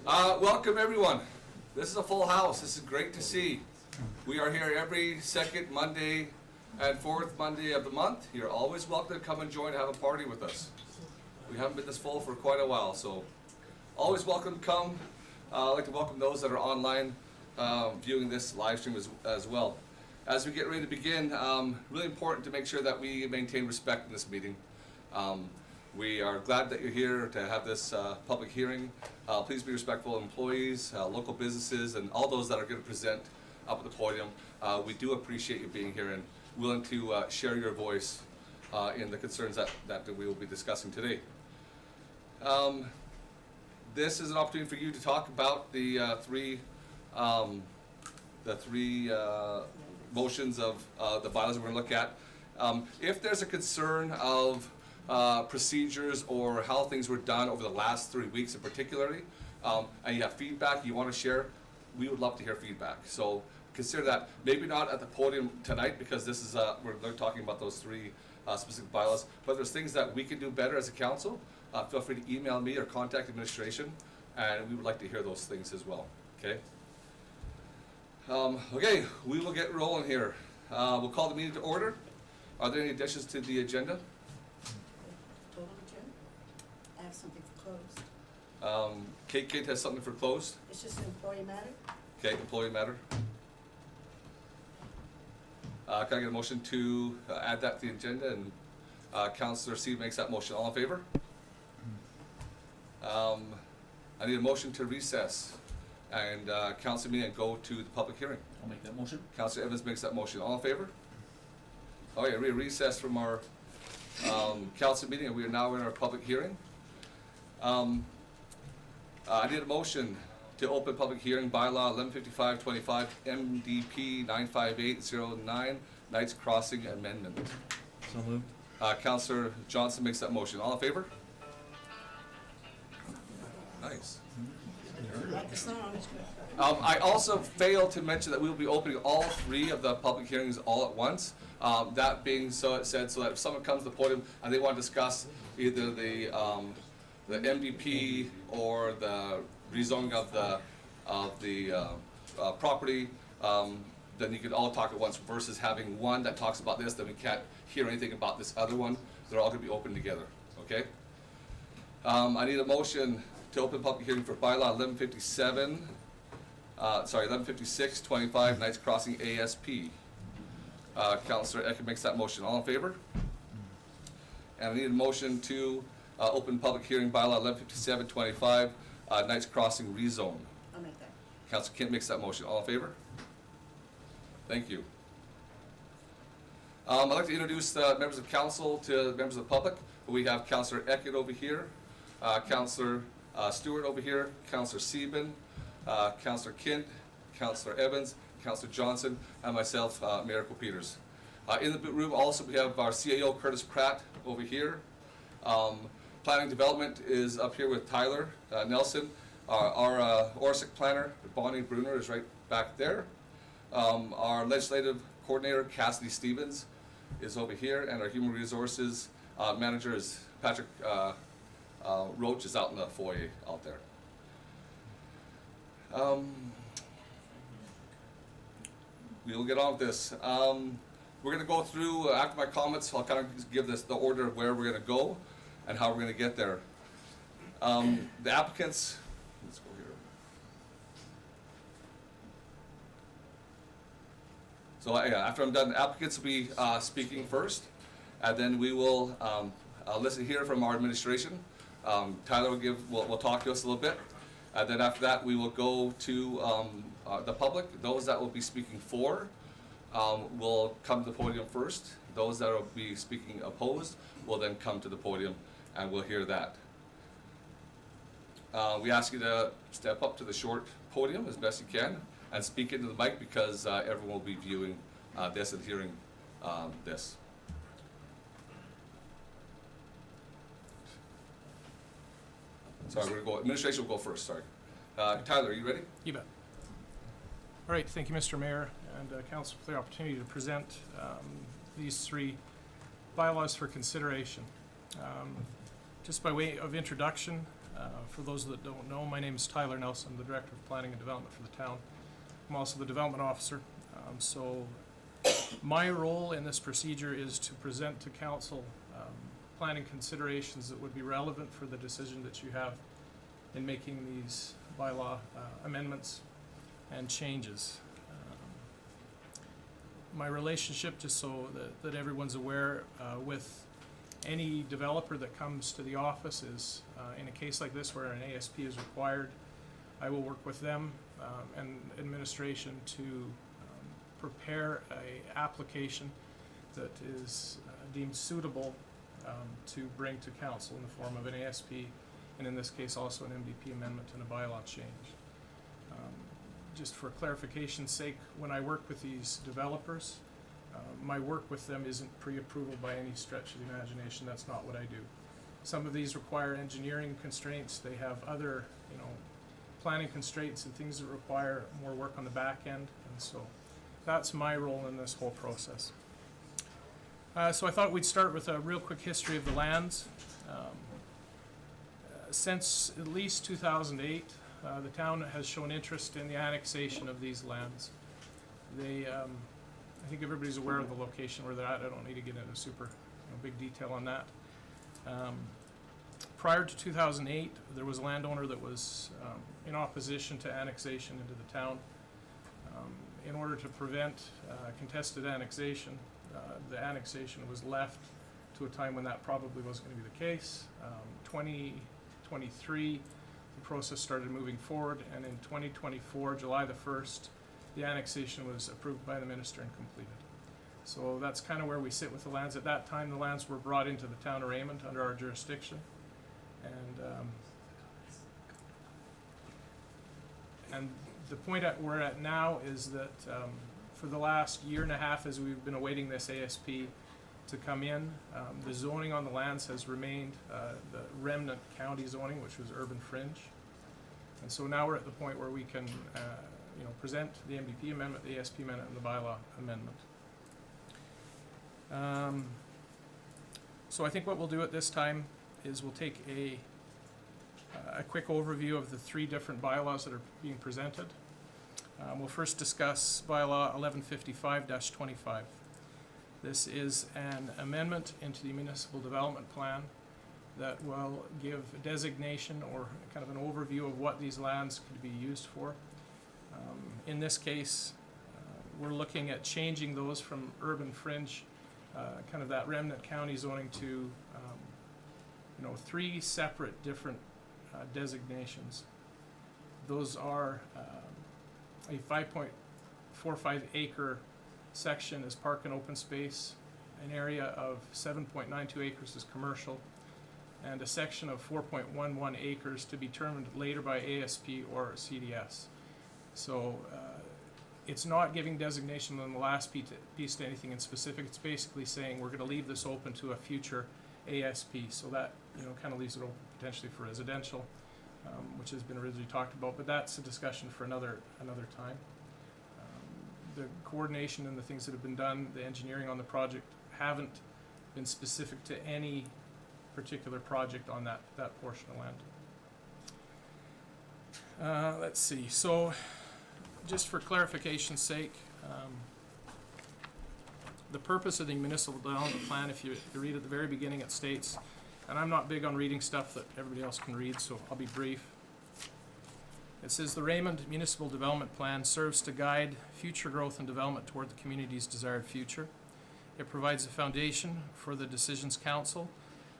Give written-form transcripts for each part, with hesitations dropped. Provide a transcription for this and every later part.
Welcome everyone. This is a full house. This is great to see. We are here every second Monday and fourth Monday of the month. You're always welcome to come and join and have a party with us. We haven't been this full for quite a while, so always welcome to come. I'd like to welcome those that are online viewing this live stream as well. As we get ready to begin, really important to make sure that we maintain respect in this meeting. We are glad that you're here to have this public hearing. Please be respectful of employees, local businesses, and all those that are going to present up at the podium. We do appreciate you being here and willing to share your voice in the concerns that we will be discussing today. This is an opportunity for you to talk about the three motions of the bylaws we're going to look at. If there's a concern of procedures or how things were done over the last 3 weeks in particularly, and you have feedback you want to share, we would love to hear feedback. So consider that, maybe not at the podium tonight because this is we're talking about those three specific bylaws, but there's things that we can do better as a council. Feel free to email me or contact administration, and we would like to hear those things as well. Okay. Okay, we will get rolling here. We'll call the meeting to order. Are there any additions to the agenda? Total agenda? I have something for closed. Kate has something for closed. It's just an employee matter. Okay, employee matter. Can I get a motion to add that to the agenda? And Councillor C makes that motion. All in favor? I need a motion to recess and council meeting and go to the public hearing. I'll make that motion. Councillor Evans makes that motion. All in favor? Oh yeah, we recess from our council meeting and we are now in our public hearing. I need a motion to open public hearing bylaw 1155-25 MDP 95809 Knights Crossing Amendment. So moved. Councillor Johnson makes that motion. All in favor? Nice. Like the song. I also failed to mention that we will be opening all three of the public hearings all at once. That being so said, so that if someone comes to the podium and they want to discuss either the MDP or the rezoning of the property, then you could all talk at once versus having one that talks about this, then we can't hear anything about this other one. They're all going to be open together. Okay. I need a motion to open public hearing for bylaw 1156-25 Knights Crossing ASP. Councillor Ekin makes that motion. All in favor? And I need a motion to open public hearing bylaw 1157-25 Knights Crossing rezone. I'll make that. Councillor Kent makes that motion. All in favor? Thank you. I'd like to introduce the members of council to the members of the public. We have Councillor Ekin over here, Councillor Stewart over here, Councillor Sieben, Councillor Kent, Councillor Evans, Councillor Johnson, and myself, Mayor Peters. In the room also we have our CAO Curtis Pratt over here. Planning Development is up here with Tyler Nelson. Our ORSIC planner, Bonnie Bruner, is right back there. Our legislative coordinator, Cassidy Stevens, is over here, and our human resources manager is Patrick Roach, is out in the foyer out there. We'll get on with this. We're going to go through, after my comments, I'll kind of give this the order of where we're going to go and how we're going to get there. The applicants, let's go here. So after I'm done, the applicants will be speaking first, and then we will listen here from our administration. Tyler will talk to us a little bit, and then after that we will go to the public. Those that will be speaking for will come to the podium first. Those that will be speaking opposed will then come to the podium, and we'll hear that. We ask you to step up to the short podium as best you can and speak into the mic because everyone will be viewing this and hearing this. Sorry, we're going to go, administration will go first, sorry. Tyler, are you ready? You bet. All right, thank you, Mr. Mayor and Council, for the opportunity to present these three bylaws for consideration. Just by way of introduction, For those that don't know, my name is Tyler Nelson. I'm the Director of Planning and Development for the town. I'm also the Development Officer. So my role in this procedure is to present to Council planning considerations that would be relevant for the decision that you have in making these bylaw amendments and changes. My relationship, just so that everyone's aware, with any developer that comes to the office is, in a case like this where an ASP is required, I will work with them and administration to prepare a application that is deemed suitable to bring to council in the form of an ASP, and in this case also an MDP amendment and a bylaw change. Just for clarification's sake, when I work with these developers, my work with them isn't pre-approval by any stretch of the imagination. That's not what I do. Some of these require engineering constraints. They have other, planning constraints and things that require more work on the back end, and so that's my role in this whole process. So I thought we'd start with a real quick history of the lands. Since at least 2008, the town has shown interest in the annexation of these lands. They, I think everybody's aware of the location where they're at. I don't need to get into super big detail on that. Prior to 2008, there was a landowner that was in opposition to annexation into the town. In order to prevent contested annexation, the annexation was left to a time when that probably wasn't going to be the case. 2023, the process started moving forward, and in 2024, July the 1st, the annexation was approved by the minister and completed. So that's kind of where we sit with the lands. At that time, the lands were brought into the town of Raymond under our jurisdiction, and the point we're at now is that for the last year and a half, as we've been awaiting this ASP to come in, the zoning on the lands has remained the remnant county zoning, which was urban fringe. And so now we're at the point where we can present the MDP amendment, the ASP amendment, and the bylaw amendment. So I think what we'll do at this time is we'll take a quick overview of the three different bylaws that are being presented. We'll first discuss bylaw 1155-25. This is an amendment into the municipal development plan that will give a designation or kind of an overview of what these lands could be used for. In this case, we're looking at changing those from urban fringe, kind of that remnant county zoning, to three separate different designations. Those are a 5.45 acre section is park and open space, an area of 7.92 acres is commercial, and a section of 4.11 acres to be determined later by ASP or CDS. So it's not giving designation on the last piece to anything in specific. It's basically saying we're going to leave this open to a future ASP. So that kind of leaves it open potentially for residential, which has been originally talked about. But that's a discussion for another time. The coordination and the things that have been done, the engineering on the project, haven't been specific to any particular project on that portion of land. Let's see. So, just for clarification's sake, the purpose of the municipal development plan, if you read at the very beginning, it states, and I'm not big on reading stuff that everybody else can read, so I'll be brief. It says the Raymond Municipal Development Plan serves to guide future growth and development toward the community's desired future. It provides a foundation for the decisions council,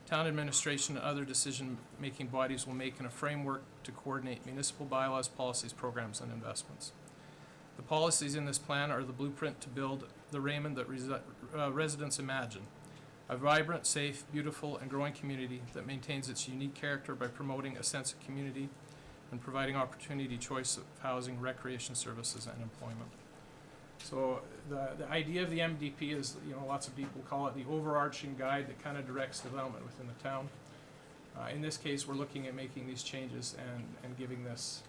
town administration, and other decision-making bodies will make in a framework to coordinate municipal bylaws, policies, programs, and investments. The policies in this plan are the blueprint to build the Raymond that residents imagine. A vibrant, safe, beautiful, and growing community that maintains its unique character by promoting a sense of community and providing opportunity, choice of housing, recreation services, and employment. So the idea of the MDP is, lots of people call it the overarching guide that kind of directs development within the town. In this case, we're looking at making these changes and giving this,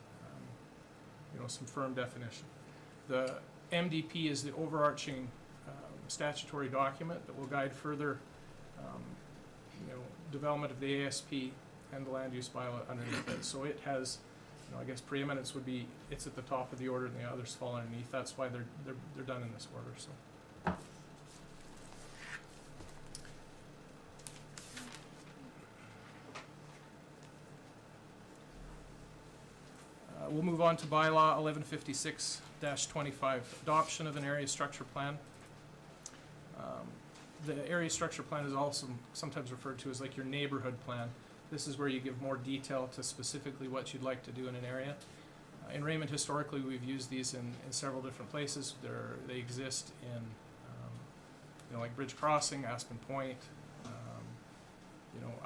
some firm definition. The MDP is the overarching statutory document that will guide further, development of the ASP. and the land use bylaw underneath it. So it has, I guess preeminence would be, it's at the top of the order and the others fall underneath. That's why they're done in this order, so. We'll move on to bylaw 1156-25, adoption of an area structure plan. The area structure plan is also sometimes referred to as like your neighborhood plan. This is where you give more detail to specifically what you'd like to do in an area. In Raymond, historically, we've used these in several different places. They exist in, like Bridge Crossing, Aspen Point,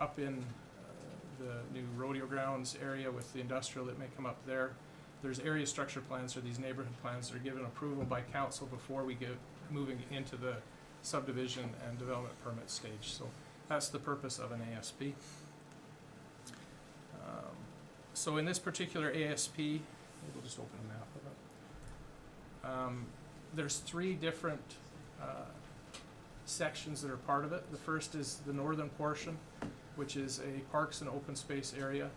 up in the new rodeo grounds area with the industrial that may come up there. There's area structure plans or these neighborhood plans that are given approval by council before we get moving into the subdivision and development permit stage. So that's the purpose of an ASP. So in this particular ASP, we'll just open a map of it. There's 3 different sections that are part of it. The first is the northern portion, which is a parks and open space area.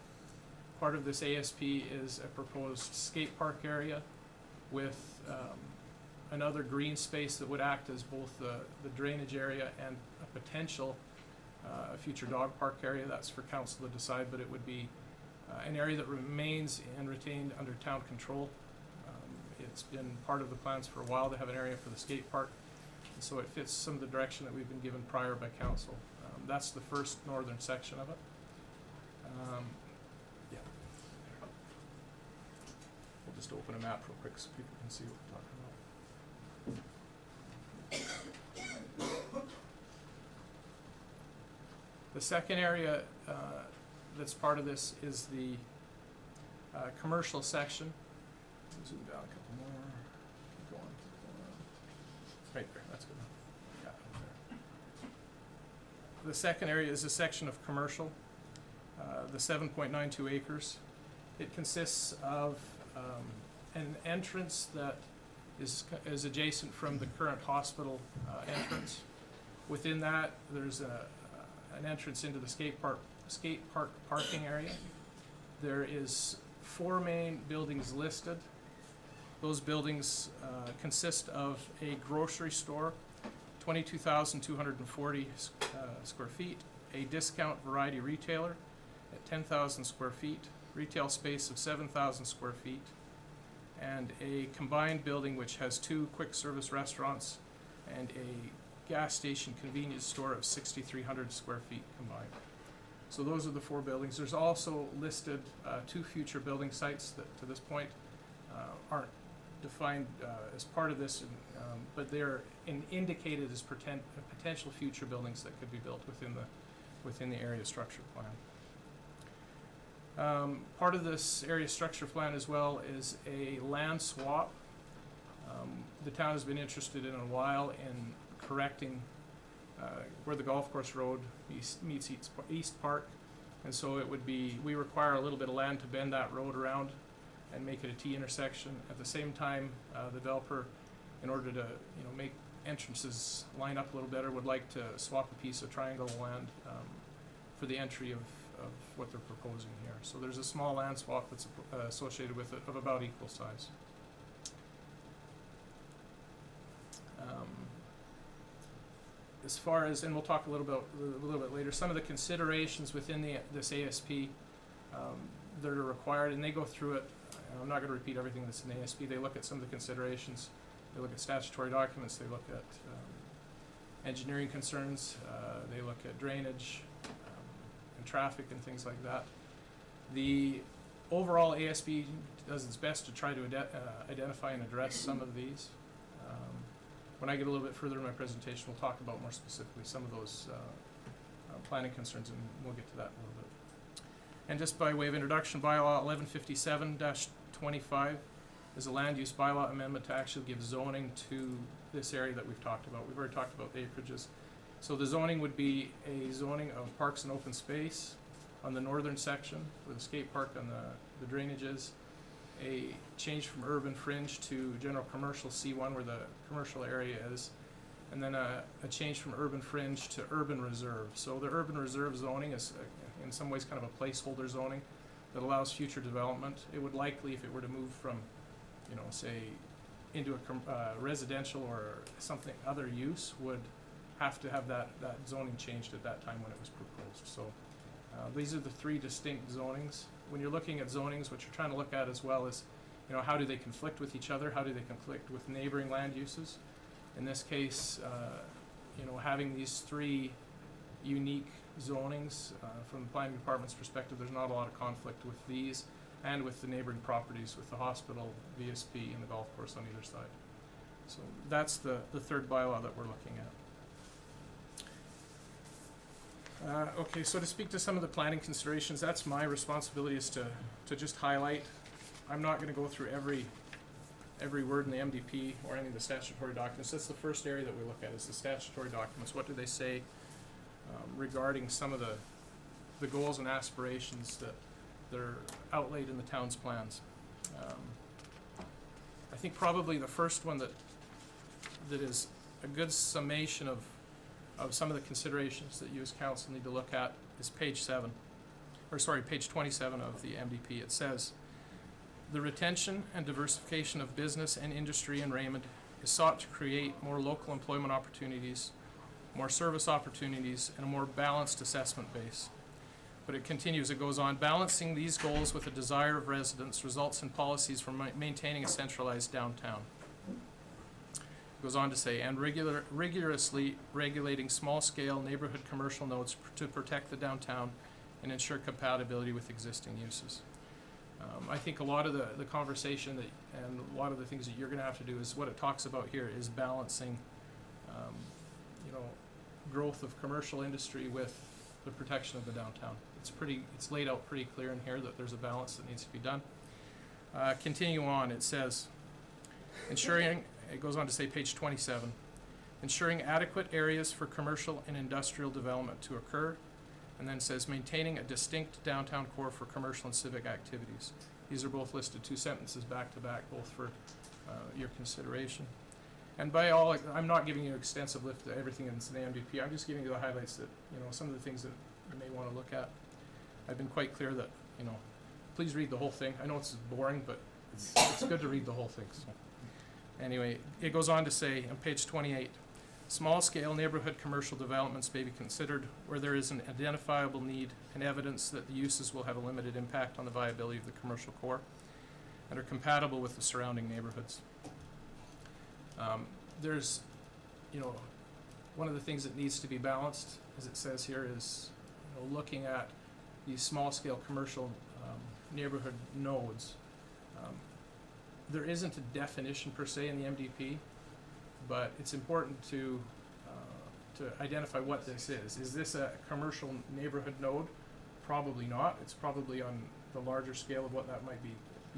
Part of this ASP is a proposed skate park area with another green space that would act as both the drainage area and a potential future dog park area. That's for council to decide, but it would be an area that remains and retained under town control. It's been part of the plans for a while to have an area for the skate park, and so it fits some of the direction that we've been given prior by council. That's the first northern section of it. Yeah. We'll just open a map real quick so people can see what we're talking about. The second area that's part of this is the commercial section. Zoom down a couple more. Keep going. Right there, that's good. Yeah, there. The second area is a section of commercial, the 7.92 acres. It consists of an entrance that is adjacent from the current hospital entrance. Within that, there's an entrance into the skate park parking area. There is 4 main buildings listed. Those buildings consist of a grocery store, 22,240 square feet, a discount variety retailer at 10,000 square feet, retail space of 7,000 square feet, and a combined building which has 2 quick service restaurants and a gas station convenience store of 6,300 square feet combined. So those are the 4 buildings. There's also listed 2 future building sites that to this point aren't defined as part of this, but they're indicated as potential future buildings that could be built within the area structure plan. Part of this area structure plan as well is a land swap. The town has been interested in a while in correcting where the golf course road meets East Park, and so it would be, we require a little bit of land to bend that road around and make it a T intersection. At the same time, the developer, in order to make entrances line up a little better, would like to swap a piece of triangle land for the entry of what they're proposing here. So there's a small land swap that's associated with it of about equal size. As far as, and we'll talk a little bit later, some of the considerations within this ASP that are required, and they go through it. I'm not going to repeat everything that's in the ASP. They look at some of the considerations. They look at statutory documents. They look at engineering concerns. They look at drainage and traffic and things like that. The overall ASP does its best to try to identify and address some of these. When I get a little bit further in my presentation, we'll talk about more specifically some of those planning concerns, and we'll get to that in a little bit. And just by way of introduction, bylaw 1157-25 is a land use bylaw amendment to actually give zoning to this area that we've talked about. We've already talked about the acreages. So the zoning would be a zoning of parks and open space on the northern section where the skate park and the drainage is, a change from urban fringe to general commercial C1 where the commercial area is, and then a change from urban fringe to urban reserve. So the urban reserve zoning is in some ways kind of a placeholder zoning that allows future development. It would likely, if it were to move from, you know, say, into a residential or something, other use, would have to have that zoning changed at that time when it was proposed. So these are the three distinct zonings. When you're looking at zonings, what you're trying to look at as well is, you know, how do they conflict with each other? How do they conflict with neighboring land uses? In this case, you know, having these three unique zonings, from the planning department's perspective, there's not a lot of conflict with these and with the neighboring properties, with the hospital, VSP, and the golf course on either side. So that's the third bylaw that we're looking at. Okay, so to speak to some of the planning considerations, that's my responsibility, is to just highlight. I'm not gonna go through every word in the MDP or any of the statutory documents. That's the first area that we look at, is the statutory documents. What do they say regarding some of the goals and aspirations that they're outlaid in the town's plans? I think probably the first one that is a good summation of some of the considerations that you as council need to look at is page 27 of the MDP. It says, the retention and diversification of business and industry in Raymond is sought to create more local employment opportunities, more service opportunities, and a more balanced assessment base. But it continues, it goes on, balancing these goals with a desire of residents results in policies for maintaining a centralized downtown. It goes on to say, and rigorously regulating small-scale neighborhood commercial nodes to protect the downtown and ensure compatibility with existing uses. I think a lot of the conversation and a lot of the things that you're gonna have to do is what it talks about here is balancing, you know, growth of commercial industry with the protection of the downtown. It's laid out pretty clear in here that there's a balance that needs to be done. Continue on, it says, ensuring, it goes on to say page 27, ensuring adequate areas for commercial and industrial development to occur, and then says maintaining a distinct downtown core for commercial and civic activities. These are both listed 2 sentences back to back, both for your consideration. And by all, I'm not giving you an extensive list of everything in the MDP. I'm just giving you the highlights that, you know, some of the things that you may want to look at. I've been quite clear that, you know, please read the whole thing. I know it's boring, but it's good to read the whole thing. So anyway, it goes on to say on page 28, small-scale neighborhood commercial developments may be considered where there is an identifiable need and evidence that the uses will have a limited impact on the viability of the commercial core and are compatible with the surrounding neighborhoods. There's, you know, one of the things that needs to be balanced, as it says here, is, you know, looking at these small-scale commercial neighborhood nodes. There isn't a definition per se in the MDP, but it's important to identify what this is. Is this a commercial neighborhood node? Probably not. It's probably on the larger scale of what that might be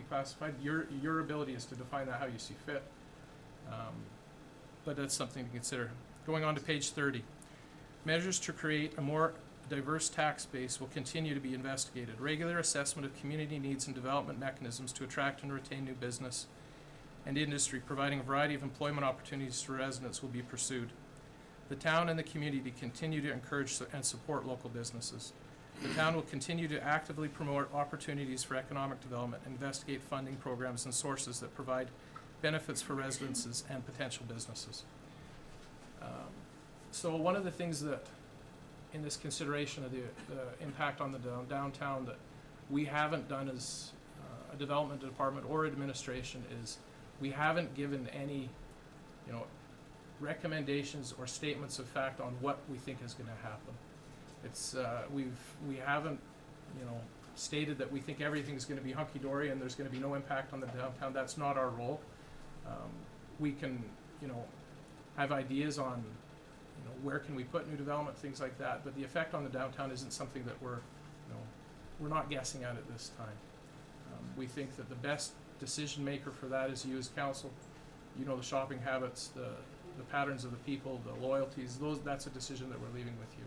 classified. Your ability is to define that how you see fit. But that's something to consider. Going on to page 30. Measures to create a more diverse tax base will continue to be investigated. Regular assessment of community needs and development mechanisms to attract and retain new business and industry, providing a variety of employment opportunities for residents, will be pursued. The town and the community continue to encourage and support local businesses. The town will continue to actively promote opportunities for economic development, investigate funding programs and sources that provide benefits for residences and potential businesses. So one of the things that, in this consideration of the impact on the downtown, that we haven't done as a development department or administration is we haven't given any, you know, recommendations or statements of fact on what we think is going to happen. It's we haven't, you know, stated that we think everything's going to be hunky-dory and there's going to be no impact on the downtown. That's not our role. We can, you know, have ideas on, you know, where can we put new development, things like that, but the effect on the downtown isn't something that we're not guessing at this time. We think that the best decision maker for that is you as council. You know the shopping habits, the patterns of the people, the loyalties, that's a decision that we're leaving with you.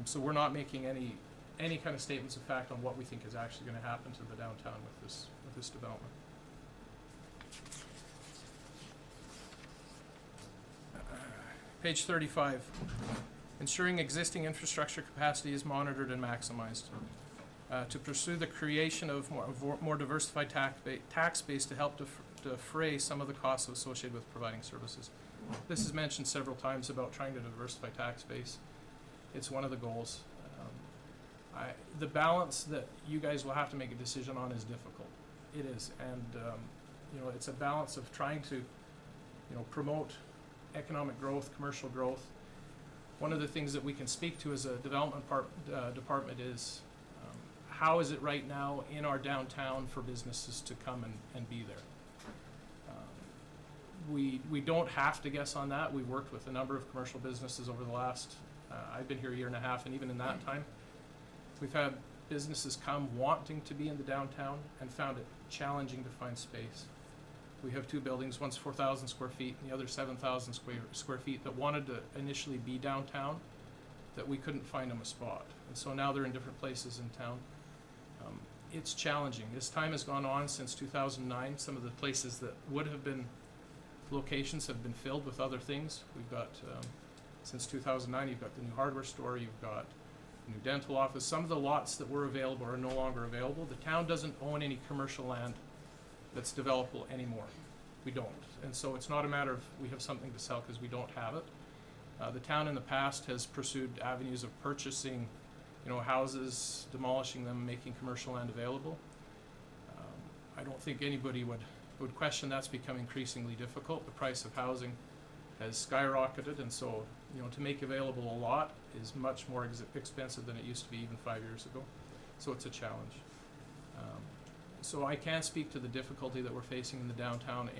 So we're not making any kind of statements of fact on what we think is actually going to happen to the downtown with this development. Page 35. Ensuring existing infrastructure capacity is monitored and maximized. To pursue the creation of more diversified tax base to help defray some of the costs associated with providing services. This is mentioned several times about trying to diversify tax base. It's one of the goals. The balance that you guys will have to make a decision on is difficult. It is, and it's a balance of trying to, promote economic growth, commercial growth. One of the things that we can speak to as a development department is how is it right now in our downtown for businesses to come and be there. We don't have to guess on that. We've worked with a number of commercial businesses over the last, I've been here a year and a half, and even in that time, we've had businesses come wanting to be in the downtown and found it challenging to find space. We have two buildings, one's 4,000 square feet and the other 7,000 square feet that wanted to initially be downtown, that we couldn't find them a spot. And so now they're in different places in town. It's challenging. As time has gone on since 2009, some of the places that would have been locations have been filled with other things. We've got, since 2009, you've got the new hardware store, you've got new dental office. Some of the lots that were available are no longer available. The town doesn't own any commercial land that's developable anymore. We don't. And so it's not a matter of we have something to sell because we don't have it. The town in the past has pursued avenues of purchasing, houses, demolishing them, making commercial land available. I don't think anybody would question that's become increasingly difficult. The price of housing has skyrocketed, and so to make available a lot is much more expensive than it used to be even 5 years ago. So it's a challenge. So I can speak to the difficulty that we're facing in the downtown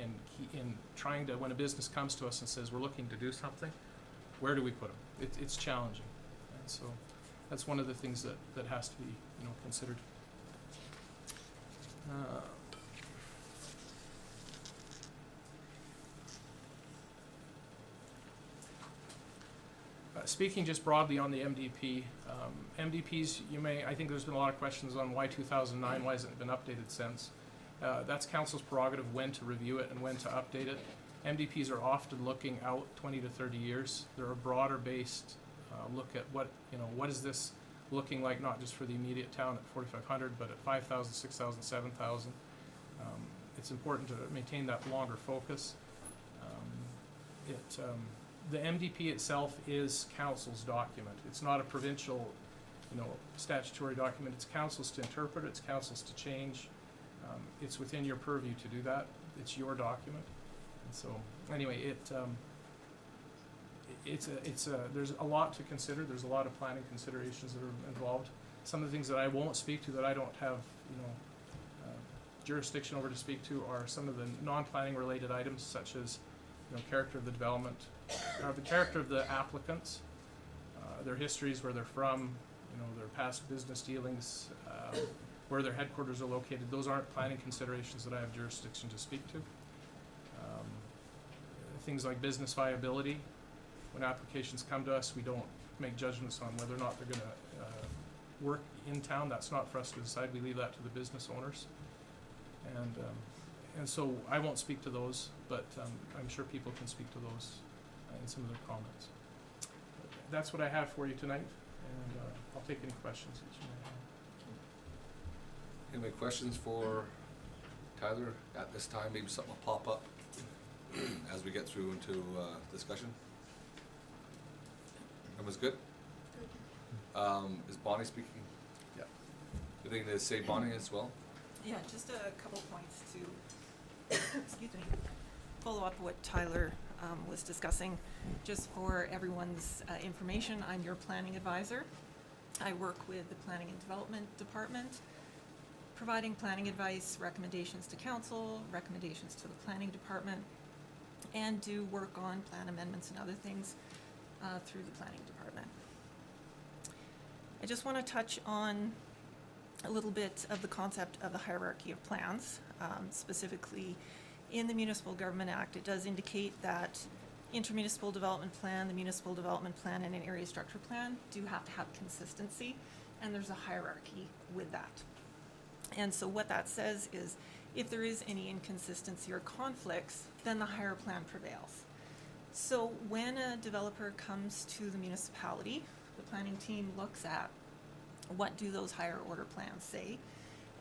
in trying to, when a business comes to us and says we're looking to do something, where do we put them? It's challenging, and so that's one of the things that has to be considered. Speaking just broadly on the MDP, MDPs, I think there's been a lot of questions on why 2009, why hasn't it been updated since? That's council's prerogative when to review it and when to update it. MDPs are often looking out 20 to 30 years. They're a broader based look at what is this looking like, not just for the immediate town at 4,500, but at 5,000, 6,000, 7,000. It's important to maintain that longer focus. The MDP itself is council's document. It's not a provincial, statutory document. It's council's to interpret it. It's council's to change. It's within your purview to do that. It's your document. And so, anyway, there's a lot to consider. There's a lot of planning considerations that are involved. Some of the things that I won't speak to, that I don't have, jurisdiction over to speak to, are some of the non-planning related items, such as character of the development, the character of the applicants, their histories, where they're from, their past business dealings, where their headquarters are located. Those aren't planning considerations that I have jurisdiction to speak to. Things like business viability. When applications come to us, we don't make judgments on whether or not they're going to work in town. That's not for us to decide. We leave that to the business owners. And so I won't speak to those, but I'm sure people can speak to those in some of their comments. That's what I have for you tonight, and I'll take any questions that you may have. Any questions for Tyler at this time? Maybe something will pop up as we get through into discussion. Everyone's good? Is Bonnie speaking? Yeah. Anything to say, Bonnie, as well? Yeah, just a couple points to, excuse me, follow up what Tyler was discussing. Just for everyone's information, I'm your planning advisor. I work with the Planning and Development Department, providing planning advice, recommendations to council, recommendations to the planning department, and do work on plan amendments and other things through the planning department. I just want to touch on a little bit of the concept of the hierarchy of plans. Specifically, in the Municipal Government Act, it does indicate that intermunicipal development plan, the municipal development plan, and an area structure plan do have to have consistency, and there's a hierarchy with that. And so what that says is, if there is any inconsistency or conflicts, then the higher plan prevails. So when a developer comes to the municipality, the planning team looks at what do those higher order plans say,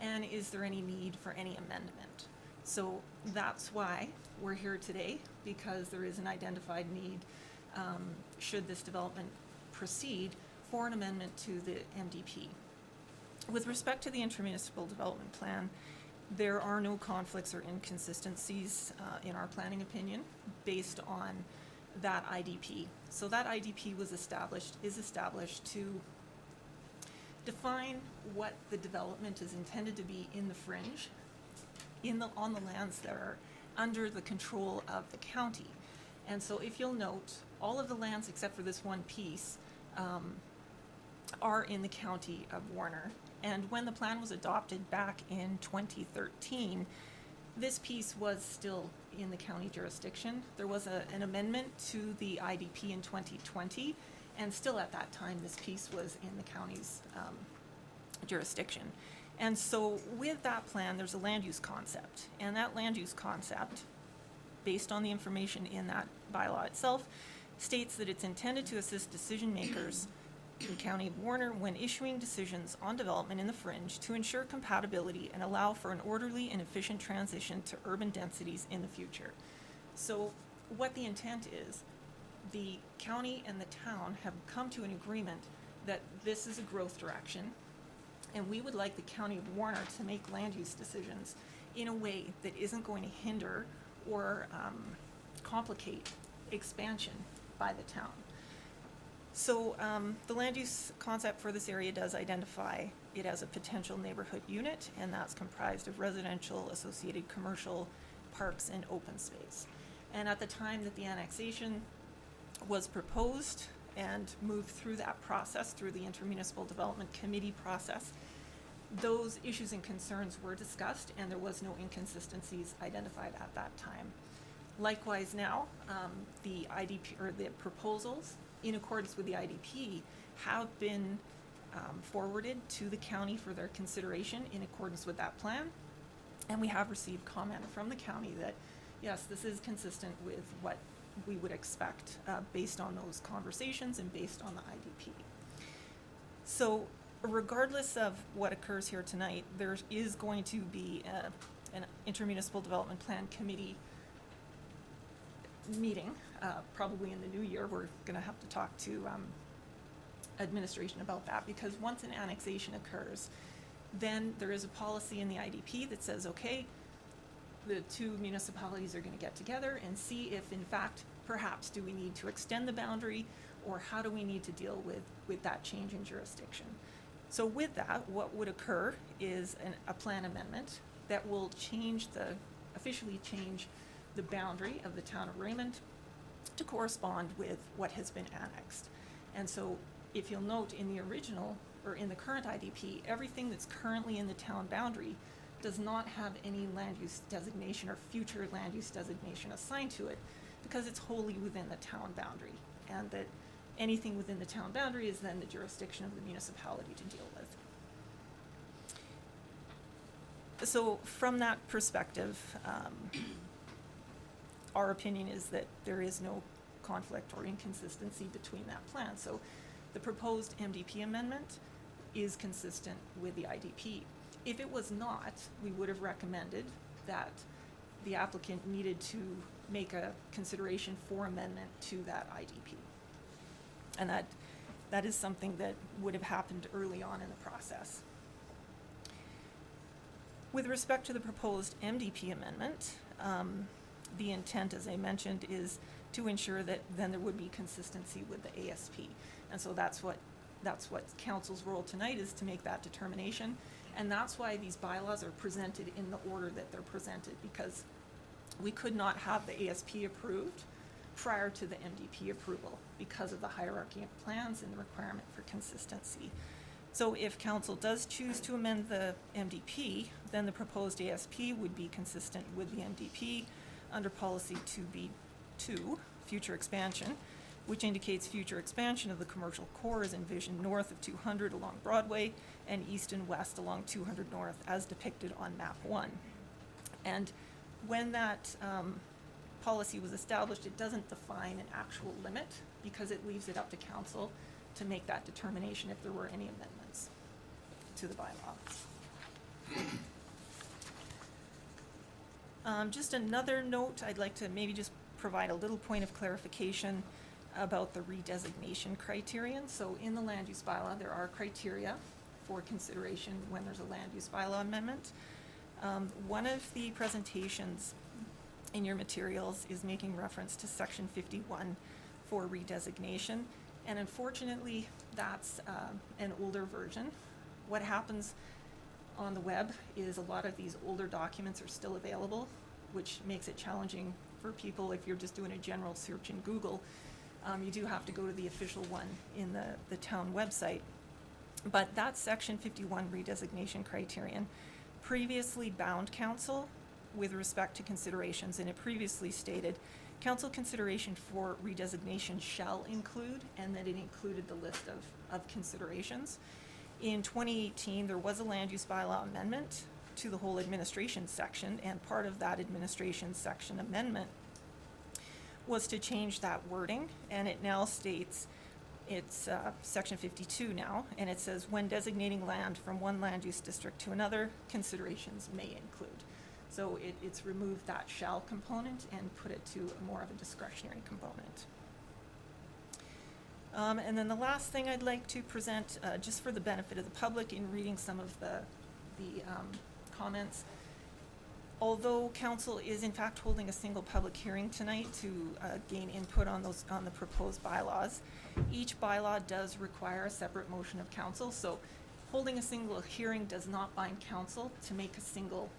and is there any need for any amendment? So that's why we're here today, because there is an identified need, should this development proceed, for an amendment to the MDP. With respect to the intermunicipal development plan, there are no conflicts or inconsistencies in our planning opinion based on that IDP. So that IDP is established to define what the development is intended to be in the fringe, on the lands that are under the control of the county. And so if you'll note, all of the lands except for this one piece are in the county of Warner. And when the plan was adopted back in 2013, this piece was still in the county jurisdiction. There was an amendment to the IDP in 2020, and still at that time, this piece was in the county's jurisdiction. And so with that plan, there's a land use concept. And that land use concept, based on the information in that bylaw itself, states that it's intended to assist decision makers in the County of Warner when issuing decisions on development in the fringe to ensure compatibility and allow for an orderly and efficient transition to urban densities in the future. So what the intent is, the county and the town have come to an agreement that this is a growth direction, and we would like the County of Warner to make land use decisions in a way that isn't going to hinder or complicate expansion by the town. So the land use concept for this area does identify it as a potential neighborhood unit, and that's comprised of residential, associated commercial, parks, and open space. And at the time that the annexation was proposed and moved through that process, through the Intermunicipal Development Committee process, those issues and concerns were discussed, and there was no inconsistencies identified at that time. Likewise now, the IDP, or the proposals in accordance with the IDP, have been forwarded to the county for their consideration in accordance with that plan. And we have received comment from the county that, yes, this is consistent with what we would expect based on those conversations and based on the IDP. So regardless of what occurs here tonight, there is going to be an Intermunicipal Development Plan Committee meeting, probably in the new year. We're gonna have to talk to administration about that, because once an annexation occurs, then there is a policy in the IDP that says, okay, the two municipalities are gonna get together and see if in fact, perhaps, do we need to extend the boundary, or how do we need to deal with that change in jurisdiction. So with that, what would occur is a plan amendment that will officially change the boundary of the town of Raymond to correspond with what has been annexed. And so if you'll note, in the original, or in the current IDP, everything that's currently in the town boundary does not have any land use designation or future land use designation assigned to it, because it's wholly within the town boundary, and that anything within the town boundary is then the jurisdiction of the municipality to deal with. So from that perspective, our opinion is that there is no conflict or inconsistency between that plan. So the proposed MDP amendment is consistent with the IDP. If it was not, we would have recommended that the applicant needed to make a consideration for amendment to that IDP. And that is something that would have happened early on in the process. With respect to the proposed MDP amendment, the intent, as I mentioned, is to ensure that then there would be consistency with the ASP. And so that's what council's role tonight is, to make that determination. And that's why these bylaws are presented in the order that they're presented, because we could not have the ASP approved prior to the MDP approval because of the hierarchy of plans and the requirement for consistency. So if council does choose to amend the MDP, then the proposed ASP would be consistent with the MDP under policy 2B2, future expansion, which indicates future expansion of the commercial core is envisioned north of 200 along Broadway and east and west along 200 north, as depicted on map 1. And when that policy was established, it doesn't define an actual limit because it leaves it up to council to make that determination if there were any amendments to the bylaw. Just another note, I'd like to maybe just provide a little point of clarification about the redesignation criterion. So in the land use bylaw, there are criteria for consideration when there's a land use bylaw amendment. One of the presentations in your materials is making reference to section 51 for redesignation. And unfortunately, that's an older version. What happens on the web is a lot of these older documents are still available, which makes it challenging for people if you're just doing a general search in Google. You do have to go to the official one in the town website. But that section 51 redesignation criterion previously bound council with respect to considerations, and it previously stated council consideration for redesignation shall include, and that it included the list of considerations. In 2018, there was a land use bylaw amendment to the whole administration section, and part of that administration section amendment was to change that wording, and it now states, it's section 52 now, and it says when designating land from one land use district to another, considerations may include. So it's removed that shall component and put it to more of a discretionary component. And then the last thing I'd like to present, just for the benefit of the public in reading some of the comments. Although council is in fact holding a single public hearing tonight to gain input on the proposed bylaws, each bylaw does require a separate motion of council. So holding a single hearing does not bind council to make a single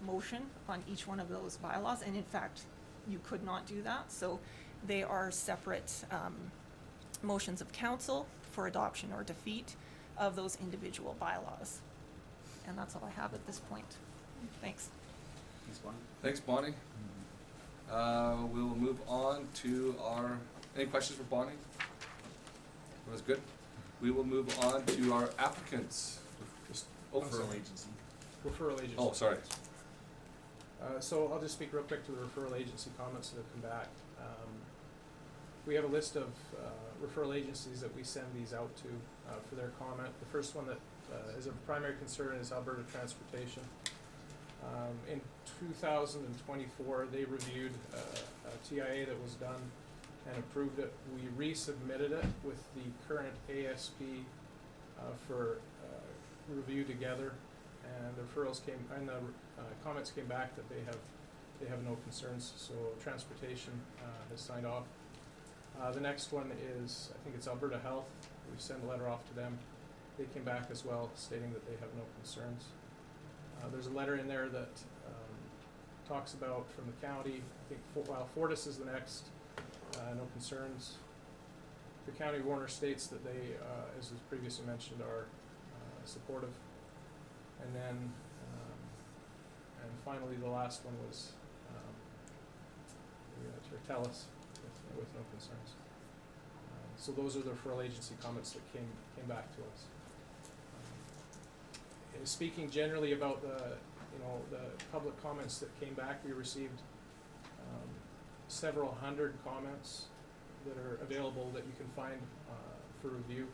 motion on each one of those bylaws, and in fact, you could not do that. So they are separate motions of council for adoption or defeat of those individual bylaws. And that's all I have at this point. Thanks. Thanks, Bonnie. We will move on to any questions for Bonnie? That was good. We will move on to our applicants. Just Referral agency. Referral agency. Oh, sorry. So I'll just speak real quick to the referral agency comments that have come back. We have a list of referral agencies that we send these out to for their comment. The first one that is of primary concern is Alberta Transportation. In 2024, they reviewed a TIA that was done and approved it. We resubmitted it with the current ASP for review together, and the referrals came and the comments came back that they have no concerns. So transportation has signed off. The next one is, I think it's Alberta Health. We've sent a letter off to them. They came back as well, stating that they have no concerns. There's a letter in there that talks about from the county. I think Fortis is the next. No concerns. The County of Warner states that they, as was previously mentioned, are supportive. And then, and finally, the last one was Tertellis with no concerns. So those are the referral agency comments that came back to us. Speaking generally about the public comments that came back, we received several hundred comments that are available that you can find for review.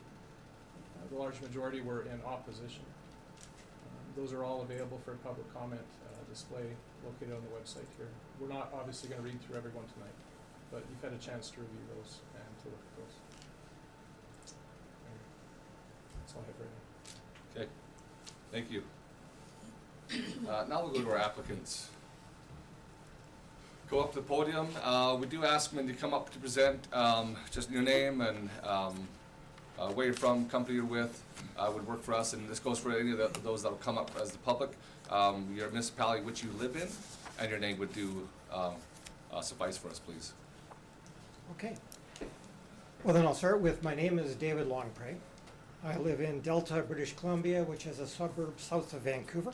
The large majority were in opposition. Those are all available for a public comment display located on the website here. We're not obviously going to read through every one tonight, but you've had a chance to review those and to look at those. That's all I have right now. Okay. Thank you. Now we'll go to our applicants. Go up to the podium. We do ask when you come up to present, just your name and where you're from, company you're with, would work for us. And this goes for any of those that will come up as the public. Your municipality which you live in, and your name would do suffice for us, please. Okay. Well, then I'll start with, my name is David Longpre. I live in Delta, British Columbia, which is a suburb south of Vancouver.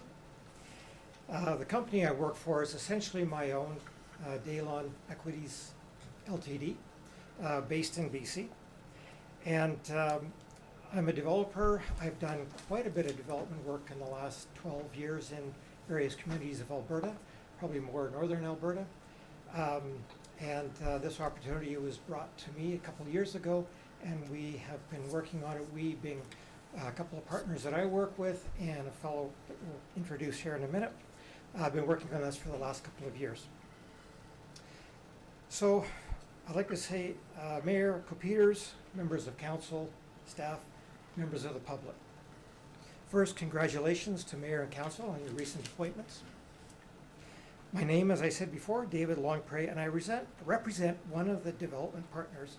The company I work for is essentially my own, Daylon Equities Ltd, based in BC. And I'm a developer. I've done quite a bit of development work in the last 12 years in various communities of Alberta, probably more northern Alberta. And this opportunity was brought to me a couple of years ago, and we have been working on it, we being a couple of partners that I work with and a fellow that we'll introduce here in a minute. I've been working on this for the last couple of years. So I'd like to say, Mayor Copeters, members of council, staff, members of the public. First, congratulations to Mayor and Council on your recent appointments. My name, as I said before, David Longpre, and I represent one of the development partners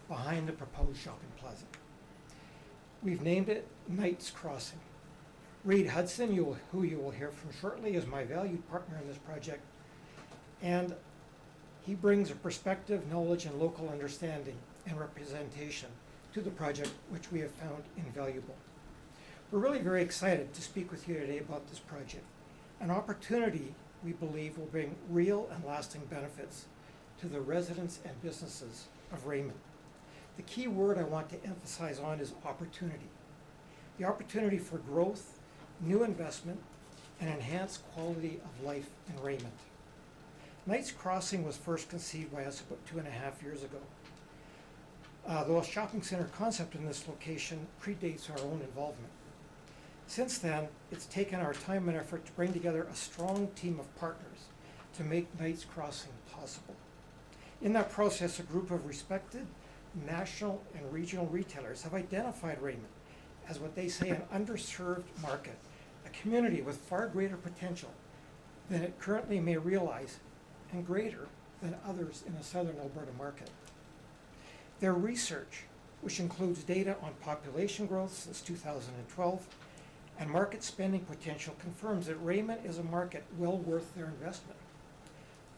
behind the proposed shopping plaza. We've named it Knights Crossing. Reed Hudson, who you will hear from shortly, is my valued partner in this project, and he brings a perspective, knowledge, and local understanding and representation to the project, which we have found invaluable. We're really very excited to speak with you today about this project, an opportunity we believe will bring real and lasting benefits to the residents and businesses of Raymond. The key word I want to emphasize on is opportunity. The opportunity for growth, new investment, and enhanced quality of life in Raymond. Knights Crossing was first conceived by us about 2.5 years ago. The shopping center concept in this location predates our own involvement. Since then, it's taken our time and effort to bring together a strong team of partners to make Knights Crossing possible. In that process, a group of respected national and regional retailers have identified Raymond as what they say an underserved market, a community with far greater potential than it currently may realize and greater than others in the southern Alberta market. Their research, which includes data on population growth since 2012 and market spending potential, confirms that Raymond is a market well worth their investment.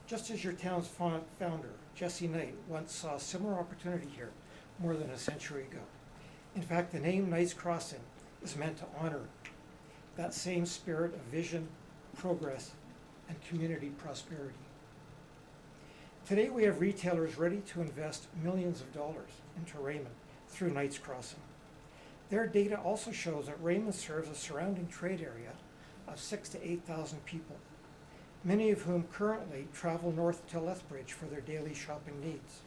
Just as your town's founder, Jesse Knight, once saw a similar opportunity here more than a century ago. In fact, the name Knights Crossing is meant to honor that same spirit of vision, progress, and community prosperity. Today we have retailers ready to invest millions of dollars into Raymond through Knights Crossing. Their data also shows that Raymond serves a surrounding trade area of 6,000 to 8,000 people, many of whom currently travel north to Lethbridge for their daily shopping needs.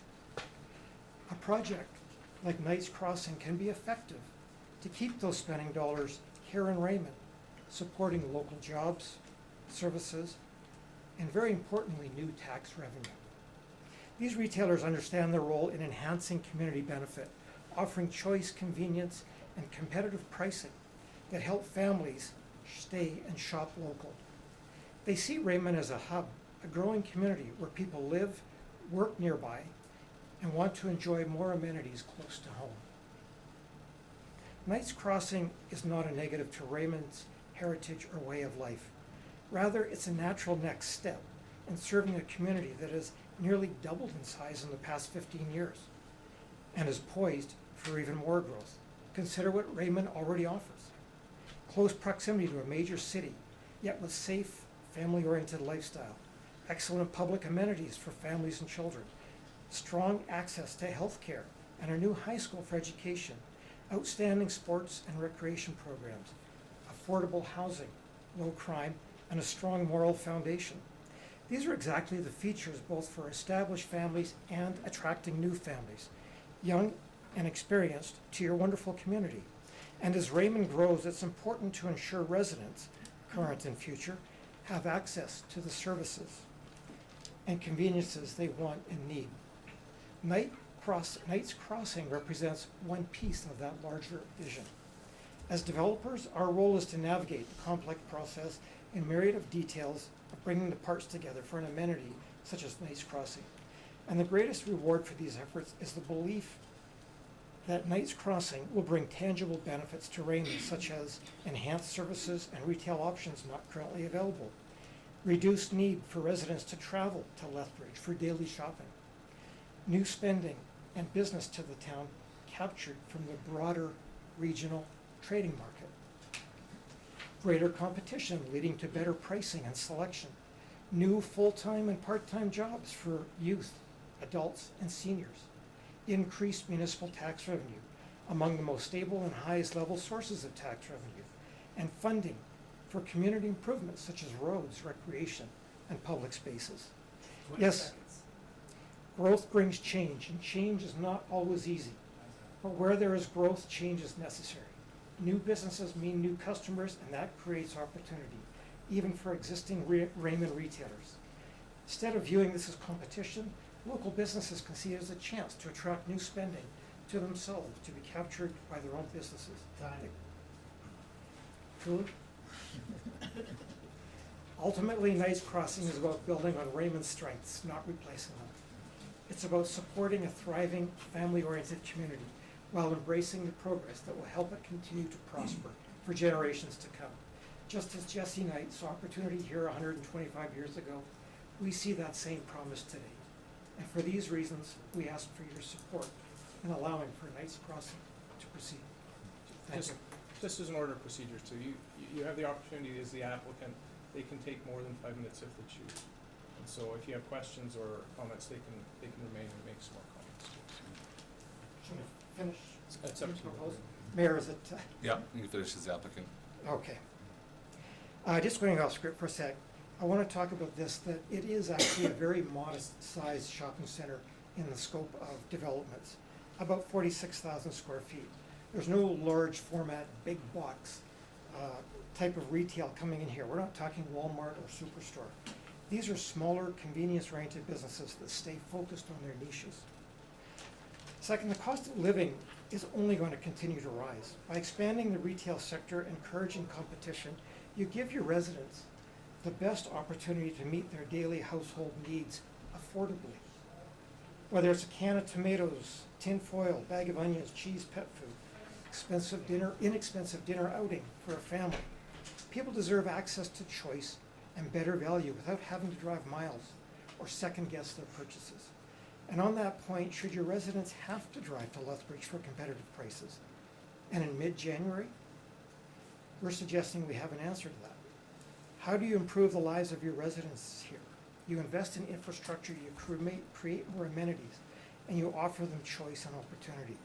A project like Knights Crossing can be effective to keep those spending dollars here in Raymond, supporting local jobs, services, and very importantly, new tax revenue. These retailers understand their role in enhancing community benefit, offering choice, convenience, and competitive pricing that help families stay and shop local. They see Raymond as a hub, a growing community where people live, work nearby, and want to enjoy more amenities close to home. Knights Crossing is not a negative to Raymond's heritage or way of life. Rather, it's a natural next step in serving a community that has nearly doubled in size in the past 15 years and is poised for even more growth. Consider what Raymond already offers. Close proximity to a major city, yet with safe, family-oriented lifestyle, excellent public amenities for families and children, strong access to health care and a new high school for education, outstanding sports and recreation programs, affordable housing, low crime, and a strong moral foundation. These are exactly the features both for established families and attracting new families, young and experienced, to your wonderful community. And as Raymond grows, it's important to ensure residents, current and future, have access to the services and conveniences they want and need. Knights Crossing represents one piece of that larger vision. As developers, our role is to navigate the complex process and myriad of details of bringing the parts together for an amenity such as Knights Crossing. And the greatest reward for these efforts is the belief that Knights Crossing will bring tangible benefits to Raymond, such as enhanced services and retail options not currently available, reduced need for residents to travel to Lethbridge for daily shopping, new spending and business to the town captured from the broader regional trading market, greater competition leading to better pricing and selection, new full-time and part-time jobs for youth, adults, and seniors, increased municipal tax revenue, among the most stable and highest level sources of tax revenue, and funding for community improvements such as roads, recreation, and public spaces. 20 Yes. seconds. Growth brings change, and change is not always easy. But where there is growth, change is necessary. New businesses mean new customers, and that creates opportunity, even for existing Raymond retailers. Instead of viewing this as competition, local businesses can see it as a chance to attract new spending to themselves, to be captured by their own businesses. Truly? Ultimately, Knights Crossing is about building on Raymond's strengths, not replacing them. It's about supporting a thriving, family-oriented community while embracing the progress that will help it continue to prosper for generations to come. Just as Jesse Knight saw opportunity here 125 years ago, we see that same promise today. And for these reasons, we ask for your support in allowing for Knights Crossing to proceed. Thank you. Just as an order of procedure too, you have the opportunity as the applicant, they can take more than 5 minutes if they choose. And so if you have questions or comments, they can remain and make some more comments too. Should we finish? It's up to you. Proposal? Mayor, is it? Yeah, you can finish as the applicant. Okay. Just going off script for a sec, I want to talk about this, that it is actually a very modest-sized shopping center in the scope of developments, about 46,000 square feet. There's no large format, big box type of retail coming in here. We're not talking Walmart or Superstore. These are smaller, convenience-oriented businesses that stay focused on their niches. Second, the cost of living is only going to continue to rise. By expanding the retail sector, encouraging competition, you give your residents the best opportunity to meet their daily household needs affordably. Whether it's a can of tomatoes, tin foil, bag of onions, cheese, pet food, inexpensive dinner outing for a family. People deserve access to choice and better value without having to drive miles or second guess their purchases. And on that point, should your residents have to drive to Lethbridge for competitive prices? And in mid-January, we're suggesting we have an answer to that. How do you improve the lives of your residents here? You invest in infrastructure, you create more amenities, and you offer them choice and opportunity.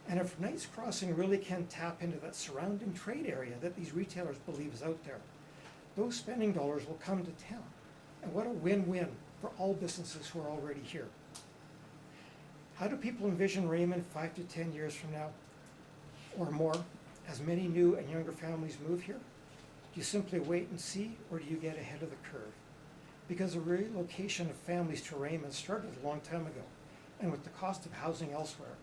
And if Knights Crossing really can tap into that surrounding trade area that these retailers believe is out there, those spending dollars will come to town. And what a win-win for all businesses who are already here. How do people envision Raymond 5 to 10 years from now or more as many new and younger families move here? Do you simply wait and see, or do you get ahead of the curve? Because the relocation of families to Raymond started a long time ago, and with the cost of housing elsewhere,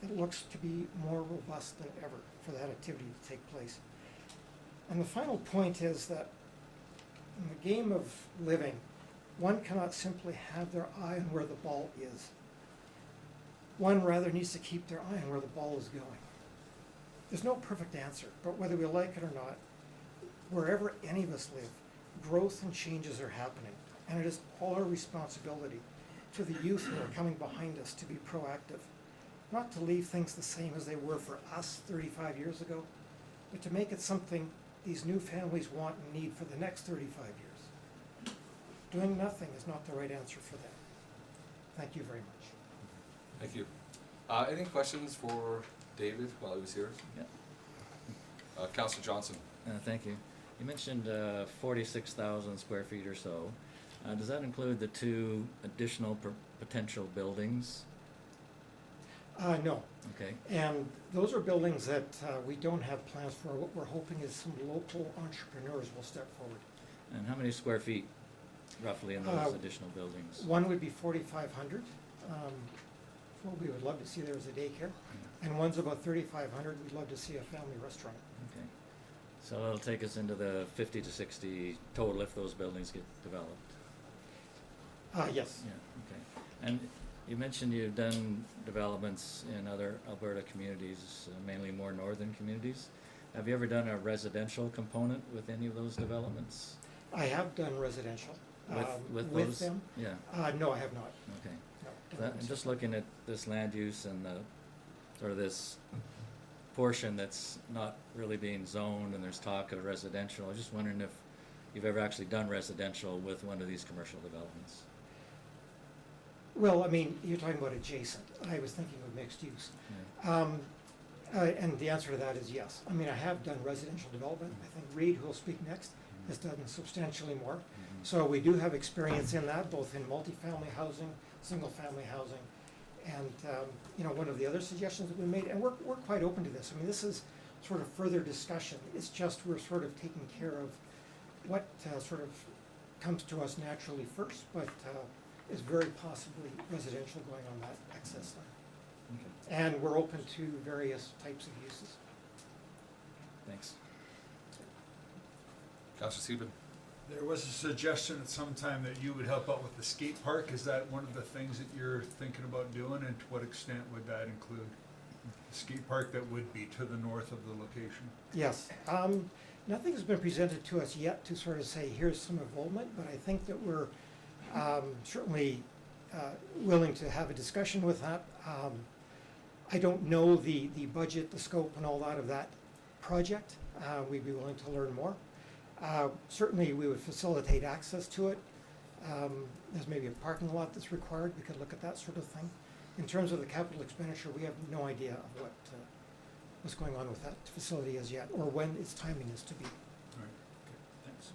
it looks to be more robust than ever for that activity to take place. And the final point is that in the game of living, one cannot simply have their eye on where the ball is. One rather needs to keep their eye on where the ball is going. There's no perfect answer, but whether we like it or not, wherever any of us live, growth and changes are happening, and it is all our responsibility to the youth who are coming behind us to be proactive, not to leave things the same as they were for us 35 years ago, but to make it something these new families want and need for the next 35 years. Doing nothing is not the right answer for them. Thank you very much. Thank you. Any questions for David while he was here? Yeah. Councilor Johnson. Thank you. You mentioned 46,000 square feet or so. Does that include the 2 additional potential buildings? No. Okay. And those are buildings that we don't have plans for. What we're hoping is some local entrepreneurs will step forward. And how many square feet roughly in those additional buildings? One would be 4,500. What we would love to see there is a daycare. And one's about 3,500. We'd love to see a family restaurant. Okay. So that'll take us into the 50 to 60 total if those buildings get developed. Yes. Yeah, okay. And you mentioned you've done developments in other Alberta communities, mainly more northern communities. Have you ever done a residential component with any of those developments? I have done residential. With those? them? Yeah, No, I have not. okay. No, I'm just looking at this land use and the, sort of this portion that's not really being zoned, and there's talk of residential. I was just wondering if you've ever actually done residential with one of these commercial developments. Well, I mean, you're talking about adjacent. I was thinking of mixed use. Yeah. And the answer to that is yes. I mean, I have done residential development. I think Reed, who will speak next, has done substantially more. So we do have experience in that, both in multifamily housing, single-family housing. And, you know, one of the other suggestions that we made, and we're quite open to this. I mean, this is sort of further discussion. It's just we're sort of taking care of what sort of comes to us naturally first, but is very possibly residential going on that access line. Okay, And we're open to various types of uses. thanks. Councilor Seaman? There was a suggestion at some time that you would help out with the skate park. Is that one of the things that you're thinking about doing, and to what extent would that include? The skate park that would be to the north of the location? Yes, nothing's been presented to us yet to sort of say, here's some involvement, but I think that we're certainly willing to have a discussion with that. I don't know the budget, the scope and all that of that project. We'd be willing to learn more. Certainly we would facilitate access to it. There's maybe a parking lot that's required. We could look at that sort of thing. In terms of the capital expenditure, we have no idea of what's going on with that facility as yet, or when its timing is to be. All right, okay, thanks.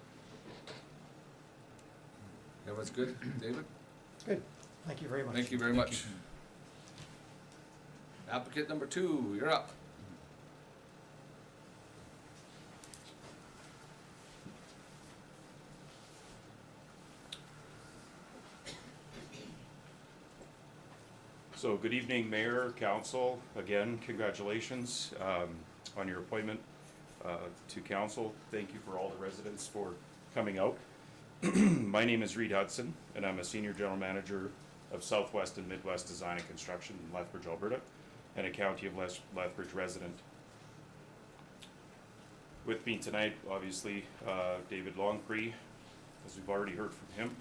Everyone's good? David? Good, thank you very much. Thank you very much. Applicant number 2, you're up. So good evening, Mayor, Council. Again, congratulations on your appointment to Council. Thank you for all the residents for coming out. My name is Reed Hudson, and I'm a Senior General Manager of Southwest and Midwest Design and Construction in Lethbridge, Alberta, and a County of Lethbridge resident. With me tonight, obviously, David Longpre, as we've already heard from him.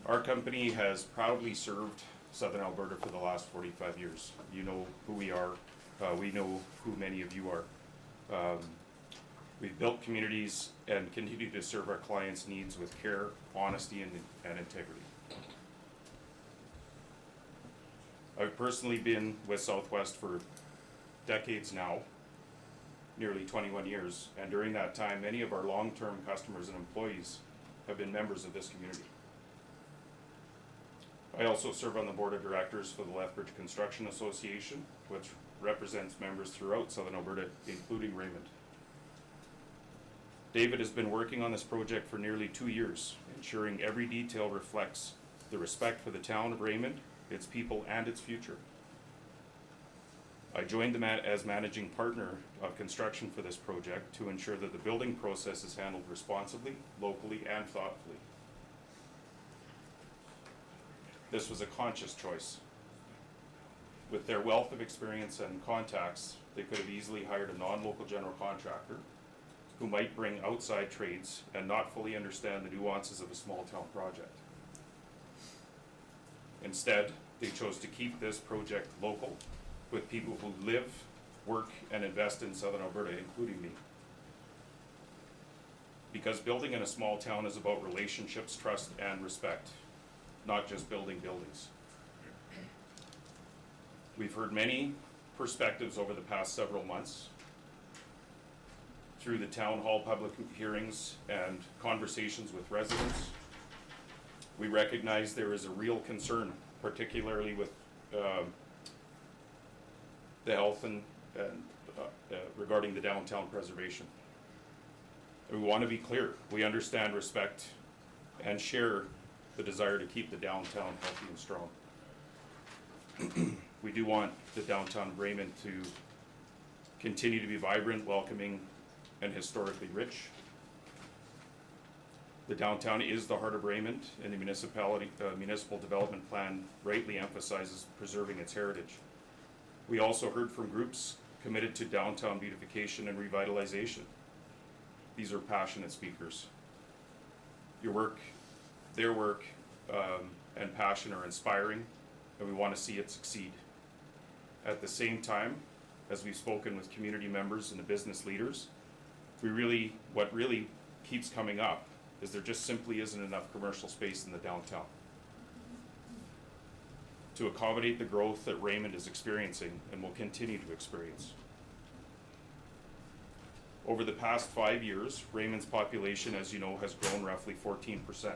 Our company has proudly served Southern Alberta for the last 45 years. You know who we are. We know who many of you are. We've built communities and continue to serve our clients' needs with care, honesty, and integrity. I've personally been with Southwest for decades now, nearly 21 years, and during that time, many of our long-term customers and employees have been members of this community. I also serve on the board of directors for the Lethbridge Construction Association, which represents members throughout Southern Alberta, including Raymond. David has been working on this project for nearly 2 years, ensuring every detail reflects the respect for the town of Raymond, its people, and its future. I joined as managing partner of construction for this project to ensure that the building process is handled responsibly, locally, and thoughtfully. This was a conscious choice. With their wealth of experience and contacts, they could have easily hired a non-local general contractor who might bring outside trades and not fully understand the nuances of a small town project. Instead, they chose to keep this project local with people who live, work, and invest in Southern Alberta, including me. Because building in a small town is about relationships, trust, and respect, not just building buildings. We've heard many perspectives over the past several months through the town hall public hearings and conversations with residents. We recognize there is a real concern, particularly with the health and regarding the downtown preservation. We want to be clear. We understand, respect, and share the desire to keep the downtown healthy and strong. We do want the downtown of Raymond to continue to be vibrant, welcoming, and historically rich. The downtown is the heart of Raymond, and the municipal development plan rightly emphasizes preserving its heritage. We also heard from groups committed to downtown beautification and revitalization. These are passionate speakers. Your work, their work, and passion are inspiring, and we want to see it succeed. At the same time, as we've spoken with community members and the business leaders, what really keeps coming up is there just simply isn't enough commercial space in the downtown to accommodate the growth that Raymond is experiencing and will continue to experience. Over the past 5 years, Raymond's population, as you know, has grown roughly 14%.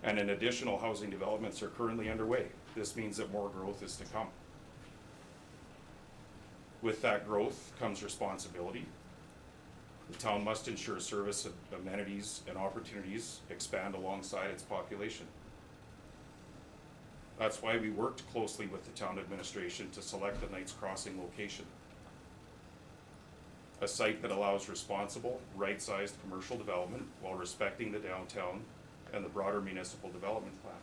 And additional housing developments are currently underway. This means that more growth is to come. With that growth comes responsibility. The town must ensure service, amenities, and opportunities expand alongside its population. That's why we worked closely with the town administration to select the Knights Crossing location. A site that allows responsible, right-sized commercial development while respecting the downtown and the broader municipal development plan.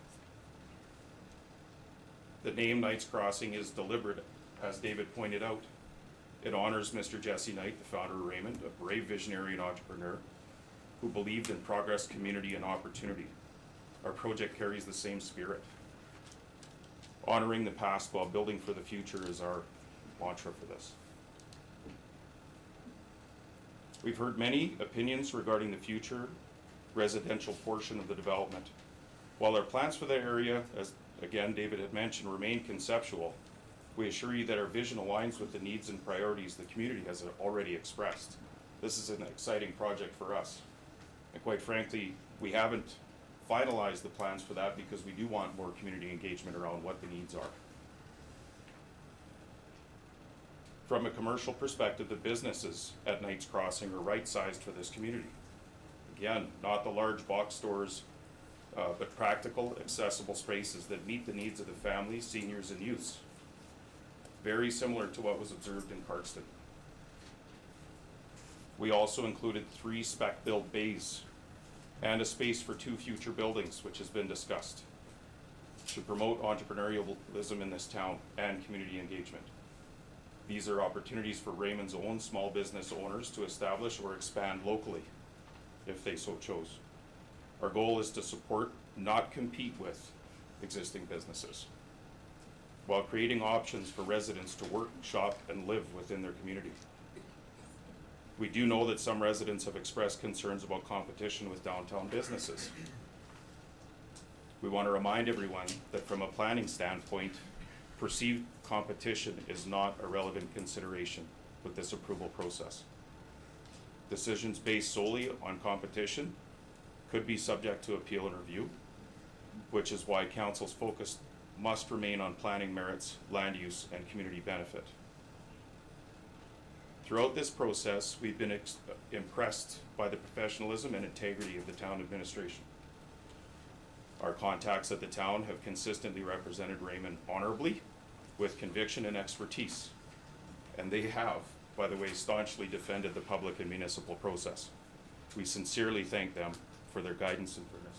The name Knights Crossing is deliberate, as David pointed out. It honors Mr. Jesse Knight, the founder of Raymond, a brave visionary and entrepreneur who believed in progress, community, and opportunity. Our project carries the same spirit. Honoring the past while building for the future is our mantra for this. We've heard many opinions regarding the future residential portion of the development. While our plans for the area, as again David had mentioned, remain conceptual, we assure you that our vision aligns with the needs and priorities the community has already expressed. This is an exciting project for us. And quite frankly, we haven't finalized the plans for that because we do want more community engagement around what the needs are. From a commercial perspective, the businesses at Knights Crossing are right-sized for this community. Again, not the large box stores, but practical, accessible spaces that meet the needs of the families, seniors, and youths. Very similar to what was observed in Cardston. We also included 3 spec-built bays and a space for 2 future buildings, which has been discussed, to promote entrepreneurialism in this town and community engagement. These are opportunities for Raymond's own small business owners to establish or expand locally, if they so chose. Our goal is to support, not compete with, existing businesses, while creating options for residents to work, shop, and live within their community. We do know that some residents have expressed concerns about competition with downtown businesses. We want to remind everyone that from a planning standpoint, perceived competition is not a relevant consideration with this approval process. Decisions based solely on competition could be subject to appeal and review, which is why council's focus must remain on planning merits, land use, and community benefit. Throughout this process, we've been impressed by the professionalism and integrity of the town administration. Our contacts at the town have consistently represented Raymond honorably, with conviction and expertise. And they have, by the way, staunchly defended the public and municipal process. We sincerely thank them for their guidance and fairness.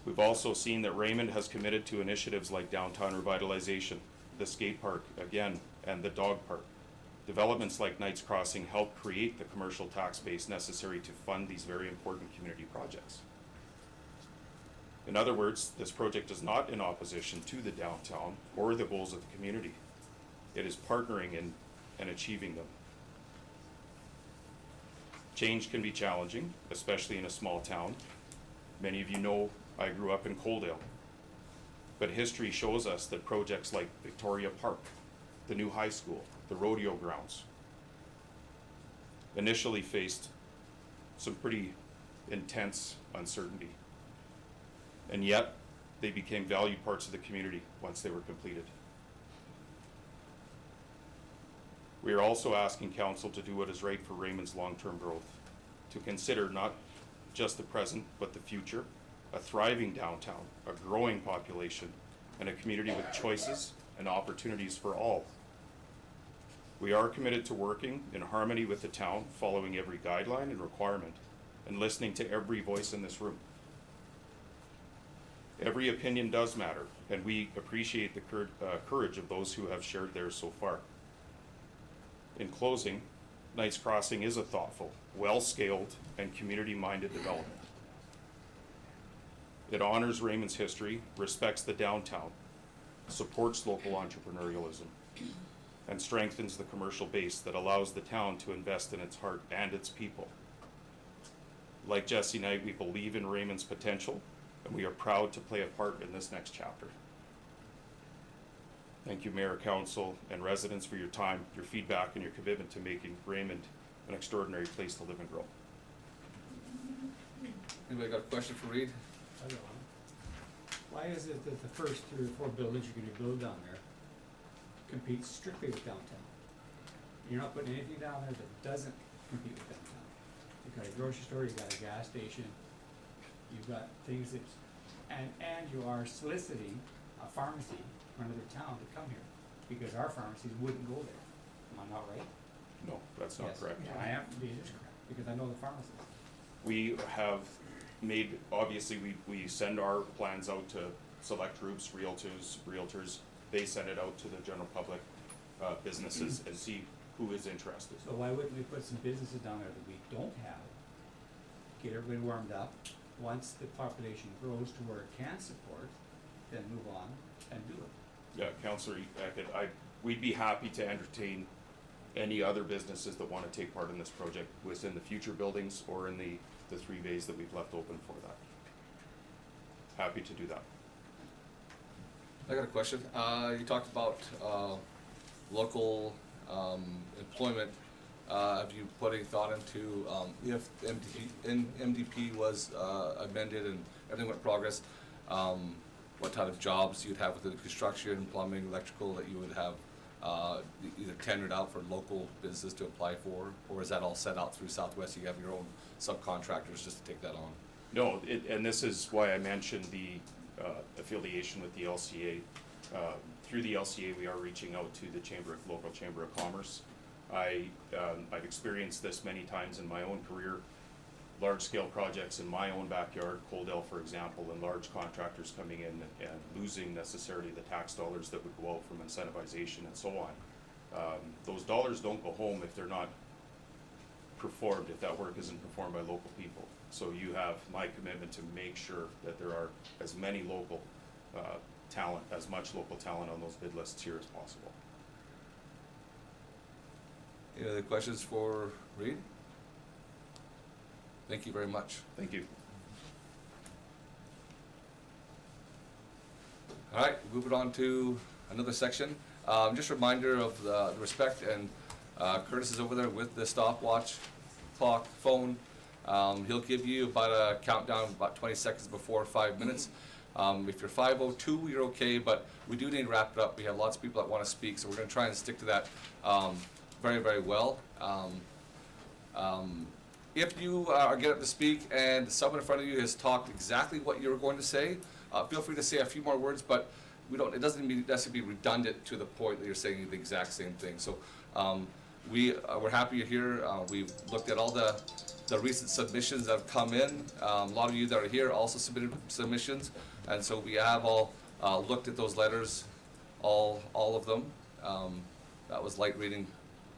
We've also seen that Raymond has committed to initiatives like downtown revitalization, the skate park, again, and the dog park. Developments like Knights Crossing help create the commercial tax base necessary to fund these very important community projects. In other words, this project is not in opposition to the downtown or the goals of the community. It is partnering in and achieving them. Change can be challenging, especially in a small town. Many of you know I grew up in Coaldale. But history shows us that projects like Victoria Park, the new high school, the rodeo grounds, initially faced some pretty intense uncertainty. And yet, they became valued parts of the community once they were completed. We are also asking council to do what is right for Raymond's long-term growth, to consider not just the present, but the future, a thriving downtown, a growing population, and a community with choices and opportunities for all. We are committed to working in harmony with the town, following every guideline and requirement, and listening to every voice in this room. Every opinion does matter, and we appreciate the courage of those who have shared theirs so far. In closing, Knights Crossing is a thoughtful, well-scaled, and community-minded development. It honors Raymond's history, respects the downtown, supports local entrepreneurialism, and strengthens the commercial base that allows the town to invest in its heart and its people. Like Jesse Knight, we believe in Raymond's potential, and we are proud to play a part in this next chapter. Thank you, Mayor, Council, and residents for your time, your feedback, and your commitment to making Raymond an extraordinary place to live and grow. Anybody got a question for Reed? I don't know. Why is it that the first 3 or 4 buildings you're gonna build down there compete strictly with downtown? You're not putting anything down there that doesn't compete with downtown. You've got a grocery store, you've got a gas station, you've got things that, and you are soliciting a pharmacy from another town to come here, because our pharmacies wouldn't go there. Am I not right? No, that's not Yes. correct. Yeah, I am, it is correct, because I know the pharmacists. We have made, obviously, we send our plans out to select groups, realtors. They send it out to the general public, businesses, and see who is interested. So why wouldn't we put some businesses down there that we don't have, get everybody warmed up, once the population grows to where it can support, then move on and do it? Yeah, Councillor Eckert, we'd be happy to entertain any other businesses that wanna take part in this project within the future buildings or in the 3 bays that we've left open for that. Happy to do that. I got a question. You talked about local employment. Have you put any thought into if MDP was amended and everything went progress, what type of jobs you'd have within construction, plumbing, electrical that you would have either tendered out for local business to apply for, or is that all set out through Southwest? You have your own subcontractors just to take that on? No, and this is why I mentioned the affiliation with the LCA. Through the LCA, we are reaching out to the local Chamber of Commerce. I've experienced this many times in my own career, large-scale projects in my own backyard, Coldell, for example, and large contractors coming in and losing necessarily the tax dollars that would go out from incentivization and so on. Those dollars don't go home if they're not performed, if that work isn't performed by local people. So you have my commitment to make sure that there are as many local talent, as much local talent on those bid lists here as possible. Any other questions for Reed? Thank you very much. Thank you. All right, moving on to another section. Just a reminder of the respect, and Curtis is over there with the stopwatch clock phone. He'll give you about a countdown, about 20 seconds before 5 minutes. If you're 5:02, you're okay, but we do need to wrap it up. We have lots of people that want to speak, so we're going to try and stick to that very, very well. If you get up to speak and someone in front of you has talked exactly what you were going to say, feel free to say a few more words, but it doesn't necessarily be redundant to the point that you're saying the exact same thing. So we're happy you're here. We've looked at all the recent submissions that have come in. A lot of you that are here also submitted submissions, and so we have all looked at those letters, all of them. That was light reading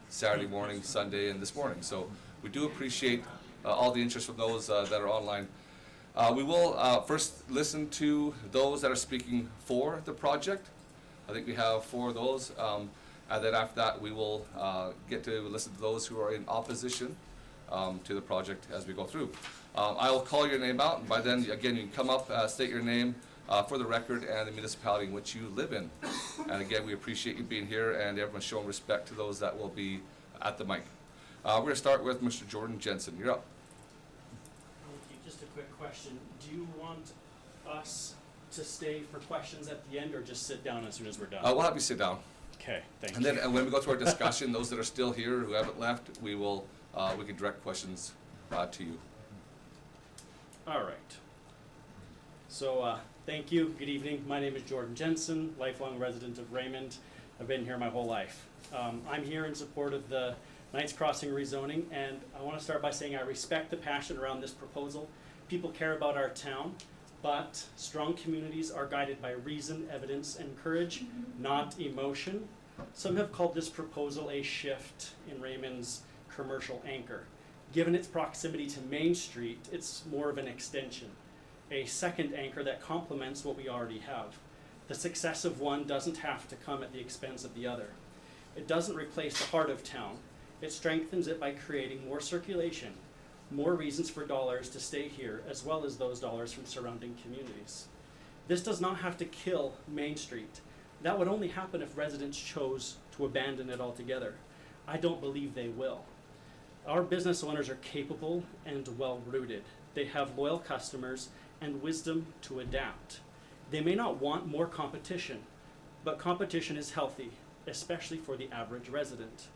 Saturday morning, Sunday, and this morning. So we do appreciate all the interest from those that are online. We will first listen to those that are speaking for the project. I think we have 4 of those. And then after that, we will get to listen to those who are in opposition to the project as we go through. I will call your name out, and by then, again, you can come up, state your name for the record and the municipality in which you live in. And again, we appreciate you being here, and everyone showing respect to those that will be at the mic. We're going to start with Mr. Jordan Jensen. You're up. Thank you. Just a quick question. Do you want us to stay for questions at the end, or just sit down as soon as we're done? We'll have you sit down. Okay, thank And you. then when we go to our discussion, those that are still here who haven't left, we can direct questions to you. All right. So, thank you. Good evening. My name is Jordan Jensen, lifelong resident of Raymond. I've been here my whole life. I'm here in support of the Knights Crossing rezoning, and I want to start by saying I respect the passion around this proposal. People care about our town, but strong communities are guided by reason, evidence, and courage, not emotion. Some have called this proposal a shift in Raymond's commercial anchor. Given its proximity to Main Street, it's more of an extension, a second anchor that complements what we already have. The success of one doesn't have to come at the expense of the other. It doesn't replace the heart of town. It strengthens it by creating more circulation, more reasons for dollars to stay here, as well as those dollars from surrounding communities. This does not have to kill Main Street. That would only happen if residents chose to abandon it altogether. I don't believe they will. Our business owners are capable and well-rooted. They have loyal customers and wisdom to adapt. They may not want more competition, but competition is healthy, especially for the average resident.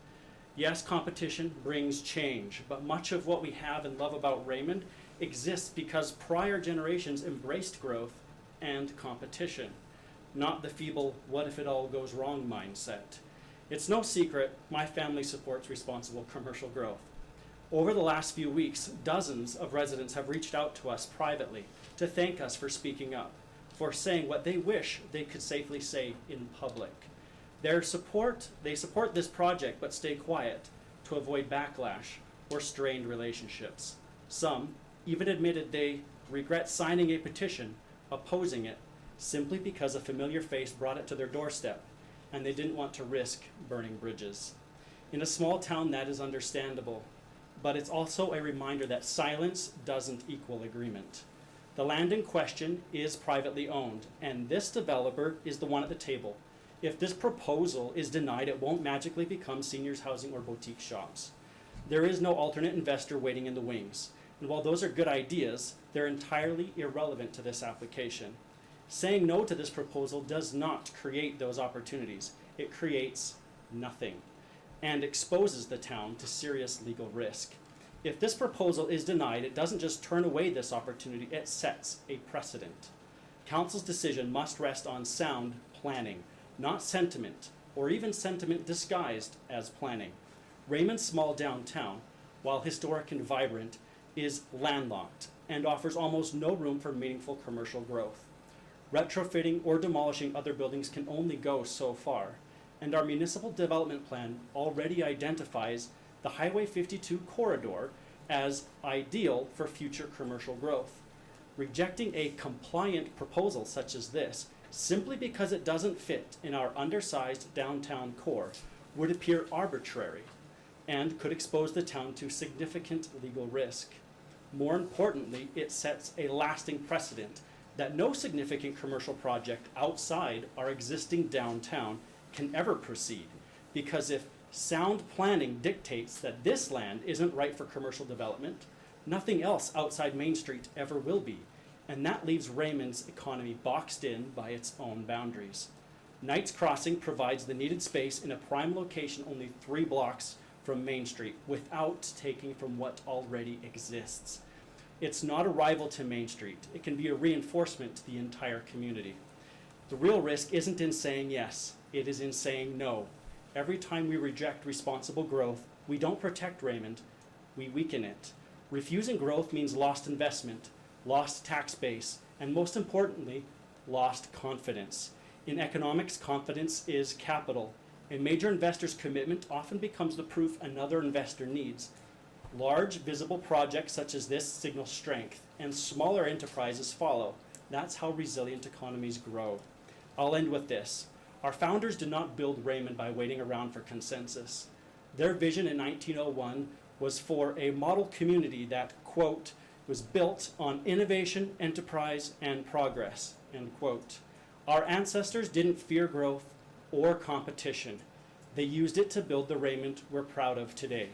Yes, competition brings change, but much of what we have and love about Raymond exists because prior generations embraced growth and competition, not the feeble, what if it all goes wrong mindset. It's no secret my family supports responsible commercial growth. Over the last few weeks, dozens of residents have reached out to us privately to thank us for speaking up, for saying what they wish they could safely say in public. They support this project but stay quiet to avoid backlash or strained relationships. Some even admitted they regret signing a petition opposing it simply because a familiar face brought it to their doorstep and they didn't want to risk burning bridges. In a small town, that is understandable, but it's also a reminder that silence doesn't equal agreement. The land in question is privately owned, and this developer is the one at the table. If this proposal is denied, it won't magically become seniors housing or boutique shops. There is no alternate investor waiting in the wings, and while those are good ideas, they're entirely irrelevant to this application. Saying no to this proposal does not create those opportunities. It creates nothing and exposes the town to serious legal risk. If this proposal is denied, it doesn't just turn away this opportunity, it sets a precedent. Council's decision must rest on sound planning, not sentiment, or even sentiment disguised as planning. Raymond's small downtown, while historic and vibrant, is landlocked and offers almost no room for meaningful commercial growth. Retrofitting or demolishing other buildings can only go so far, and our municipal development plan already identifies the Highway 52 corridor as ideal for future commercial growth. Rejecting a compliant proposal such as this, simply because it doesn't fit in our undersized downtown core, would appear arbitrary and could expose the town to significant legal risk. More importantly, it sets a lasting precedent that no significant commercial project outside our existing downtown can ever proceed, because if sound planning dictates that this land isn't right for commercial development, nothing else outside Main Street ever will be, and that leaves Raymond's economy boxed in by its own boundaries. Knights Crossing provides the needed space in a prime location only 3 blocks from Main Street without taking from what already exists. It's not a rival to Main Street. It can be a reinforcement to the entire community. The real risk isn't in saying yes, it is in saying no. Every time we reject responsible growth, we don't protect Raymond, we weaken it. Refusing growth means lost investment, lost tax base, and most importantly, lost confidence. In economics, confidence is capital. A major investor's commitment often becomes the proof another investor needs. Large, visible projects such as this signal strength, and smaller enterprises follow. That's how resilient economies grow. I'll end with this. Our founders did not build Raymond by waiting around for consensus. Their vision in 1901 was for a model community that, quote, was built on innovation, enterprise, and progress, end quote. Our ancestors didn't fear growth or competition. They used it to build the Raymond we're proud of today.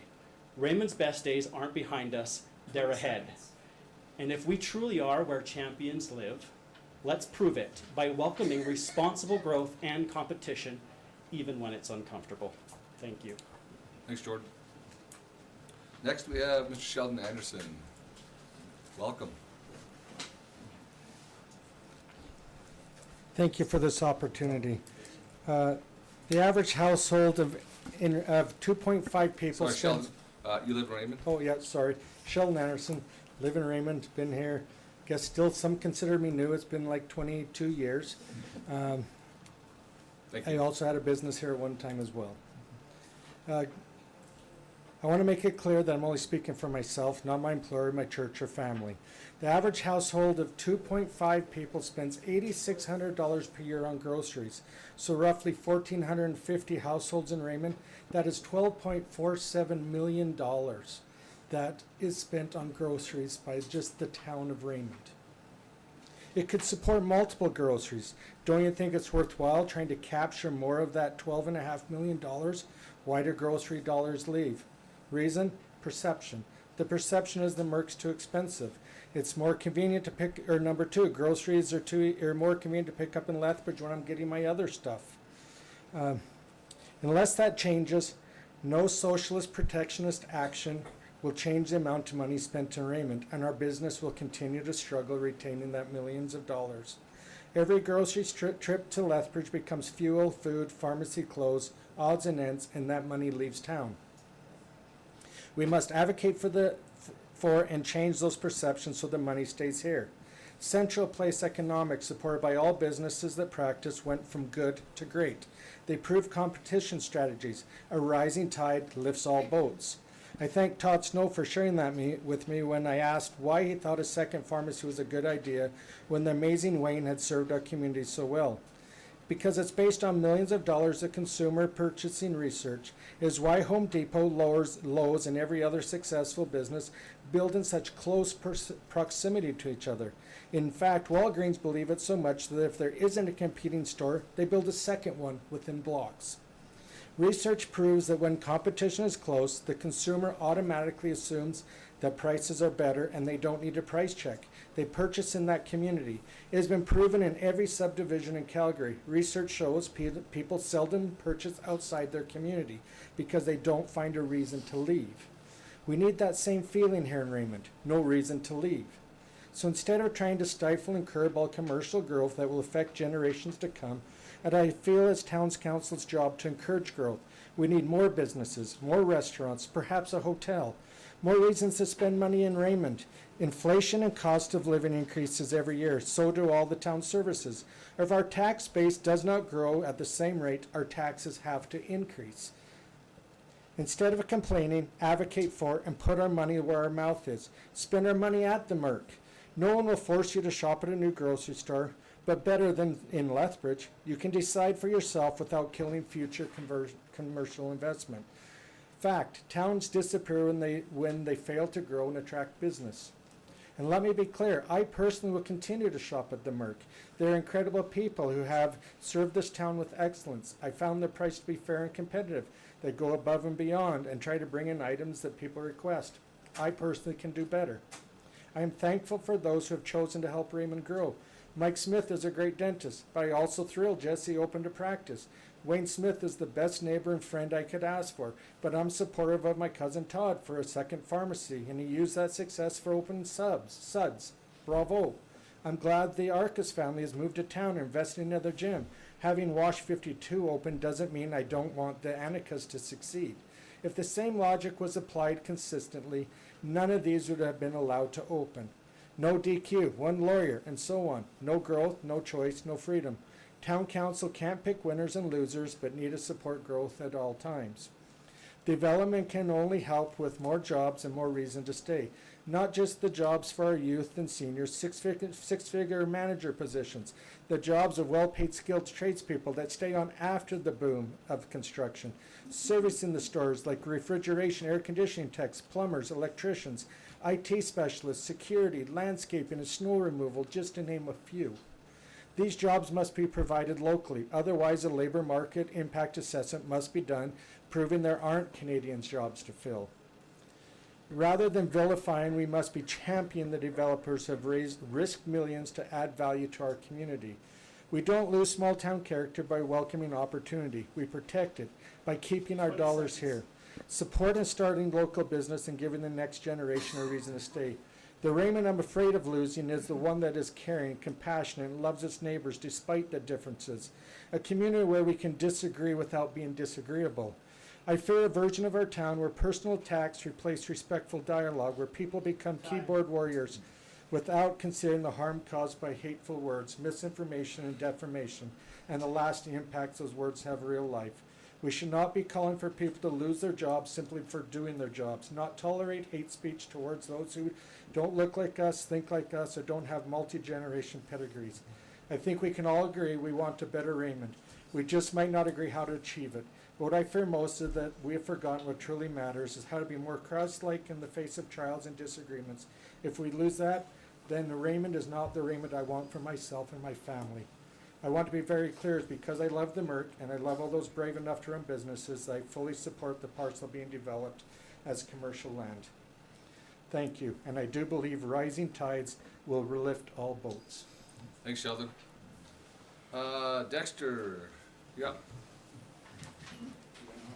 Raymond's best days aren't behind us, they're ahead. And if we truly are where champions live, let's prove it by welcoming responsible growth and competition, even when it's uncomfortable. Thank you. Thanks, Jordan. Next, we have Mr. Sheldon Anderson. Welcome. Thank you for this opportunity. The average household of 2.5 people Sorry, Sheldon, you live in Raymond? Oh, yeah, sorry. Sheldon Anderson, live in Raymond, been here. Guess still some consider me new. It's been like 22 years. Thank I you. also had a business here at one time as well. I want to make it clear that I'm only speaking for myself, not my employer, my church, or family. The average household of 2.5 people spends $8,600 per year on groceries. So roughly 1,450 households in Raymond. That is $12.47 million that is spent on groceries by just the town of Raymond. It could support multiple groceries. Don't you think it's worthwhile trying to capture more of that $12.5 million? Why do grocery dollars leave? Reason? Perception. The perception is the Merc's too expensive. It's more convenient to pick, or number two, groceries are more convenient to pick up in Lethbridge when I'm getting my other stuff. Unless that changes, no socialist protectionist action will change the amount of money spent in Raymond, and our business will continue to struggle retaining that millions of dollars. Every grocery trip to Lethbridge becomes fuel, food, pharmacy, clothes, odds and ends, and that money leaves town. We must advocate for and change those perceptions so the money stays here. Central Place economics, supported by all businesses that practice, went from good to great. They proved competition strategies. A rising tide lifts all boats. I thank Todd Snow for sharing that with me when I asked why he thought a second pharmacy was a good idea when the amazing Wayne had served our community so well. Because it's based on millions of dollars of consumer purchasing research, is why Home Depot, Lowe's, and every other successful business build in such close proximity to each other. In fact, Walgreens believe it so much that if there isn't a competing store, they build a second one within blocks. Research proves that when competition is close, the consumer automatically assumes that prices are better and they don't need a price check. They purchase in that community. It has been proven in every subdivision in Calgary. Research shows people seldom purchase outside their community because they don't find a reason to leave. We need that same feeling here in Raymond, no reason to leave. So instead of trying to stifle and curb all commercial growth that will affect generations to come, and I feel it's Town Council's job to encourage growth. We need more businesses, more restaurants, perhaps a hotel, more reasons to spend money in Raymond. Inflation and cost of living increases every year, so do all the town services. If our tax base does not grow at the same rate, our taxes have to increase. Instead of complaining, advocate for and put our money where our mouth is. Spend our money at the Merc. No one will force you to shop at a new grocery store, but better than in Lethbridge, you can decide for yourself without killing future commercial investment. Fact, towns disappear when they fail to grow and attract business. And let me be clear, I personally will continue to shop at the Merc. They're incredible people who have served this town with excellence. I found their price to be fair and competitive. They go above and beyond and try to bring in items that people request. I personally can do better. I am thankful for those who have chosen to help Raymond grow. Mike Smith is a great dentist, but I also thrilled Jesse opened a practice. Wayne Smith is the best neighbor and friend I could ask for, but I'm supportive of my cousin Todd for a second pharmacy, and he used that success for opening Suds. Bravo. I'm glad the Arcus family has moved to town and invested in another gym. Having Wash 52 open doesn't mean I don't want the Annikas to succeed. If the same logic was applied consistently, none of these would have been allowed to open. No DQ, one lawyer, and so on. No growth, no choice, no freedom. Town council can't pick winners and losers, but need to support growth at all times. Development can only help with more jobs and more reason to stay. Not just the jobs for our youth and seniors, six-figure manager positions, the jobs of well-paid skilled tradespeople that stay on after the boom of construction, service in the stores like refrigeration, air conditioning techs, plumbers, electricians, IT specialists, security, landscaping, and snow removal, just to name a few. These jobs must be provided locally. Otherwise, a labor market impact assessment must be done, proving there aren't Canadian jobs to fill. Rather than vilifying, we must be championing the developers who have risked millions to add value to our community. We don't lose small town character by welcoming opportunity. We protect it by keeping our dollars here. Support and starting local business and giving the next generation a reason to stay. The Raymond I'm afraid of losing is the one that is caring, compassionate, and loves its neighbors despite the differences. A community where we can disagree without being disagreeable. I fear a version of our town where personal attacks replace respectful dialogue, where people become keyboard warriors without considering the harm caused by hateful words, misinformation, and defamation, and the lasting impacts those words have in real life. We should not be calling for people to lose their jobs simply for doing their jobs, not tolerate hate speech towards those who don't look like us, think like us, or don't have multi-generation pedigrees. I think we can all agree we want a better Raymond. We just might not agree how to achieve it. What I fear most is that we have forgotten what truly matters is how to be more Christ-like in the face of trials and disagreements. If we lose that, then the Raymond is not the Raymond I want for myself and my family. I want to be very clear, it's because I love the Merc and I love all those brave enough to run businesses, I fully support the parcel being developed as commercial land. Thank you, and I do believe rising tides will lift all boats. Thanks, Sheldon. Dexter, yeah.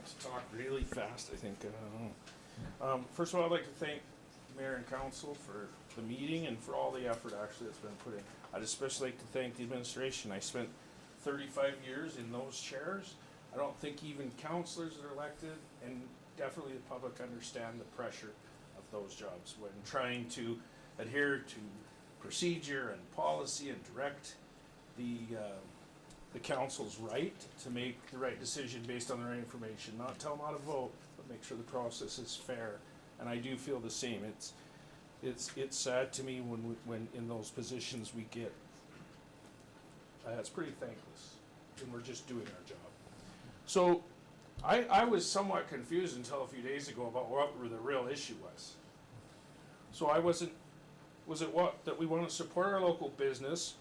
To talk really fast, I think. First of all, I'd like to thank Mayor and Council for the meeting and for all the effort actually that's been put in. I'd especially like to thank the administration. I spent 35 years in those chairs. I don't think even councilors that are elected and definitely the public understand the pressure of those jobs when trying to adhere to procedure and policy and direct the council's right to make the right decision based on the right information, not tell them how to vote, but make sure the process is fair. And I do feel the same. It's sad to me when in those positions we get. It's pretty thankless, and we're just doing our job. So, I was somewhat confused until a few days ago about what the real issue was. So I wasn't. Was it that we want to support our local business?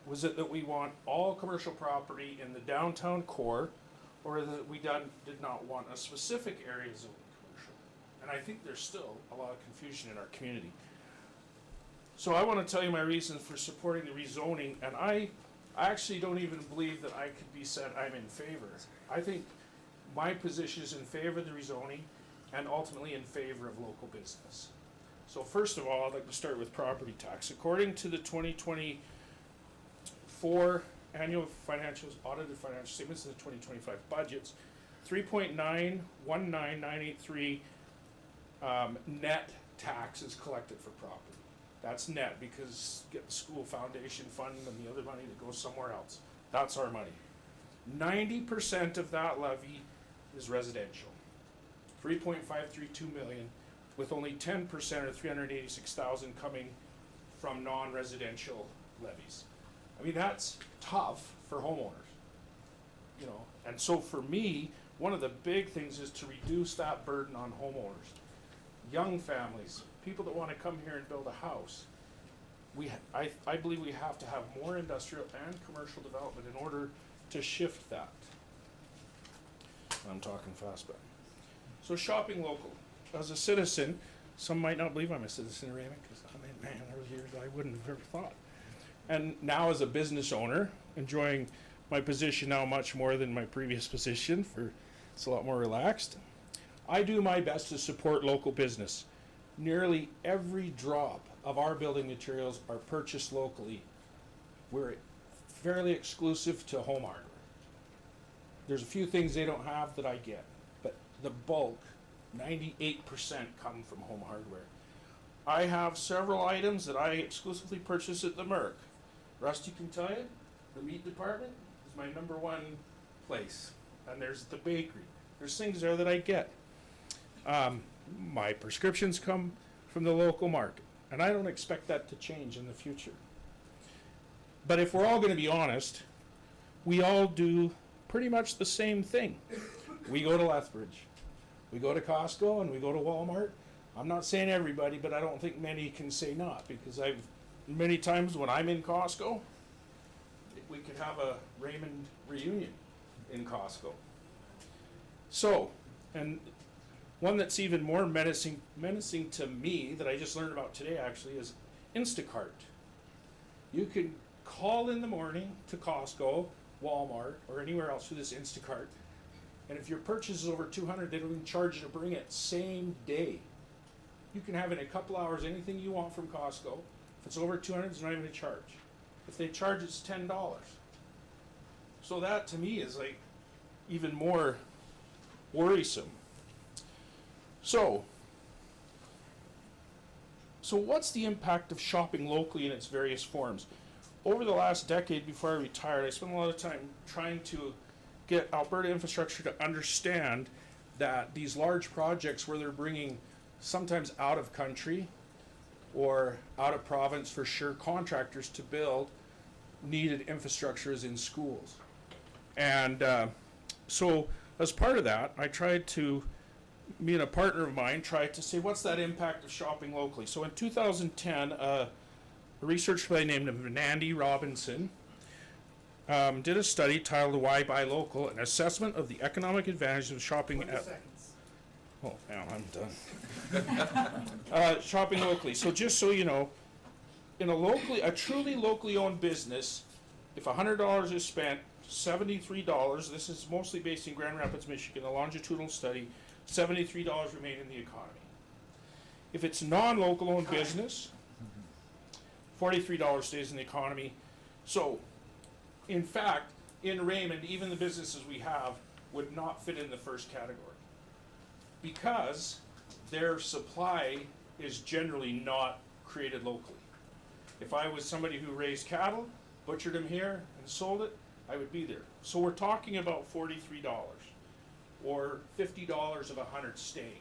Was it that we want all commercial property in the downtown core, or that we did not want a specific area zoned commercial? And I think there's still a lot of confusion in our community. So I want to tell you my reasons for supporting the rezoning, and I actually don't even believe that I could be said I'm in favor. I think my position is in favor of the rezoning and ultimately in favor of local business. So first of all, I'd like to start with property tax. According to the 2024 annual audited financial statements and the 2025 budgets, 3.919983 net tax is collected for property. That's net because get the school foundation fund and the other money that goes somewhere else. That's our money. 90% of that levy is residential. 3.532 million, with only 10% or 386,000 coming from non-residential levies. I mean, that's tough for homeowners, you know. And so for me, one of the big things is to reduce that burden on homeowners, young families, people that want to come here and build a house. I believe we have to have more industrial and commercial development in order to shift that. I'm talking fast, but. So shopping local. As a citizen, some might not believe I'm a citizen of Raymond, because I mean, man, there was years I wouldn't have ever thought. And now as a business owner, enjoying my position now much more than my previous position, it's a lot more relaxed. I do my best to support local business. Nearly every drop of our building materials are purchased locally. We're fairly exclusive to home hardware. There's a few things they don't have that I get, but the bulk, 98% come from home hardware. I have several items that I exclusively purchase at the Merc. Rusty can tell you, the meat department is my #1 place. And there's the bakery. There's things there that I get. My prescriptions come from the local market, and I don't expect that to change in the future. But if we're all going to be honest, we all do pretty much the same thing. We go to Lethbridge, we go to Costco, and we go to Walmart. I'm not saying everybody, but I don't think many can say not, because many times when I'm in Costco, we could have a Raymond reunion in Costco. So, and one that's even more menacing to me that I just learned about today actually is Instacart. You can call in the morning to Costco, Walmart, or anywhere else for this Instacart, and if your purchase is over 200, they don't even charge you to bring it same day. You can have in a couple hours anything you want from Costco. If it's over 200, there's not even a charge. If they charge, it's $10. So that to me is like even more worrisome. So what's the impact of shopping locally in its various forms? Over the last decade before I retired, I spent a lot of time trying to get Alberta infrastructure to understand that these large projects where they're bringing sometimes out of country or out of province for sure contractors to build needed infrastructures in schools. And so as part of that, me and a partner of mine tried to say, what's that impact of shopping locally? So in 2010, a researcher by the name of Andy Robinson did a study titled Why Buy Local, an assessment of the economic advantages of shopping at... Oh, now I'm done. Shopping locally. So just so you know, in a truly locally owned business, if $100 is spent, $73, this is mostly based in Grand Rapids, Michigan, a longitudinal study, $73 remain in the economy. If it's non-local owned business, $43 stays in the economy. So, in fact, in Raymond, even the businesses we have would not fit in the first category because their supply is generally not created locally. If I was somebody who raised cattle, butchered them here, and sold it, I would be there. So we're talking about $43 or $50 of 100 staying.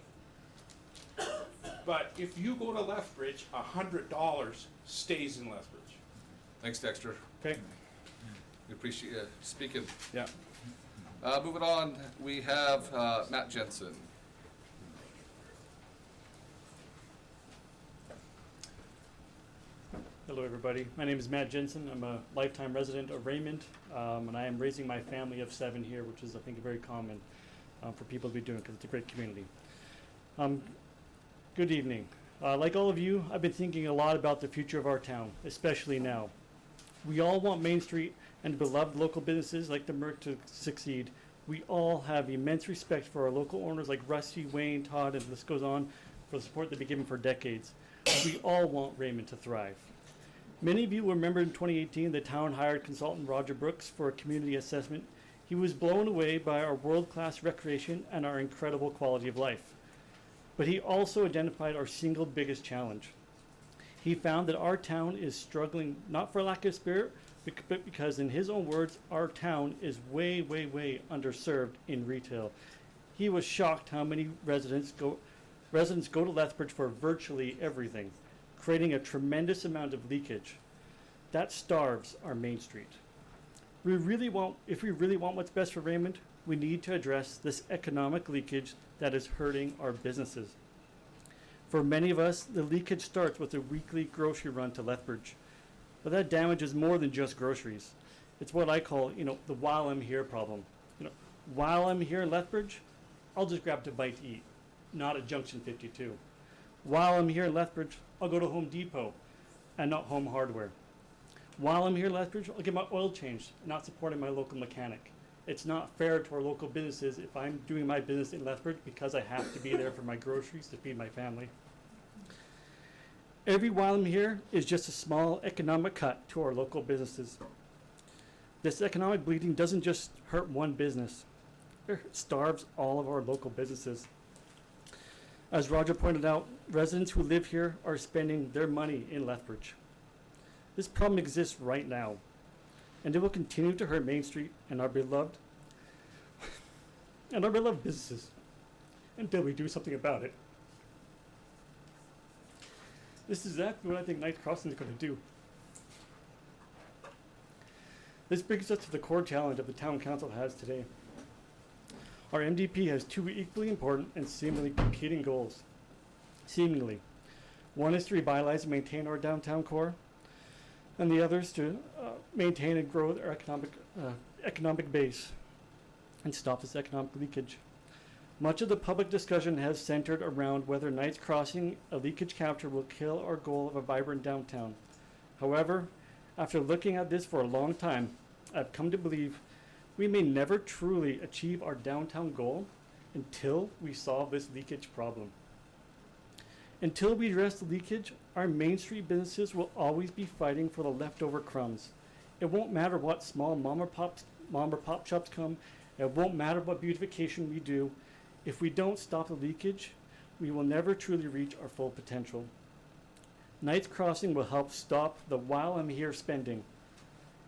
But if you go to Lethbridge, $100 stays in Lethbridge. Thanks, Dexter. Okay? We appreciate you speaking. Yeah. Moving on, we have Matt Jensen. Hello, everybody. My name is Matt Jensen. I'm a lifetime resident of Raymond, and I am raising my family of 7 here, which is, I think, very common for people to be doing because it's a great community. Good evening. Like all of you, I've been thinking a lot about the future of our town, especially now. We all want Main Street and beloved local businesses like the Merck to succeed. We all have immense respect for our local owners like Rusty, Wayne, Todd, and the list goes on for the support they've been given for decades. We all want Raymond to thrive. Many of you will remember in 2018 the town hired consultant Roger Brooks for a community assessment. He was blown away by our world-class recreation and our incredible quality of life. But he also identified our single biggest challenge. He found that our town is struggling not for lack of spirit, but because in his own words, our town is way, way, way underserved in retail. He was shocked how many residents go to Lethbridge for virtually everything, creating a tremendous amount of leakage. That starves our Main Street. If we really want what's best for Raymond, we need to address this economic leakage that is hurting our businesses. For many of us, the leakage starts with a weekly grocery run to Lethbridge. But that damage is more than just groceries. It's what I call, the while I'm here problem. While I'm here in Lethbridge, I'll just grab a bite to eat, not at Junction 52. While I'm here in Lethbridge, I'll go to Home Depot and not Home Hardware. While I'm here in Lethbridge, I'll get my oil changed, not supporting my local mechanic. It's not fair to our local businesses if I'm doing my business in Lethbridge because I have to be there for my groceries to feed my family. Every while I'm here is just a small economic cut to our local businesses. This economic bleeding doesn't just hurt one business. It starves all of our local businesses. As Roger pointed out, residents who live here are spending their money in Lethbridge. This problem exists right now, and it will continue to hurt Main Street and our beloved businesses until we do something about it. This is exactly what I think Knights Crossing is going to do. This brings us to the core challenge that the town council has today. Our MDP has 2 equally important and seemingly competing goals. Seemingly. One is to revitalize and maintain our downtown core, and the other is to maintain and grow our economic base and stop this economic leakage. Much of the public discussion has centered around whether Knights Crossing a leakage capture will kill our goal of a vibrant downtown. However, after looking at this for a long time, I've come to believe we may never truly achieve our downtown goal until we solve this leakage problem. Until we address the leakage, our Main Street businesses will always be fighting for the leftover crumbs. It won't matter what small mom or pop shops come. It won't matter what beautification we do. If we don't stop the leakage, we will never truly reach our full potential. Knights Crossing will help stop the while I'm here spending.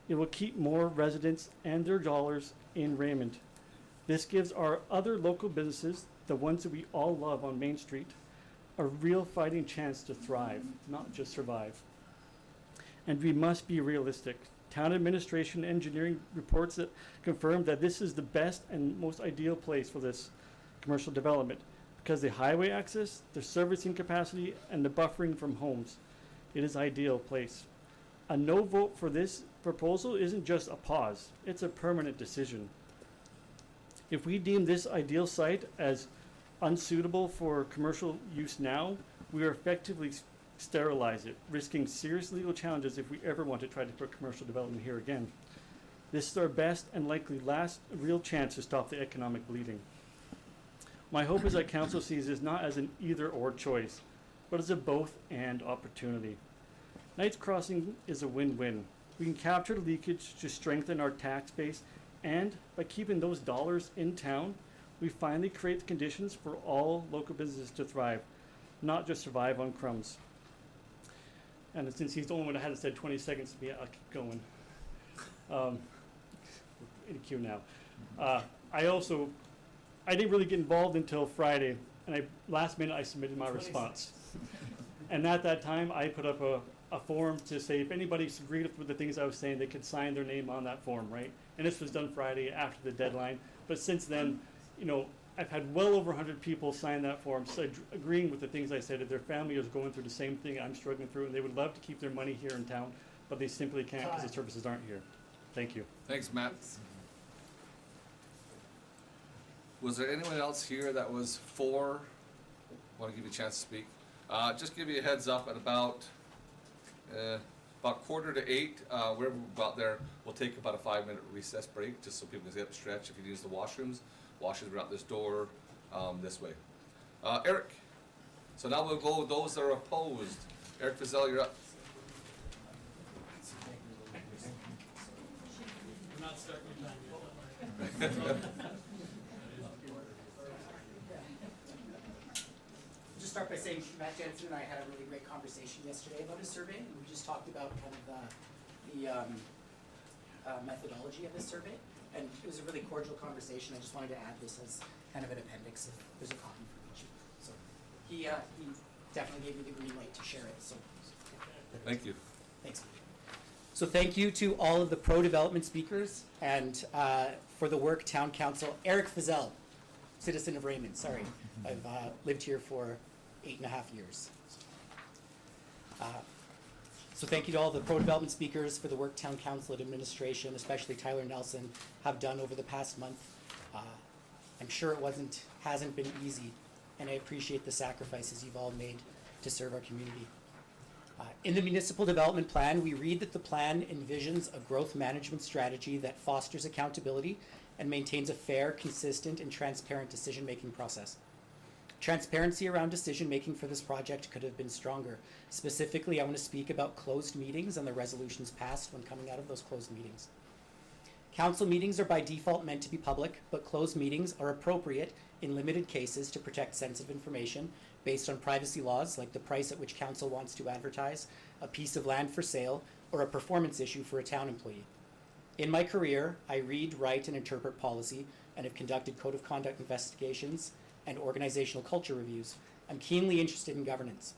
It will keep more residents and their dollars in Raymond. This gives our other local businesses, the ones that we all love on Main Street, a real fighting chance to thrive, not just survive. And we must be realistic. Town administration engineering reports that confirm that this is the best and most ideal place for this commercial development because the highway access, the servicing capacity, and the buffering from homes. It is an ideal place. A no vote for this proposal isn't just a pause, it's a permanent decision. If we deem this ideal site as unsuitable for commercial use now, we are effectively sterilize it, risking serious legal challenges if we ever want to try to put commercial development here again. This is our best and likely last real chance to stop the economic bleeding. My hope is that council sees this not as an either or choice, but as a both and opportunity. Knights Crossing is a win-win. We can capture leakage to strengthen our tax base, and by keeping those dollars in town, we finally create the conditions for all local businesses to thrive, not just survive on crumbs. And since he's the only one that hadn't said 20 seconds to me, I'll keep going. In queue now. I didn't really get involved until Friday, and last minute I submitted my response. And at that time, I put up a form to say if anybody agreed with the things I was saying, they could sign their name on that form, right? And this was done Friday after the deadline. But since then, you know, I've had well over 100 people sign that form, so agreeing with the things I said, that their family is going through the same thing I'm struggling through, and they would love to keep their money here in town, but they simply can't because the services aren't here. Thank you. Thanks, Matt. Was there anyone else here that was for? Want to give you a chance to speak? Just give you a heads up at about 7:45. We're about there. We'll take about a 5-minute recess break, just so people can get up and stretch. If you use the washrooms are out this door, this way. Eric. So now we'll go with those that are opposed. Eric Fazell, you're up. We're not starting your time yet. Just start by saying Matt Jensen and I had a really great conversation yesterday about a survey, and we just talked about kind of the methodology of this survey, and it was a really cordial conversation. I just wanted to add this as kind of an appendix if there's a copy for each of you. So he definitely gave me the green light to share it. So Thank you. thanks. So thank you to all of the pro-development speakers, and for the work, Town Council. Eric Fazell, citizen of Raymond, sorry. I've lived here for 8.5 years. So thank you to all the pro-development speakers for the work Town Council and administration, especially Tyler Nelson, have done over the past month. I'm sure it hasn't been easy, and I appreciate the sacrifices you've all made to serve our community. In the municipal development plan, we read that the plan envisions a growth management strategy that fosters accountability and maintains a fair, consistent, and transparent decision-making process. Transparency around decision-making for this project could have been stronger. Specifically, I want to speak about closed meetings and the resolutions passed when coming out of those closed meetings. Council meetings are by default meant to be public, but closed meetings are appropriate in limited cases to protect sensitive information based on privacy laws, like the price at which council wants to advertise, a piece of land for sale, or a performance issue for a town employee. In my career, I read, write, and interpret policy, and have conducted code of conduct investigations and organizational culture reviews. I'm keenly interested in governance.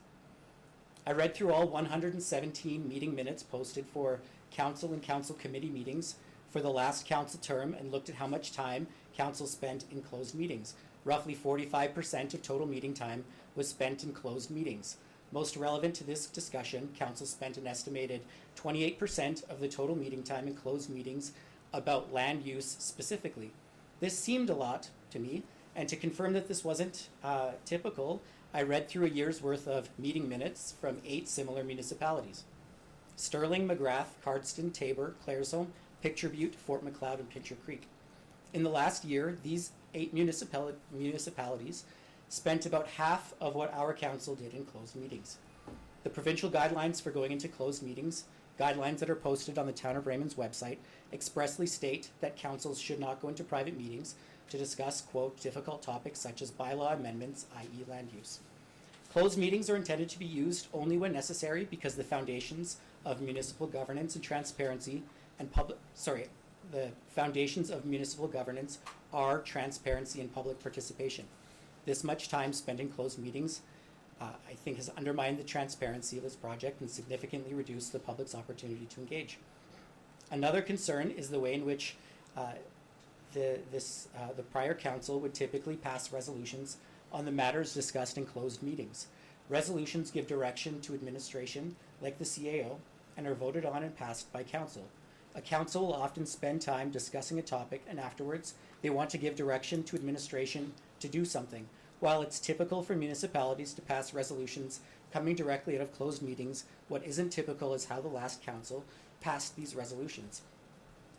I read through all 117 meeting minutes posted for council and council committee meetings for the last council term and looked at how much time council spent in closed meetings. Roughly 45% of total meeting time was spent in closed meetings. Most relevant to this discussion, council spent an estimated 28% of the total meeting time in closed meetings about land use specifically. This seemed a lot to me, and to confirm that this wasn't typical, I read through a year's worth of meeting minutes from 8 similar municipalities: Sterling, McGrath, Cardston, Tabor, Claresholm, Picture Butte, Fort Macleod, and Pincher Creek. In the last year, these 8 municipalities spent about half of what our council did in closed meetings. The provincial guidelines for going into closed meetings, guidelines that are posted on the Town of Raymond's website, expressly state that councils should not go into private meetings to discuss, quote, difficult topics such as bylaw amendments, i.e. land use. Closed meetings are intended to be used only when necessary because the foundations of municipal governance and transparency and the foundations of municipal governance are transparency and public participation. This much time spent in closed meetings, I think, has undermined the transparency of this project and significantly reduced the public's opportunity to engage. Another concern is the way in which the prior council would typically pass resolutions on the matters discussed in closed meetings. Resolutions give direction to administration, like the CAO, and are voted on and passed by council. A council will often spend time discussing a topic, and afterwards they want to give direction to administration to do something. While it's typical for municipalities to pass resolutions coming directly out of closed meetings, what isn't typical is how the last council passed these resolutions.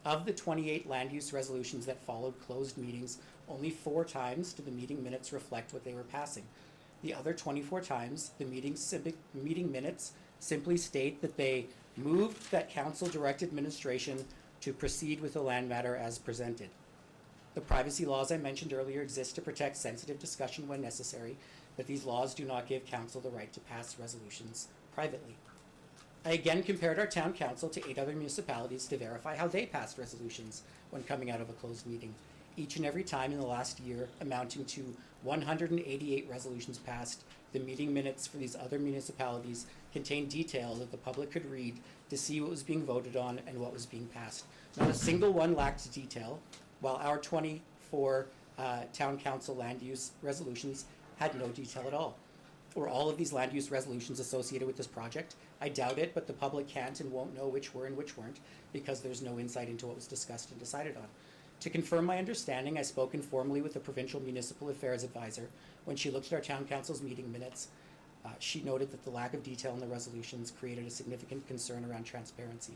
Of the 28 land use resolutions that followed closed meetings, only 4 times do the meeting minutes reflect what they were passing. The other 24 times, the meeting minutes simply state that they moved that council direct administration to proceed with the land matter as presented. The privacy laws I mentioned earlier exist to protect sensitive discussion when necessary, but these laws do not give council the right to pass resolutions privately. I again compared our town council to 8 other municipalities to verify how they passed resolutions when coming out of a closed meeting. Each and every time in the last year, amounting to 188 resolutions passed, the meeting minutes for these other municipalities contain detail that the public could read to see what was being voted on and what was being passed. Not a single one lacked detail, while our 24 town council land use resolutions had no detail at all. Were all of these land use resolutions associated with this project? I doubt it, but the public can't and won't know which were and which weren't because there's no insight into what was discussed and decided on. To confirm my understanding, I spoke informally with the Provincial Municipal Affairs Advisor. When she looked at our town council's meeting minutes, she noted that the lack of detail in the resolutions created a significant concern around transparency.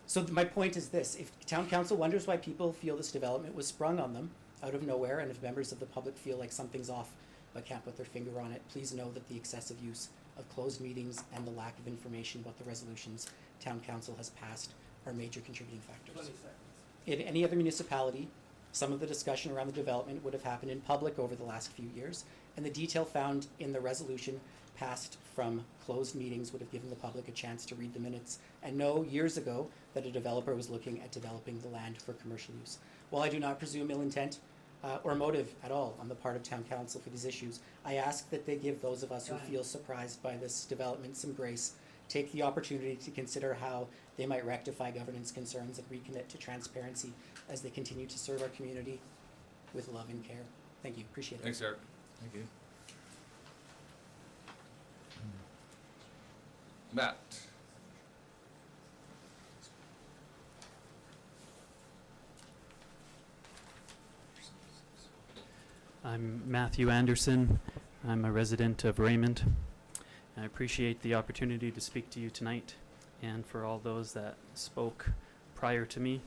So my point is this: if town council wonders why people feel this development was sprung on them out of nowhere, and if members of the public feel like something's off but can't put their finger on it, please know that the excessive use of closed meetings and the lack of information about the resolutions town council has passed are major contributing factors. In any other municipality, some of the discussion around the development would have happened in public over the last few years, and the detail found in the resolution passed from closed meetings would have given the public a chance to read the minutes and know years ago that a developer was looking at developing the land for commercial use. While I do not presume ill intent or motive at all on the part of town council for these issues, I ask that they give those of us who feel surprised by this development some grace, take the opportunity to consider how they might rectify governance concerns and recommit to transparency as they continue to serve our community with love and care. Thank you. Appreciate it. Thanks, Eric. Thank you. Matt. I'm Matthew Anderson. I'm a resident of Raymond. I appreciate the opportunity to speak to you tonight, and for all those that spoke prior to me,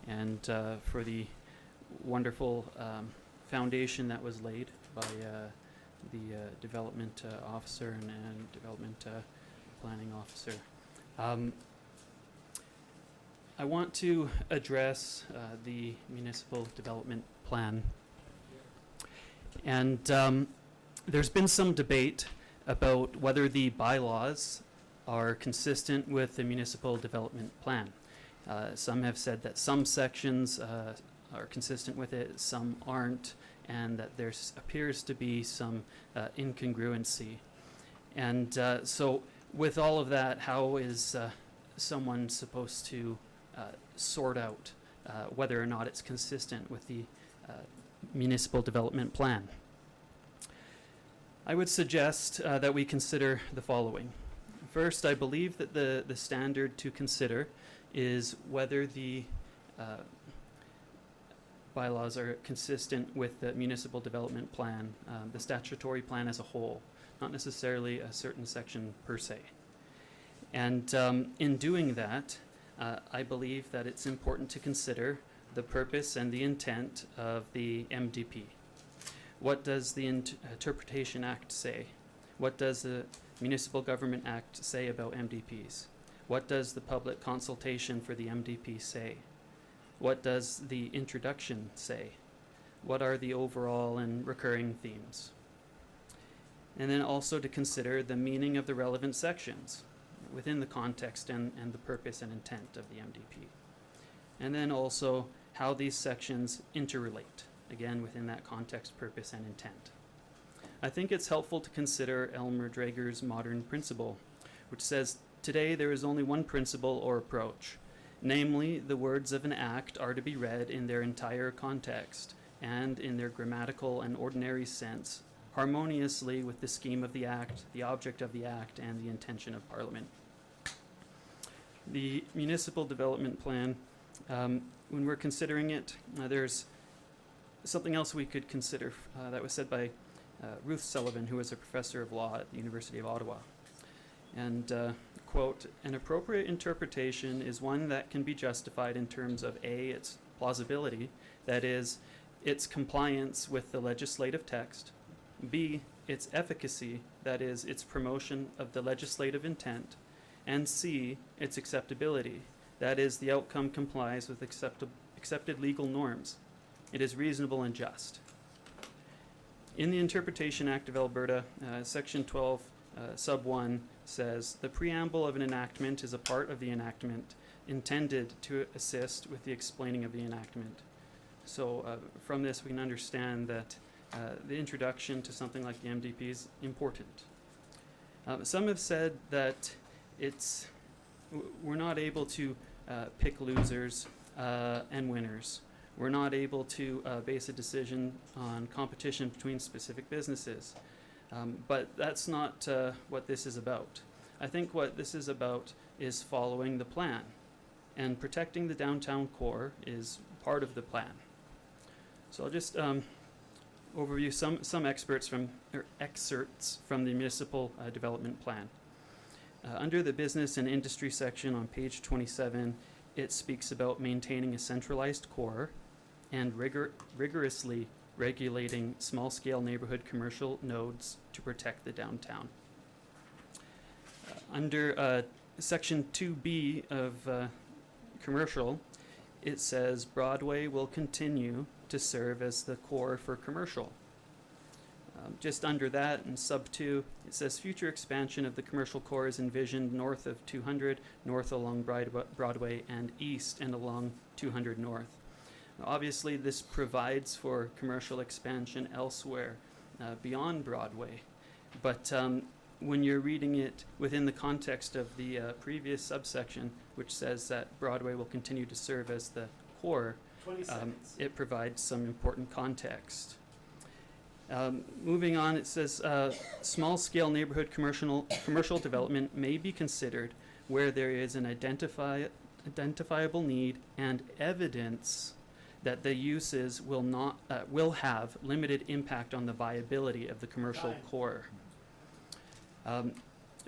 and for the wonderful foundation that was laid by the development officer and development planning officer. I want to address the municipal development plan. And there's been some debate about whether the bylaws are consistent with the municipal development plan. Some have said that some sections are consistent with it, some aren't, and that there appears to be some incongruency. And so with all of that, how is someone supposed to sort out whether or not it's consistent with the municipal development plan? I would suggest that we consider the following. First, I believe that the standard to consider is whether the bylaws are consistent with the municipal development plan, the statutory plan as a whole, not necessarily a certain section per se. And in doing that, I believe that it's important to consider the purpose and the intent of the MDP. What does the Interpretation Act say? What does the Municipal Government Act say about MDPs? What does the public consultation for the MDP say? What does the introduction say? What are the overall and recurring themes? And then also to consider the meaning of the relevant sections within the context and the purpose and intent of the MDP. And then also how these sections interrelate, again within that context, purpose, and intent. I think it's helpful to consider Elmer Drager's modern principle, which says, today there is only one principle or approach, namely the words of an act are to be read in their entire context and in their grammatical and ordinary sense, harmoniously with the scheme of the act, the object of the act, and the intention of Parliament. The municipal development plan, when we're considering it, there's something else we could consider that was said by Ruth Sullivan, who is a professor of law at the University of Ottawa. And, quote, an appropriate interpretation is one that can be justified in terms of A, its plausibility, that is, its compliance with the legislative text, B, its efficacy, that is, its promotion of the legislative intent, and C, its acceptability, that is, the outcome complies with accepted legal norms. It is reasonable and just. In the Interpretation Act of Alberta, Section 12, Sub 1 says, the preamble of an enactment is a part of the enactment intended to assist with the explaining of the enactment. So from this we can understand that the introduction to something like the MDP is important. Some have said that we're not able to pick losers and winners. We're not able to base a decision on competition between specific businesses. But that's not what this is about. I think what this is about is following the plan, and protecting the downtown core is part of the plan. So I'll just overview some excerpts from the municipal development plan. Under the business and industry section on page 27, it speaks about maintaining a centralized core and rigorously regulating small-scale neighborhood commercial nodes to protect the downtown. Under section 2B of commercial, it says Broadway will continue to serve as the core for commercial. Just under that, in sub 2, it says future expansion of the commercial core is envisioned north of 200, north along Broadway, and east and along 200 north. Now, obviously, this provides for commercial expansion elsewhere beyond Broadway, but when you're reading it within the context of the previous subsection, which says that Broadway will continue to serve as the core, it provides some important context. Moving on, it says small-scale neighborhood commercial development may be considered where there is an identifiable need and evidence that the uses will have limited impact on the viability of the commercial core. The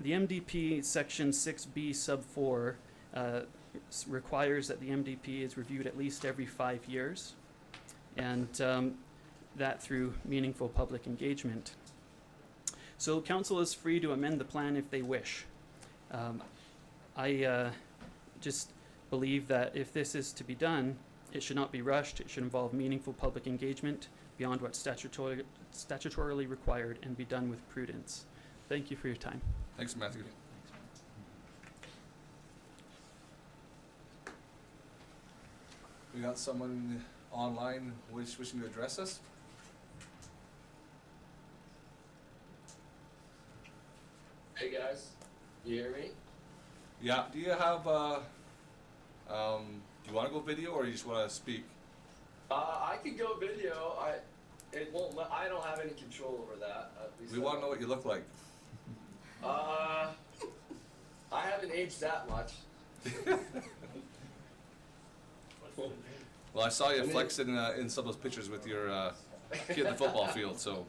MDP section 6B sub 4 requires that the MDP is reviewed at least every 5 years, and that through meaningful public engagement. So council is free to amend the plan if they wish. I just believe that if this is to be done, it should not be rushed. It should involve meaningful public engagement beyond what's statutorily required and be done with prudence. Thank you for your time. Thanks, Matthew. We got someone online wishing to address us? Hey guys, you hear me? Yeah. Do you have do you want to go video or you just want to speak? I could go video. It won't. I don't have any control over that. At least We want to know what you look like. I haven't aged that much. Well, I saw you flexing in some of those pictures with your kid in the football field, so.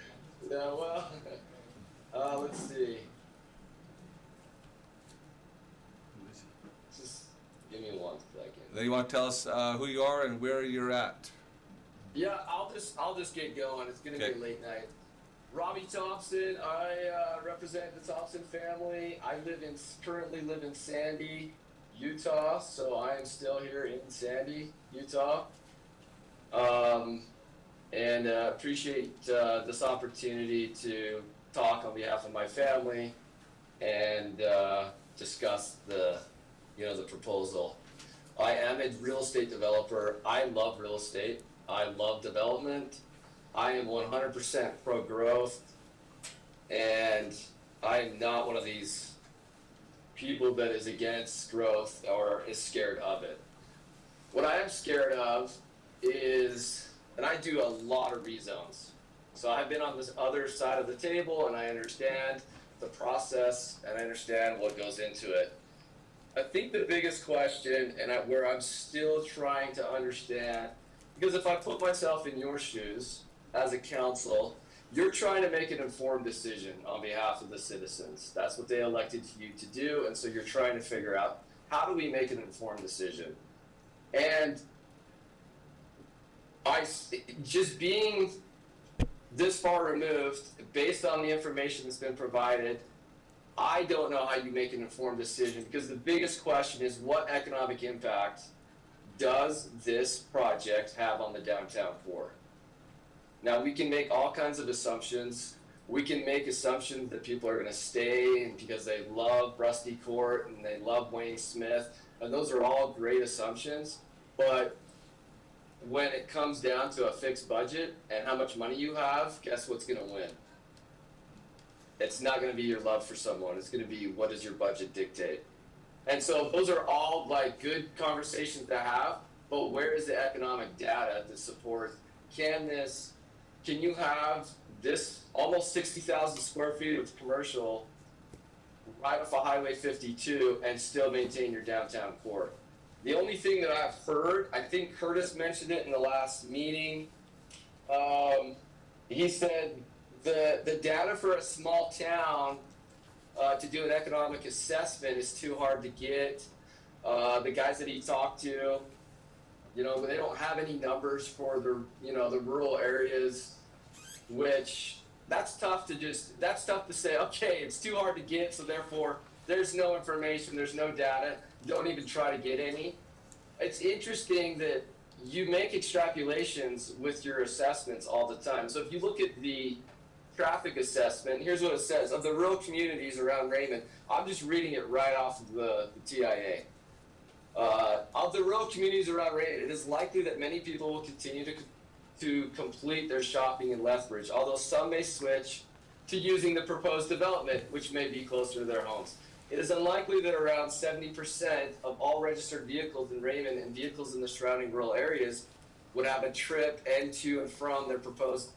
Yeah. Well. Let's see. Just give me 1 second. Then you want to tell us who you are and where you're at? Yeah, I'll just get going. It's gonna be a late night. Robbie Thompson. I represent the Thompson family. I currently live in Sandy, Utah. So I am still here in Sandy, Utah. And appreciate this opportunity to talk on behalf of my family and discuss the proposal. I am a real estate developer. I love real estate. I love development. I am 100% pro-growth, and I am not one of these people that is against growth or is scared of it. What I am scared of is, and I do a lot of rezones, so I've been on this other side of the table, and I understand the process, and I understand what goes into it. I think the biggest question, and where I'm still trying to understand, because if I put myself in your shoes as a council, you're trying to make an informed decision on behalf of the citizens. That's what they elected you to do, and so you're trying to figure out, how do we make an informed decision? And just being this far removed, based on the information that's been provided, I don't know how you make an informed decision, because the biggest question is, what economic impact does this project have on the downtown core? Now, we can make all kinds of assumptions. We can make assumptions that people are going to stay and because they love Rusty Court and they love Wayne Smith, and those are all great assumptions. But when it comes down to a fixed budget and how much money you have, guess what's going to win? It's not going to be your love for someone. It's going to be, what does your budget dictate? And so those are all like good conversations to have, but where is the economic data to support, can you have this almost 60,000 square feet of commercial right off of Highway 52 and still maintain your downtown core? The only thing that I've heard, I think Curtis mentioned it in the last meeting, he said the data for a small town to do an economic assessment is too hard to get. The guys that he talked to, they don't have any numbers for the rural areas, which that's tough to say, okay, it's too hard to get, so therefore there's no information, there's no data, don't even try to get any. It's interesting that you make extrapolations with your assessments all the time. So if you look at the traffic assessment, here's what it says. Of the rural communities around Raymond, I'm just reading it right off of the TIA. Of the rural communities around Raymond, it is likely that many people will continue to complete their shopping in Lethbridge, although some may switch to using the proposed development, which may be closer to their homes. It is unlikely that around 70% of all registered vehicles in Raymond and vehicles in the surrounding rural areas would have a trip to and from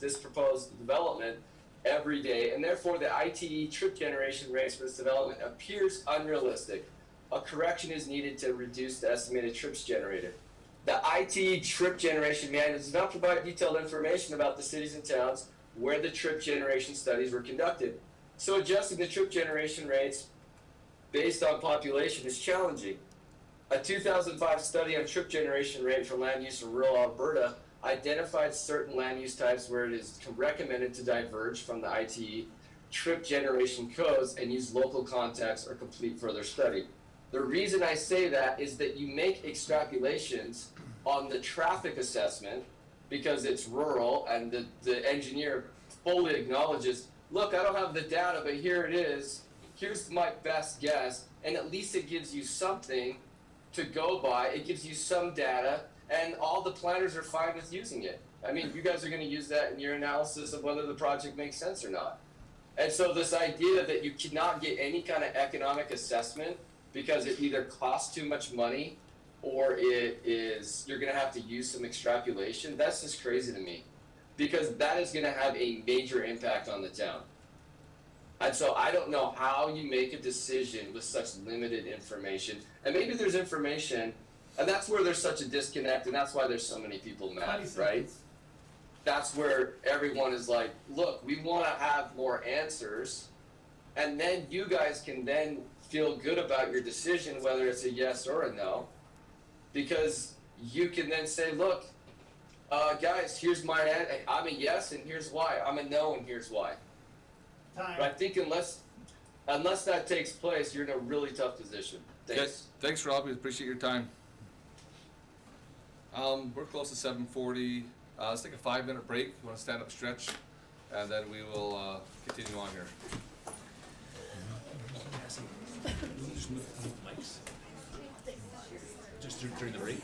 this proposed development every day, and therefore the ITE trip generation rates for this development appears unrealistic. A correction is needed to reduce the estimated trips generated. The ITE trip generation manual does not provide detailed information about the cities and towns where the trip generation studies were conducted. So adjusting the trip generation rates based on population is challenging. A 2005 study on trip generation rate for land use in rural Alberta identified certain land use types where it is recommended to diverge from the ITE trip generation codes and use local context or complete further study. The reason I say that is that you make extrapolations on the traffic assessment because it's rural, and the engineer fully acknowledges, look, I don't have the data, but here it is. Here's my best guess, and at least it gives you something to go by. It gives you some data, and all the planners are fine with using it. I mean, you guys are going to use that in your analysis of whether the project makes sense or not. And so this idea that you cannot get any kind of economic assessment because it either costs too much money or you're going to have to use some extrapolation, that's just crazy to me, because that is going to have a major impact on the town. And so I don't know how you make a decision with such limited information. And maybe there's information, and that's where there's such a disconnect, and that's why there's so many people mad, right? That's where everyone is like, look, we want to have more answers, and then you guys can then feel good about your decision, whether it's a yes or a no, because you can then say, look, guys, here's I'm a yes, and here's why. I'm a no, and here's why. But I think unless that takes place, you're in a really tough position. Thanks. Thanks, Rob. We appreciate your time. We're close to 7:40. Let's take a 5-minute break. You want to stand up, stretch, and then we will continue on here. Just during the break.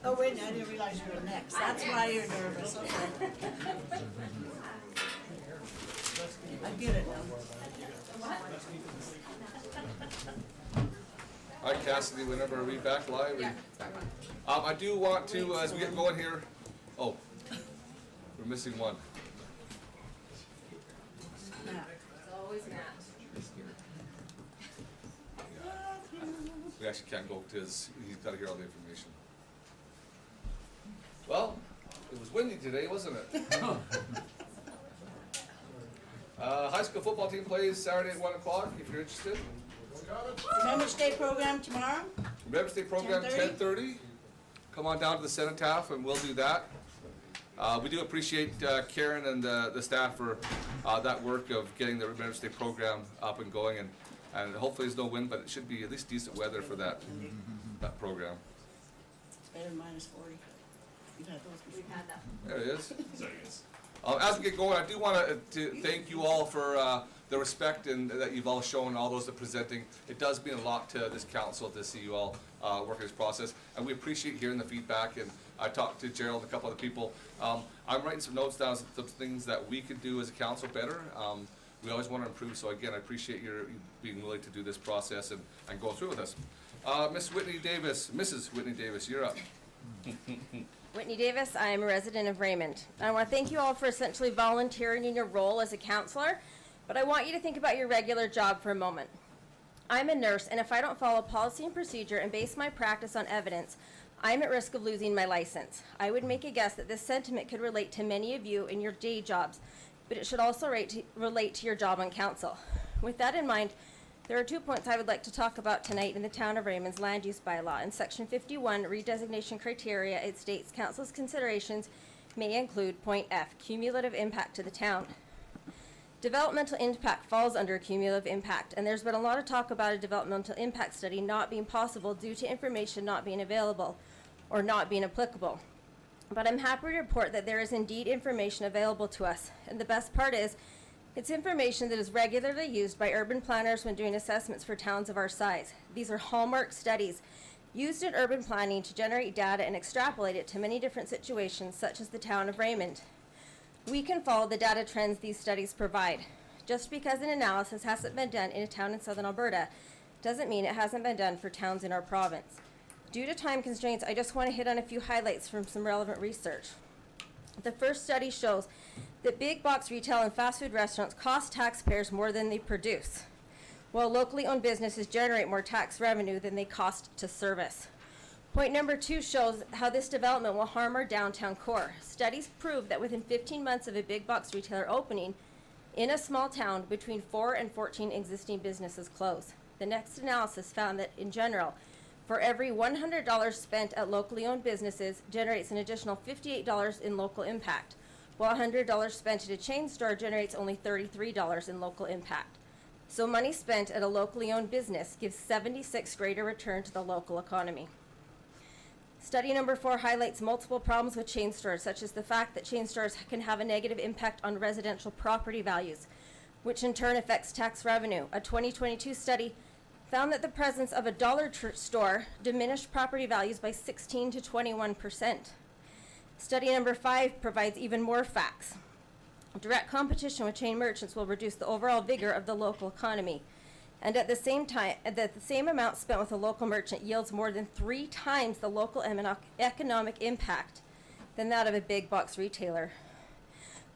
Oh, wait, I didn't realize you were next. That's why you're nervous, okay. I get it now. All right, Cassidy, whenever are we back live? I do want to, as we get going here, oh, we're missing one. We actually can't go to his, he's got to hear all the information. Well, it was windy today, wasn't it? High school football team plays Saturday at 1 o'clock, if you're interested. Remembrance Day program tomorrow? Remembrance Day program, 10:30. Come on down to the cenotaph and we'll do that. We do appreciate Karen and the staff for that work of getting the Remembrance Day program up and going, and hopefully there's no wind, but it should be at least decent weather for that program. It's better than -40. You've had those before. We've had that. There it is. As we get going, I do want to thank you all for the respect and that you've all shown, all those that are presenting. It does mean a lot to this council to see you all work in this process, and we appreciate hearing the feedback. And I talked to Gerald and a couple other people. I'm writing some notes down, some things that we could do as a council better. We always want to improve, so again, I appreciate you being willing to do this process and go through with us. Mrs. Whitney Davis, you're up. Whitney Davis, I am a resident of Raymond. I want to thank you all for essentially volunteering in your role as a counselor, but I want you to think about your regular job for a moment. I'm a nurse, and if I don't follow policy and procedure and base my practice on evidence, I'm at risk of losing my license. I would make a guess that this sentiment could relate to many of you in your day jobs, but it should also relate to your job on council. With that in mind, there are 2 points I would like to talk about tonight in the Town of Raymond's land use bylaw. In Section 51, redesignation criteria, it states council's considerations may include point F, cumulative impact to the town. Developmental impact falls under cumulative impact, and there's been a lot of talk about a developmental impact study not being possible due to information not being available or not being applicable. But I'm happy to report that there is indeed information available to us, and the best part is, it's information that is regularly used by urban planners when doing assessments for towns of our size. These are hallmark studies used in urban planning to generate data and extrapolate it to many different situations, such as the town of Raymond. We can follow the data trends these studies provide. Just because an analysis hasn't been done in a town in southern Alberta doesn't mean it hasn't been done for towns in our province. Due to time constraints, I just want to hit on a few highlights from some relevant research. The first study shows that big box retail and fast food restaurants cost taxpayers more than they produce, while locally owned businesses generate more tax revenue than they cost to service. Point number 2 shows how this development will harm our downtown core. Studies prove that within 15 months of a big box retailer opening in a small town, between 4 and 14 existing businesses close. The next analysis found that, in general, for every $100 spent at locally owned businesses generates an additional $58 in local impact, while $100 spent at a chain store generates only $33 in local impact. So money spent at a locally owned business gives 76 greater return to the local economy. Study number 4 highlights multiple problems with chain stores, such as the fact that chain stores can have a negative impact on residential property values, which in turn affects tax revenue. A 2022 study found that the presence of a dollar store diminished property values by 16 to 21%. Study number 5 provides even more facts. Direct competition with chain merchants will reduce the overall vigor of the local economy, and at the same time, the same amount spent with a local merchant yields more than 3 times the local economic impact than that of a big box retailer.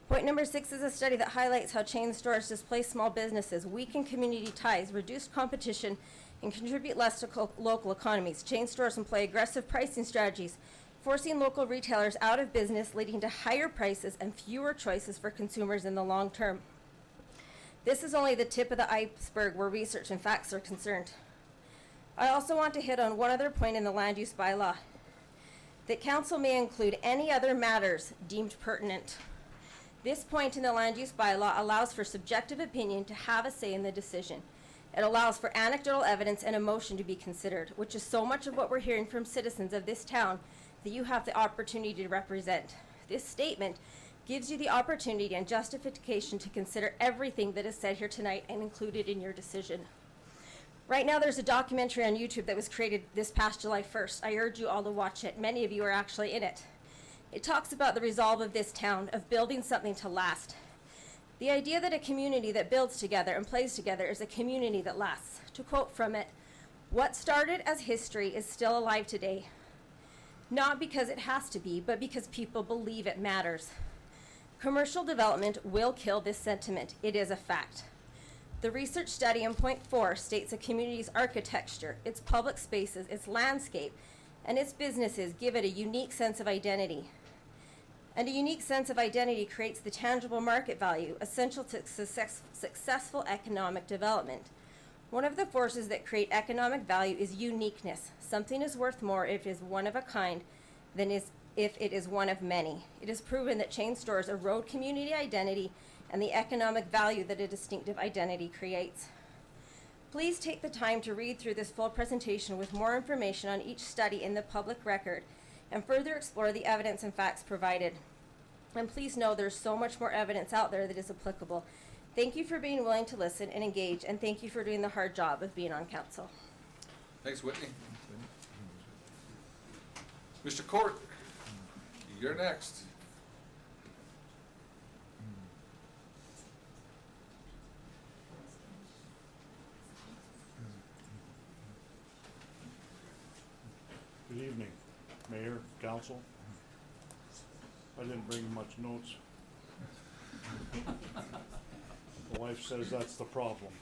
Point number 6 is a study that highlights how chain stores displace small businesses, weaken community ties, reduce competition, and contribute less to local economies. Chain stores employ aggressive pricing strategies, forcing local retailers out of business, leading to higher prices and fewer choices for consumers in the long term. This is only the tip of the iceberg where research and facts are concerned. I also want to hit on one other point in the land use bylaw, that council may include any other matters deemed pertinent. This point in the land use bylaw allows for subjective opinion to have a say in the decision. It allows for anecdotal evidence and emotion to be considered, which is so much of what we're hearing from citizens of this town that you have the opportunity to represent. This statement gives you the opportunity and justification to consider everything that is said here tonight and included in your decision. Right now, there's a documentary on YouTube that was created this past July 1st. I urge you all to watch it. Many of you are actually in it. It talks about the resolve of this town of building something to last. The idea that a community that builds together and plays together is a community that lasts. To quote from it, "What started as history is still alive today, not because it has to be, but because people believe it matters." Commercial development will kill this sentiment. It is a fact. The research study in point 4 states a community's architecture, its public spaces, its landscape, and its businesses give it a unique sense of identity. And a unique sense of identity creates the tangible market value essential to successful economic development. One of the forces that create economic value is uniqueness. Something is worth more if it is one of a kind than if it is one of many. It is proven that chain stores erode community identity and the economic value that a distinctive identity creates. Please take the time to read through this full presentation with more information on each study in the public record and further explore the evidence and facts provided. And please know there's so much more evidence out there that is applicable. Thank you for being willing to listen and engage, and thank you for doing the hard job of being on council. Thanks, Whitney. Mr. Court, you're next. Good evening, Mayor, Council. I didn't bring much notes. The wife says that's the problem.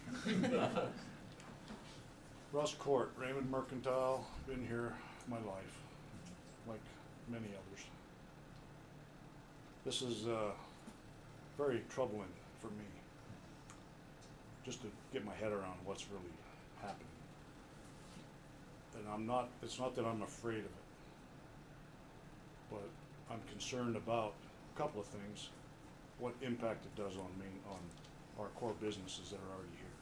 Russ Court, Raymond Mercantile, been here my life, like many others. This is very troubling for me, just to get my head around what's really happening. And it's not that I'm afraid of it, but I'm concerned about a couple of things, what impact it does on our core businesses that are already here.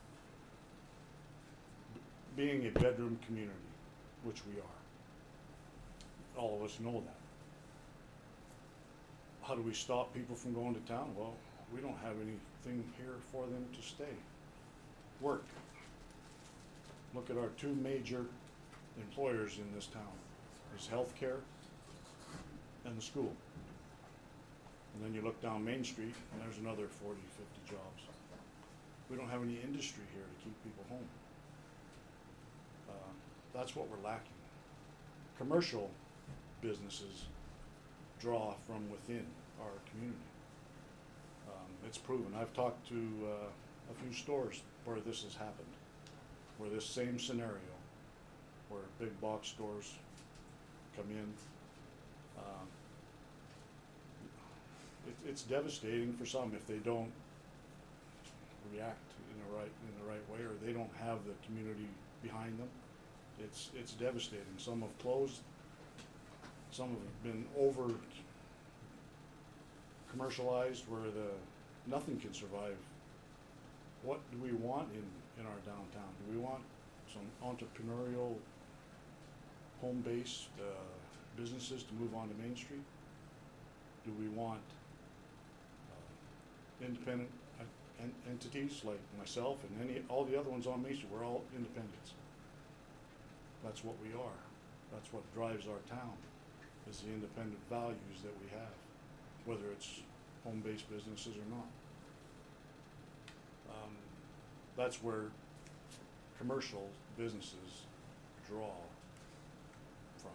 Being a bedroom community, which we are, all of us know that. How do we stop people from going to town? Well, we don't have anything here for them to stay. Work. Look at our two major employers in this town. There's healthcare and the school. And then you look down Main Street and there's another 40, 50 jobs. We don't have any industry here to keep people home. That's what we're lacking. Commercial businesses draw from within our community. It's proven. I've talked to a few stores where this has happened, where this same scenario, where big box stores come in. It's devastating for some if they don't react in the right way, or they don't have the community behind them. It's devastating. Some have closed. Some have been over commercialized where nothing can survive. What do we want in our downtown? Do we want some entrepreneurial home-based businesses to move onto Main Street? Do we want independent entities like myself and all the other ones on Main Street? We're all independents. That's what we are. That's what drives our town, is the independent values that we have, whether it's home-based businesses or not. That's where commercial businesses draw from.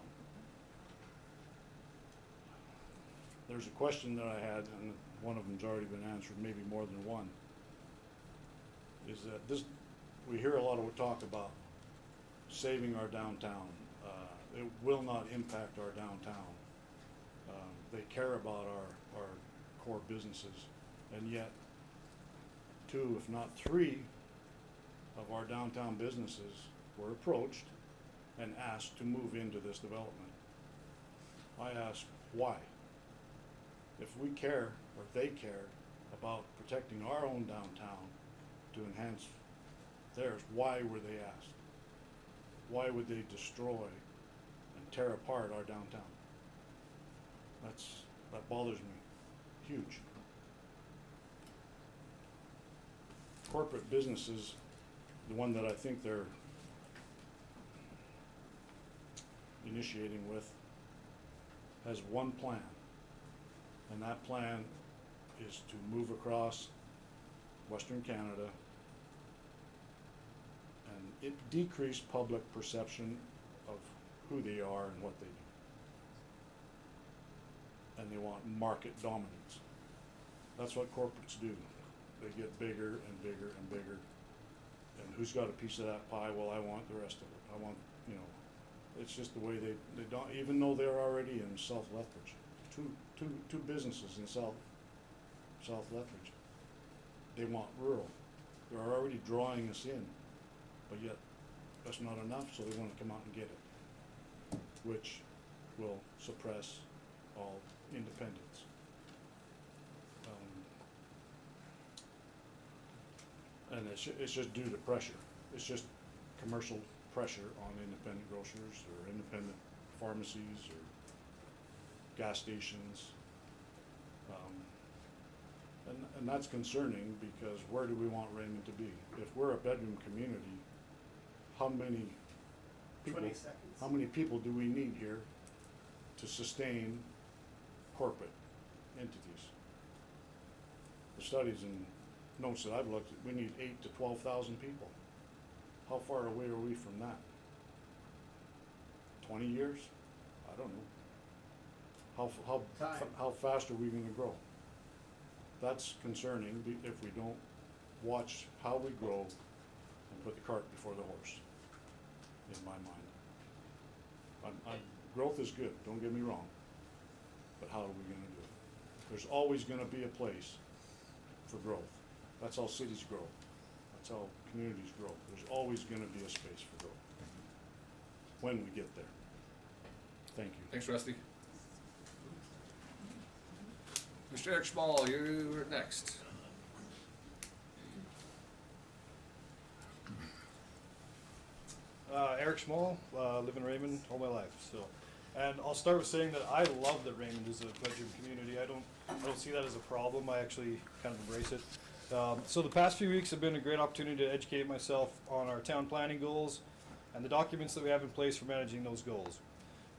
There's a question that I had, and one of them's already been answered, maybe more than one, is that we hear a lot of talk about saving our downtown. It will not impact our downtown. They care about our core businesses, and yet 2, if not 3, of our downtown businesses were approached and asked to move into this development. I ask why? If we care, or they care, about protecting our own downtown to enhance theirs, why were they asked? Why would they destroy and tear apart our downtown? That bothers me, huge. Corporate businesses, the one that I think they're initiating with has one plan. And that plan is to move across Western Canada and it decrease public perception of who they are and what they do. And they want market dominance. That's what corporates do. They get bigger and bigger and bigger. And who's got a piece of that pie? Well, I want the rest of it. I want, you know, it's just the way they don't, even though they're already in South Lethbridge. Two businesses in South Lethbridge. They want rural. They're already drawing us in, but yet that's not enough, so they want to come out and get it, which will suppress all independence. And it's just due to pressure. It's just commercial pressure on independent grocers or independent pharmacies or gas stations. And that's concerning because where do we want Raymond to be? If we're a bedroom community, how many people do we need here to sustain corporate entities? The studies and notes that I've looked at, we need 8,000 to 12,000 people. How far away are we from that? 20 years? I don't know. How fast are we going to grow? That's concerning if we don't watch how we grow and put the cart before the horse, in my mind. Growth is good, don't get me wrong, but how are we going to do it? There's always going to be a place for growth. That's how cities grow. That's how communities grow. There's always going to be a space for growth when we get there. Thank you. Thanks, Rusty. Mr. Eric Schmall, you're next. Eric Schmall, live in Raymond all my life. So, and I'll start with saying that I love that Raymond is a bedroom community. I don't see that as a problem. I actually kind of embrace it. So the past few weeks have been a great opportunity to educate myself on our town planning goals and the documents that we have in place for managing those goals.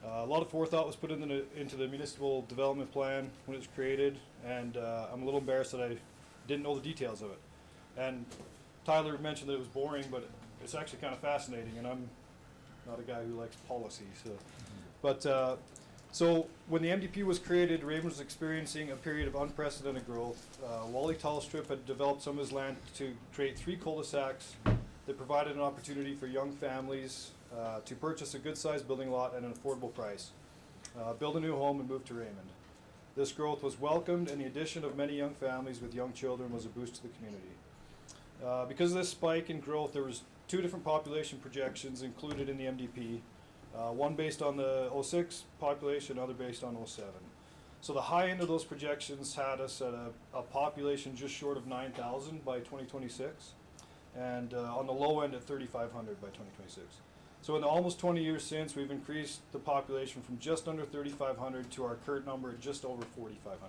A lot of forethought was put into the municipal development plan when it was created, and I'm a little embarrassed that I didn't know the details of it. And Tyler mentioned that it was boring, but it's actually kind of fascinating, and I'm not a guy who likes policy. So, but so when the MDP was created, Raymond was experiencing a period of unprecedented growth. Wally Tallstrip had developed some of his land to create 3 cul-de-sacs that provided an opportunity for young families to purchase a good-sized building lot at an affordable price, build a new home, and move to Raymond. This growth was welcomed, and the addition of many young families with young children was a boost to the community. Because of this spike in growth, there was 2 different population projections included in the MDP, one based on the 06 population, other based on 07. So the high end of those projections had us at a population just short of 9,000 by 2026, and on the low end at 3,500 by 2026. So in the almost 20 years since, we've increased the population from just under 3,500 to our current number at just over 4,500.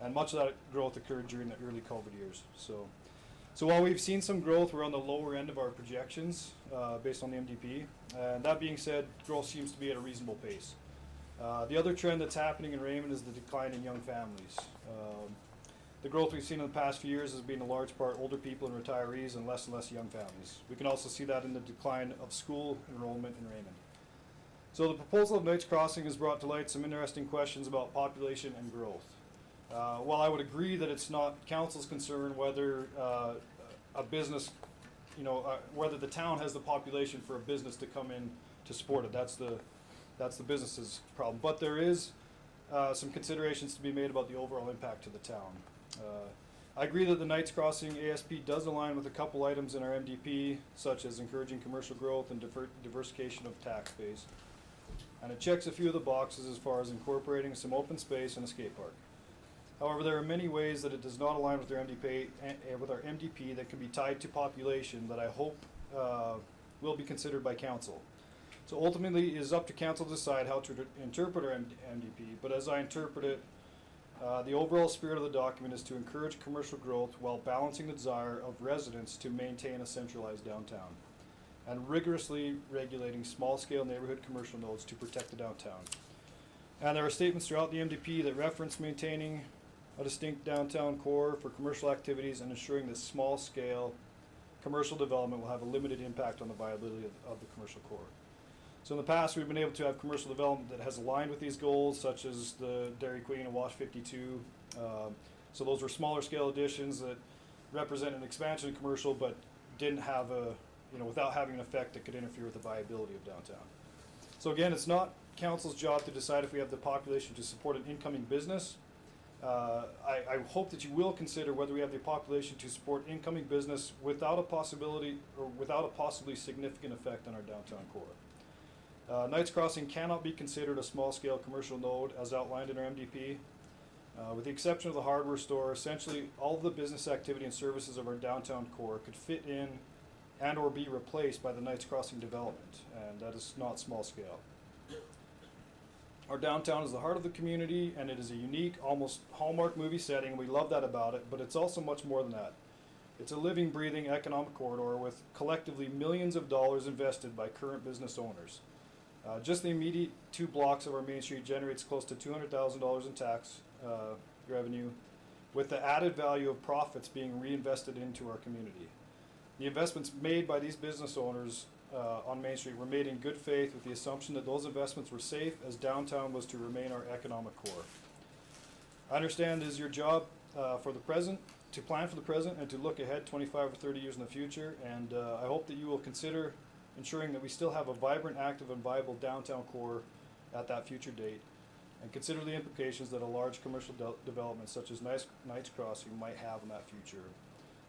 And much of that growth occurred during the early COVID years. So while we've seen some growth, we're on the lower end of our projections based on the MDP. And that being said, growth seems to be at a reasonable pace. The other trend that's happening in Raymond is the decline in young families. The growth we've seen in the past few years has been in large part older people and retirees and less young families. We can also see that in the decline of school enrollment in Raymond. So the proposal of Knights Crossing has brought to light some interesting questions about population and growth. While I would agree that it's not council's concern whether a business, whether the town has the population for a business to come in to support it, that's the business's problem. But there is some considerations to be made about the overall impact to the town. I agree that the Knights Crossing ASP does align with a couple items in our MDP, such as encouraging commercial growth and diversification of tax base. And it checks a few of the boxes as far as incorporating some open space and a skate park. However, there are many ways that it does not align with our MDP that can be tied to population that I hope will be considered by council. So ultimately, it is up to council to decide how to interpret our MDP, but as I interpret it, the overall spirit of the document is to encourage commercial growth while balancing the desire of residents to maintain a centralized downtown. and rigorously regulating small-scale neighborhood commercial nodes to protect the downtown. And there are statements throughout the MDP that reference maintaining a distinct downtown core for commercial activities and ensuring that small-scale commercial development will have a limited impact on the viability of the commercial core. So in the past, we've been able to have commercial development that has aligned with these goals, such as the Dairy Queen and Wash 52. So those were smaller scale additions that represent an expansion in commercial, but didn't have without having an effect that could interfere with the viability of downtown. So again, it's not council's job to decide if we have the population to support an incoming business. I hope that you will consider whether we have the population to support incoming business without a possibility or without a possibly significant effect on our downtown core. Knights Crossing cannot be considered a small-scale commercial node as outlined in our MDP. With the exception of the hardware store, essentially all of the business activity and services of our downtown core could fit in and or be replaced by the Knights Crossing development, and that is not small scale. Our downtown is the heart of the community, and it is a unique, almost Hallmark movie setting, and we love that about it, but it's also much more than that. It's a living, breathing economic corridor with collectively millions of dollars invested by current business owners. Just the immediate 2 blocks of our main street generates close to $200,000 in tax revenue, with the added value of profits being reinvested into our community. The investments made by these business owners on Main Street were made in good faith with the assumption that those investments were safe, as downtown was to remain our economic core. I understand it is your job for the present, to plan for the present and to look ahead 25 or 30 years in the future, and I hope that you will consider ensuring that we still have a vibrant, active, and viable downtown core at that future date, and consider the implications that a large commercial development such as Knights Crossing might have in that future.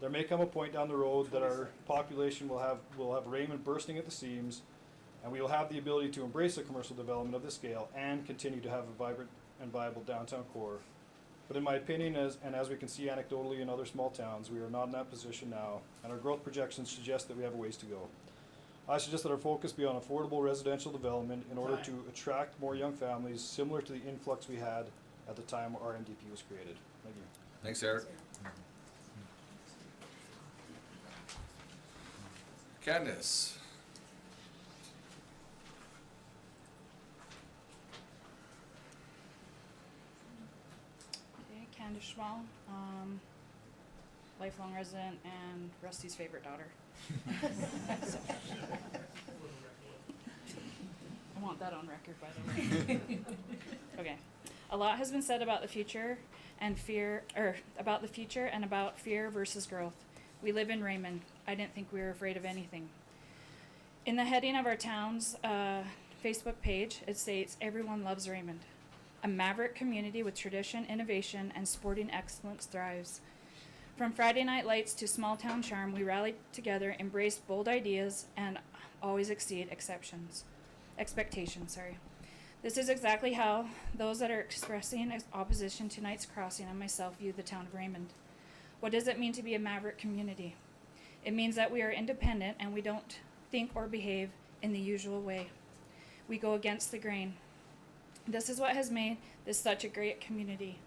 There may come a point down the road that our population will have Raymond bursting at the seams, and we will have the ability to embrace a commercial development of this scale and continue to have a vibrant and viable downtown core. But in my opinion, as we can see anecdotally in other small towns, we are not in that position now, and our growth projections suggest that we have a ways to go. I suggest that our focus be on affordable residential development in order to attract more young families, similar to the influx we had at the time our MDP was created. Thank you. Thanks, Eric. Candace. Okay, Candace Schwall, lifelong resident and Rusty's favorite daughter. I want that on record, by the way. Okay. A lot has been said about the future and about fear versus growth. We live in Raymond. I didn't think we were afraid of anything. In the heading of our town's Facebook page, it states, "Everyone loves Raymond. A maverick community with tradition, innovation, and sporting excellence thrives. From Friday night lights to small town charm, we rallied together, embraced bold ideas, and always exceed expectations. This is exactly how those that are expressing opposition to Knights Crossing and myself view the town of Raymond. What does it mean to be a maverick community? It means that we are independent and we don't think or behave in the usual way. We go against the grain. This is what has made this such a great community.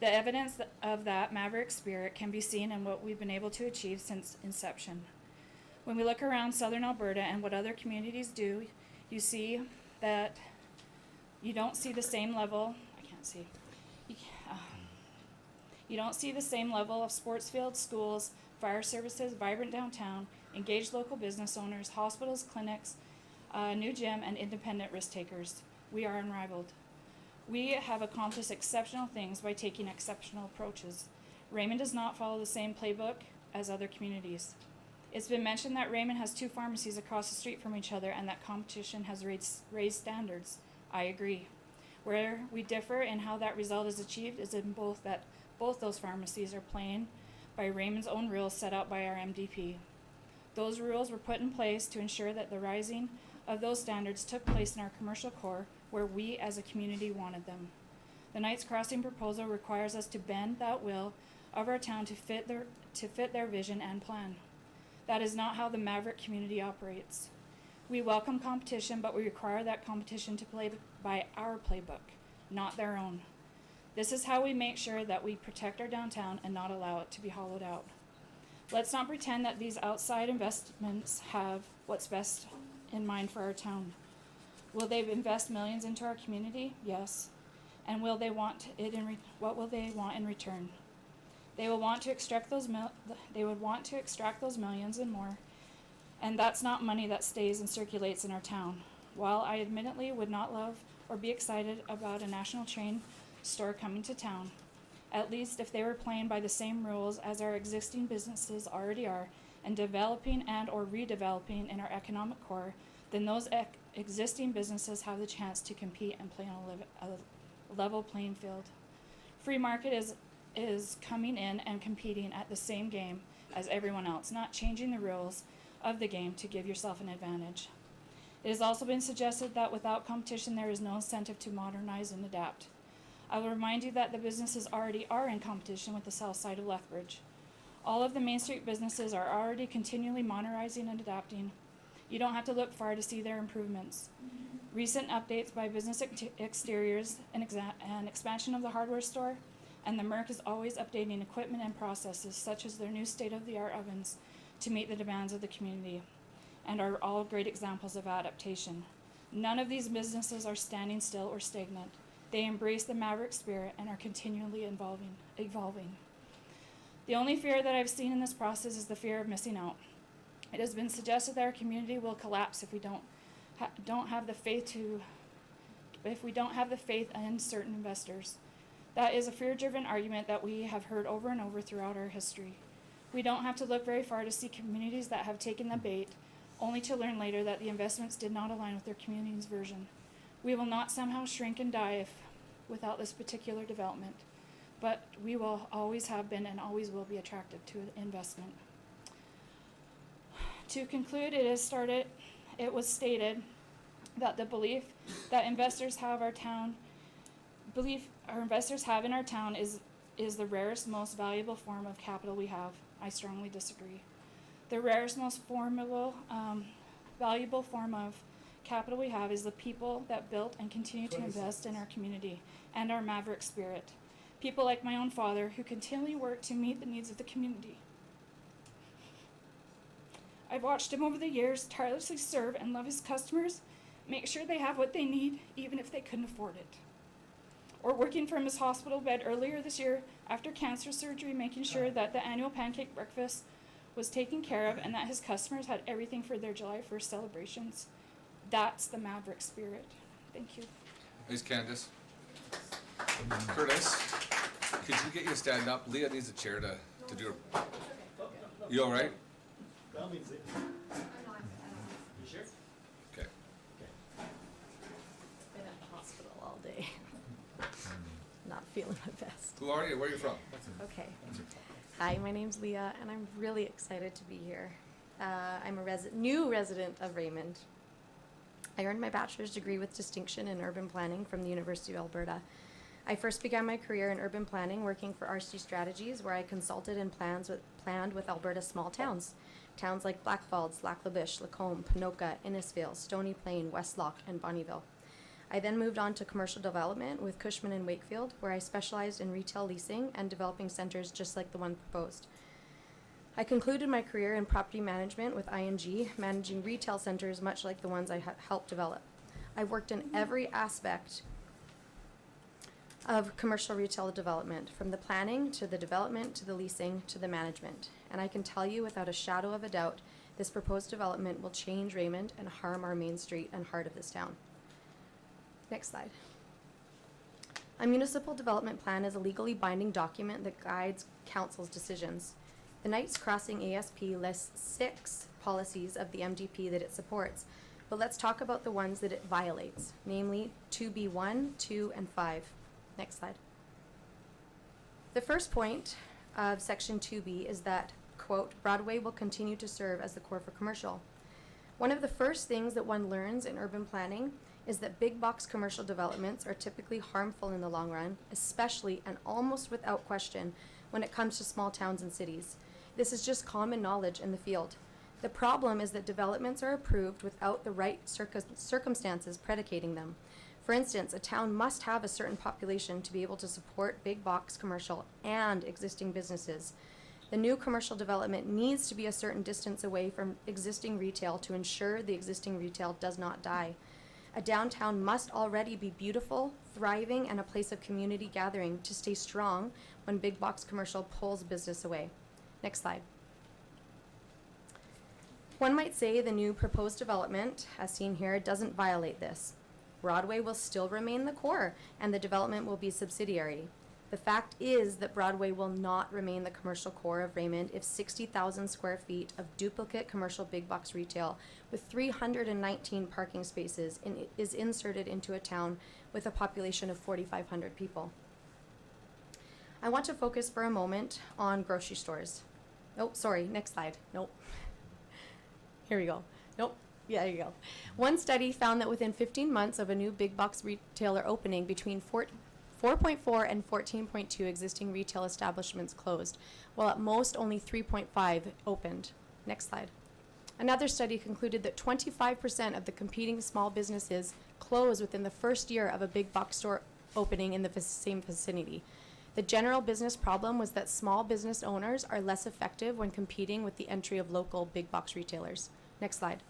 The evidence of that maverick spirit can be seen in what we've been able to achieve since inception. When we look around southern Alberta and what other communities do, you see that you don't see the same level, you don't see the same level of sports fields, schools, fire services, vibrant downtown, engaged local business owners, hospitals, clinics, new gym, and independent risk takers. We are unrivaled. We have accomplished exceptional things by taking exceptional approaches. Raymond does not follow the same playbook as other communities. It's been mentioned that Raymond has 2 pharmacies across the street from each other and that competition has raised standards. I agree. Where we differ in how that result is achieved is in both those pharmacies are playing by Raymond's own rules set out by our MDP. Those rules were put in place to ensure that the rising of those standards took place in our commercial core where we as a community wanted them. The Knights Crossing proposal requires us to bend that will of our town to fit their vision and plan. That is not how the maverick community operates. We welcome competition, but we require that competition to play by our playbook, not their own. This is how we make sure that we protect our downtown and not allow it to be hollowed out. Let's not pretend that these outside investments have what's best in mind for our town. Will they invest millions into our community? Yes. And will they want it what will they want in return? They will want to extract those millions and more. And that's not money that stays and circulates in our town. While I admittedly would not love or be excited about a national chain store coming to town, at least if they were playing by the same rules as our existing businesses already are, and developing and or redeveloping in our economic core, then those existing businesses have the chance to compete and play on a level playing field. Free market is coming in and competing at the same game as everyone else, not changing the rules of the game to give yourself an advantage. It has also been suggested that without competition there is no incentive to modernize and adapt. I will remind you that the businesses already are in competition with the south side of Lethbridge. All of the Main Street businesses are already continually modernizing and adapting. You don't have to look far to see their improvements. Recent updates by Business Exteriors and expansion of the hardware store, and the Merc is always updating equipment and processes such as their new state-of-the-art ovens to meet the demands of the community, and are all great examples of adaptation. None of these businesses are standing still or stagnant. They embrace the maverick spirit and are continually evolving. The only fear that I've seen in this process is the fear of missing out. It has been suggested that our community will collapse if we don't have the faith in certain investors. That is a fear-driven argument that we have heard over and over throughout our history. We don't have to look very far to see communities that have taken the bait, only to learn later that the investments did not align with their community's vision. We will not somehow shrink and die without this particular development, but we will always have been and always will be attractive to investment. To conclude, it was stated that the belief that investors have in our town is the rarest, most valuable form of capital we have. I strongly disagree. The rarest, most valuable form of capital we have is the people that built and continue to invest in our community and our maverick spirit. People like my own father who continually work to meet the needs of the community. I've watched him over the years tirelessly serve and love his customers, make sure they have what they need, even if they couldn't afford it. Or working from his hospital bed earlier this year after cancer surgery, making sure that the annual pancake breakfast was taken care of and that his customers had everything for their July 1st celebrations. That's the maverick spirit. Thank you. Thanks, Candace. Curtis, could you get you to stand up? Leah needs a chair to do her. You all right? You sure? Okay. Been at the hospital all day. Not feeling my best. Who are you? Where are you from? Okay. Hi, my name's Leah, and I'm really excited to be here. I'm a new resident of Raymond. I earned my bachelor's degree with distinction in urban planning from the University of Alberta. I first began my career in urban planning working for RC Strategies, where I consulted and planned with Alberta's small towns. Towns like Blackfalds, Lac La Biche, Lacombe, Ponoka, Innisfail, Stony Plain, Westlock, and Bonnyville. I then moved on to commercial development with Cushman and Wakefield, where I specialized in retail leasing and developing centers just like the one proposed. I concluded my career in property management with ING, managing retail centers much like the ones I helped develop. I've worked in every aspect of commercial retail development, from the planning to the development to the leasing to the management. And I can tell you without a shadow of a doubt, this proposed development will change Raymond and harm our main street and heart of this town. Next slide. A municipal development plan is a legally binding document that guides council's decisions. The Knights Crossing ASP lists 6 policies of the MDP that it supports, but let's talk about the ones that it violates, namely 2B1, 2, and 5. Next slide. The first point of Section 2B is that, quote, Broadway will continue to serve as the core for commercial. One of the first things that one learns in urban planning is that big box commercial developments are typically harmful in the long run, especially and almost without question when it comes to small towns and cities. This is just common knowledge in the field. The problem is that developments are approved without the right circumstances predicating them. For instance, a town must have a certain population to be able to support big box commercial and existing businesses. The new commercial development needs to be a certain distance away from existing retail to ensure the existing retail does not die. A downtown must already be beautiful, thriving, and a place of community gathering to stay strong when big box commercial pulls business away. Next slide. One might say the new proposed development, as seen here, doesn't violate this. Broadway will still remain the core, and the development will be subsidiary. The fact is that Broadway will not remain the commercial core of Raymond if 60,000 square feet of duplicate commercial big box retail with 319 parking spaces is inserted into a town with a population of 4,500 people. I want to focus for a moment on grocery stores. Oh, sorry, next slide. Nope. Here we go. Nope. Yeah, there you go. One study found that within 15 months of a new big box retailer opening, between 4.4 and 14.2 existing retail establishments closed, while at most only 3.5 opened. Next slide. Another study concluded that 25% of the competing small businesses close within the first year of a big box store opening in the same vicinity. The general business problem was that small business owners are less effective when competing with the entry of local big box retailers. Next slide.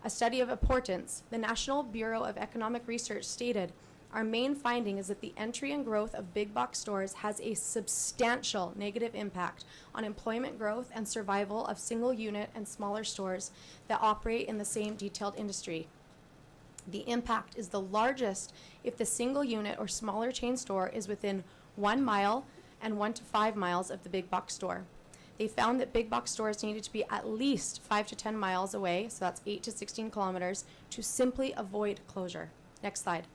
A study of importance, the National Bureau of Economic Research stated, our main finding is that the entry and growth of big box stores has a substantial negative impact on employment growth and survival of single unit and smaller stores that operate in the same detailed industry. The impact is the largest if the single unit or smaller chain store is within 1 mile and 1 to 5 miles of the big box store. They found that big box stores needed to be at least 5 to 10 miles away, so that's 8 to 16 kilometers, to simply avoid closure. Next slide.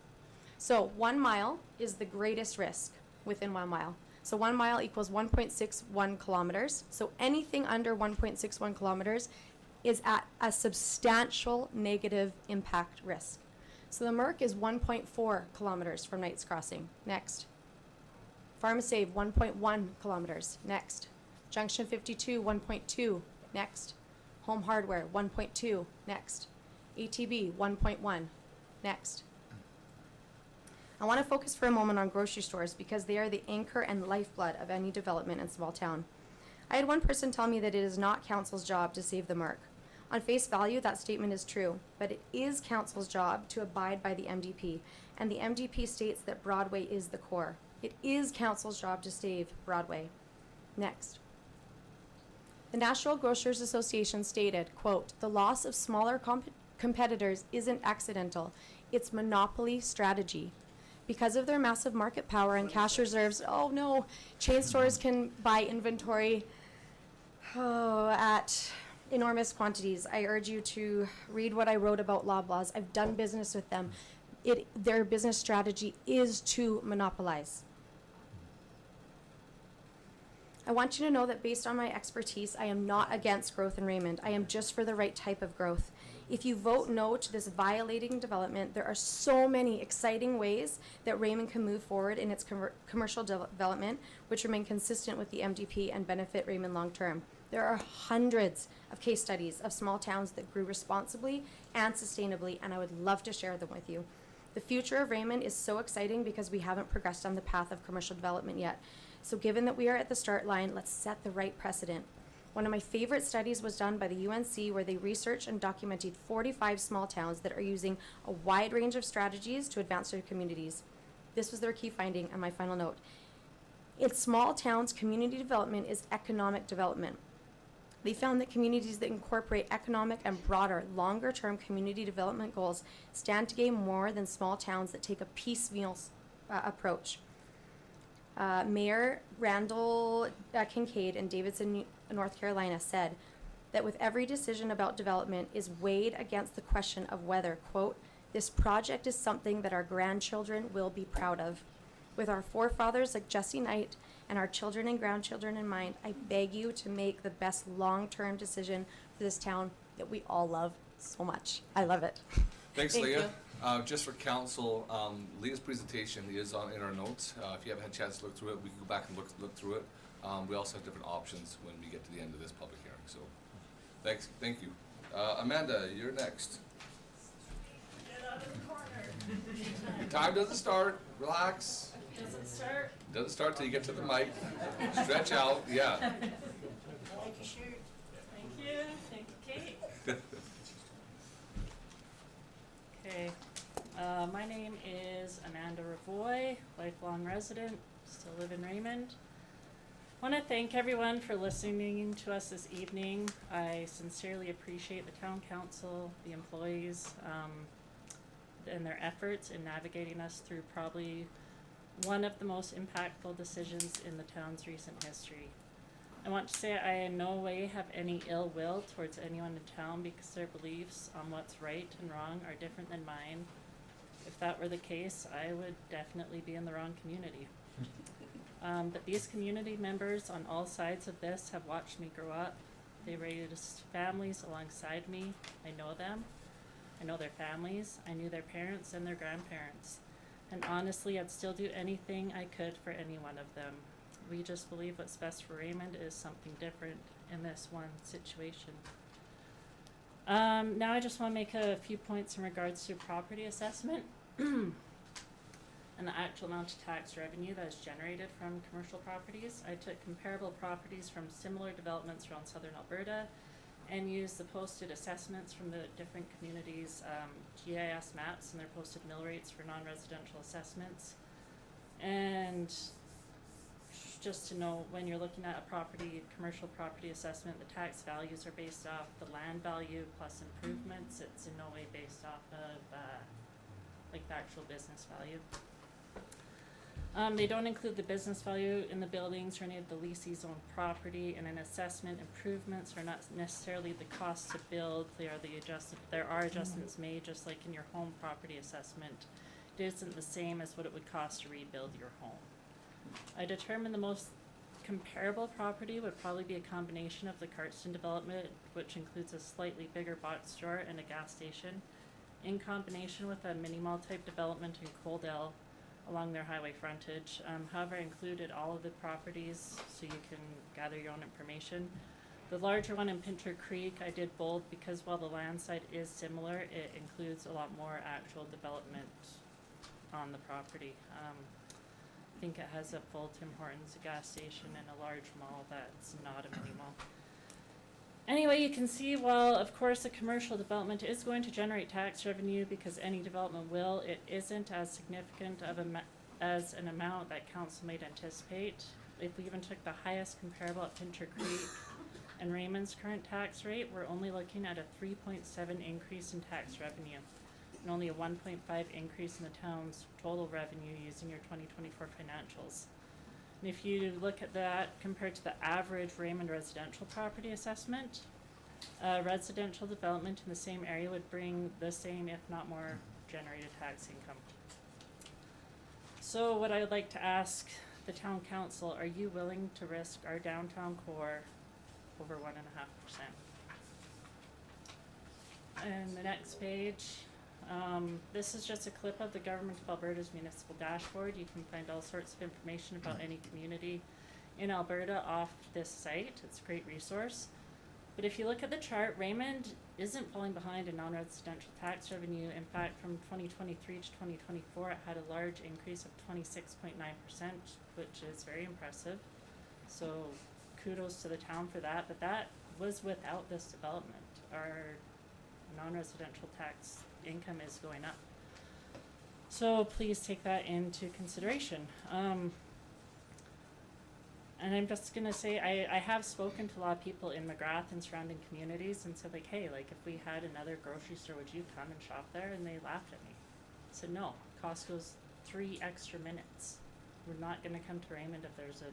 So 1 mile is the greatest risk within 1 mile. So 1 mile equals 1.61 kilometers. So anything under 1.61 kilometers is at a substantial negative impact risk. So the Merck is 1.4 kilometers from Knights Crossing. Next. PharmaSave, 1.1 kilometers. Next. Junction 52, 1.2. Next. Home Hardware, 1.2. Next. ATB, 1.1. Next. I want to focus for a moment on grocery stores because they are the anchor and lifeblood of any development in small town. I had one person tell me that it is not council's job to save the Merck. On face value, that statement is true, but it is council's job to abide by the MDP, and the MDP states that Broadway is the core. It is council's job to save Broadway. Next. The National Grocers Association stated, quote, the loss of smaller competitors isn't accidental, it's monopoly strategy. Because of their massive market power and cash reserves, oh no, chain stores can buy inventory at enormous quantities. I urge you to read what I wrote about Loblaws. I've done business with them. Their business strategy is to monopolize. I want you to know that based on my expertise, I am not against growth in Raymond. I am just for the right type of growth. If you vote no to this violating development, there are so many exciting ways that Raymond can move forward in its commercial development, which remain consistent with the MDP and benefit Raymond long term. There are hundreds of case studies of small towns that grew responsibly and sustainably, and I would love to share them with you. The future of Raymond is so exciting because we haven't progressed on the path of commercial development yet. So given that we are at the start line, let's set the right precedent. One of my favorite studies was done by the UNC where they researched and documented 45 small towns that are using a wide range of strategies to advance their communities. This was their key finding and my final note. In small towns, community development is economic development. They found that communities that incorporate economic and broader, longer-term community development goals stand to gain more than small towns that take a piecemeal approach. Mayor Randall Kincaid in Davidson, North Carolina said that with every decision about development is weighed against the question of whether, quote, this project is something that our grandchildren will be proud of. With our forefathers like Jesse Knight and our children and grandchildren in mind, I beg you to make the best long-term decision for this town that we all love so much. I love it. Thanks, Thank Leah. you. Just for council, Leah's presentation is in our notes. If you haven't had a chance to look through it, we can go back and look through it. We also have different options when we get to the end of this public hearing. So, thank you. Amanda, you're next. Get out of the corner. Your time doesn't start. Relax. Doesn't start. Doesn't start till you get to the mic. Stretch out. Yeah. T-shirt. Thank you, Kate. Okay, my name is Amanda Ravoy, lifelong resident, still live in Raymond. Want to thank everyone for listening to us this evening. I sincerely appreciate the town council, the employees, and their efforts in navigating us through probably one of the most impactful decisions in the town's recent history. I want to say I in no way have any ill will towards anyone in town because their beliefs on what's right and wrong are different than mine. If that were the case, I would definitely be in the wrong community. But these community members on all sides of this have watched me grow up. They raised families alongside me. I know them. I know their families. I knew their parents and their grandparents. And honestly, I'd still do anything I could for any one of them. We just believe what's best for Raymond is something different in this one situation. Now I just want to make a few points in regards to property assessment and the actual amount of tax revenue that is generated from commercial properties. I took comparable properties from similar developments around southern Alberta and used the posted assessments from the different communities' GIS maps and their posted mill rates for non-residential assessments. And just to know, when you're looking at a property, commercial property assessment, the tax values are based off the land value plus improvements. It's in no way based off of like the actual business value. They don't include the business value in the buildings or any of the leasee's owned property, and an assessment improvements are not necessarily the cost to build. They are the there are adjustments made, just like in your home property assessment. It isn't the same as what it would cost to rebuild your home. I determined the most comparable property would probably be a combination of the Cartston development, which includes a slightly bigger box store and a gas station, in combination with a mini mall type development in Coldell along their highway frontage. However, I included all of the properties so you can gather your own information. The larger one in Pinter Creek I did bold because while the land side is similar, it includes a lot more actual development on the property. I think it has a full Tim Hortons, a gas station, and a large mall that's not a mini mall. Anyway, you can see, while of course a commercial development is going to generate tax revenue because any development will, it isn't as significant of as an amount that council might anticipate. If we even took the highest comparable at Pinter Creek and Raymond's current tax rate, we're only looking at a 3.7 increase in tax revenue and only a 1.5 increase in the town's total revenue using your 2024 financials. And if you look at that compared to the average Raymond residential property assessment, residential development in the same area would bring the same, if not more, generated tax income. So what I would like to ask the town council, are you willing to risk our downtown core over 1.5%? And the next page, this is just a clip of the Government of Alberta's municipal dashboard. You can find all sorts of information about any community in Alberta off this site. It's a great resource. But if you look at the chart, Raymond isn't falling behind in non-residential tax revenue. In fact, from 2023 to 2024, it had a large increase of 26.9%, which is very impressive. So kudos to the town for that. But that was without this development. Our non-residential tax income is going up. So please take that into consideration. And I'm just gonna say, I have spoken to a lot of people in McGrath and surrounding communities and said like, hey, like if we had another grocery store, would you come and shop there? And they laughed at me. I said, no, Costco's 3 extra minutes. We're not gonna come to Raymond if there's a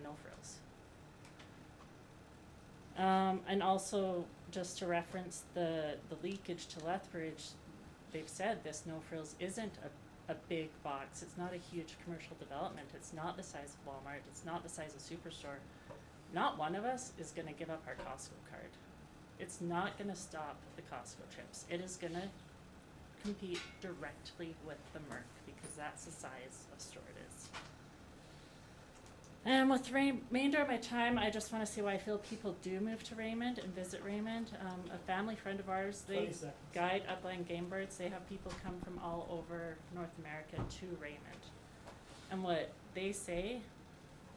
no frills. And also, just to reference the leakage to Lethbridge, they've said this no frills isn't a big box. It's not a huge commercial development. It's not the size of Walmart. It's not the size of Superstore. Not one of us is going to give up our Costco card. It's not going to stop the Costco trips. It is going to compete directly with the Merc because that's the size of store it is. And with the remainder of my time, I just want to say why I feel people do move to Raymond and visit Raymond. A family friend of ours, they guide upland game birds. They have people come from all over North America to Raymond. And what they say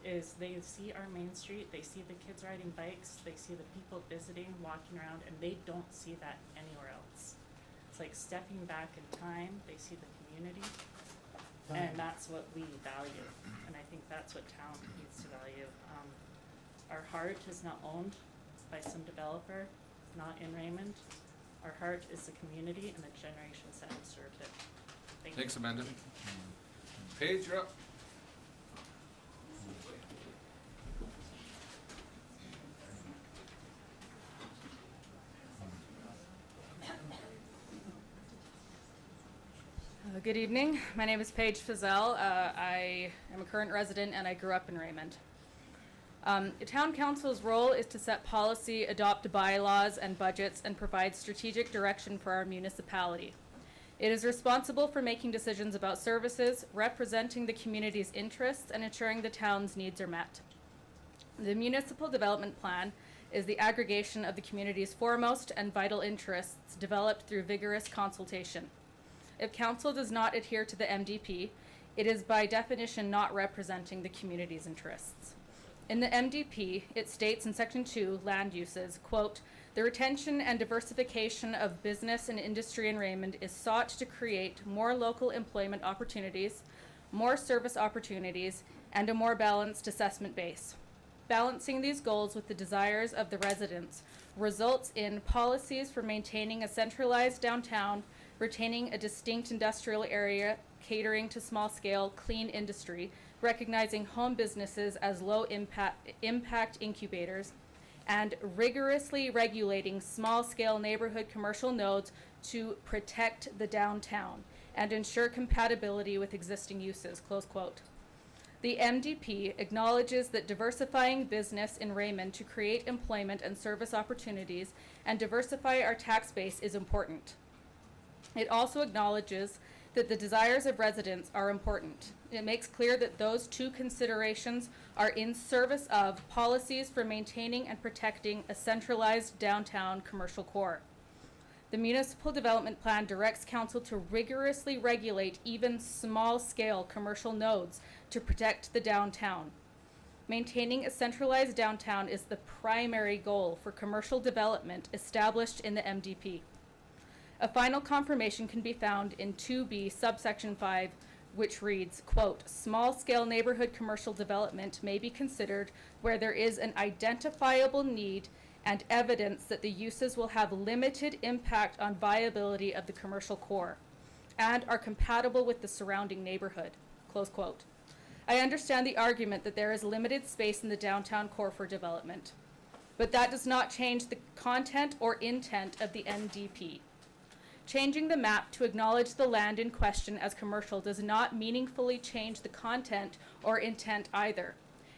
is they see our main street, they see the kids riding bikes, they see the people visiting, walking around, and they don't see that anywhere else. It's like stepping back in time, they see the community, and that's what we value, and I think that's what town needs to value. Our heart is not owned by some developer, not in Raymond. Our heart is the community and the generations that have served it. Thank you. Thanks, Amanda. Paige, you're up. Good evening. My name is Paige Fizell. I am a current resident and I grew up in Raymond. The town council's role is to set policy, adopt bylaws and budgets, and provide strategic direction for our municipality. It is responsible for making decisions about services, representing the community's interests, and ensuring the town's needs are met. The municipal development plan is the aggregation of the community's foremost and vital interests developed through vigorous consultation. If council does not adhere to the MDP, it is by definition not representing the community's interests. In the MDP, it states in Section 2, land uses, quote, "The retention and diversification of business and industry in Raymond is sought to create more local employment opportunities, more service opportunities, and a more balanced assessment base. Balancing these goals with the desires of the residents results in policies for maintaining a centralized downtown, retaining a distinct industrial area, catering to small-scale, clean industry, recognizing home businesses as low-impact incubators, and rigorously regulating small-scale neighborhood commercial nodes to protect the downtown and ensure compatibility with existing uses," close quote. The MDP acknowledges that diversifying business in Raymond to create employment and service opportunities and diversify our tax base is important. It also acknowledges that the desires of residents are important. It makes clear that those two considerations are in service of policies for maintaining and protecting a centralized downtown commercial core. The municipal development plan directs council to rigorously regulate even small-scale commercial nodes to protect the downtown. Maintaining a centralized downtown is the primary goal for commercial development established in the MDP. A final confirmation can be found in 2B subsection 5, which reads, quote, "Small-scale neighborhood commercial development may be considered where there is an identifiable need and evidence that the uses will have limited impact on viability of the commercial core and are compatible with the surrounding neighborhood," close quote. I understand the argument that there is limited space in the downtown core for development, but that does not change the content or intent of the NDP. Changing the map to acknowledge the land in question as commercial does not meaningfully change the content or intent either.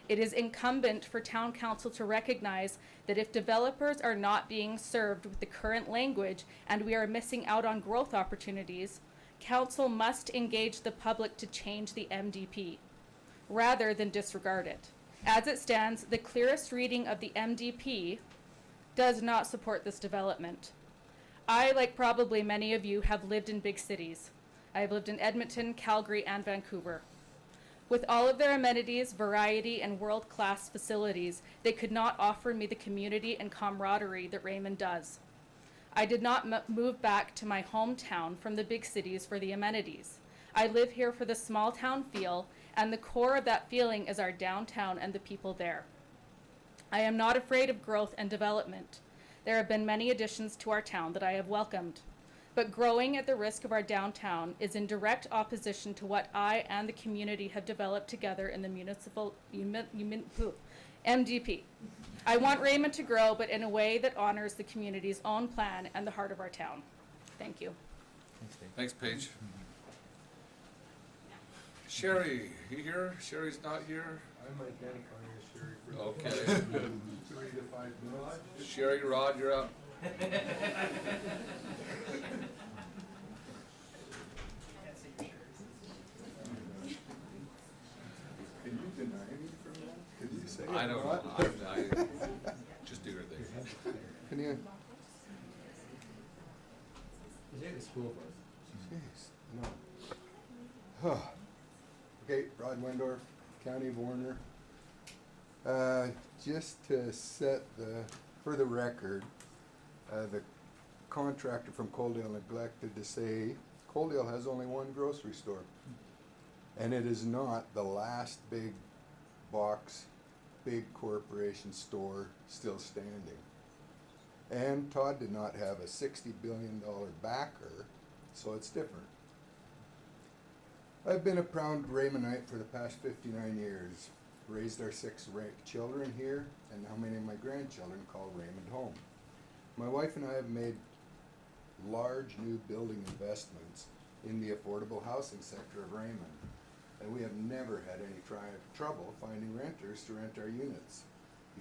It is incumbent for town council to recognize that if developers are not being served with the current language and we are missing out on growth opportunities, council must engage the public to change the MDP, rather than disregard it. As it stands, the clearest reading of the MDP does not support this development. I, like probably many of you, have lived in big cities. I have lived in Edmonton, Calgary, and Vancouver. With all of their amenities, variety, and world-class facilities, they could not offer me the community and camaraderie that Raymond does. I did not move back to my hometown from the big cities for the amenities. I live here for the small town feel, and the core of that feeling is our downtown and the people there. I am not afraid of growth and development. There have been many additions to our town that I have welcomed, but growing at the risk of our downtown is in direct opposition to what I and the community have developed together in the municipal MDP. I want Raymond to grow, but in a way that honors the community's own plan and the heart of our town. Thank you. Thanks, Paige. Sherry, you here? Sherry's not here? I'm identifying as Sherry. Okay. 3 to 5 minutes. Sherry, Rod, you're up. Can you deny me from that? Can you say I don't know. I just do your thing. Can you? Is it the school bus? Jeez, no. Okay, Rod Wendorf, County of Warner. Just to set for the record, the contractor from Coaldale neglected to say, Coaldale has only one grocery store. And it is not the last big box, big corporation store still standing. And Todd did not have a $60 billion backer, so it's different. I've been a proud Raymondite for the past 59 years. Raised our 6 children here, and how many of my grandchildren call Raymond home. My wife and I have made large new building investments in the affordable housing sector of Raymond, and we have never had any trouble finding renters to rent our units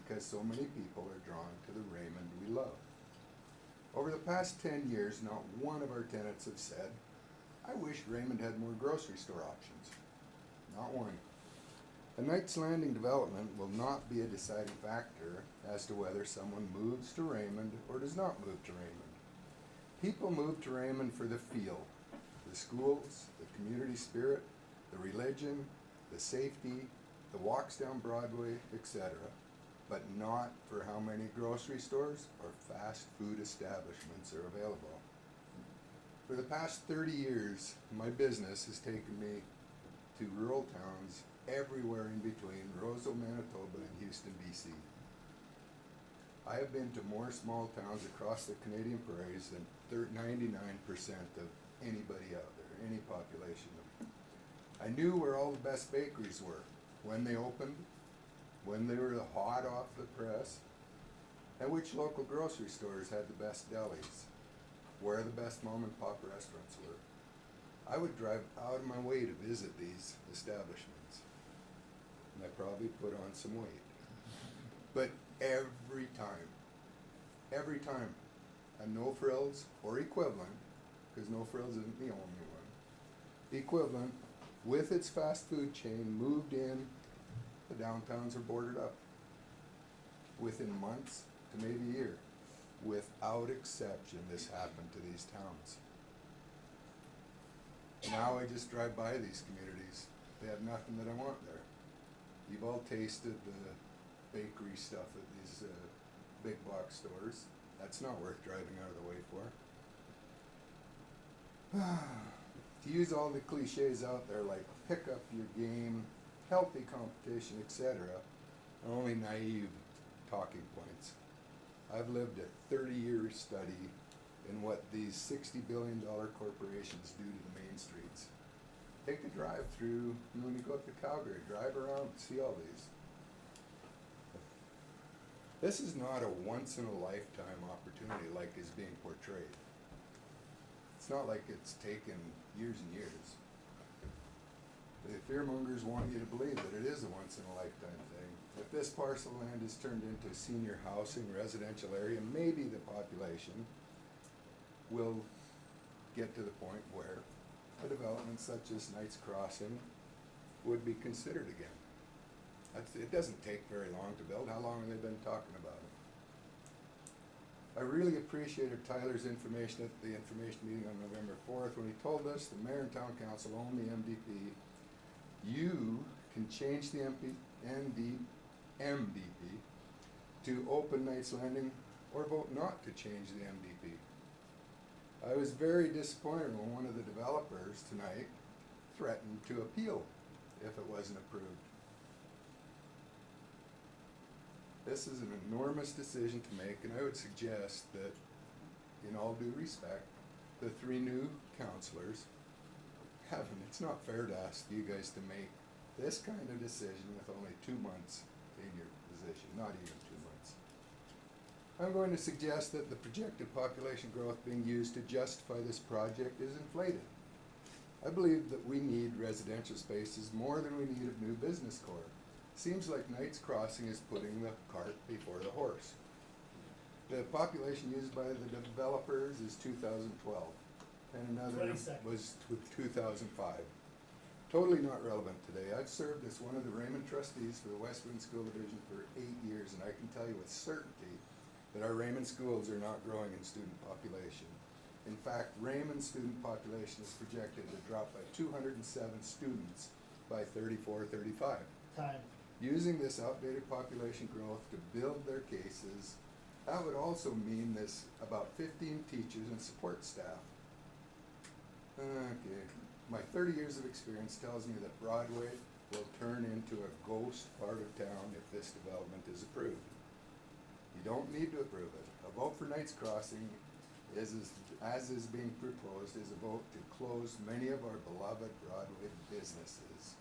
because so many people are drawn to the Raymond we love. Over the past 10 years, not one of our tenants have said, "I wish Raymond had more grocery store options." Not one. A Knights Landing development will not be a deciding factor as to whether someone moves to Raymond or does not move to Raymond. People move to Raymond for the feel, the schools, the community spirit, the religion, the safety, the walks down Broadway, etc., but not for how many grocery stores or fast food establishments are available. For the past 30 years, my business has taken me to rural towns everywhere in between Roseville, Manitoba, and Houston, BC. I have been to more small towns across the Canadian prairies than 99% of anybody out there, any population. I knew where all the best bakeries were, when they opened, when they were hot off the press, and which local grocery stores had the best delis, where the best mom and pop restaurants were. I would drive out of my way to visit these establishments. And I probably put on some weight. But every time, a No Frills or equivalent, because No Frills isn't the only one, equivalent with its fast food chain moved in, the downtowns are boarded up. Within months to maybe a year. Without exception, this happened to these towns. Now I just drive by these communities. They have nothing that I want there. You've all tasted the bakery stuff at these big box stores. That's not worth driving out of the way for. To use all the cliches out there like pick up your game, healthy competition, etc., are only naive talking points. I've lived a 30-year study in what these $60 billion corporations do to the main streets. Take a drive through, when you go up to Calgary, drive around, see all these. This is not a once-in-a-lifetime opportunity like is being portrayed. It's not like it's taken years and years. The fearmongers want you to believe that it is a once-in-a-lifetime thing. If this parcel of land is turned into a senior housing residential area, maybe the population will get to the point where a development such as Knights Crossing would be considered again. It doesn't take very long to build. How long have they been talking about it? I really appreciated Tyler's information at the information meeting on November 4th when he told us the mayor and town council own the MDP. You can change the MDP to open Knights Landing or vote not to change the MDP. I was very disappointed when one of the developers tonight threatened to appeal if it wasn't approved. This is an enormous decision to make, and I would suggest that, in all due respect, the 3 new councillors it's not fair to ask you guys to make this kind of decision with only 2 months in your position, not even 2 months. I'm going to suggest that the projected population growth being used to justify this project is inflated. I believe that we need residential spaces more than we need a new business core. Seems like Knights Crossing is putting the cart before the horse. The population used by the developers is 2012, and another was 2005. Totally not relevant today. I've served as one of the Raymond trustees for the West Wind School Division for 8 years, and I can tell you with certainty that our Raymond schools are not growing in student population. In fact, Raymond's student population is projected to drop by 207 students by 34-35. Time. using this outdated population growth to build their cases. That would also mean this about 15 teachers and support staff. Okay, my 30 years of experience tells me that Broadway will turn into a ghost part of town if this development is approved. You don't need to approve it. A vote for Knights Crossing as is being proposed, is a vote to close many of our beloved Broadway businesses.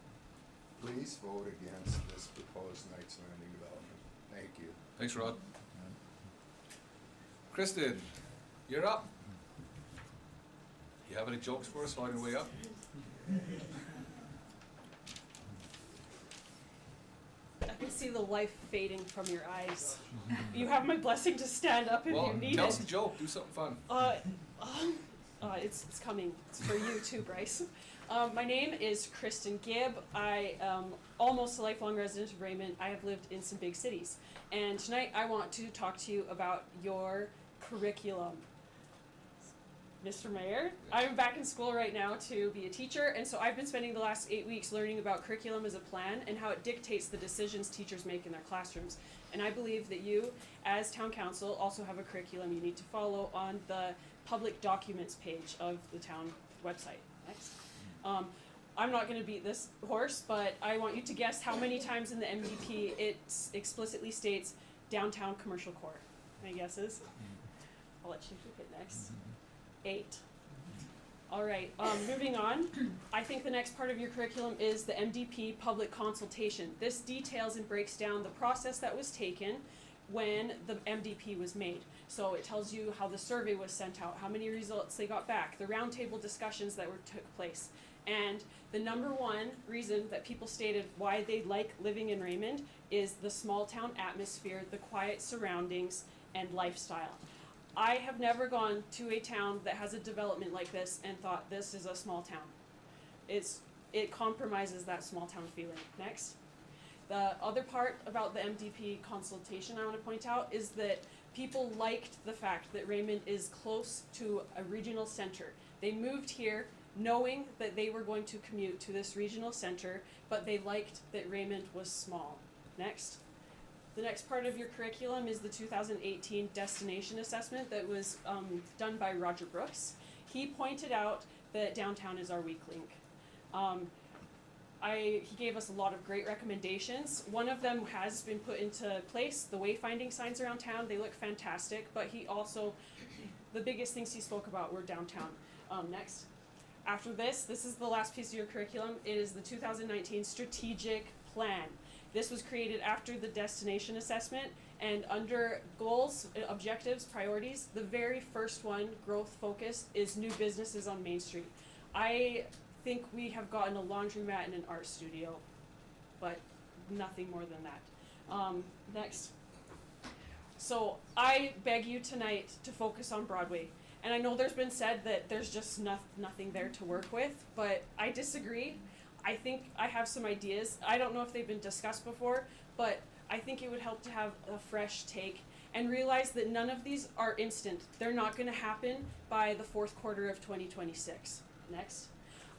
Please vote against this proposed Knights Landing development. Thank you. Thanks, Rod. Kristen, you're up. You have any jokes for us on your way up? I can see the life fading from your eyes. You have my blessing to stand up if you need tell it. us a joke. Do something fun. It's coming. It's for you too, Bryce. My name is Kristen Gibb. I am almost a lifelong resident of Raymond. I have lived in some big cities. And tonight I want to talk to you about your curriculum. Mr. Mayor, I'm back in school right now to be a teacher, and so I've been spending the last 8 weeks learning about curriculum as a plan and how it dictates the decisions teachers make in their classrooms. And I believe that you, as town council, also have a curriculum you need to follow on the public documents page of the town website. Next. I'm not going to beat this horse, but I want you to guess how many times in the MDP it explicitly states downtown commercial core. Any guesses? I'll let you pick it next. 8. All right, moving on. I think the next part of your curriculum is the MDP public consultation. This details and breaks down the process that was taken when the MDP was made. So it tells you how the survey was sent out, how many results they got back, the roundtable discussions that took place. And the number one reason that people stated why they like living in Raymond is the small town atmosphere, the quiet surroundings, and lifestyle. I have never gone to a town that has a development like this and thought this is a small town. It compromises that small town feeling. Next. The other part about the MDP consultation I want to point out is that people liked the fact that Raymond is close to a regional center. They moved here knowing that they were going to commute to this regional center, but they liked that Raymond was small. Next. The next part of your curriculum is the 2018 destination assessment that was done by Roger Brooks. He pointed out that downtown is our weak link. He gave us a lot of great recommendations. One of them has been put into place, the wayfinding signs around town. They look fantastic, but the biggest things he spoke about were downtown. Next. After this is the last piece of your curriculum. It is the 2019 strategic plan. This was created after the destination assessment, and under goals, objectives, priorities, the very first one, growth focused, is new businesses on Main Street. I think we have gotten a laundromat and an art studio, but nothing more than that. Next. So I beg you tonight to focus on Broadway. And I know there's been said that there's just nothing there to work with, but I disagree. I think I have some ideas. I don't know if they've been discussed before, but I think it would help to have a fresh take and realize that none of these are instant. They're not going to happen by the fourth quarter of 2026. Next.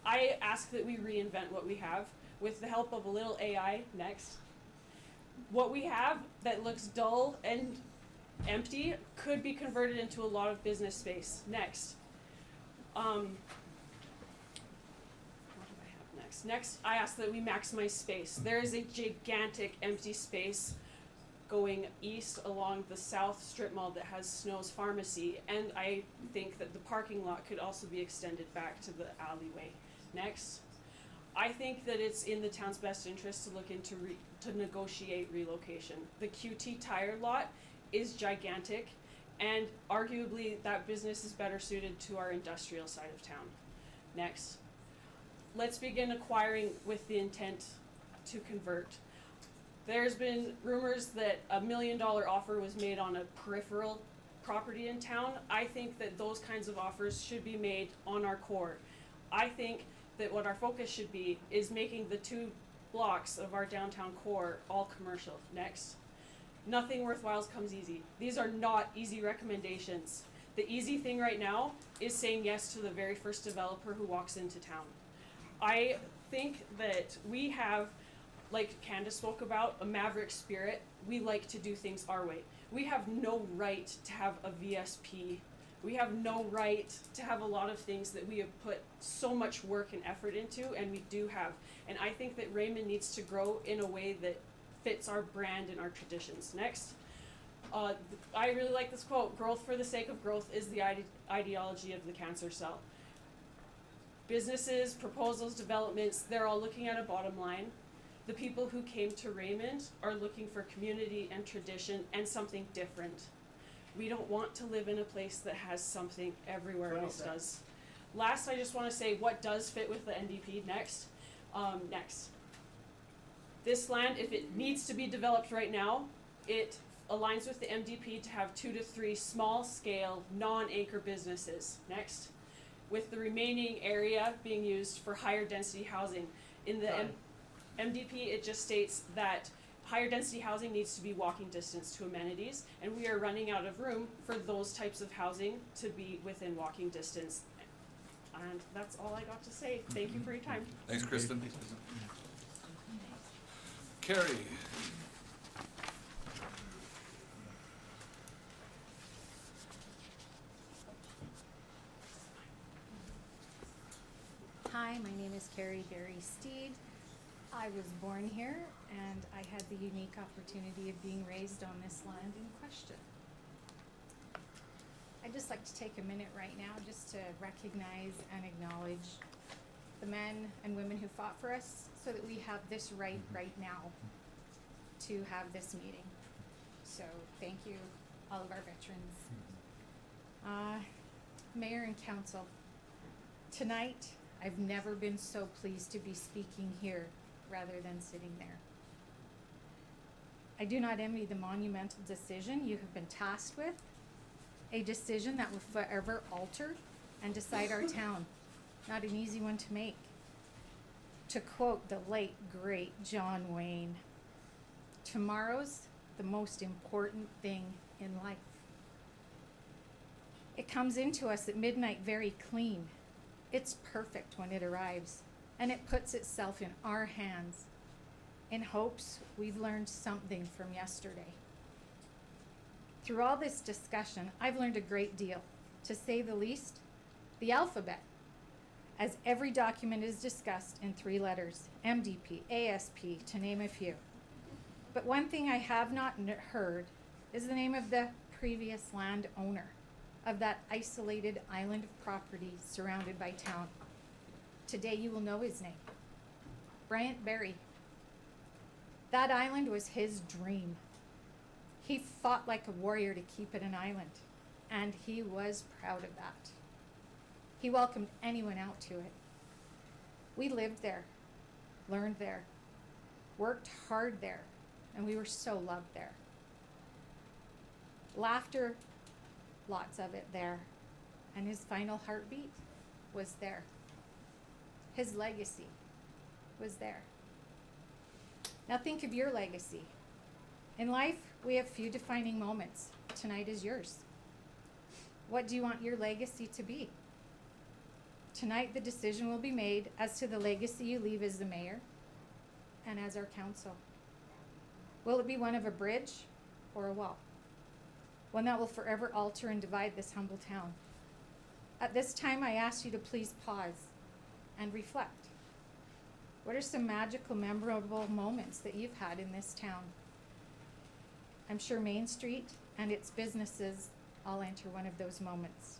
I ask that we reinvent what we have with the help of a little AI. Next. What we have that looks dull and empty could be converted into a lot of business space. Next. Next, I ask that we maximize space. There is a gigantic empty space going east along the south strip mall that has Snow's Pharmacy, and I think that the parking lot could also be extended back to the alleyway. Next, I think that it's in the town's best interest to look into to negotiate relocation. The QT tire lot is gigantic, and arguably that business is better suited to our industrial side of town. Next. Let's begin acquiring with the intent to convert. There's been rumors that $1 million offer was made on a peripheral property in town. I think that those kinds of offers should be made on our core. I think that what our focus should be is making the 2 blocks of our downtown core all commercial. Next. Nothing worthwhile comes easy. These are not easy recommendations. The easy thing right now is saying yes to the very first developer who walks into town. I think that we have like Candace spoke about, a maverick spirit. We like to do things our way. We have no right to have a VSP. We have no right to have a lot of things that we have put so much work and effort into, and we do have. And I think that Raymond needs to grow in a way that fits our brand and our traditions. Next. I really like this quote: growth for the sake of growth is the ideology of the cancer cell. Businesses, proposals, developments, they're all looking at a bottom line. The people who came to Raymond are looking for community and tradition and something different. We don't want to live in a place that has something everywhere else does. Last, I just want to say what does fit with the NDP next. Next. This land, if it needs to be developed right now, it aligns with the MDP to have 2 to 3 small-scale, non-anchor businesses. Next. With the remaining area being used for higher density housing. In the MDP, it just states that higher density housing needs to be walking distance to amenities, and we are running out of room for those types of housing to be within walking distance. And that's all I got to say. Thank you for your time. Thanks, Kristen. Carrie. Hi, my name is Carrie Barry Steed. I was born here and I had the unique opportunity of being raised on this land in question. I'd just like to take a minute right now just to recognize and acknowledge the men and women who fought for us so that we have this right now to have this meeting. So thank you, all of our veterans. Mayor and Council, tonight I've never been so pleased to be speaking here rather than sitting there. I do not envy the monumental decision you have been tasked with, a decision that will forever alter and decide our town. Not an easy one to make. To quote the late, great John Wayne, tomorrow's the most important thing in life. It comes into us at midnight very clean. It's perfect when it arrives, and it puts itself in our hands in hopes we've learned something from yesterday. Through all this discussion, I've learned a great deal, to say the least, the alphabet, as every document is discussed in 3 letters, MDP, ASP, to name a few. But one thing I have not heard is the name of the previous landowner of that isolated island of property surrounded by town. Today you will know his name, Bryant Berry. That island was his dream. He fought like a warrior to keep it an island, and he was proud of that. He welcomed anyone out to it. We lived there, learned there, worked hard there, and we were so loved there. Laughter, lots of it there, and his final heartbeat was there. His legacy was there. Now think of your legacy. In life, we have few defining moments. Tonight is yours. What do you want your legacy to be? Tonight, the decision will be made as to the legacy you leave as the mayor and as our council. Will it be one of a bridge or a wall? One that will forever alter and divide this humble town. At this time, I ask you to please pause and reflect. What are some magical, memorable moments that you've had in this town? I'm sure Main Street and its businesses all enter one of those moments.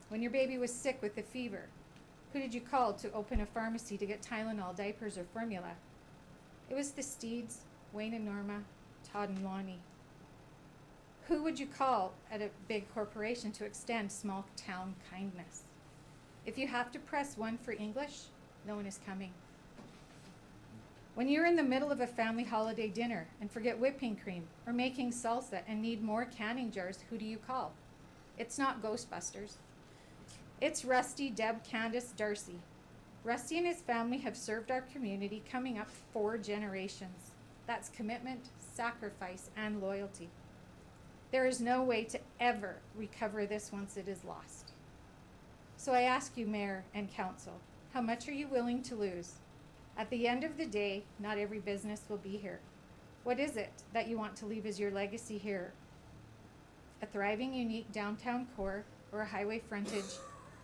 When your baby was sick with a fever, who did you call to open a pharmacy to get Tylenol, diapers, or formula? It was the Steeds, Wayne and Norma, Todd and Lonnie. Who would you call at a big corporation to extend small town kindness? If you have to press 1 for English, no one is coming. When you're in the middle of a family holiday dinner and forget whipping cream or making salsa and need more canning jars, who do you call? It's not Ghostbusters. It's Rusty, Deb, Candace, Darcy. Rusty and his family have served our community coming up 4 generations. That's commitment, sacrifice, and loyalty. There is no way to ever recover this once it is lost. So I ask you, Mayor and Council, how much are you willing to lose? At the end of the day, not every business will be here. What is it that you want to leave as your legacy here? A thriving, unique downtown core or a highway frontage,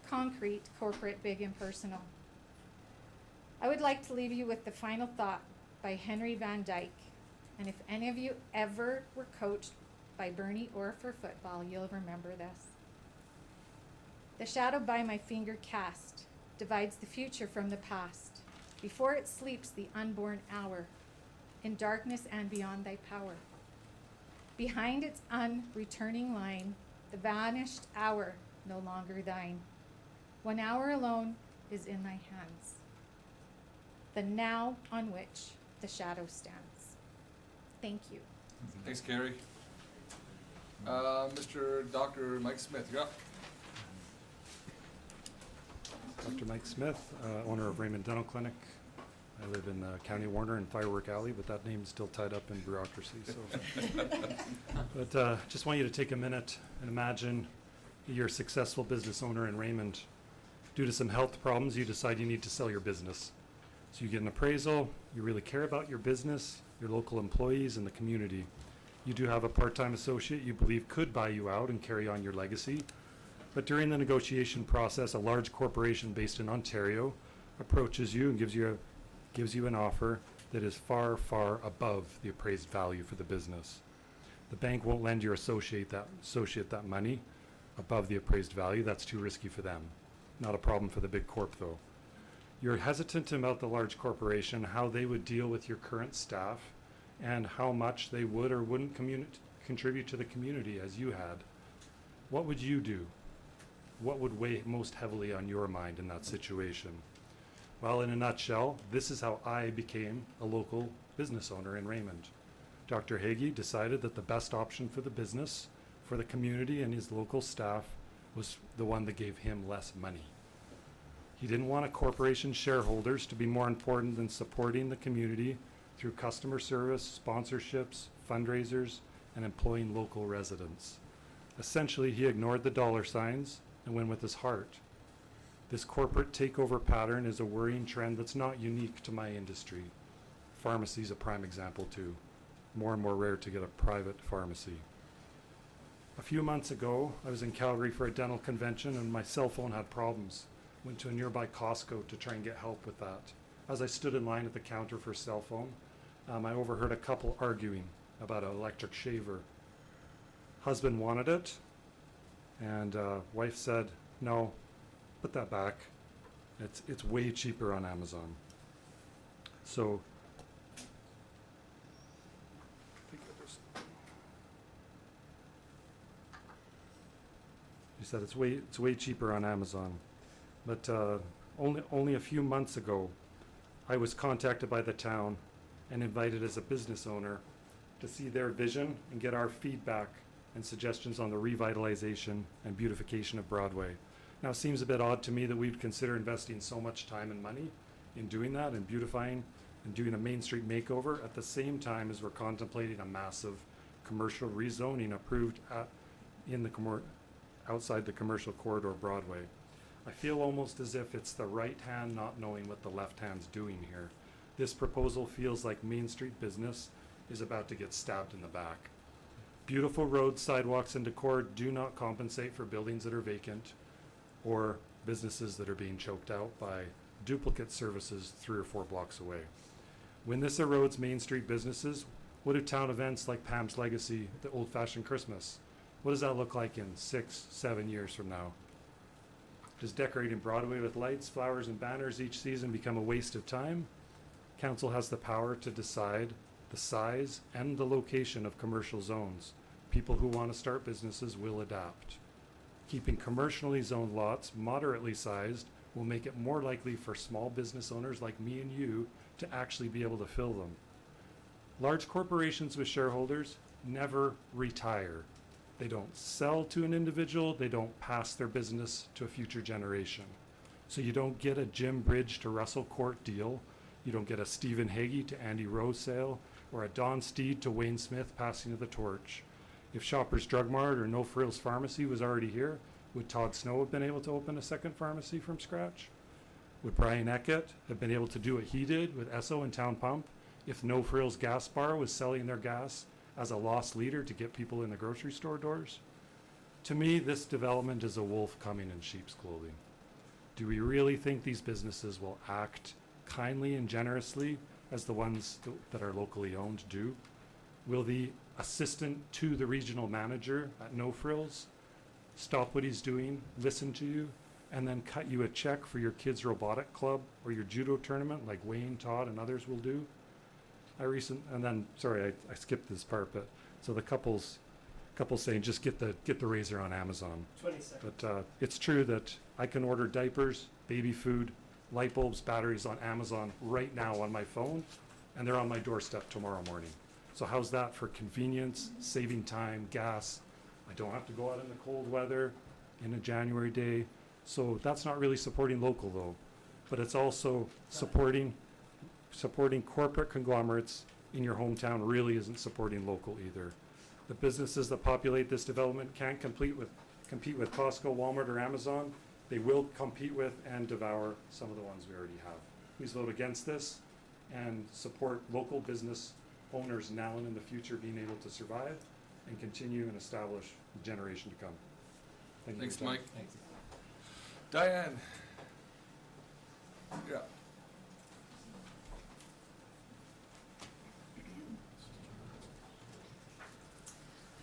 concrete, corporate, big and personal? I would like to leave you with the final thought by Henry Van Dyke. And if any of you ever were coached by Bernie or for football, you'll remember this. The shadow by my finger cast divides the future from the past. Before it sleeps the unborn hour, in darkness and beyond thy power. Behind its unreturning line, the vanished hour no longer thine. 1 hour alone is in thy hands, the now on which the shadow stands. Thank you. Thanks, Carrie. Mr. Dr. Mike Smith, you're up. Dr. Mike Smith, owner of Raymond Dental Clinic. I live in County Warner in Firework Alley, but that name's still tied up in bureaucracy. So, but just want you to take a minute and imagine you're a successful business owner in Raymond. Due to some health problems, you decide you need to sell your business. So you get an appraisal. You really care about your business, your local employees, and the community. You do have a part-time associate you believe could buy you out and carry on your legacy. But during the negotiation process, a large corporation based in Ontario approaches you and gives you an offer that is far, far above the appraised value for the business. The bank won't lend your associate that money above the appraised value. That's too risky for them. Not a problem for the big corp though. You're hesitant about the large corporation, how they would deal with your current staff, and how much they would or wouldn't contribute to the community as you had. What would you do? What would weigh most heavily on your mind in that situation? Well, in a nutshell, this is how I became a local business owner in Raymond. Dr. Hagee decided that the best option for the business, for the community and his local staff, was the one that gave him less money. He didn't want a corporation shareholders to be more important than supporting the community through customer service, sponsorships, fundraisers, and employing local residents. Essentially, he ignored the dollar signs and went with his heart. This corporate takeover pattern is a worrying trend that's not unique to my industry. Pharmacy is a prime example too. More and more rare to get a private pharmacy. A few months ago, I was in Calgary for a dental convention and my cell phone had problems. Went to a nearby Costco to try and get help with that. As I stood in line at the counter for a cell phone, I overheard a couple arguing about an electric shaver. Husband wanted it, and wife said, no, put that back. It's way cheaper on Amazon. So, he said it's way cheaper on Amazon. But only a few months ago, I was contacted by the town and invited as a business owner to see their vision and get our feedback and suggestions on the revitalization and beautification of Broadway. Now, it seems a bit odd to me that we'd consider investing so much time and money in doing that and beautifying and doing a Main Street makeover at the same time as we're contemplating a massive commercial rezoning approved outside the commercial corridor Broadway. I feel almost as if it's the right hand not knowing what the left hand's doing here. This proposal feels like Main Street business is about to get stabbed in the back. Beautiful roads, sidewalks, and decor do not compensate for buildings that are vacant or businesses that are being choked out by duplicate services 3 or 4 blocks away. When this erodes Main Street businesses, what do town events like Pam's Legacy, the old-fashioned Christmas, what does that look like in 6, 7 years from now? Does decorating Broadway with lights, flowers, and banners each season become a waste of time? Council has the power to decide the size and the location of commercial zones. People who want to start businesses will adapt. Keeping commercially zoned lots moderately sized will make it more likely for small business owners like me and you to actually be able to fill them. Large corporations with shareholders never retire. They don't sell to an individual, they don't pass their business to a future generation. So you don't get a Jim Bridge to Russell Court deal, you don't get a Stephen Hagee to Andy Rose sale, or a Don Steed to Wayne Smith passing of the torch. If Shoppers Drug Mart or No Frills Pharmacy was already here, would Todd Snow have been able to open a second pharmacy from scratch? Would Brian Eckett have been able to do what he did with Esso and Town Pump if No Frills Gas Bar was selling their gas as a loss leader to get people in the grocery store doors? To me, this development is a wolf coming in sheep's clothing. Do we really think these businesses will act kindly and generously as the ones that are locally owned do? Will the assistant to the regional manager at No Frills stop what he's doing, listen to you, and then cut you a check for your kids' robotic club or your judo tournament like Wayne, Todd, and others will do? I skipped this part, but so the couple's saying just get the razor on Amazon. 20 seconds. But it's true that I can order diapers, baby food, light bulbs, batteries on Amazon right now on my phone, and they're on my doorstep tomorrow morning. So how's that for convenience, saving time, gas? I don't have to go out in the cold weather in a January day. So that's not really supporting local though, but it's also supporting corporate conglomerates in your hometown really isn't supporting local either. The businesses that populate this development can't compete with Costco, Walmart, or Amazon. They will compete with and devour some of the ones we already have. Please vote against this and support local business owners now and in the future being able to survive and continue and establish the generation to come. Thank you. Thanks, for your Mike. time. Diane. Yeah.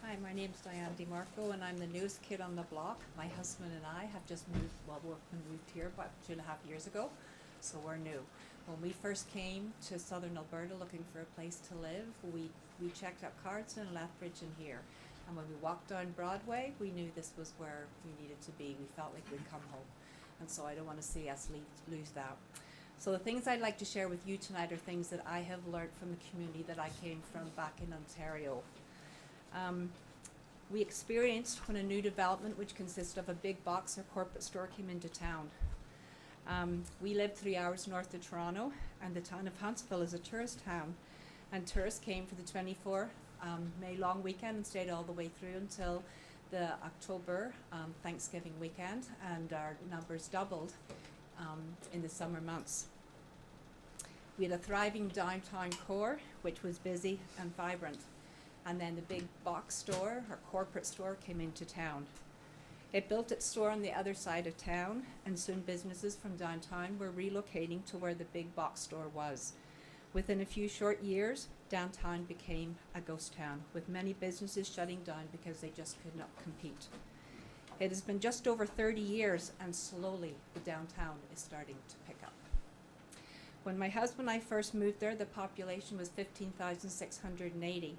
Hi, my name's Diane DeMarco, and I'm the newest kid on the block. My husband and I have just moved, we moved here about 2.5 years ago, so we're new. When we first came to southern Alberta looking for a place to live, we checked out Cardston, Lethbridge, and here. And when we walked down Broadway, we knew this was where we needed to be. We felt like we'd come home. And so I don't want to see us lose that. So the things I'd like to share with you tonight are things that I have learned from the community that I came from back in Ontario. We experienced when a new development, which consisted of a big box or corporate store, came into town. We lived 3 hours north of Toronto, and the town of Huntsville is a tourist town. And tourists came for the 24 May long weekend and stayed all the way through until the October Thanksgiving weekend, and our numbers doubled in the summer months. We had a thriving downtown core, which was busy and vibrant. And then the big box store, or corporate store, came into town. It built its store on the other side of town, and soon businesses from downtown were relocating to where the big box store was. Within a few short years, downtown became a ghost town, with many businesses shutting down because they just could not compete. It has been just over 30 years, and slowly the downtown is starting to pick up. When my husband and I first moved there, the population was 15,680.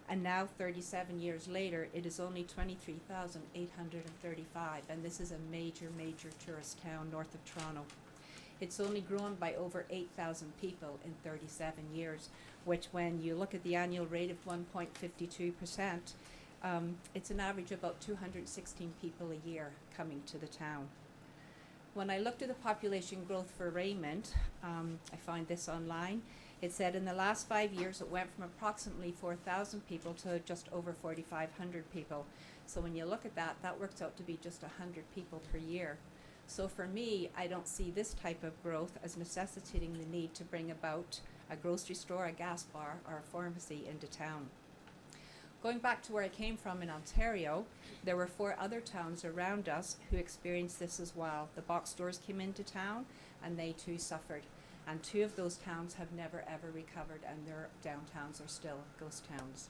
And now, 37 years later, it is only 23,835, and this is a major, major tourist town north of Toronto. It's only grown by over 8,000 people in 37 years, which when you look at the annual rate of 1.52%, it's an average of about 216 people a year coming to the town. When I looked at the population growth for Raymond, I found this online. It said in the last 5 years it went from approximately 4,000 people to just over 4,500 people. So when you look at that, that works out to be just 100 people per year. So for me, I don't see this type of growth as necessitating the need to bring about a grocery store, a gas bar, or a pharmacy into town. Going back to where I came from in Ontario, there were 4 other towns around us who experienced this as well. The box stores came into town and they too suffered. And 2 of those towns have never ever recovered, and their downtowns are still ghost towns.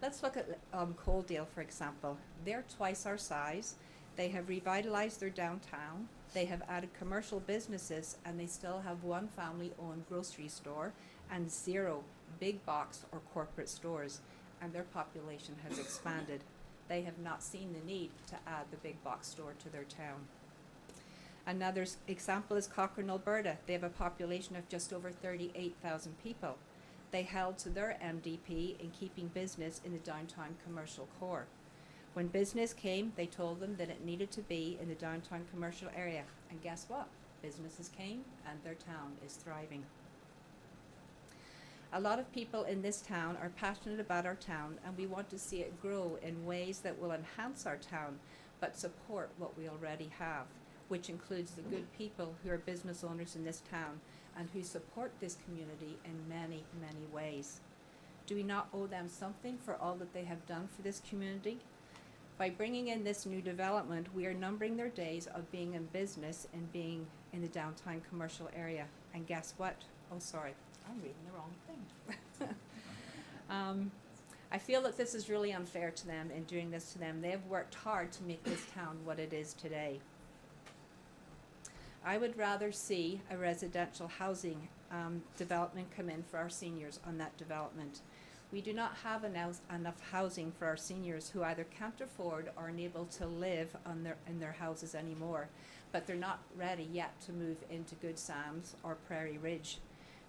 Let's look at Coaldale, for example. They're twice our size. They have revitalized their downtown. They have added commercial businesses, and they still have 1 family-owned grocery store and 0 big box or corporate stores, and their population has expanded. They have not seen the need to add the big box store to their town. Another example is Cochrane, Alberta. They have a population of just over 38,000 people. They held to their MDP in keeping business in the downtown commercial core. When business came, they told them that it needed to be in the downtown commercial area. And guess what? Businesses came and their town is thriving. A lot of people in this town are passionate about our town, and we want to see it grow in ways that will enhance our town but support what we already have. which includes the good people who are business owners in this town and who support this community in many, many ways. Do we not owe them something for all that they have done for this community? By bringing in this new development, we are numbering their days of being in business and being in the downtown commercial area. And guess what? Oh, sorry, I'm reading the wrong thing. I feel that this is really unfair to them in doing this to them. They have worked hard to make this town what it is today. I would rather see a residential housing development come in for our seniors on that development. We do not have enough housing for our seniors who either can't afford or are unable to live in their houses anymore, but they're not ready yet to move into Good Sam's or Prairie Ridge.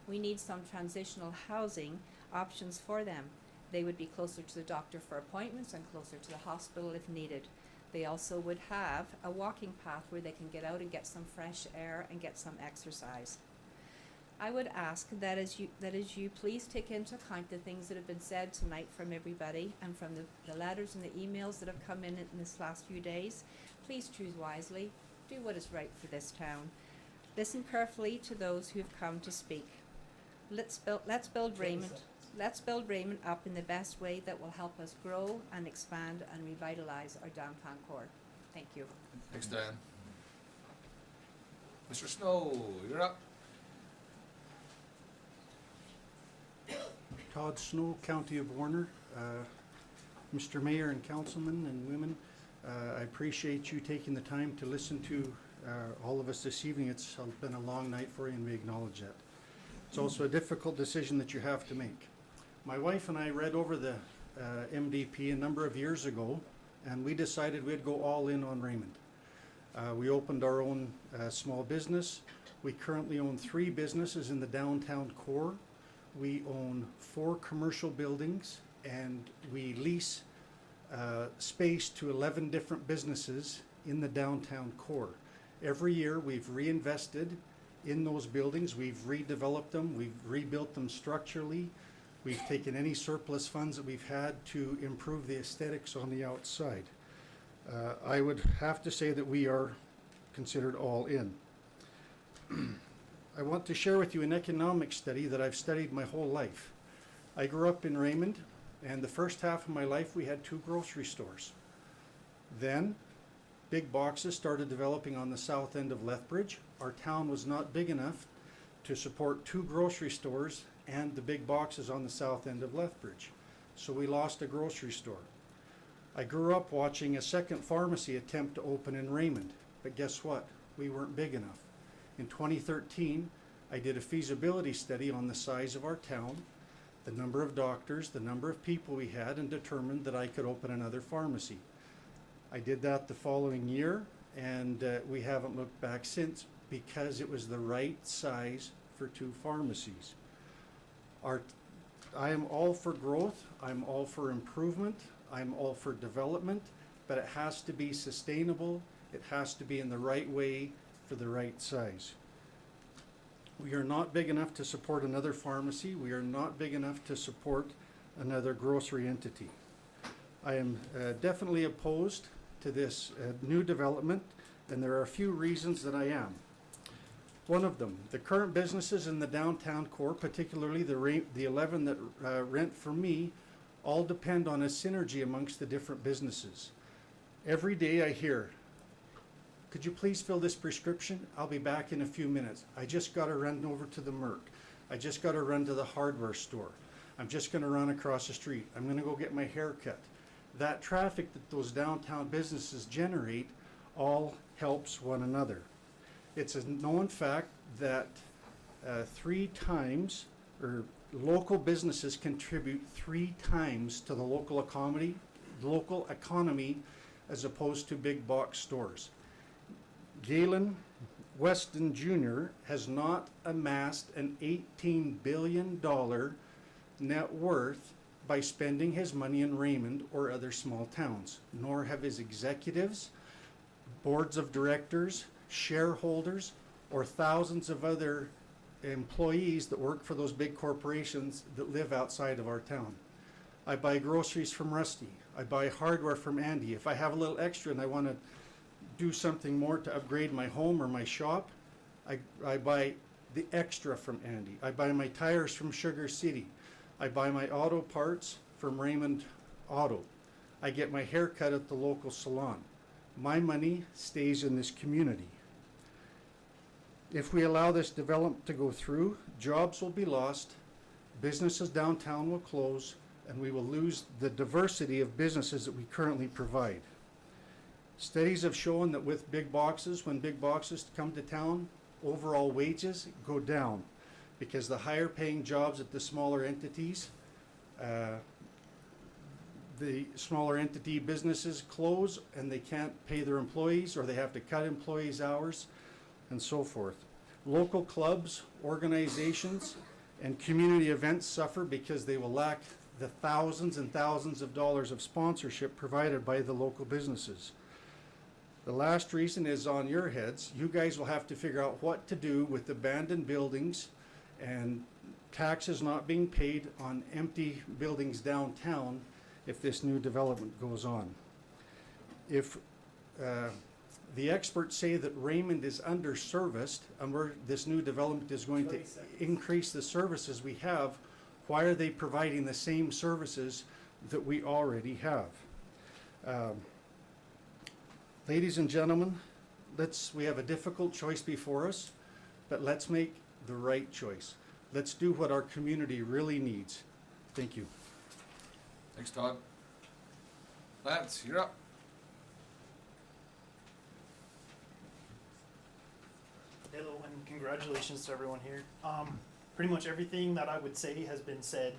We need some transitional housing options for them. They would be closer to the doctor for appointments and closer to the hospital if needed. They also would have a walking path where they can get out and get some fresh air and get some exercise. I would ask that as you please take into account the things that have been said tonight from everybody and from the letters and the emails that have come in this last few days. Please choose wisely. Do what is right for this town. Listen carefully to those who have come to speak. Let's build Raymond. Let's build Raymond up in the best way that will help us grow and expand and revitalize our downtown core. Thank you. Thanks, Dan. Mr. Snow, you're up. Todd Snow, County of Warner. Mr. Mayor and councilmen and women, I appreciate you taking the time to listen to all of us this evening. It's been a long night for you and we acknowledge that. It's also a difficult decision that you have to make. My wife and I read over the MDP a number of years ago and we decided we'd go all in on Raymond. We opened our own small business. We currently own 3 businesses in the downtown core. We own 4 commercial buildings and we lease space to 11 different businesses in the downtown core. Every year we've reinvested in those buildings, we've redeveloped them, we've rebuilt them structurally, we've taken any surplus funds that we've had to improve the aesthetics on the outside. I would have to say that we are considered all in. I want to share with you an economic study that I've studied my whole life. I grew up in Raymond, and the first half of my life we had 2 grocery stores. Then big boxes started developing on the south end of Lethbridge. Our town was not big enough to support 2 grocery stores and the big boxes on the south end of Lethbridge. So we lost a grocery store. I grew up watching a second pharmacy attempt to open in Raymond, but guess what? We weren't big enough. In 2013, I did a feasibility study on the size of our town, the number of doctors, the number of people we had, and determined that I could open another pharmacy. I did that the following year, and we haven't looked back since because it was the right size for 2 pharmacies. I am all for growth, I'm all for improvement, I'm all for development, but it has to be sustainable, it has to be in the right way for the right size. We are not big enough to support another pharmacy, we are not big enough to support another grocery entity. I am definitely opposed to this new development, and there are a few reasons that I am. One of them, the current businesses in the downtown core, particularly the 11 that rent from me, all depend on a synergy amongst the different businesses. Every day I hear, could you please fill this prescription? I'll be back in a few minutes. I just got to run over to the Merc. I just got to run to the hardware store. I'm just going to run across the street. I'm going to go get my hair cut. That traffic that those downtown businesses generate all helps one another. It's a known fact that 3 times, or local businesses contribute 3 times to the local economy as opposed to big box stores. Galen Weston Jr. has not amassed an $18 billion net worth by spending his money in Raymond or other small towns, nor have his executives, boards of directors, shareholders, or thousands of other employees that work for those big corporations that live outside of our town. I buy groceries from Rusty. I buy hardware from Andy. If I have a little extra and I want to do something more to upgrade my home or my shop, I buy the extra from Andy. I buy my tires from Sugar City. I buy my auto parts from Raymond Auto. I get my hair cut at the local salon. My money stays in this community. If we allow this development to go through, jobs will be lost, businesses downtown will close, and we will lose the diversity of businesses that we currently provide. Studies have shown that with big boxes, when big boxes come to town, overall wages go down because the higher paying jobs at the smaller entities, the smaller entity businesses close and they can't pay their employees, or they have to cut employees' hours, and so forth. Local clubs, organizations, and community events suffer because they will lack the thousands and thousands of dollars of sponsorship provided by the local businesses. The last reason is on your heads. You guys will have to figure out what to do with abandoned buildings and taxes not being paid on empty buildings downtown if this new development goes on. If the experts say that Raymond is underserviced and this new development is going to increase the services we have, why are they providing the same services that we already have? Ladies and gentlemen, we have a difficult choice before us, but let's make the right choice. Let's do what our community really needs. Thank you. Thanks, Todd. Lance, you're up. Hello and congratulations to everyone here. Pretty much everything that I would say has been said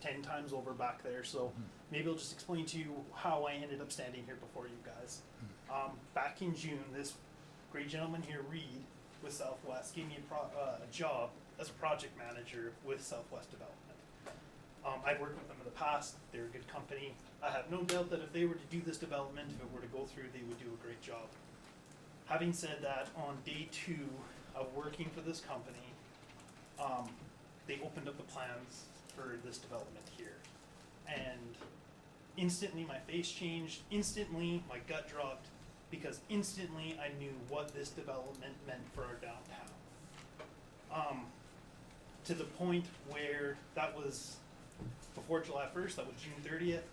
10 times over back there, so maybe I'll just explain to you how I ended up standing here before you guys. Back in June, this great gentleman here, Reed, with Southwest, gave me a job as a project manager with Southwest Development. I've worked with them in the past. They're a good company. I have no doubt that if they were to do this development, if it were to go through, they would do a great job. Having said that, on day 2 of working for this company, they opened up the plans for this development here. And instantly my face changed, instantly my gut dropped, because instantly I knew what this development meant for our downtown. To the point where that was before July 1st, that was June 30th.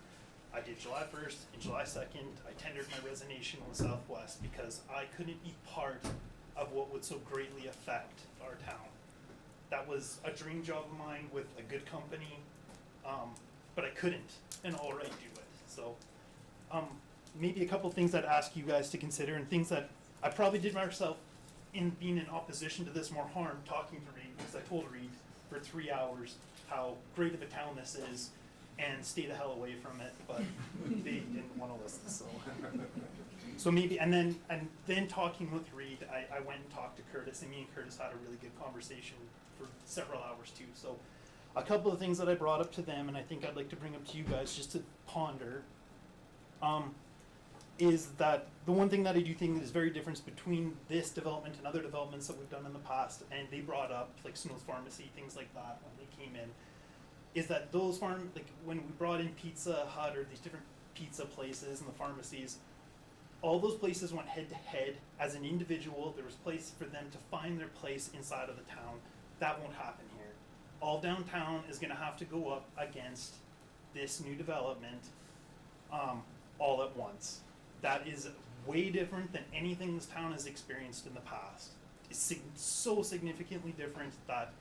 I did July 1st and July 2nd. I tendered my resignation with Southwest because I couldn't be part of what would so greatly affect our town. That was a dream job of mine with a good company, but I couldn't and already do it. So maybe a couple things I'd ask you guys to consider, and things that I probably did myself in being in opposition to this more harm, talking to Reed, because I told Reed for 3 hours how great of a town this is and stay the hell away from it, but they didn't want to listen. So maybe, and then talking with Reed, I went and talked to Curtis, and me and Curtis had a really good conversation for several hours too. So a couple of things that I brought up to them, and I think I'd like to bring up to you guys just to ponder, is that the one thing that I do think is very different between this development and other developments that we've done in the past, and they brought up like Snow's Pharmacy, things like that when they came in, is that those like when we brought in Pizza Hut or these different pizza places and the pharmacies, all those places went head to head as an individual. There was place for them to find their place inside of the town. That won't happen here. All downtown is going to have to go up against this new development all at once. That is way different than anything this town has experienced in the past. It's so significantly different that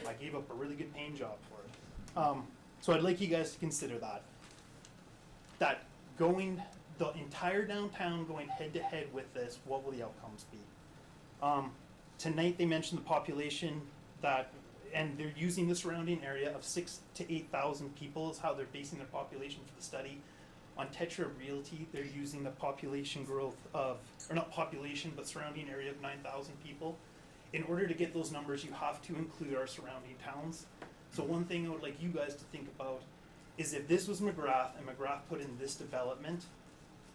I gave up a really good paying job for it. So I'd like you guys to consider that going the entire downtown going head to head with this, what will the outcomes be? Tonight they mentioned the population and they're using the surrounding area of 6,000 to 8,000 people is how they're basing their population for the study. On Tetra Realty, they're using the population growth of, or not population, but surrounding area of 9,000 people. In order to get those numbers, you have to include our surrounding towns. So one thing I would like you guys to think about is if this was McGrath and McGrath put in this development,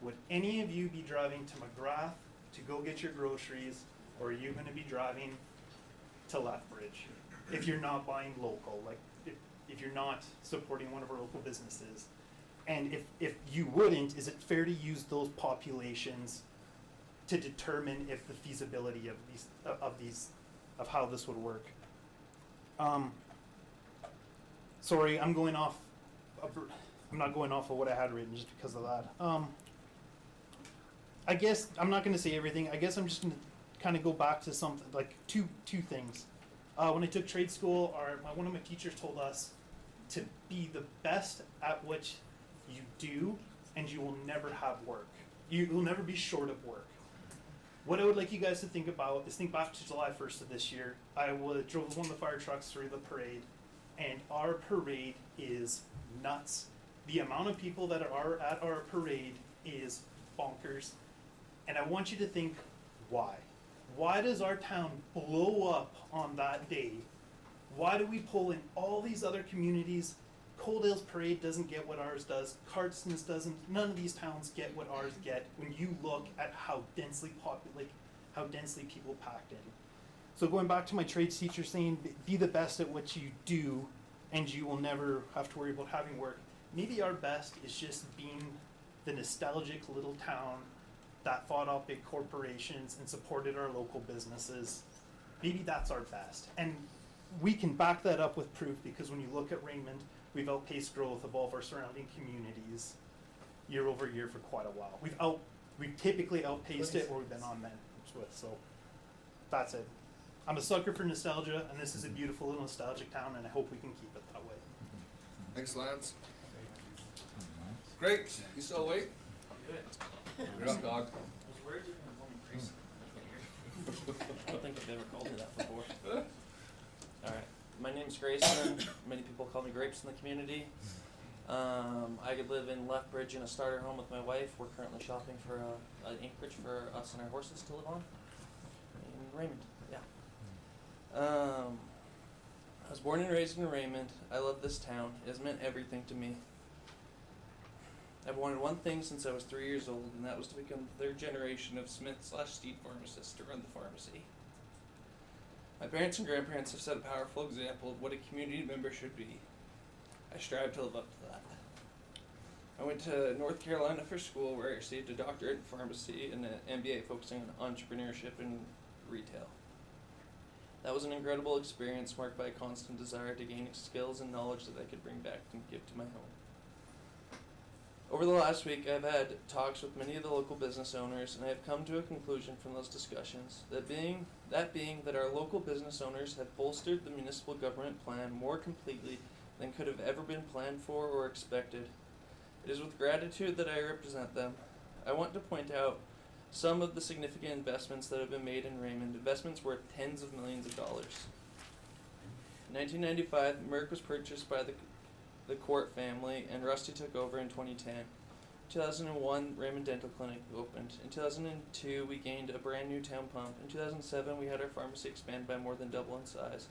would any of you be driving to McGrath to go get your groceries, or are you gonna be driving to Lethbridge if you're not buying local, like if you're not supporting one of our local businesses? And if you wouldn't, is it fair to use those populations to determine if the feasibility of how this would work. Sorry, I'm not going off of what I had written just because of that. I guess I'm not going to say everything. I guess I'm just going to kind of go back to something like two things. When I took trade school, one of my teachers told us to be the best at what you do, and you will never have work. You will never be short of work. What I would like you guys to think about is think back to July 1st of this year. I drove one of the fire trucks through the parade, and our parade is nuts. The amount of people that are at our parade is bonkers. And I want you to think, why? Why does our town blow up on that day? Why do we pull in all these other communities? Coaldale's parade doesn't get what ours does. Cardston's doesn't. None of these towns get what ours get when you look at how densely people packed in. So going back to my trades teacher saying, be the best at what you do, and you will never have to worry about having work. Maybe our best is just being the nostalgic little town that fought off big corporations and supported our local businesses. Maybe that's our best. And we can back that up with proof, because when you look at Raymond, we've outpaced growth of all of our surrounding communities year over year for quite a while. We've typically outpaced it, or we've been on that with, so that's it. I'm a sucker for nostalgia, and this is a beautiful little nostalgic town, and I hope we can keep it that way. Thanks, Lance. Great. You still awake? You're up, dog. I don't think I've ever called you that before. Alright, my name's Grayson. Many people call me Grapes in the community. I could live in Lethbridge in a starter home with my wife. We're currently shopping for an acreage for us and our horses to live on in Raymond. Yeah. I was born and raised in Raymond. I love this town. It has meant everything to me. I've wanted one thing since I was 3 years old, and that was to become the third generation of Smith/Steed pharmacists to run the pharmacy. My parents and grandparents have set a powerful example of what a community member should be. I strive to live up to that. I went to North Carolina for school, where I received a doctorate in pharmacy and an MBA focusing on entrepreneurship and retail. That was an incredible experience marked by a constant desire to gain skills and knowledge that I could bring back and give to my home. Over the last week, I've had talks with many of the local business owners, and I have come to a conclusion from those discussions, that being that our local business owners have bolstered the municipal government plan more completely than could have ever been planned for or expected. It is with gratitude that I represent them. I want to point out some of the significant investments that have been made in Raymond, investments worth tens of millions of dollars. In 1995, Merck was purchased by the Court family, and Rusty took over in 2010. In 2001, Raymond Dental Clinic opened. In 2002, we gained a brand new town pump. In 2007, we had our pharmacy expand by more than double in size.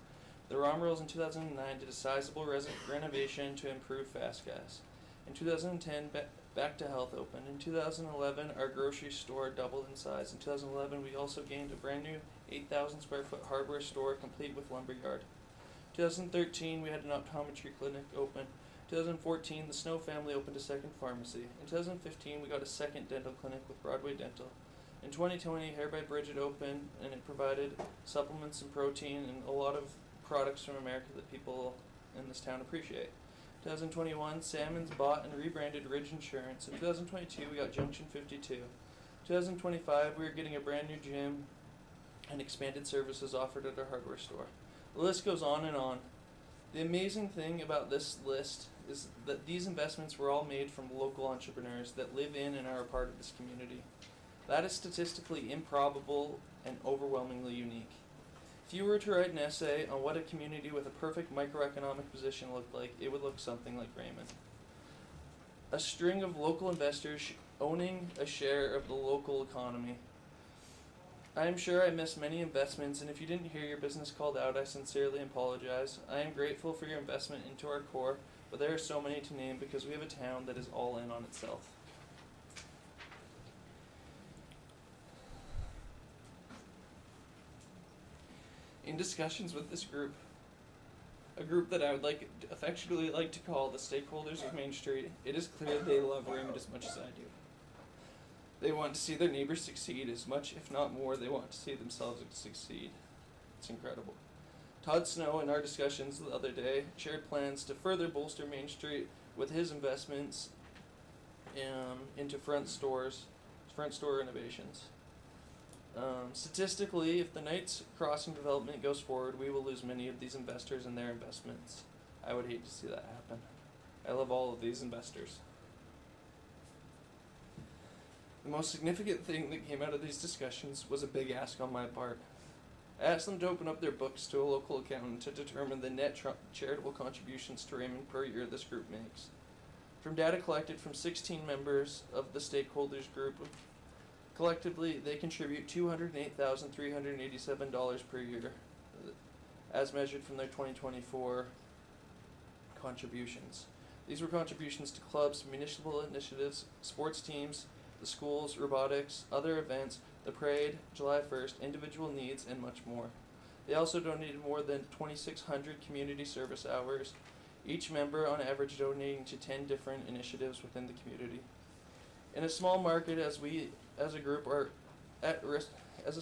The Romrels in 2009 did a sizable renovation to improve fast gas. In 2010, Back to Health opened. In 2011, our grocery store doubled in size. In 2011, we also gained a brand new 8,000 square foot hardware store complete with lumberyard. 2013, we had an optometry clinic open. 2014, the Snow family opened a second pharmacy. In 2015, we got a second dental clinic with Broadway Dental. In 2020, Hair by Bridget opened, and it provided supplements and protein and a lot of products from America that people in this town appreciate. 2021, Salmons bought and rebranded Ridge Insurance. In 2022, we got Junction 52. 2025, we are getting a brand new gym and expanded services offered at our hardware store. The list goes on and on. The amazing thing about this list is that these investments were all made from local entrepreneurs that live in and are a part of this community. That is statistically improbable and overwhelmingly unique. If you were to write an essay on what a community with a perfect microeconomic position looked like, it would look something like Raymond. A string of local investors owning a share of the local economy. I am sure I missed many investments, and if you didn't hear your business called out, I sincerely apologize. I am grateful for your investment into our core, but there are so many to name because we have a town that is all in on itself. In discussions with this group, a group that I would affectionately like to call the stakeholders of Main Street, it is clear they love Raymond as much as I do. They want to see their neighbors succeed as much, if not more, they want to see themselves succeed. It's incredible. Todd Snow, in our discussions the other day, shared plans to further bolster Main Street with his investments into front store renovations. Statistically, if the Knights Crossing development goes forward, we will lose many of these investors and their investments. I would hate to see that happen. I love all of these investors. The most significant thing that came out of these discussions was a big ask on my part. I asked them to open up their books to a local accountant to determine the net charitable contributions to Raymond per year this group makes. From data collected from 16 members of the stakeholders group, collectively they contribute $208,387 per year, as measured from their 2024 contributions. These were contributions to clubs, municipal initiatives, sports teams, the schools, robotics, other events, the parade, July 1st, individual needs, and much more. They also donated more than 2,600 community service hours, each member on average donating to 10 different initiatives within the community. In a small market, we as a group are at risk of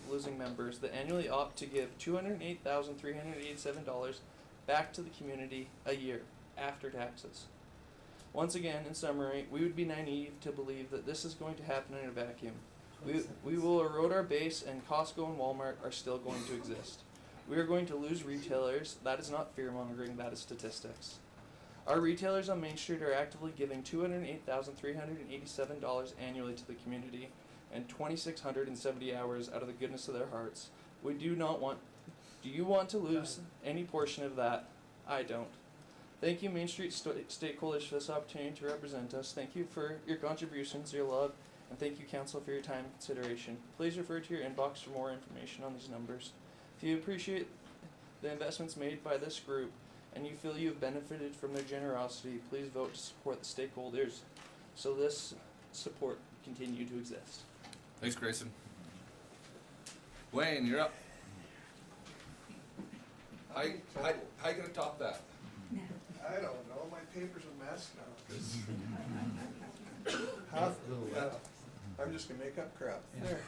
losing members that annually opt to give $208,387 back to the community a year after taxes. Once again, in summary, we would be naive to believe that this is going to happen in a vacuum. We will erode our base, and Costco and Walmart are still going to exist. We are going to lose retailers. That is not fear-mongering, that is statistics. Our retailers on Main Street are actively giving $208,387 annually to the community and 2,670 hours out of the goodness of their hearts. Do you want to lose any portion of that? I don't. Thank you, Main Street stakeholders, for this opportunity to represent us. Thank you for your contributions, your love, and thank you, Council, for your time and consideration. Please refer to your inbox for more information on these numbers. If you appreciate the investments made by this group and you feel you have benefited from their generosity, please vote to support the stakeholders so this support continue to exist. Thanks, Grayson. Wayne, you're up. How you gonna top that? I don't know, my paper's a mess now. I'm just gonna make up crap. There,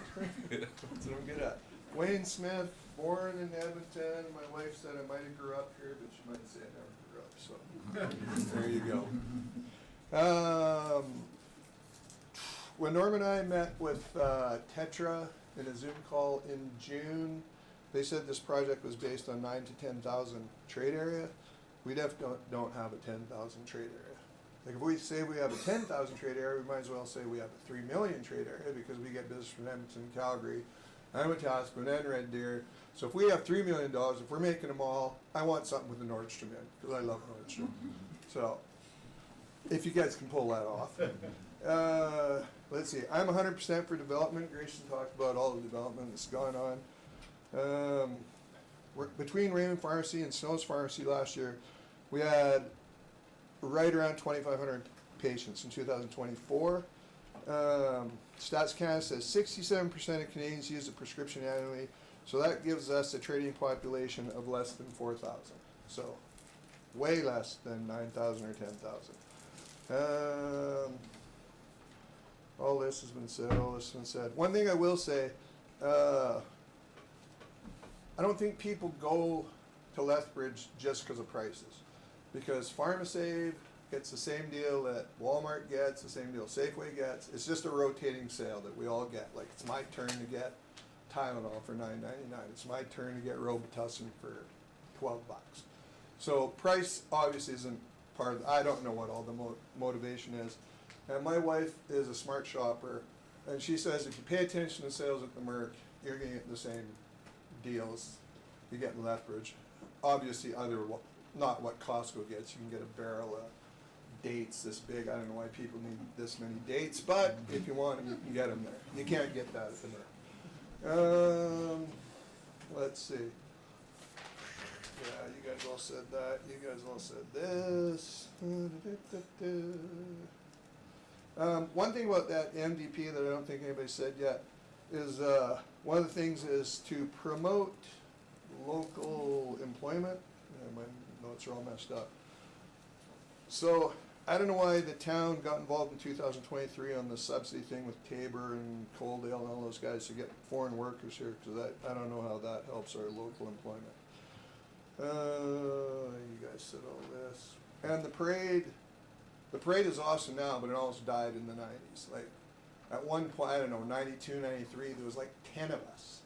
that's what I'm good at. Wayne Smith, born in Edmonton. My wife said I might have grew up here, but she might say I never grew up, so there you go. When Norm and I met with Tetra in a Zoom call in June, they said this project was based on 9,000 to 10,000 trade area. We definitely don't have a 10,000 trade area. Like if we say we have a 10,000 trade area, we might as well say we have a 3 million trade area because we get business from Edmonton, Calgary, and Wetaskiwin, and Red Deer. So if we have $3 million, if we're making them all, I want something with the Nordstrom in because I love Nordstrom. So if you guys can pull that off. Let's see, I'm 100% for development. Grayson talked about all the development that's gone on. Between Raymond Pharmacy and Snow's Pharmacy last year, we had right around 2,500 patients in 2024. Stats Canada says 67% of Canadians use a prescription annually, so that gives us a trading population of less than 4,000. So way less than 9,000 or 10,000. All this has been said, One thing I will say, I don't think people go to Lethbridge just because of prices. Because PharmaSave gets the same deal that Walmart gets, the same deal Safeway gets. It's just a rotating sale that we all get. Like it's my turn to get Tylenol for $9.99. It's my turn to get Robitussin for $12. So price obviously isn't part of I don't know what all the motivation is. And my wife is a smart shopper, and she says if you pay attention to sales at the Merc, you're going to get the same deals you get in Lethbridge. Obviously, not what Costco gets. You can get a barrel of dates this big. I don't know why people need this many dates, but if you want them, you can get them there. You can't get that at the Merc. Let's see. Yeah, you guys all said that. You guys all said this. One thing about that MDP that I don't think anybody said yet is one of the things is to promote local employment. My notes are all messed up. So I don't know why the town got involved in 2023 on the subsidy thing with Tabor and Coaldale and all those guys to get foreign workers here, because I don't know how that helps our local employment. You guys said all this. And the parade is awesome now, but it almost died in the 90s. Like, at one point, I don't know, 92, 93, there was like 10 of us.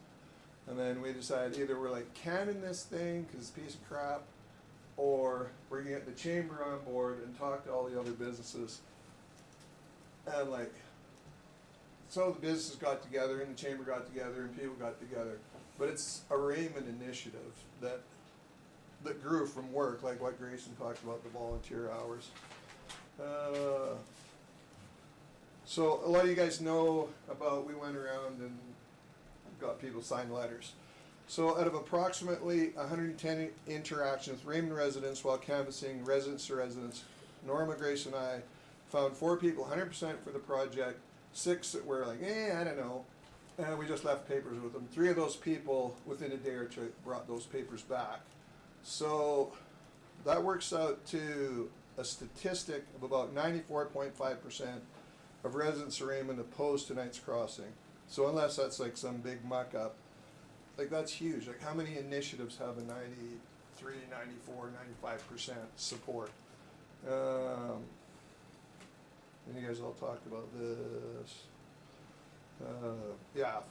And then we decided either we're like canning this thing because it's a piece of crap, or we're gonna get the chamber on board and talk to all the other businesses. And like, so the businesses got together and the chamber got together and people got together. But it's a Raymond initiative that grew from work, like what Grayson talked about, the volunteer hours. So a lot of you guys know about, we went around and got people sign letters. So out of approximately 110 interactions with Raymond residents while canvassing residence to residents, Norma, Grace, and I found 4 people 100% for the project, 6 that were like, I don't know, and we just left papers with them. 3 of those people, within a day or two, brought those papers back. So that works out to a statistic of about 94.5% of residents of Raymond opposed tonight's crossing. So unless that's like some big muck up, like that's huge. Like how many initiatives have a 93, 94, 95% support? And you guys all talked about this. Yeah.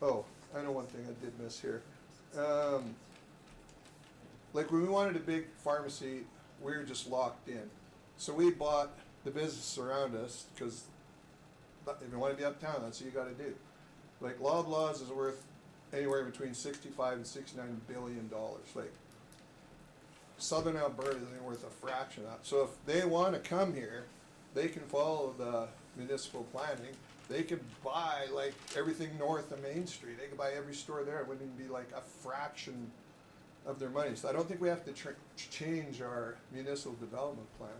Oh, I know one thing I did miss here. Like when we wanted a big pharmacy, we were just locked in. So we bought the business around us because if you want to be uptown, that's what you got to do. Like Loblaws is worth anywhere between $65 and $69 billion. Like Southern Alberta is worth a fraction of that. So if they want to come here, they can follow the municipal planning. They could buy like everything north of Main Street. They could buy every store there. It wouldn't even be like a fraction of their money. So I don't think we have to change our municipal development plan.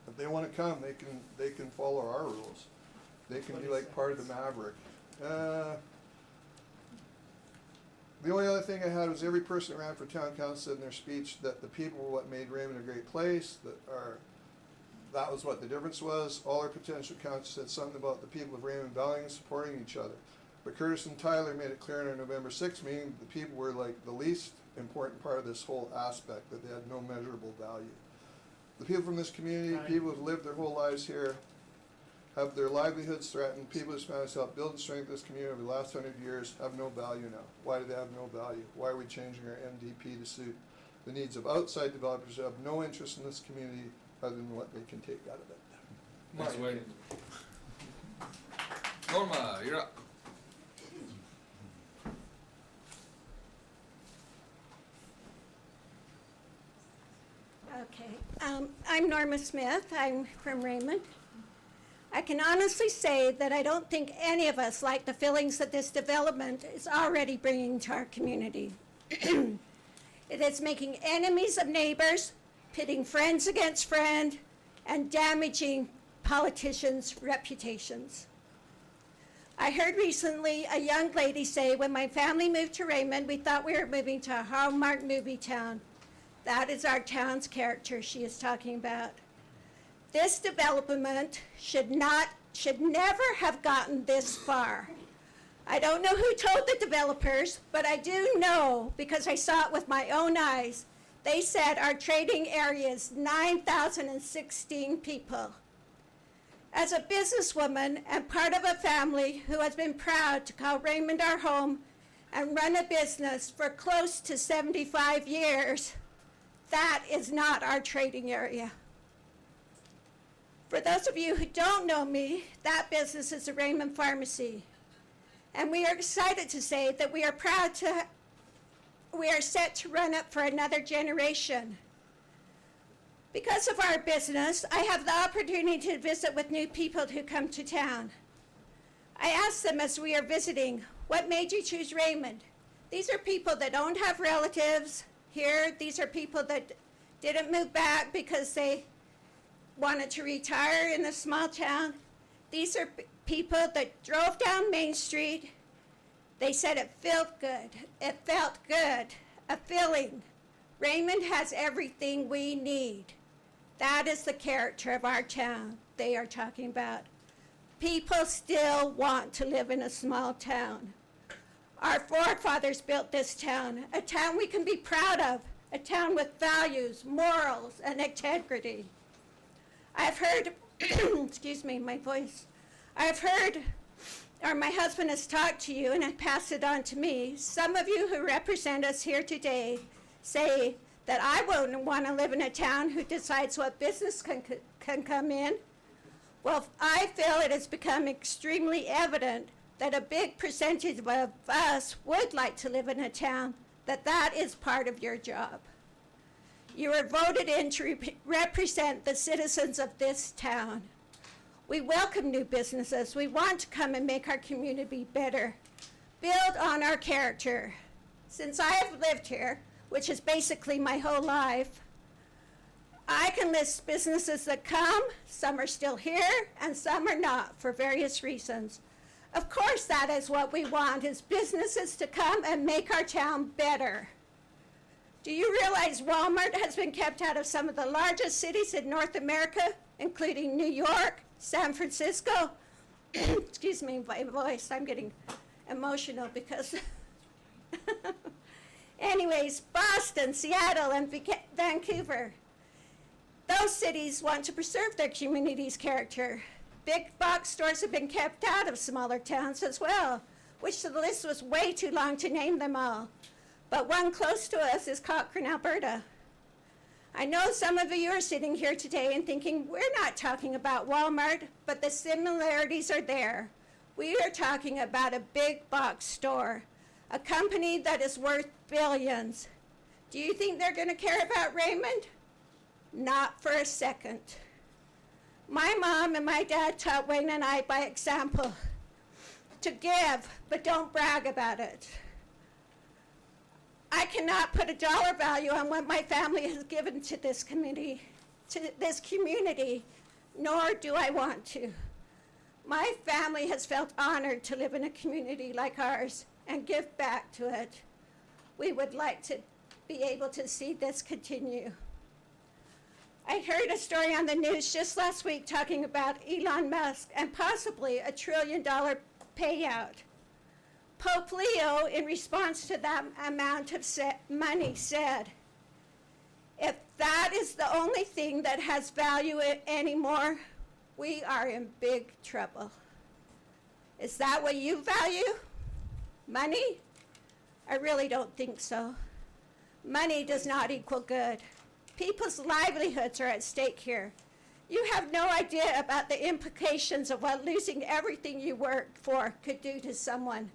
If they want to come, they can follow our rules. They can be like part of the Maverick. The only other thing I had was every person that ran for town council said in their speech that the people were what made Raymond a great place, that was what the difference was. All our potential councils said something about the people of Raymond valuing and supporting each other. But Curtis and Tyler made it clear in our November 6th meeting the people were like the least important part of this whole aspect, that they had no measurable value. The people from this community, people who've lived their whole lives here, have their livelihoods threatened. People who spent us help build and strengthen this community over the last 100 years have no value now. Why do they have no value? Why are we changing our MDP to suit the needs of outside developers who have no interest in this community other than what they can take out of it? Thanks, Wade. Norma, you're up. Okay, I'm Norma Smith. I'm from Raymond. I can honestly say that I don't think any of us like the feelings that this development is already bringing to our community. It is making enemies of neighbors, pitting friends against friends, and damaging politicians' reputations. I heard recently a young lady say, when my family moved to Raymond, we thought we were moving to a Hallmark movie town. That is our town's character she is talking about. This development should never have gotten this far. I don't know who told the developers, but I do know because I saw it with my own eyes. They said our trading area is 9,016 people. As a businesswoman and part of a family who has been proud to call Raymond our home and run a business for close to 75 years, that is not our trading area. For those of you who don't know me, that business is the Raymond Pharmacy. And we are excited to say that we are set to run it for another generation. Because of our business, I have the opportunity to visit with new people who come to town. I ask them as we are visiting, what made you choose Raymond? These are people that don't have relatives here. These are people that didn't move back because they wanted to retire in a small town. These are people that drove down Main Street. They said it felt good. It felt good, a feeling. Raymond has everything we need. That is the character of our town they are talking about. People still want to live in a small town. Our forefathers built this town, a town we can be proud of, a town with values, morals, and integrity. I've heard, excuse me, my voice. I've heard, or my husband has talked to you and passed it on to me. Some of you who represent us here today say that I wouldn't want to live in a town who decides what business can come in. Well, I feel it has become extremely evident that a big percentage of us would like to live in a town, that is part of your job. You are voted in to represent the citizens of this town. We welcome new businesses. We want to come and make our community better, build on our character. Since I have lived here, which is basically my whole life, I can list businesses that come, some are still here, and some are not for various reasons. Of course, that is what we want, is businesses to come and make our town better. Do you realize Walmart has been kept out of some of the largest cities in North America, including New York, San Francisco? Excuse me, my voice, I'm getting emotional because... Anyways, Boston, Seattle, and Vancouver. Those cities want to preserve their community's character. Big box stores have been kept out of smaller towns as well, which the list was way too long to name them all. But one close to us is Cochrane, Alberta. I know some of you are sitting here today and thinking, we're not talking about Walmart, but the similarities are there. We are talking about a big box store, a company that is worth billions. Do you think they're going to care about Raymond? Not for a second. My mom and my dad taught Wayne and I by example to give, but don't brag about it. I cannot put a dollar value on what my family has given to this community, nor do I want to. My family has felt honored to live in a community like ours and give back to it. We would like to be able to see this continue. I heard a story on the news just last week talking about Elon Musk and possibly $1 trillion payout. Pope Leo, in response to that amount of money, said, if that is the only thing that has value anymore, we are in big trouble. Is that what you value? Money? I really don't think so. Money does not equal good. People's livelihoods are at stake here. You have no idea about the implications of what losing everything you worked for could do to someone.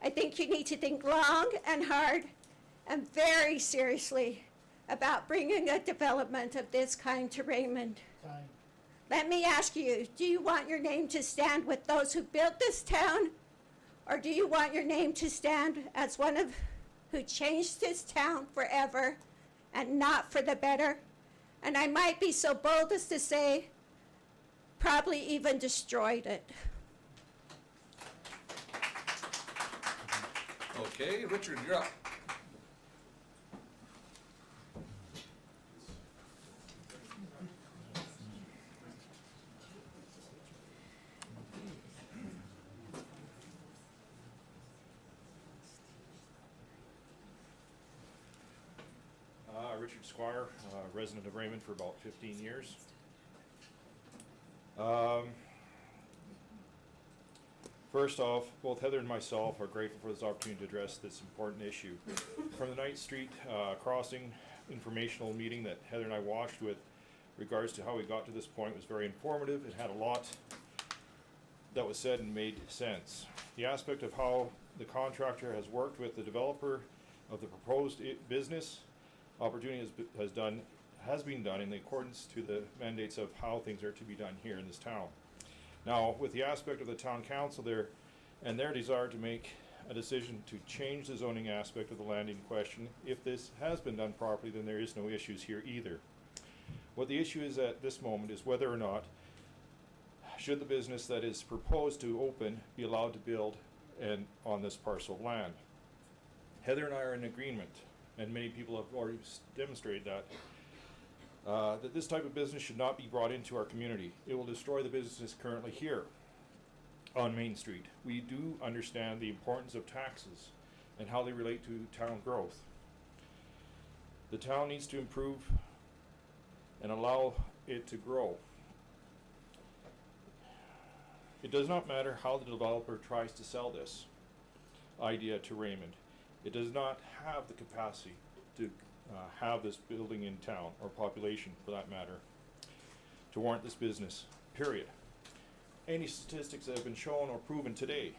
I think you need to think long and hard and very seriously about bringing a development of this kind to Raymond. Time. Let me ask you, do you want your name to stand with those who built this town? Or do you want your name to stand as one of who changed this town forever and not for the better? And I might be so bold as to say, probably even destroyed it. Okay, Richard, you're up. Richard Squire, resident of Raymond for about 15 years. First off, both Heather and myself are grateful for this opportunity to address this important issue. From the 9th Street crossing informational meeting that Heather and I watched with regards to how we got to this point was very informative. It had a lot that was said and made sense. The aspect of how the contractor has worked with the developer of the proposed business opportunity has been done in accordance to the mandates of how things are to be done here in this town. Now, with the aspect of the town council there and their desire to make a decision to change the zoning aspect of the land in question, if this has been done properly, then there is no issues here either. What the issue is at this moment is whether or not should the business that is proposed to open be allowed to build on this parcel of land. Heather and I are in agreement, and many people have already demonstrated that. That this type of business should not be brought into our community. It will destroy the businesses currently here on Main Street. We do understand the importance of taxes and how they relate to town growth. The town needs to improve and allow it to grow. It does not matter how the developer tries to sell this idea to Raymond. It does not have the capacity to have this building in town, or population for that matter, to warrant this business, period. Any statistics that have been shown or proven today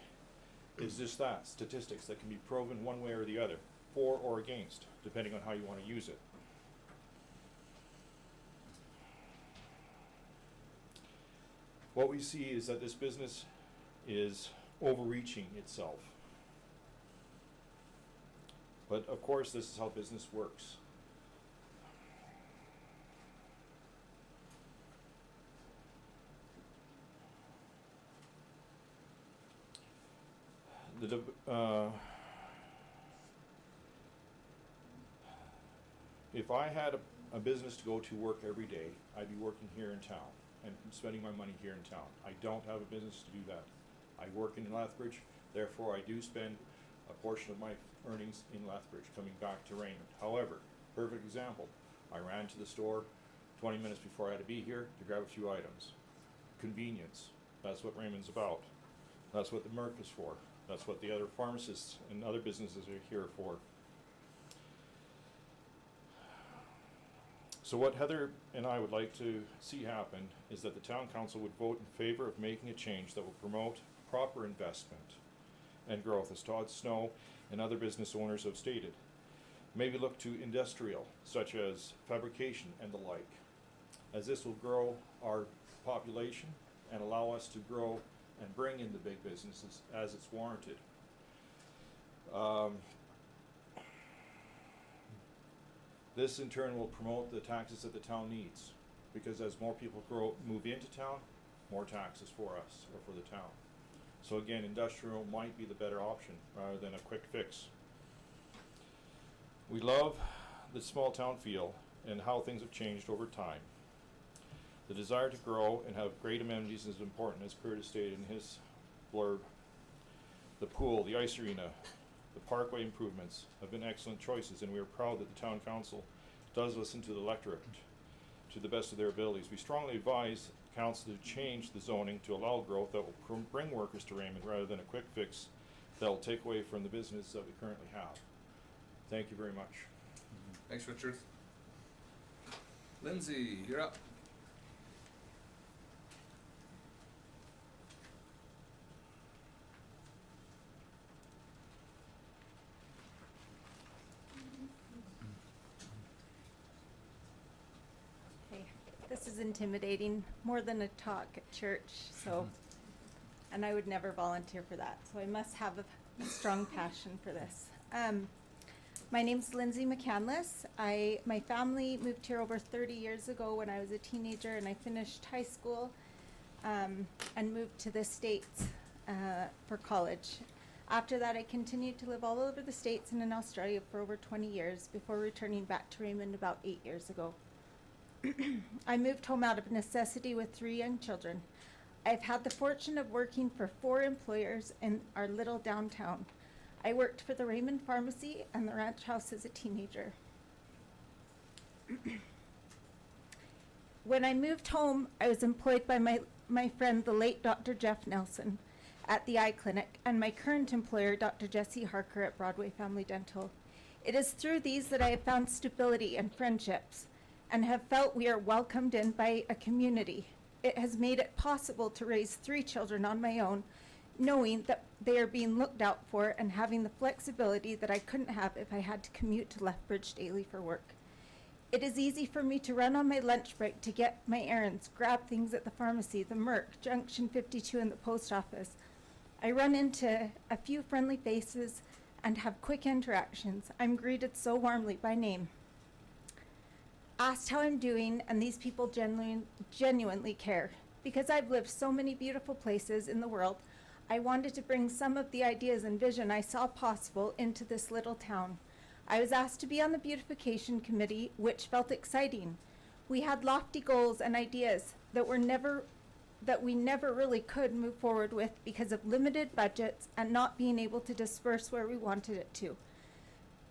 is just that, statistics that can be proven one way or the other, for or against, depending on how you want to use it. What we see is that this business is overreaching itself. But of course, this is how business works. If I had a business to go to work every day, I'd be working here in town and spending my money here in town. I don't have a business to do that. I work in Lethbridge, therefore I do spend a portion of my earnings in Lethbridge coming back to Raymond. However, perfect example, I ran to the store 20 minutes before I had to be here to grab a few items. Convenience, that's what Raymond's about. That's what the Merc is for. That's what the other pharmacists and other businesses are here for. So what Heather and I would like to see happen is that the town council would vote in favor of making a change that will promote proper investment and growth, as Todd Snow and other business owners have stated. Maybe look to industrial, such as fabrication and the like, as this will grow our population and allow us to grow and bring in the big businesses as it's warranted. This in turn will promote the taxes that the town needs, because as more people move into town, more taxes for us or for the town. So again, industrial might be the better option rather than a quick fix. We love the small town feel and how things have changed over time. The desire to grow and have great amenities is important, as Curtis stated in his blurb. The pool, the ice arena, the parkway improvements have been excellent choices, and we are proud that the town council does listen to the electorate to the best of their abilities. We strongly advise council to change the zoning to allow growth that will bring workers to Raymond rather than a quick fix that will take away from the business that we currently have. Thank you very much. Thanks, Richard. Lindsay, you're up. This is intimidating, more than a talk at church, so, and I would never volunteer for that, so I must have a strong passion for this. My name's Lindsay McCandless. My family moved here over 30 years ago when I was a teenager, and I finished high school and moved to the States for college. After that, I continued to live all over the States and in Australia for over 20 years before returning back to Raymond about 8 years ago. I moved home out of necessity with 3 young children. I've had the fortune of working for 4 employers in our little downtown. I worked for the Raymond Pharmacy and the Ranch House as a teenager. When I moved home, I was employed by my friend, the late Dr. Jeff Nelson, at the eye clinic, and my current employer, Dr. Jesse Harker at Broadway Family Dental. It is through these that I have found stability and friendships, and have felt we are welcomed in by a community. It has made it possible to raise 3 children on my own, knowing that they are being looked out for and having the flexibility that I couldn't have if I had to commute to Lethbridge daily for work. It is easy for me to run on my lunch break to get my errands, grab things at the pharmacy, the Merc, Junction 52, and the post office. I run into a few friendly faces and have quick interactions. I'm greeted so warmly by name, asked how I'm doing, and these people genuinely care. Because I've lived so many beautiful places in the world, I wanted to bring some of the ideas and vision I saw possible into this little town. I was asked to be on the beautification committee, which felt exciting. We had lofty goals and ideas that we never really could move forward with because of limited budgets and not being able to disperse where we wanted it to.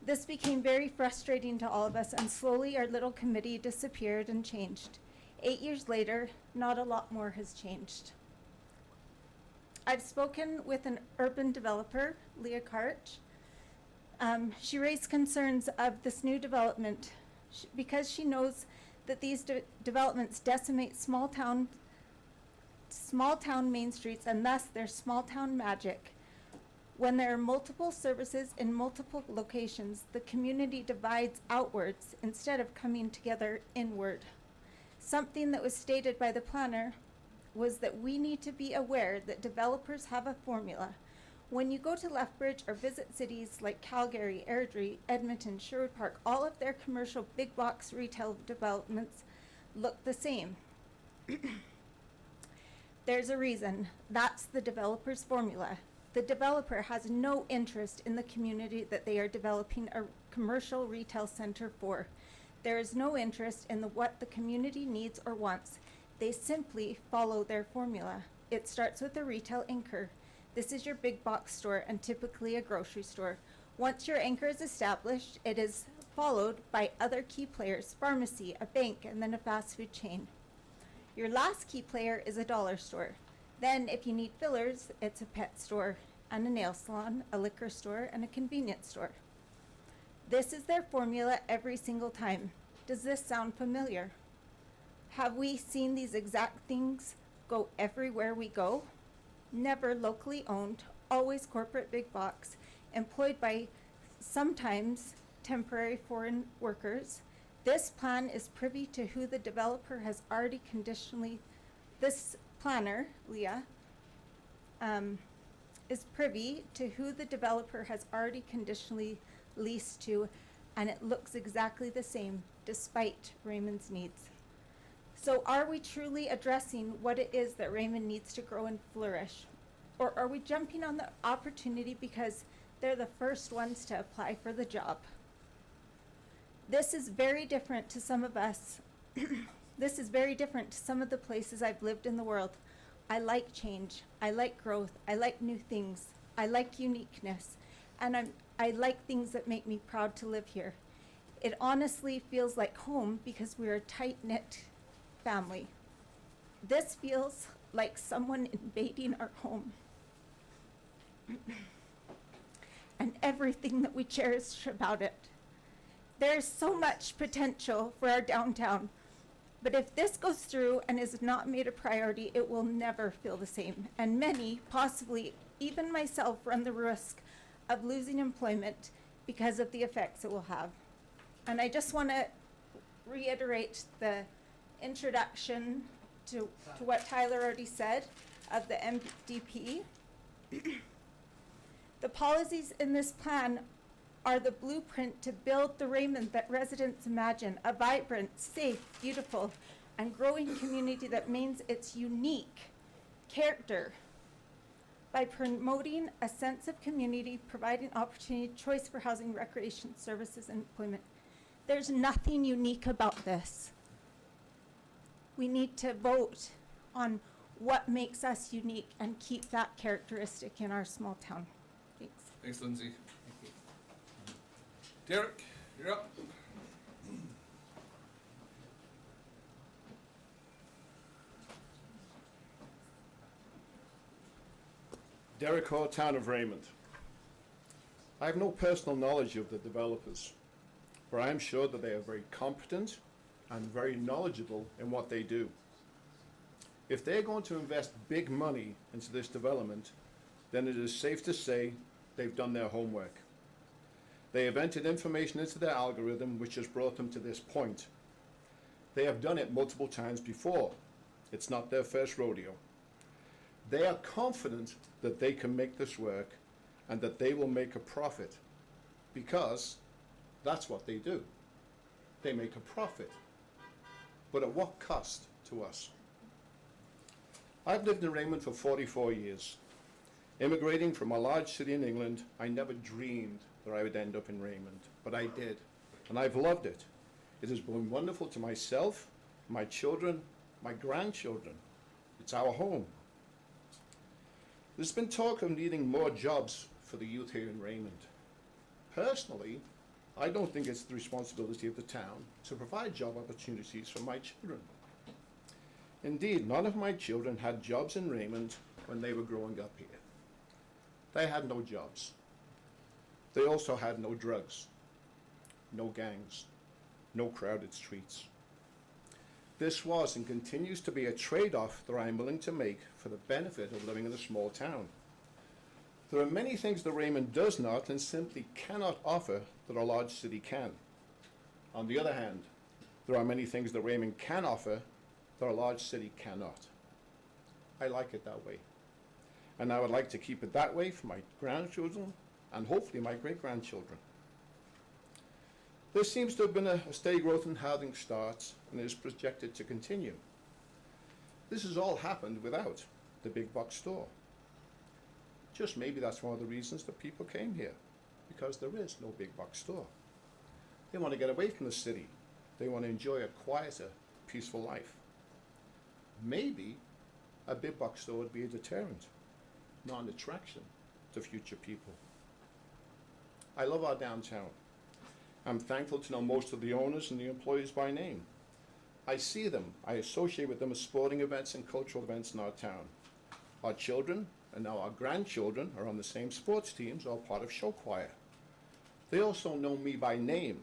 This became very frustrating to all of us, and slowly our little committee disappeared and changed. 8 years later, not a lot more has changed. I've spoken with an urban developer, Leah Karch. She raised concerns of this new development because she knows that these developments decimate small town main streets, and thus their small town magic. When there are multiple services in multiple locations, the community divides outwards instead of coming together inward. Something that was stated by the planner was that we need to be aware that developers have a formula. When you go to Lethbridge or visit cities like Calgary, Airdrie, Edmonton, Sherwood Park, all of their commercial big box retail developments look the same. There's a reason. That's the developer's formula. The developer has no interest in the community that they are developing a commercial retail center for. There is no interest in what the community needs or wants. They simply follow their formula. It starts with a retail anchor. This is your big box store and typically a grocery store. Once your anchor is established, it is followed by other key players, pharmacy, a bank, and then a fast food chain. Your last key player is a dollar store. Then, if you need fillers, it's a pet store and a nail salon, a liquor store, and a convenience store. This is their formula every single time. Does this sound familiar? Have we seen these exact things go everywhere we go? Never locally owned, always corporate big box, employed by sometimes temporary foreign workers. This plan is privy to who the developer has already this planner, Leah, is privy to who the developer has already conditionally leased to, and it looks exactly the same despite Raymond's needs. So are we truly addressing what it is that Raymond needs to grow and flourish? Or are we jumping on the opportunity because they're the first ones to apply for the job? This is very different to some of us. This is very different to some of the places I've lived in the world. I like change. I like growth. I like new things. I like uniqueness. And I like things that make me proud to live here. It honestly feels like home because we're a tight-knit family. This feels like someone invading our home. And everything that we cherish about it. There's so much potential for our downtown, but if this goes through and is not made a priority, it will never feel the same. And many, possibly even myself, run the risk of losing employment because of the effects it will have. And I just want to reiterate the introduction to what Tyler already said of the MDP. The policies in this plan are the blueprint to build the Raymond that residents imagine, a vibrant, safe, beautiful, and growing community that means its unique character by promoting a sense of community, providing opportunity, choice for housing, recreation, services, and employment. There's nothing unique about this. We need to vote on what makes us unique and keep that characteristic in our small town. Thanks. Thanks, Lindsay. Derek, you're up. Derek Hall, Town of Raymond. I have no personal knowledge of the developers, but I am sure that they are very competent and very knowledgeable in what they do. If they're going to invest big money into this development, then it is safe to say they've done their homework. They have entered information into their algorithm which has brought them to this point. They have done it multiple times before. It's not their first rodeo. They are confident that they can make this work and that they will make a profit because that's what they do. They make a profit. But at what cost to us? I've lived in Raymond for 44 years. Immigrating from a large city in England, I never dreamed that I would end up in Raymond, but I did, and I've loved it. It has been wonderful to myself my children, my grandchildren. It's our home. There's been talk of needing more jobs for the youth here in Raymond. Personally, I don't think it's the responsibility of the town to provide job opportunities for my children. Indeed, none of my children had jobs in Raymond when they were growing up here. They had no jobs. They also had no drugs, no gangs, no crowded streets. This was and continues to be a trade-off that I am willing to make for the benefit of living in a small town. There are many things that Raymond does not and simply cannot offer that a large city can. On the other hand, there are many things that Raymond can offer that a large city cannot. I like it that way. And I would like to keep it that way for my grandchildren and hopefully my great-grandchildren. There seems to have been a steady growth in housing starts and is projected to continue. This has all happened without the big box store. Just maybe that's one of the reasons that people came here, because there is no big box store. They want to get away from the city. They want to enjoy a quieter, peaceful life. Maybe a big box store would be a deterrent, not an attraction to future people. I love our downtown. I'm thankful to know most of the owners and the employees by name. I see them, I associate with them at sporting events and cultural events in our town. Our children, and now our grandchildren, are on the same sports teams or part of show choir. They also know me by name,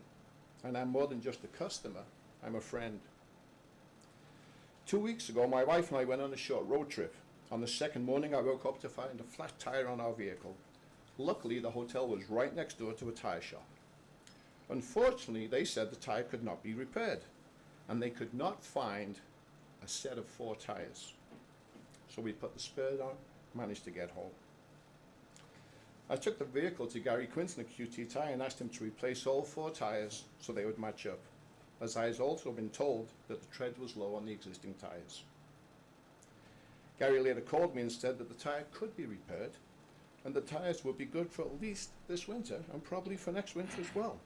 and I'm more than just a customer, I'm a friend. 2 weeks ago, my wife and I went on a short road trip. On the second morning, I woke up to find a flat tire on our vehicle. Luckily, the hotel was right next door to a tire shop. Unfortunately, they said the tire could not be repaired, and they could not find a set of 4 tires. So we put the spare on, managed to get home. I took the vehicle to Gary Quinton at QT Tire and asked him to replace all 4 tires so they would match up, as I had also been told that the tread was low on the existing tires. Gary later called me and said that the tire could be repaired, and the tires would be good for at least this winter and probably for next winter as well.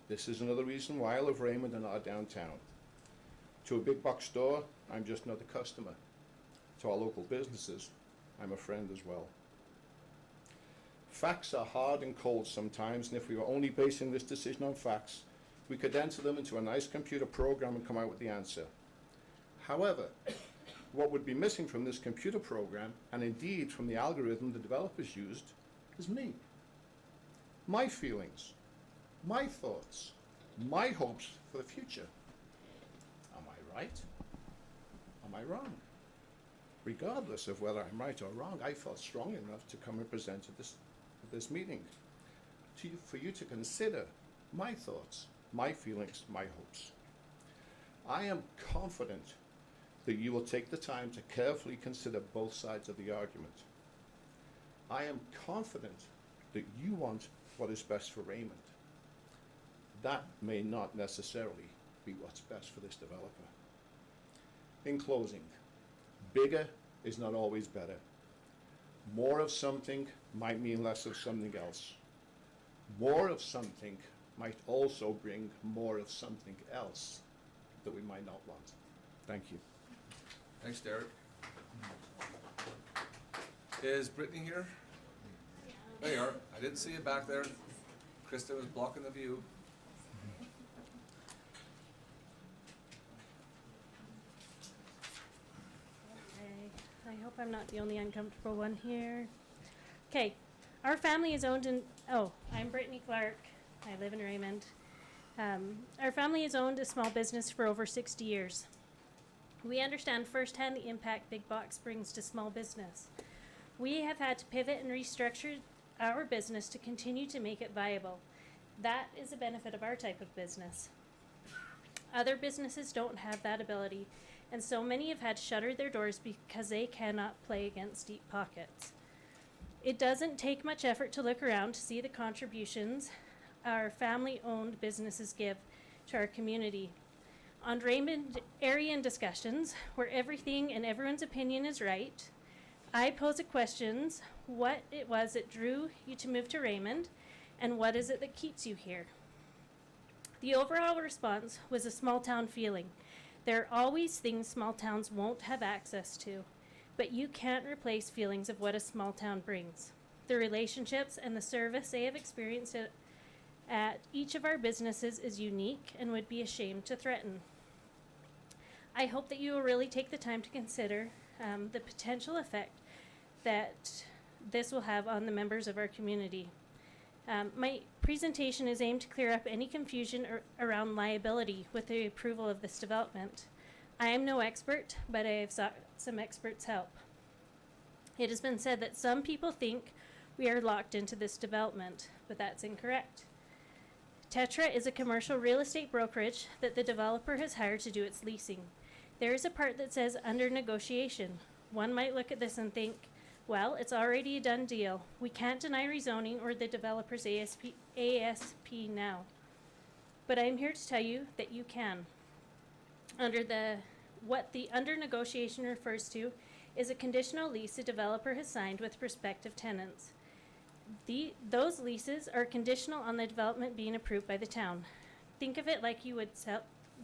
This is another reason why I love Raymond and our downtown. To a big box store, I'm just another customer. To our local businesses, I'm a friend as well. Facts are hard and cold sometimes, and if we were only basing this decision on facts, we could enter them into a nice computer program and come out with the answer. However, what would be missing from this computer program, and indeed from the algorithm the developers used, is me. My feelings, my thoughts, my hopes for the future. Am I right? Am I wrong? Regardless of whether I'm right or wrong, I felt strong enough to come and present at this meeting for you to consider my thoughts, my feelings, my hopes. I am confident that you will take the time to carefully consider both sides of the argument. I am confident that you want what is best for Raymond. That may not necessarily be what's best for this developer. In closing, bigger is not always better. More of something might mean less of something else. More of something might also bring more of something else that we might not want. Thank you. Thanks, Derek. Is Brittany here? There you are. I didn't see you back there. Krista was blocking the view. Okay, I hope I'm not the only uncomfortable one here. Okay, our family is owned in, I'm Brittany Clark. I live in Raymond. Our family has owned a small business for over 60 years. We understand firsthand the impact big box brings to small business. We have had to pivot and restructure our business to continue to make it viable. That is a benefit of our type of business. Other businesses don't have that ability, and so many have had to shutter their doors because they cannot play against deep pockets. It doesn't take much effort to look around to see the contributions our family-owned businesses give to our community. On Raymond area discussions, where everything and everyone's opinion is right, I pose the questions: what it was that drew you to move to Raymond, and what is it that keeps you here? The overall response was a small town feeling. There are always things small towns won't have access to, but you can't replace feelings of what a small town brings. The relationships and the service they have experienced at each of our businesses is unique and would be a shame to threaten. I hope that you will really take the time to consider the potential effect that this will have on the members of our community. My presentation is aimed to clear up any confusion around liability with the approval of this development. I am no expert, but I have sought some experts' help. It has been said that some people think we are locked into this development, but that's incorrect. Tetra is a commercial real estate brokerage that the developer has hired to do its leasing. There is a part that says under negotiation. One might look at this and think, well, it's already a done deal. We can't deny rezoning or the developer's ASP now. But I'm here to tell you that you can. What the under negotiation refers to is a conditional lease a developer has signed with prospective tenants. Those leases are conditional on the development being approved by the town. Think of it like you would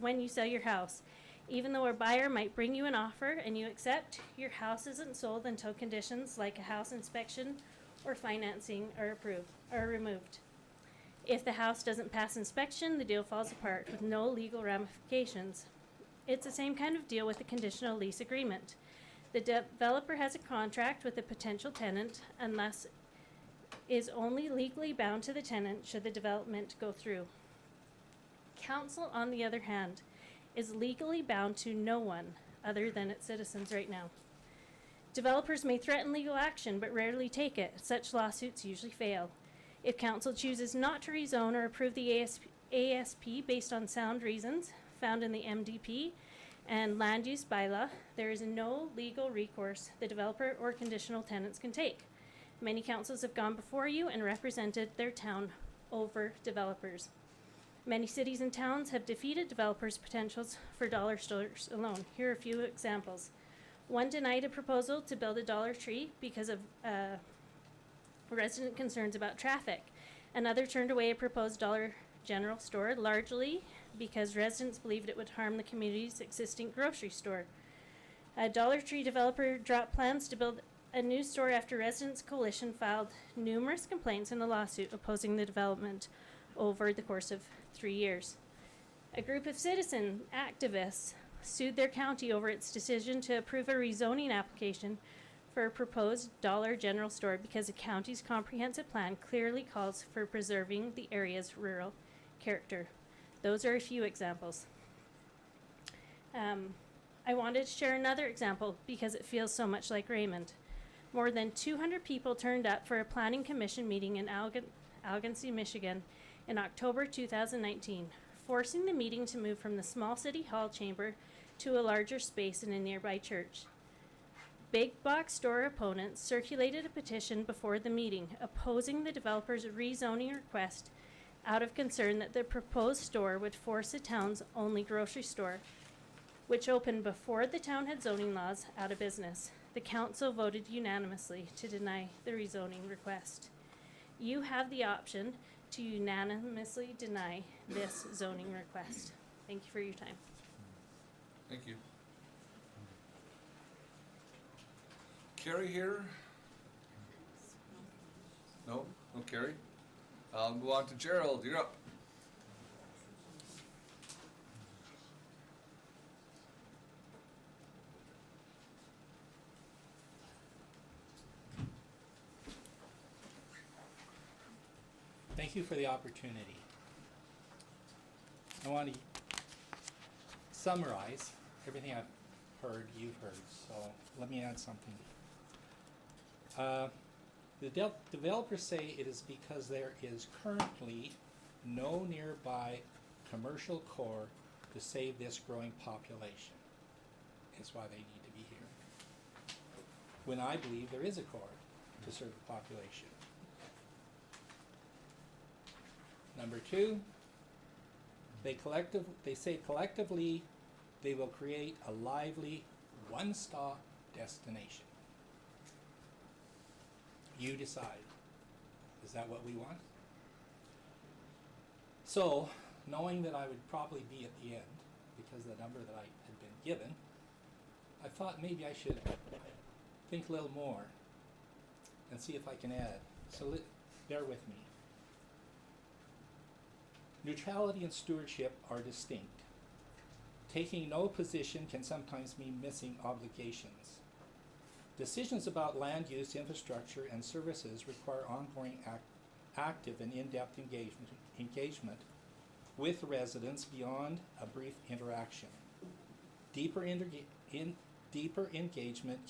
when you sell your house. Even though a buyer might bring you an offer and you accept, your house isn't sold until conditions like a house inspection or financing are removed. If the house doesn't pass inspection, the deal falls apart with no legal ramifications. It's the same kind of deal with a conditional lease agreement. The developer has a contract with a potential tenant and thus is only legally bound to the tenant should the development go through. Council, on the other hand, is legally bound to no one other than its citizens right now. Developers may threaten legal action but rarely take it. Such lawsuits usually fail. If council chooses not to rezone or approve the ASP based on sound reasons found in the MDP and land use bylaw, there is no legal recourse the developer or conditional tenants can take. Many councils have gone before you and represented their town over developers. Many cities and towns have defeated developers' potentials for dollar stores alone. Here are a few examples. One denied a proposal to build a Dollar Tree because of resident concerns about traffic. Another turned away a proposed Dollar General store, largely because residents believed it would harm the community's existing grocery store. A Dollar Tree developer dropped plans to build a new store after Residents Coalition filed numerous complaints in a lawsuit opposing the development over the course of 3 years. A group of citizen activists sued their county over its decision to approve a rezoning application for a proposed Dollar General store because the county's comprehensive plan clearly calls for preserving the area's rural character. Those are a few examples. I wanted to share another example because it feels so much like Raymond. More than 200 people turned up for a planning commission meeting in Algonquin, Michigan in October 2019, forcing the meeting to move from the small city hall chamber to a larger space in a nearby church. Big box store opponents circulated a petition before the meeting opposing the developer's rezoning request out of concern that the proposed store would force the town's only grocery store, which opened before the town had zoning laws, out of business. The council voted unanimously to deny the rezoning request. You have the option to unanimously deny this zoning request. Thank you for your time. Thank you. Carrie here? No? No Carrie? I'll move on to Gerald. You're up. Thank you for the opportunity. I want to summarize everything I've heard, you've heard, so let me add something. The developers say it is because there is currently no nearby commercial core to save this growing population. Is why they need to be here. When I believe there is a core to serve the population. Number two, they say collectively they will create a lively one-stop destination. You decide. Is that what we want? So, knowing that I would probably be at the end, because of the number that I had been given, I thought maybe I should think a little more and see if I can add. So bear with me. Neutrality and stewardship are distinct. Taking no position can sometimes mean missing obligations. Decisions about land use, infrastructure, and services require ongoing active and in-depth engagement with residents beyond a brief interaction. Deeper engagement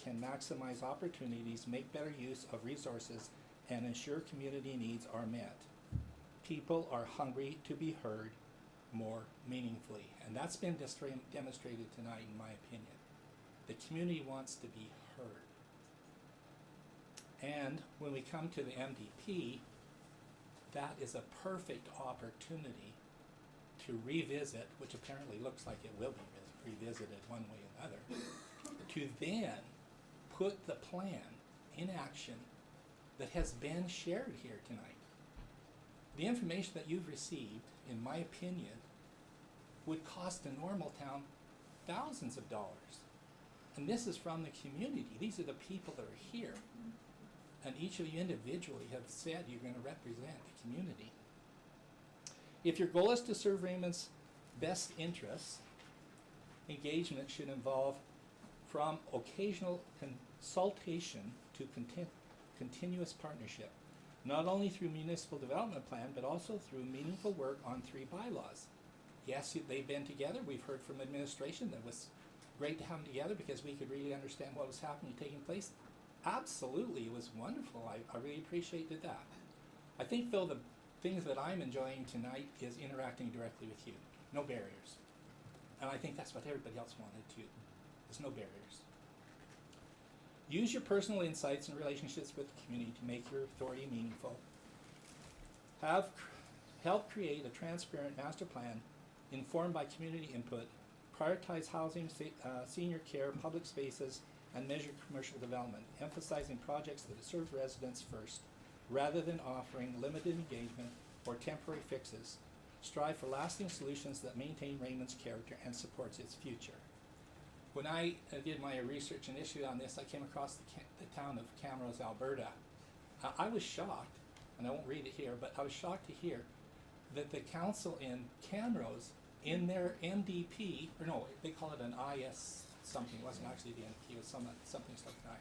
can maximize opportunities, make better use of resources, and ensure community needs are met. People are hungry to be heard more meaningfully, and that's been demonstrated tonight, in my opinion. The community wants to be heard. And when we come to the MDP, that is a perfect opportunity to revisit, which apparently looks like it will be revisited one way or another, to then put the plan in action that has been shared here tonight. The information that you've received, in my opinion, would cost a normal town thousands of dollars. And this is from the community. These are the people that are here. And each of you individually have said you're going to represent the community. If your goal is to serve Raymond's best interests, engagement should involve from occasional consultation to continuous partnership, not only through municipal development plan, but also through meaningful work on 3 bylaws. Yes, they've been together. We've heard from administration that it was great to have them together because we could really understand what was happening, taking place. Absolutely, it was wonderful. I really appreciated that. I think, though, the things that I'm enjoying tonight is interacting directly with you. No barriers. And I think that's what everybody else wanted too. There's no barriers. Use your personal insights and relationships with the community to make your authority meaningful. Help create a transparent master plan informed by community input. Prioritize housing, senior care, public spaces, and measure commercial development, emphasizing projects that serve residents first, rather than offering limited engagement or temporary fixes. Strive for lasting solutions that maintain Raymond's character and supports its future. When I did my research initially on this, I came across the town of Camrose, Alberta. I was shocked, and I won't read it here, but I was shocked to hear that the council in Camrose, in their MDP, or no, they call it an IS something, it wasn't actually the MDP, it was something like that.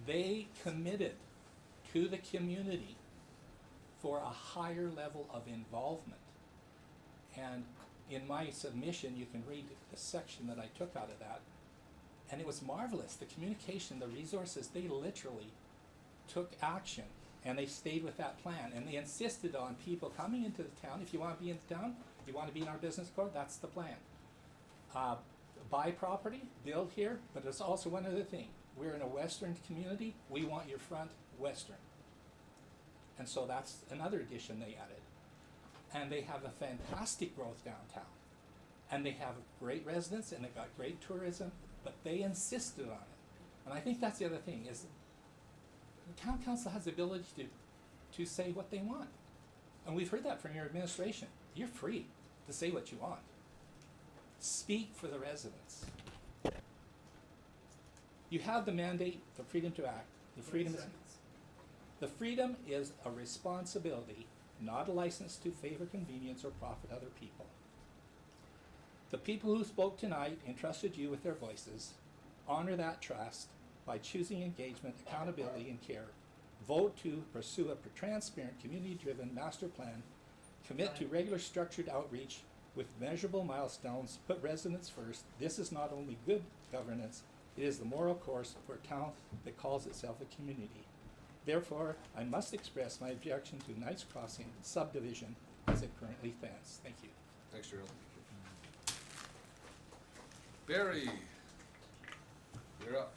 They committed to the community for a higher level of involvement. And in my submission, you can read the section that I took out of that, and it was marvelous. The communication, the resources, they literally took action, and they stayed with that plan, and they insisted on people coming into the town. If you want to be in the town, you want to be in our business code, that's the plan. Buy property, build here, but there's also one other thing. We're in a western community, we want your front western. And so that's another addition they added. And they have a fantastic growth downtown. And they have great residents, and they've got great tourism, but they insisted on it. And I think that's the other thing, is the town council has the ability to say what they want. And we've heard that from your administration. You're free to say what you want. Speak for the residents. You have the mandate, the freedom to act. The freedom is a responsibility, not a license to favor convenience or profit other people. The people who spoke tonight entrusted you with their voices. Honor that trust by choosing engagement, accountability, and care. Vote to pursue a transparent, community-driven master plan. Commit to regular structured outreach with measurable milestones. Put residents first. This is not only good governance, it is the moral course for a town that calls itself a community. Therefore, I must express my objection to Knights Crossing subdivision as it currently stands. Thank you. Thanks, Gerald. Barry, you're up.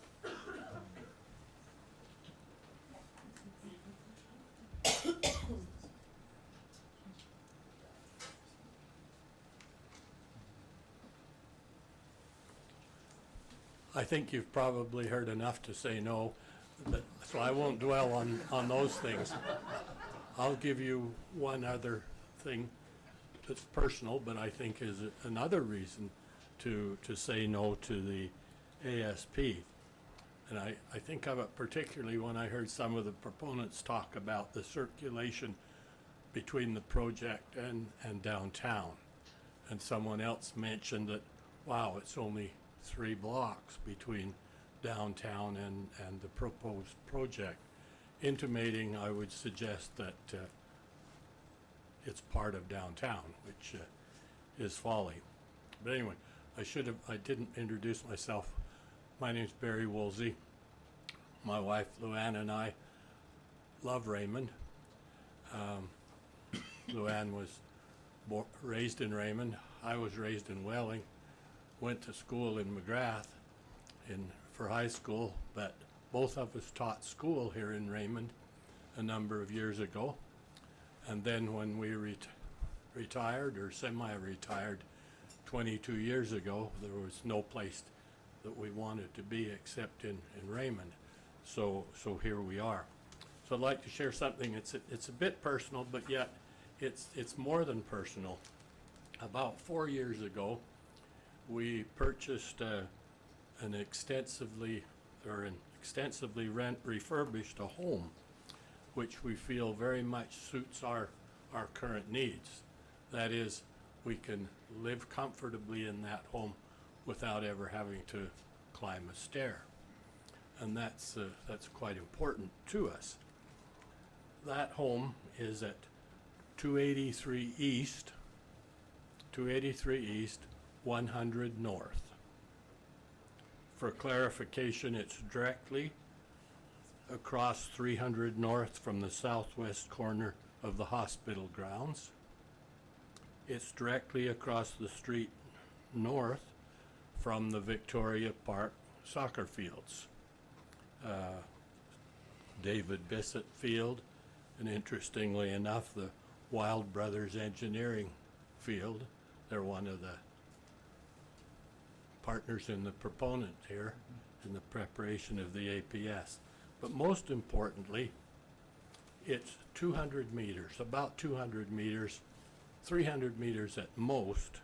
I think you've probably heard enough to say no, so I won't dwell on those things. I'll give you one other thing that's personal, but I think is another reason to say no to the ASP. And I think of it particularly when I heard some of the proponents talk about the circulation between the project and downtown. And someone else mentioned that, wow, it's only 3 blocks between downtown and the proposed project, intimating I would suggest that it's part of downtown, which is folly. But anyway, I didn't introduce myself. My name's Barry Woolsey. My wife Luann and I love Raymond. Luann was raised in Raymond. I was raised in Welling. Went to school in McGrath for high school, but both of us taught school here in Raymond a number of years ago. And then when we retired or semi-retired 22 years ago, there was no place that we wanted to be except in Raymond. So here we are. So I'd like to share something. It's a bit personal, but yet it's more than personal. About 4 years ago, we purchased an extensively refurbished a home, which we feel very much suits our current needs. That is, we can live comfortably in that home without ever having to climb a stair. And that's quite important to us. That home is at 283 East, 100 North. For clarification, it's directly across 300 North from the southwest corner of the hospital grounds. It's directly across the street north from the Victoria Park soccer fields. David Bissett Field, and interestingly enough, the Wild Brothers Engineering Field. They're one of the partners in the proponent here in the preparation of the APS. But most importantly, it's 200 meters, about 200 meters, 300 meters at most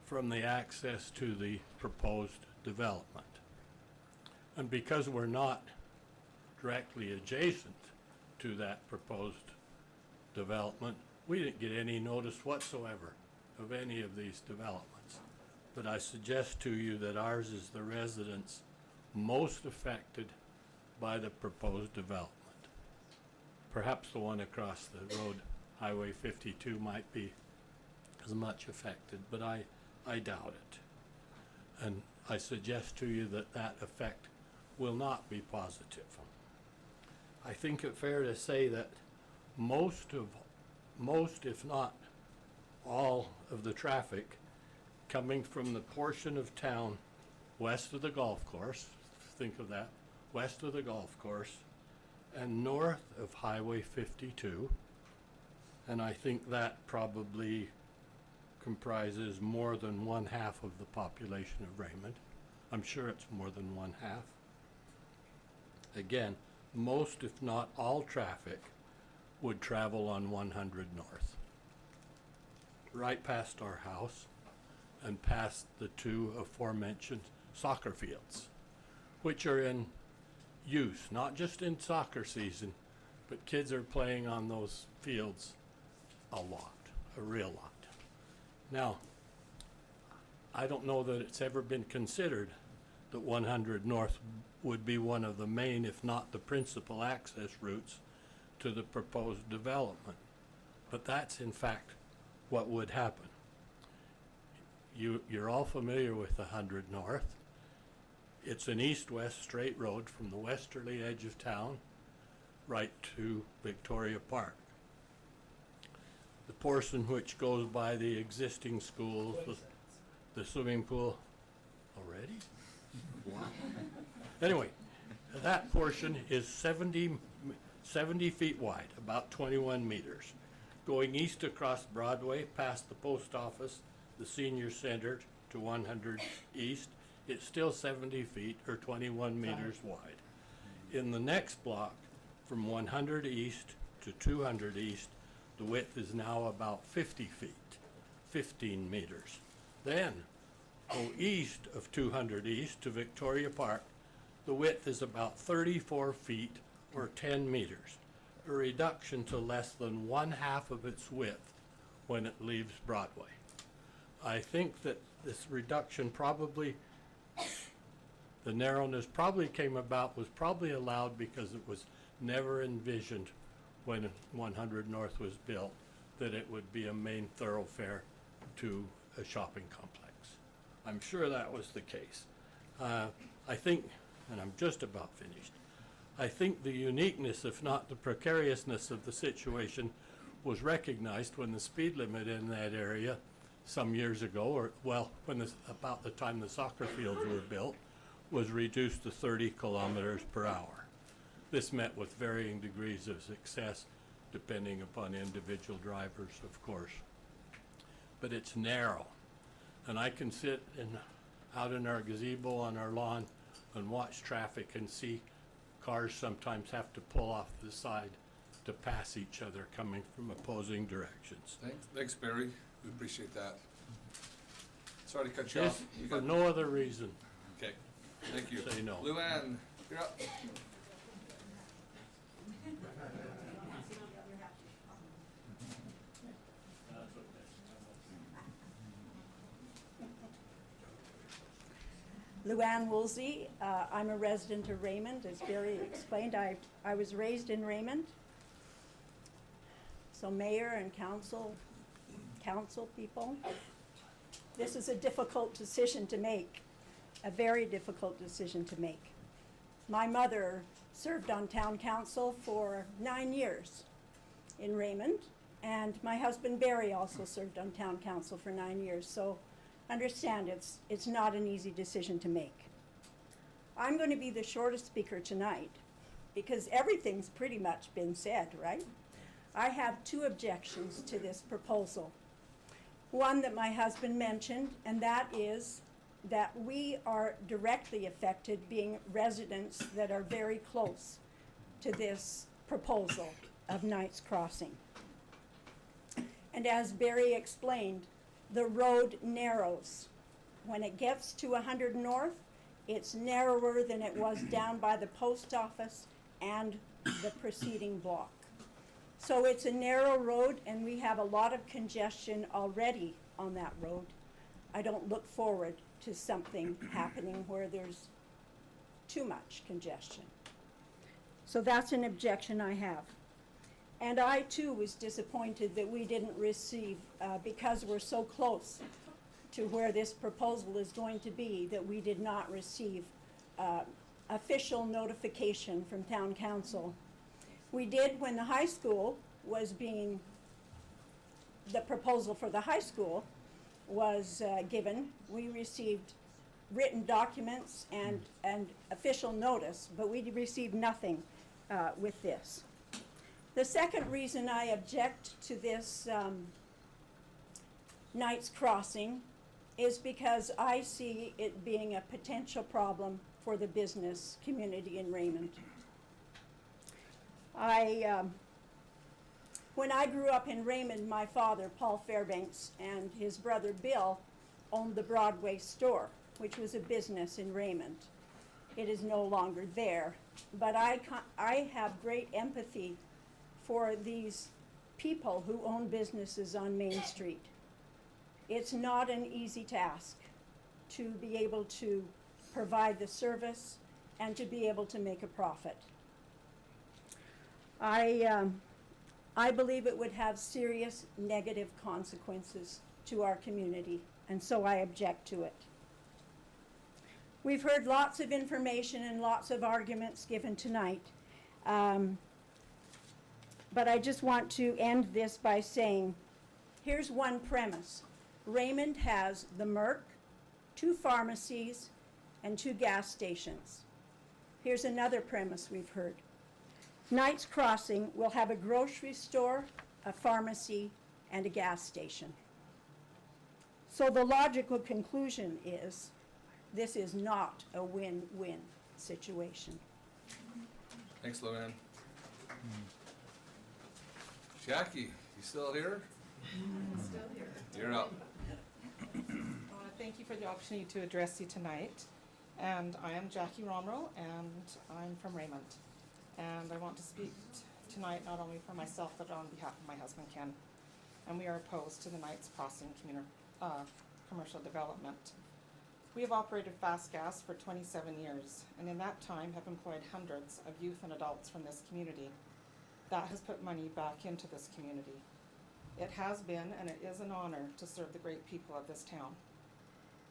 from the access to the proposed development. And because we're not directly adjacent to that proposed development, we didn't get any notice whatsoever of any of these developments. But I suggest to you that ours is the residence most affected by the proposed development. Perhaps the one across the road, Highway 52, might be as much affected, but I doubt it. And I suggest to you that that effect will not be positive. I think it fair to say that most, if not all, of the traffic coming from the portion of town west of the golf course, think of that, west of the golf course, and north of Highway 52, and I think that probably comprises more than 1/2 of the population of Raymond. I'm sure it's more than 1/2. Again, most, if not all, traffic would travel on 100 North, right past our house and past the 2 aforementioned soccer fields, which are in use, not just in soccer season, but kids are playing on those fields a lot, a real lot. Now, I don't know that it's ever been considered that 100 North would be one of the main, if not the principal, access routes to the proposed development. But that's in fact what would happen. You're all familiar with 100 North. It's an east-west straight road from the westerly edge of town right to Victoria Park. The portion which goes by the existing schools, the swimming pool, already? Wow. Anyway, that portion is 70 feet wide, about 21 meters. Going east across Broadway, past the post office, the senior center to 100 East, it's still 70 feet or 21 meters wide. In the next block, from 100 East to 200 East, the width is now about 50 feet, 15 meters. Then, go east of 200 East to Victoria Park, the width is about 34 feet or 10 meters, a reduction to less than 1/2 of its width when it leaves Broadway. I think that this reduction probably, the narrowness probably came about, was probably allowed because it was never envisioned when 100 North was built that it would be a main thoroughfare to a shopping complex. I'm sure that was the case. I think, and I'm just about finished, I think the uniqueness, if not the precariousness of the situation, was recognized when the speed limit in that area some years ago, or well, about the time the soccer fields were built, was reduced to 30 kilometers per hour. This met with varying degrees of success depending upon individual drivers, of course. But it's narrow, and I can sit out in our gazebo on our lawn and watch traffic and see cars sometimes have to pull off the side to pass each other coming from opposing directions. Thanks, Barry. We appreciate that. Sorry to cut you Yes, off. You for got- no other reason. Okay, thank you. Say no. Luann, you're up. Luann Woolsey, I'm a resident of Raymond, as Barry explained. I was raised in Raymond. So mayor and council people, this is a difficult decision to make, a very difficult decision to make. My mother served on town council for 9 years in Raymond, and my husband Barry also served on town council for 9 years. So understand, it's not an easy decision to make. I'm going to be the shortest speaker tonight because everything's pretty much been said, right? I have 2 objections to this proposal. One that my husband mentioned, and that is that we are directly affected, being residents that are very close to this proposal of Knights Crossing. And as Barry explained, the road narrows. When it gets to 100 North, it's narrower than it was down by the post office and the preceding block. So it's a narrow road, and we have a lot of congestion already on that road. I don't look forward to something happening where there's too much congestion. So that's an objection I have. And I too was disappointed that we didn't receive, because we're so close to where this proposal is going to be, that we did not receive official notification from town council. We did when the high school was being, the proposal for the high school was given. We received written documents and official notice, but we received nothing with this. The second reason I object to this Knights Crossing is because I see it being a potential problem for the business community in Raymond. When I grew up in Raymond, my father, Paul Fairbanks, and his brother Bill owned the Broadway store, which was a business in Raymond. It is no longer there, but I have great empathy for these people who own businesses on Main Street. It's not an easy task to be able to provide the service and to be able to make a profit. I believe it would have serious negative consequences to our community, and so I object to it. We've heard lots of information and lots of arguments given tonight, but I just want to end this by saying, here's one premise. Raymond has the Merck, 2 pharmacies, and 2 gas stations. Here's another premise we've heard. Knights Crossing will have a grocery store, a pharmacy, and a gas station. So the logical conclusion is this is not a win-win situation. Thanks, Luann. Jackie, you still here? I'm still here. You're up. I want to thank you for the opportunity to address you tonight. And I am Jackie Romero, and I'm from Raymond. And I want to speak tonight not only for myself, but on behalf of my husband Ken. And we are opposed to the Knights Crossing commercial development. We have operated Fast Gas for 27 years, and in that time have employed hundreds of youth and adults from this community. That has put money back into this community. It has been and it is an honor to serve the great people of this town.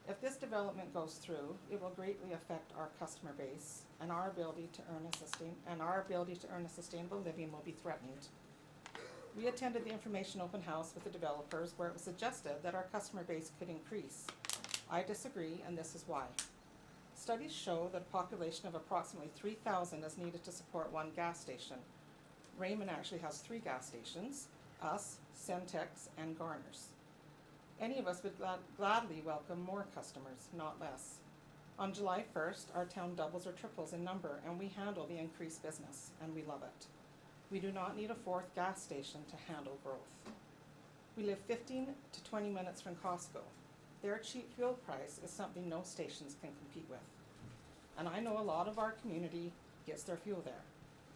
If this development goes through, it will greatly affect our customer base, and our ability to earn a sustainable living will be threatened. We attended the information open house with the developers where it was suggested that our customer base could increase. I disagree, and this is why. Studies show that a population of approximately 3,000 is needed to support one gas station. Raymond actually has 3 gas stations, us, Centex, and Garner's. Any of us would gladly welcome more customers, not less. On July 1st, our town doubles or triples in number, and we handle the increased business, and we love it. We do not need a 4th gas station to handle growth. We live 15 to 20 minutes from Costco. Their cheap fuel price is something no stations can compete with. And I know a lot of our community gets their fuel there.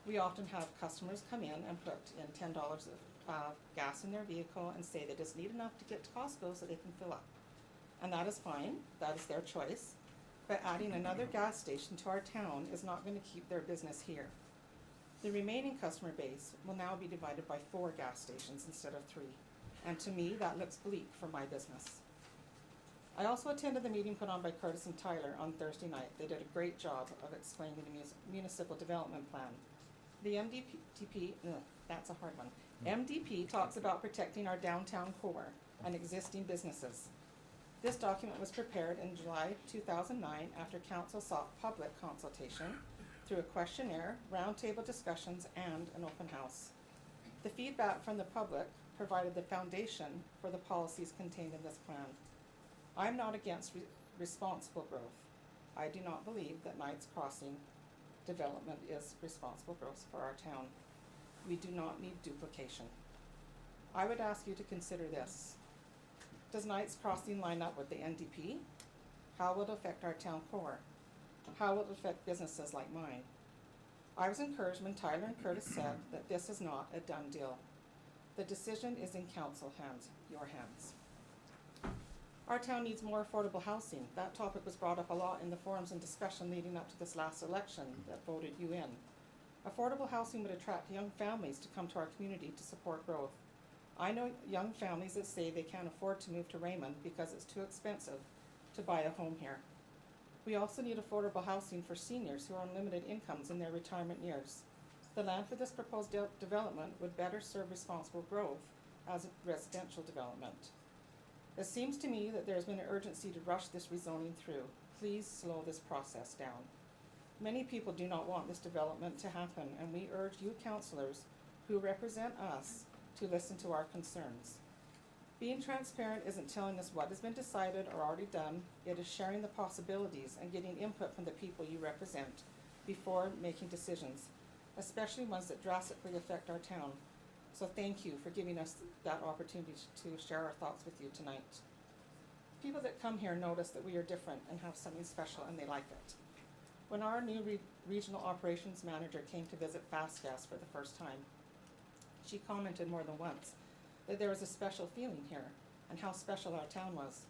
We often have customers come in and put in $10 of gas in their vehicle and say they just need enough to get to Costco so they can fill up. And that is fine, that is their choice. But adding another gas station to our town is not going to keep their business here. The remaining customer base will now be divided by 4 gas stations instead of 3. And to me, that looks bleak for my business. I also attended the meeting put on by Curtis and Tyler on Thursday night. They did a great job of explaining the municipal development plan. The MDP, that's a hard one. MDP talks about protecting our downtown core and existing businesses. This document was prepared in July 2009 after council sought public consultation through a questionnaire, roundtable discussions, and an open house. The feedback from the public provided the foundation for the policies contained in this plan. I'm not against responsible growth. I do not believe that Knights Crossing development is responsible growth for our town. We do not need duplication. I would ask you to consider this. Does Knights Crossing line up with the NDP? How will it affect our town core? How will it affect businesses like mine? I was encouraged when Tyler and Curtis said that this is not a done deal. The decision is in council hands, your hands. Our town needs more affordable housing. That topic was brought up a lot in the forums and discussion leading up to this last election that voted you in. Affordable housing would attract young families to come to our community to support growth. I know young families that say they can't afford to move to Raymond because it's too expensive to buy a home here. We also need affordable housing for seniors who are on limited incomes in their retirement years. The land for this proposed development would better serve responsible growth as a residential development. It seems to me that there has been an urgency to rush this rezoning through. Please slow this process down. Many people do not want this development to happen, and we urge you councillors who represent us to listen to our concerns. Being transparent isn't telling us what has been decided or already done. It is sharing the possibilities and getting input from the people you represent before making decisions, especially ones that drastically affect our town. So thank you for giving us that opportunity to share our thoughts with you tonight. People that come here notice that we are different and have something special, and they like it. When our new regional operations manager came to visit Fast Gas for the first time, she commented more than once that there was a special feeling here and how special our town was.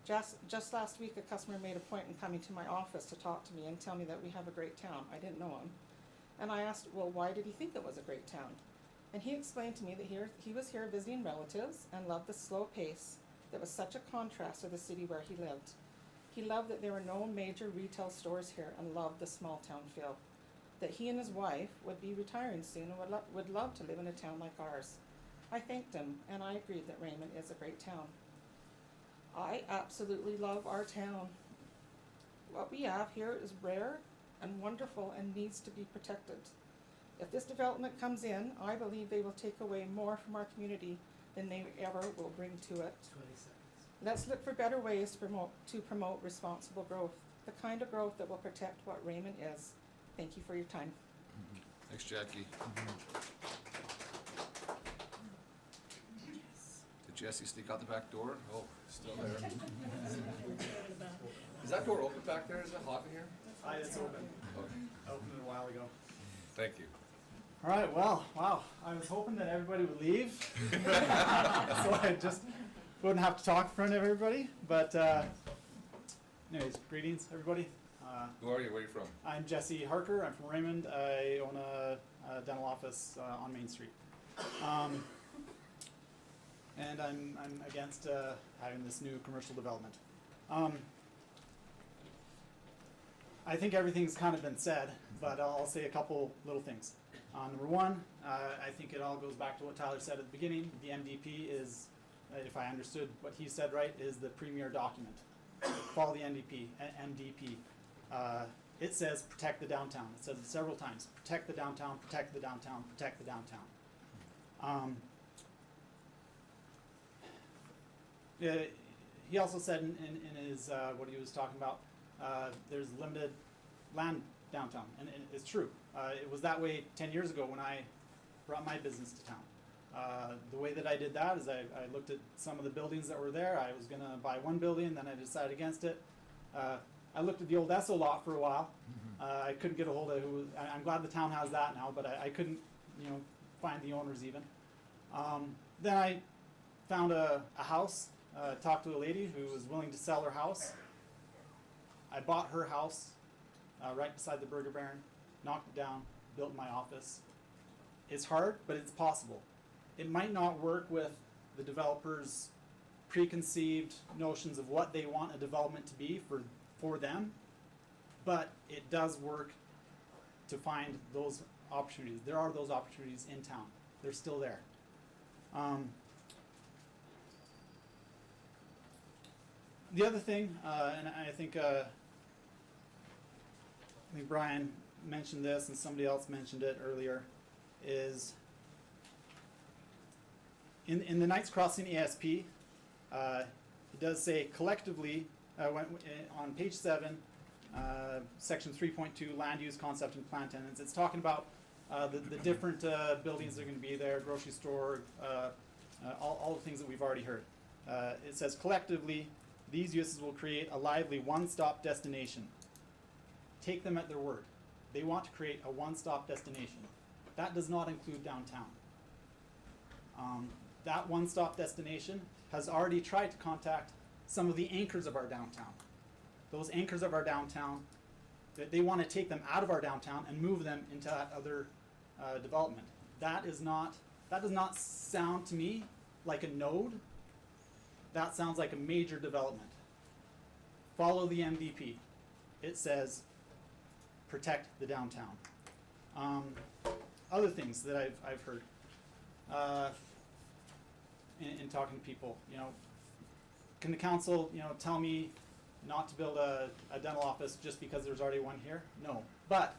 Just last week, a customer made a point in coming to my office to talk to me and tell me that we have a great town. I didn't know him. And I asked, well, why did he think it was a great town? And he explained to me that he was here visiting relatives and loved the slow pace that was such a contrast to the city where he lived. He loved that there were no major retail stores here and loved the small town feel. That he and his wife would be retiring soon and would love to live in a town like ours. I thanked him, and I agreed that Raymond is a great town. I absolutely love our town. What we have here is rare and wonderful and needs to be protected. If this development comes in, I believe they will take away more from our community than they ever will bring to it. 20 seconds. Let's look for better ways to promote responsible growth, the kind of growth that will protect what Raymond is. Thank you for your time. Thanks, Jackie. Did Jesse sneak out the back door? Oh, still there. Is that door open back there? Is it hot in here? It's open. Okay, I opened it a while ago. thank you. All right, well, wow. I was hoping that everybody would leave. So I just wouldn't have to talk in front of everybody. But anyways, greetings, everybody. Who are you? Where are you from? I'm Jesse Harker. I'm from Raymond. I own a dental office on Main Street. And I'm against having this new commercial development. I think everything's kind of been said, but I'll say a couple little things. Number one, I think it all goes back to what Tyler said at the beginning. The MDP is, if I understood what he said right, is the premier document. Follow the MDP. It says protect the downtown. It says it several times. Protect the downtown, protect the downtown, protect the downtown. He also said in his, what he was talking about, there's limited land downtown, and it's true. It was that way 10 years ago when I brought my business to town. The way that I did that is I looked at some of the buildings that were there. I was going to buy one building, then I decided against it. I looked at the old Esso lot for a while. I couldn't get a hold of who. I'm glad the town has that now, but I couldn't, find the owners even. Then I found a house, talked to a lady who was willing to sell her house. I bought her house right beside the Burger Baron, knocked it down, built my office. It's hard, but it's possible. It might not work with the developers' preconceived notions of what they want a development to be for them, but it does work to find those opportunities. There are those opportunities in town. They're still there. The other thing, and I think Brian mentioned this and somebody else mentioned it earlier, is in the Knights Crossing ASP, it does say collectively, on page 7, section 3.2, land use, concept, and plan tenants. It's talking about the different buildings that are going to be there, grocery store, all the things that we've already heard. It says collectively, these uses will create a lively one-stop destination. Take them at their word. They want to create a one-stop destination. That does not include downtown. That one-stop destination has already tried to contact some of the anchors of our downtown. Those anchors of our downtown, they want to take them out of our downtown and move them into that other development. That does not sound to me like a node. That sounds like a major development. Follow the MDP. It says protect the downtown. Other things that I've heard in talking to people, can the council, tell me not to build a dental office just because there's already one here? No. But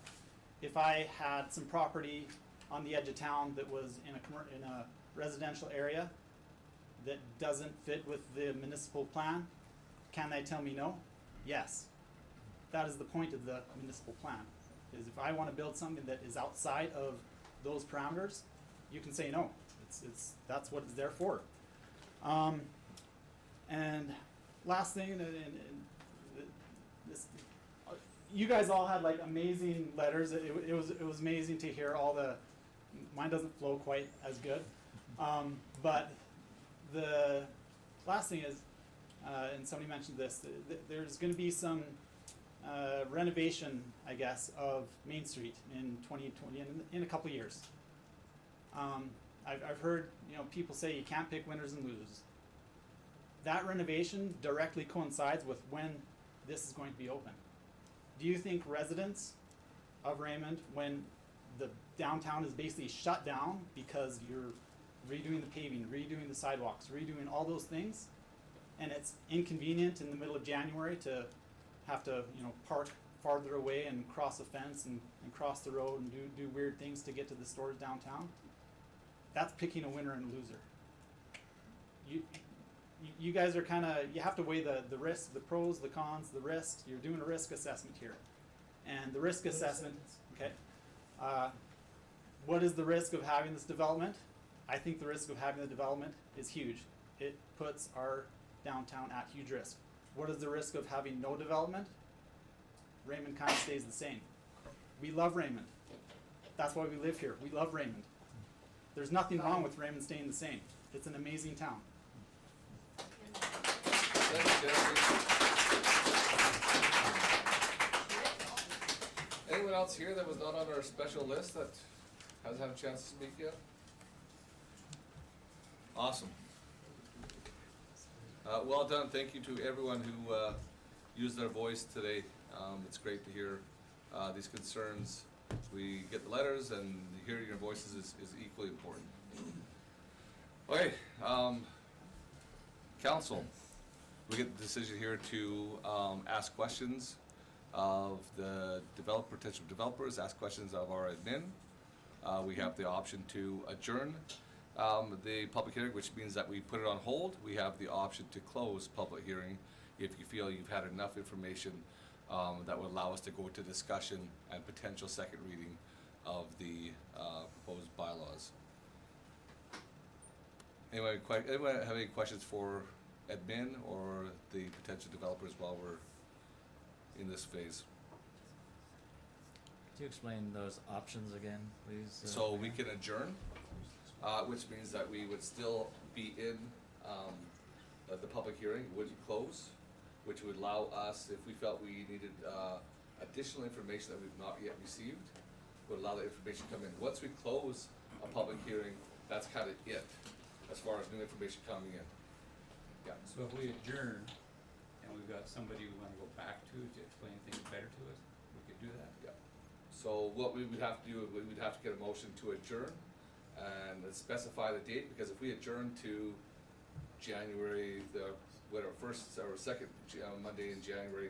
if I had some property on the edge of town that was in a residential area that doesn't fit with the municipal plan, can they tell me no? Yes. That is the point of the municipal plan, is if I want to build something that is outside of those parameters, you can say no. That's what it's there for. And last thing, this, you guys all had like amazing letters. It was amazing to hear all the. Mine doesn't flow quite as good, but the last thing is, and somebody mentioned this. There's going to be some renovation, I guess, of Main Street in 2020, in a couple of years. I've heard people say you can't pick winners and losers. That renovation directly coincides with when this is going to be open. Do you think residents of Raymond, when the downtown is basically shut down because you're redoing the paving, redoing the sidewalks, redoing all those things, and it's inconvenient in the middle of January to have to park farther away and cross a fence and cross the road and do weird things to get to the stores downtown? That's picking a winner and a loser. You guys are kind of, you have to weigh the risks, the pros, the cons, the risk. You're doing a risk assessment here. And the risk assessment, okay, what is the risk of having this development? I think the risk of having the development is huge. it puts our downtown at huge risk. What is the risk of having no development? Raymond kind of stays the same. We love Raymond. That's why we live here. We love Raymond. There's nothing wrong with Raymond staying the same. It's an amazing town. Anyone else here that was not on our special list that hasn't had a chance to speak yet? Awesome. Well done. Thank you to everyone who used their voice today. It's great to hear these concerns. We get the letters, and hearing your voices is equally important. Okay, council, we get the decision here to ask questions of the potential developers, ask questions of our admin. We have the option to adjourn the public hearing, which means that we put it on hold. We have the option to close public hearing if you feel you've had enough information that would allow us to go to discussion and potential second reading of the proposed bylaws. Anyone have any questions for admin or the potential developers while we're in this phase? Could you explain those options again, please? So we can adjourn, which means that we would still be in the public hearing, wouldn't close, which would allow us, if we felt we needed additional information that we've not yet received, would allow the information to come in. Once we close a public hearing, that's kind of it, as far as new information coming in. Yeah. So if we adjourn and we've got somebody we want to go back to explain things better to us, we could do that? Yeah. So what we would have to do, we would have to get a motion to adjourn and specify the date, because if we adjourn to January, first or second Monday in January,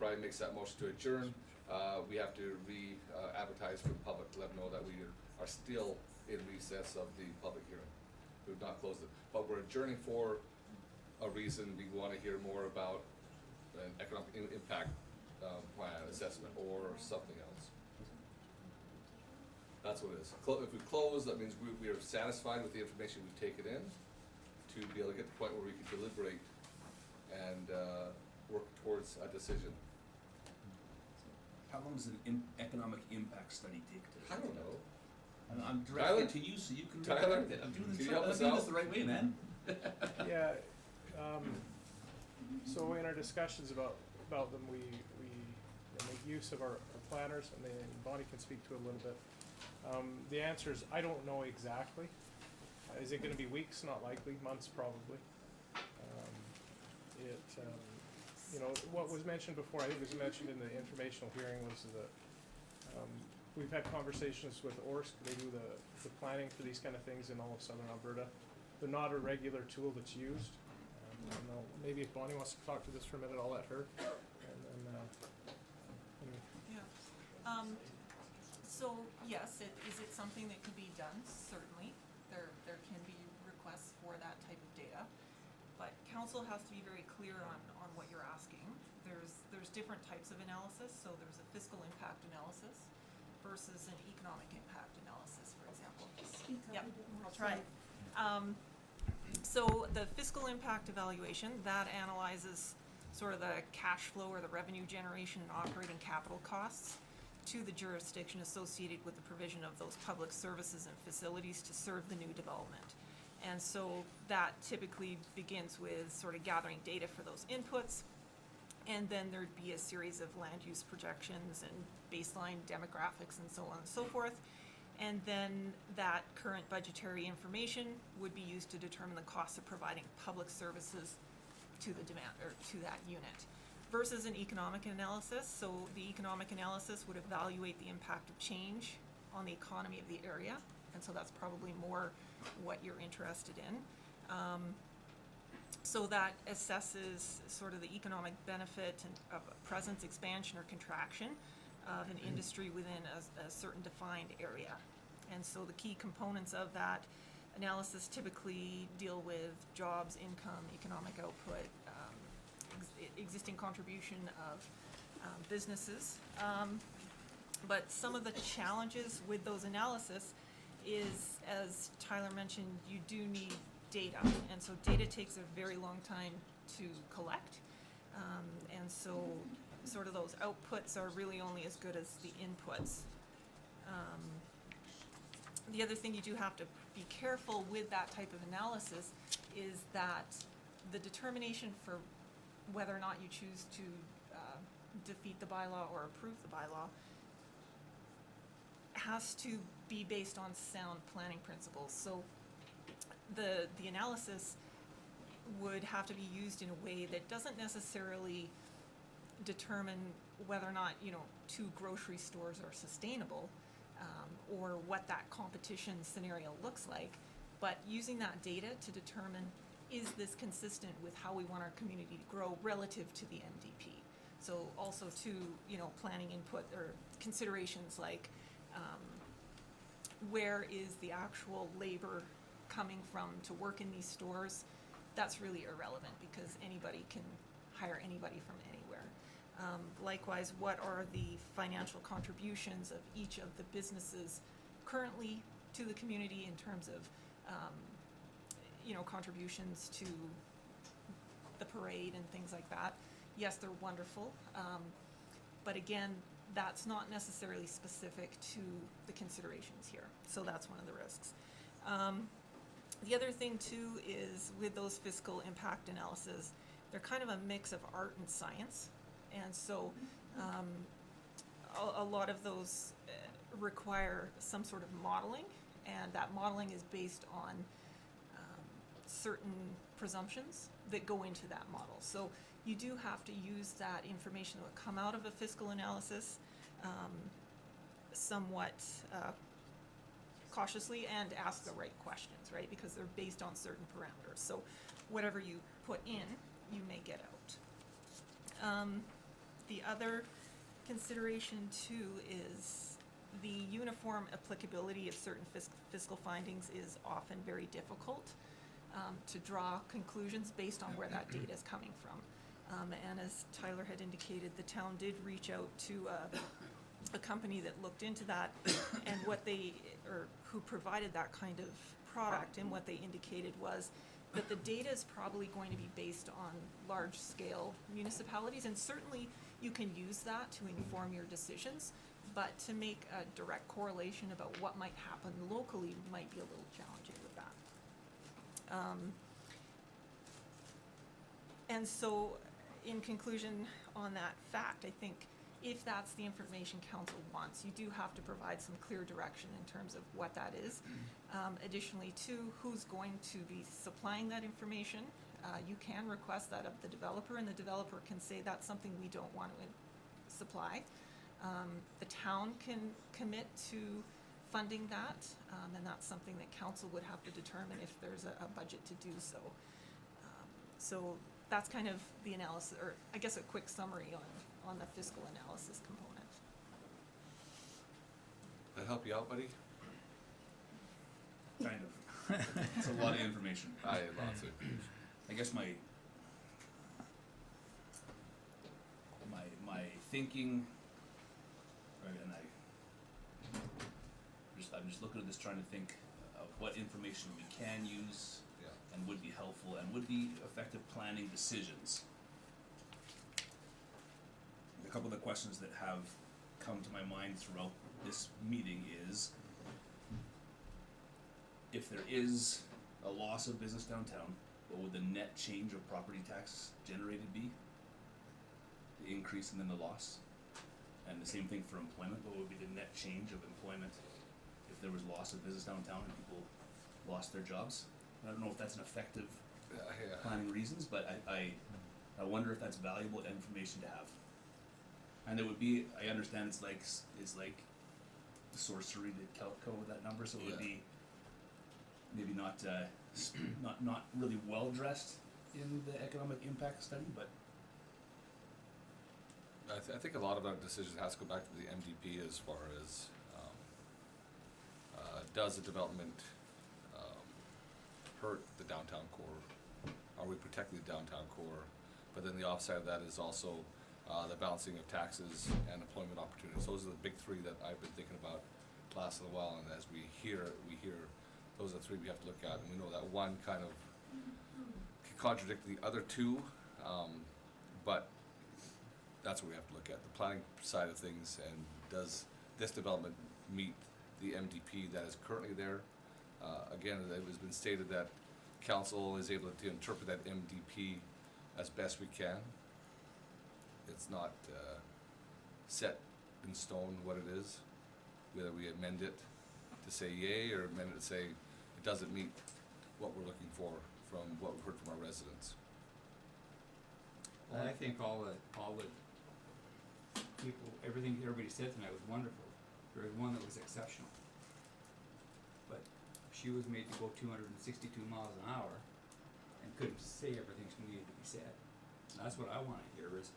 Brian makes that motion to adjourn. We have to advertise for the public to let them know that we are still in recess of the public hearing. We've not closed it, but we're adjourning for a reason. We want to hear more about an economic impact plan assessment or something else. That's what it is. If we close, that means we are satisfied with the information we've taken in to be able to get to the point where we can deliberate and work towards a decision. How long does an economic impact study take to? I don't know. I'm directing it to you so you can recommend it. I'm doing this the right way, man. Yeah. So in our discussions about them, we make use of our planners, and then Bonnie can speak to it a little bit. The answer is I don't know exactly. Is it going to be weeks? Not likely. Months probably. What was mentioned before, I think it was mentioned in the informational hearing, was that we've had conversations with ORSC. They do the planning for these kind of things in all of southern Alberta. They're not a regular tool that's used. I don't know, maybe if Bonnie wants to talk to this for a minute, I'll let her. And then, anyway. Yeah. So yes, is it something that could be done? Certainly. There can be requests for that type of data. But council has to be very clear on what you're asking. There's different types of analysis. So there's a fiscal impact analysis versus an economic impact analysis, for example. Yep, I'll try. So the fiscal impact evaluation, that analyzes sort of the cash flow or the revenue generation and operating capital costs to the jurisdiction associated with the provision of those public services and facilities to serve the new development. And so that typically begins with sort of gathering data for those inputs, and then there'd be a series of land use projections and baseline demographics and so on and so forth. And then that current budgetary information would be used to determine the cost of providing public services to the demand or to that unit. Versus an economic analysis. So the economic analysis would evaluate the impact of change on the economy of the area, and so that's probably more what you're interested in. So that assesses sort of the economic benefit of a presence, expansion, or contraction of an industry within a certain defined area. And so the key components of that analysis typically deal with jobs, income, economic output, existing contribution of businesses. But some of the challenges with those analysis is, as Tyler mentioned, you do need data, and so data takes a very long time to collect, and so sort of those outputs are really only as good as the inputs. The other thing you do have to be careful with that type of analysis is that the determination for whether or not you choose to defeat the bylaw or approve the bylaw has to be based on sound planning principles. So the analysis would have to be used in a way that doesn't necessarily determine whether or not, you know, 2 grocery stores are sustainable, or what that competition scenario looks like, but using that data to determine, is this consistent with how we want our community to grow relative to the MDP? So also to, you know, planning input or considerations like, where is the actual labor coming from to work in these stores? That's really irrelevant because anybody can hire anybody from anywhere. Likewise, what are the financial contributions of each of the businesses currently to the community in terms of, you know, contributions to the parade and things like that? Yes, they're wonderful, but again, that's not necessarily specific to the considerations here. So that's one of the risks. The other thing too is with those fiscal impact analyses, they're kind of a mix of art and science. And so a lot of those require some sort of modeling, and that modeling is based on certain presumptions that go into that model. So you do have to use that information that would come out of a fiscal analysis somewhat cautiously and ask the right questions, right? Because they're based on certain parameters. So whatever you put in, you may get out. The other consideration too is the uniform applicability of certain fiscal findings is often very difficult to draw conclusions based on where that data is coming from. And as Tyler had indicated, the town did reach out to a company that looked into that, and who provided that kind of product, and what they indicated was that the data is probably going to be based on large-scale municipalities, and certainly you can use that to inform your decisions, but to make a direct correlation about what might happen locally might be a little challenging with that. And so, in conclusion on that fact, I think if that's the information council wants, you do have to provide some clear direction in terms of what that is. Additionally, too, who's going to be supplying that information? You can request that of the developer, and the developer can say that's something we don't want to supply. The town can commit to funding that, and that's something that council would have to determine if there's a budget to do so. So that's kind of the analysis, or I guess a quick summary on the fiscal analysis component. That help you out, buddy? Kind of. It's a lot of information. Lots of. I guess my thinking, right, and I'm just looking at this, trying to think of what information we can use, yeah, and would be helpful and would be effective planning decisions. A couple of the questions that have come to my mind throughout this meeting is, if there is a loss of business downtown, what would the net change of property tax generated be? The increase and then the loss. And the same thing for employment, what would be the net change of employment if there was loss of business downtown and people lost their jobs? I don't know if that's an effective planning reasons, but I wonder if that's valuable information to have. And it would be, I understand it's like sorcery to calculate that number, so it would be maybe not really well dressed in the economic impact study, but I think a lot of our decisions has to go back to the MDP as far as does the development hurt the downtown core? Are we protecting the downtown core? But then the offside of that is also the balancing of taxes and employment opportunities. Those are the big three that I've been thinking about last little while, and as we hear Those are the three we have to look at, and we know that one kind of can contradict the other two, but that's what we have to look at, the planning side of things, and does this development meet the MDP that is currently there? Again, it has been stated that council is able to interpret that MDP as best we can. It's not set in stone what it is, whether we amend it to say yay or amend it to say it doesn't meet what we're looking for from what we've heard from our residents. Well, I think all the people, everything everybody said tonight was wonderful. There was one that was exceptional. But she was made to go 262 miles an hour and couldn't say everything she needed to be said. And that's what I want to hear is,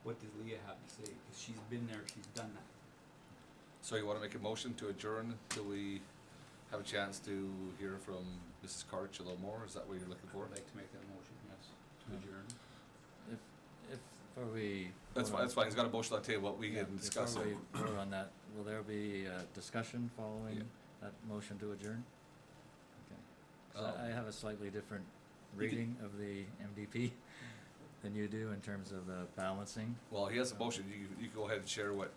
what does Leah have to say? Because she's been there, she's done that. So you wanna make a motion to adjourn till we have a chance to hear from Mrs. Karch a little more? Is that what you're looking for? I'd like to make that motion, yes, to adjourn. Before we. That's fine, that's fine, he's got a motion on the table, we can discuss it. Before we vote on that, will there be discussion following that motion to adjourn? Okay. 'Cause I have a slightly different reading of the MDP than you do in terms of the balancing. Well, he has a motion, you can go ahead and share what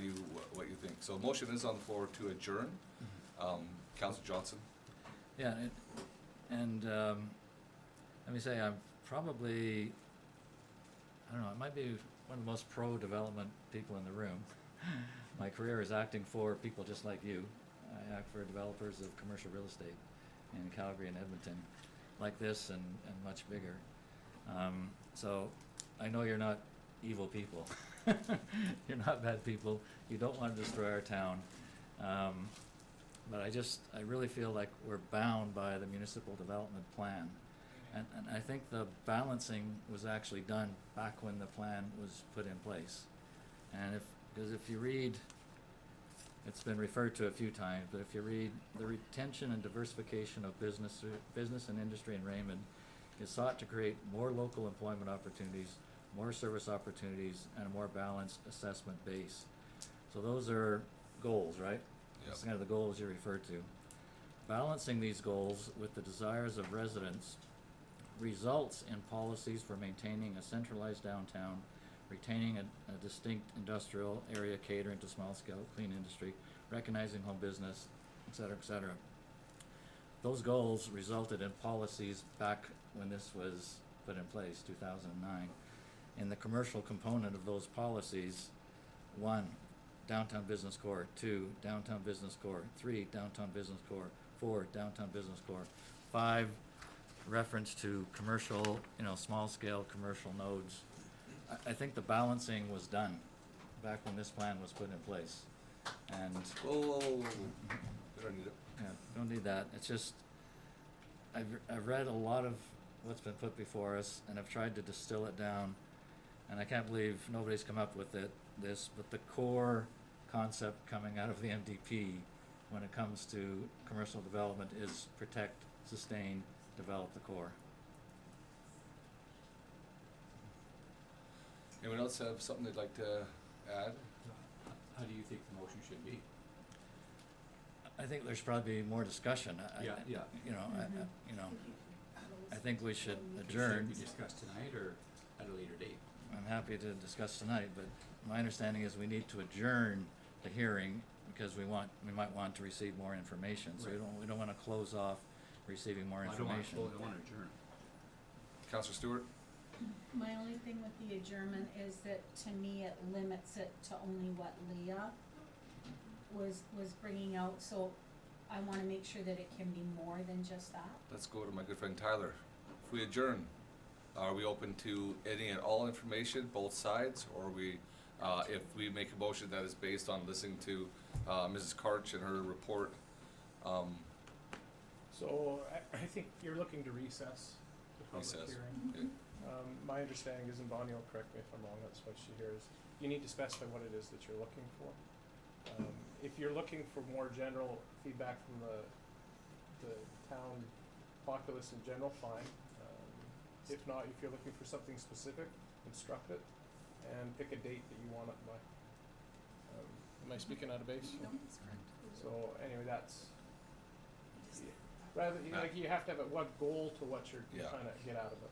you think. So a motion is on the floor to adjourn. Councilor Johnson? Yeah, and let me say, I'm probably, I don't know, I might be one of the most pro-development people in the room. My career is acting for people just like you. I act for developers of commercial real estate in Calgary and Edmonton, like this and much bigger. So I know you're not evil people. You're not bad people. You don't want to destroy our town. But I really feel like we're bound by the municipal development plan. And I think the balancing was actually done back when the plan was put in place. And because if you read, it's been referred to a few times, but if you read, the retention and diversification of business and industry in Raymond is sought to create more local employment opportunities, more service opportunities, and a more balanced assessment base. So those are goals, right? Yep. That's kind of the goals you referred to. Balancing these goals with the desires of residents results in policies for maintaining a centralized downtown, retaining a distinct industrial area catering to small-scale clean industry, recognizing home business, et cetera, et cetera. Those goals resulted in policies back when this was put in place, 2009. In the commercial component of those policies, 1, downtown business core, 2, downtown business core, 3, downtown business core, 4, downtown business core, 5, reference to commercial, small scale commercial nodes. I think the balancing was done back when this plan was put in place. And Whoa. We don't need it. yeah, don't need that. It's just, I've read a lot of what's been put before us, and I've tried to distill it down, and I can't believe nobody's come up with this, but the core concept coming out of the MDP when it comes to commercial development is protect, sustain, develop the core. Anyone else have something they'd like to add? How do you think the motion should be? I think there should probably be more discussion. Yeah. I think we should Should adjourn. it be discussed tonight or at a later date? I'm happy to discuss tonight, but my understanding is we need to adjourn the hearing because we might want to receive more information. So Right. we don't want to close off receiving more information. I don't want to adjourn. Councilor Stewart? My only thing with the adjournment is that to me it limits it to only what Leah was bringing out, so I wanna make sure that it can be more than just that. Let's go to my good friend Tyler. If we adjourn, are we open to any and all information, both sides, or if we make a motion that is based on listening to Mrs. Karch and her report? So I think you're looking to recess the public Recess. hearing. Okay. My understanding is, and Bonnie will correct me if I'm wrong, that's what she hears, you need to specify what it is that you're looking for. If you're looking for more general feedback from the town populace in general, fine. If not, if you're looking for something specific, instruct it and pick a date that you want it by. Am I speaking out of base? No, that's correct. So anyway, that's, Rather, like, you have to have what goal to what you're Yeah. trying to get out of it.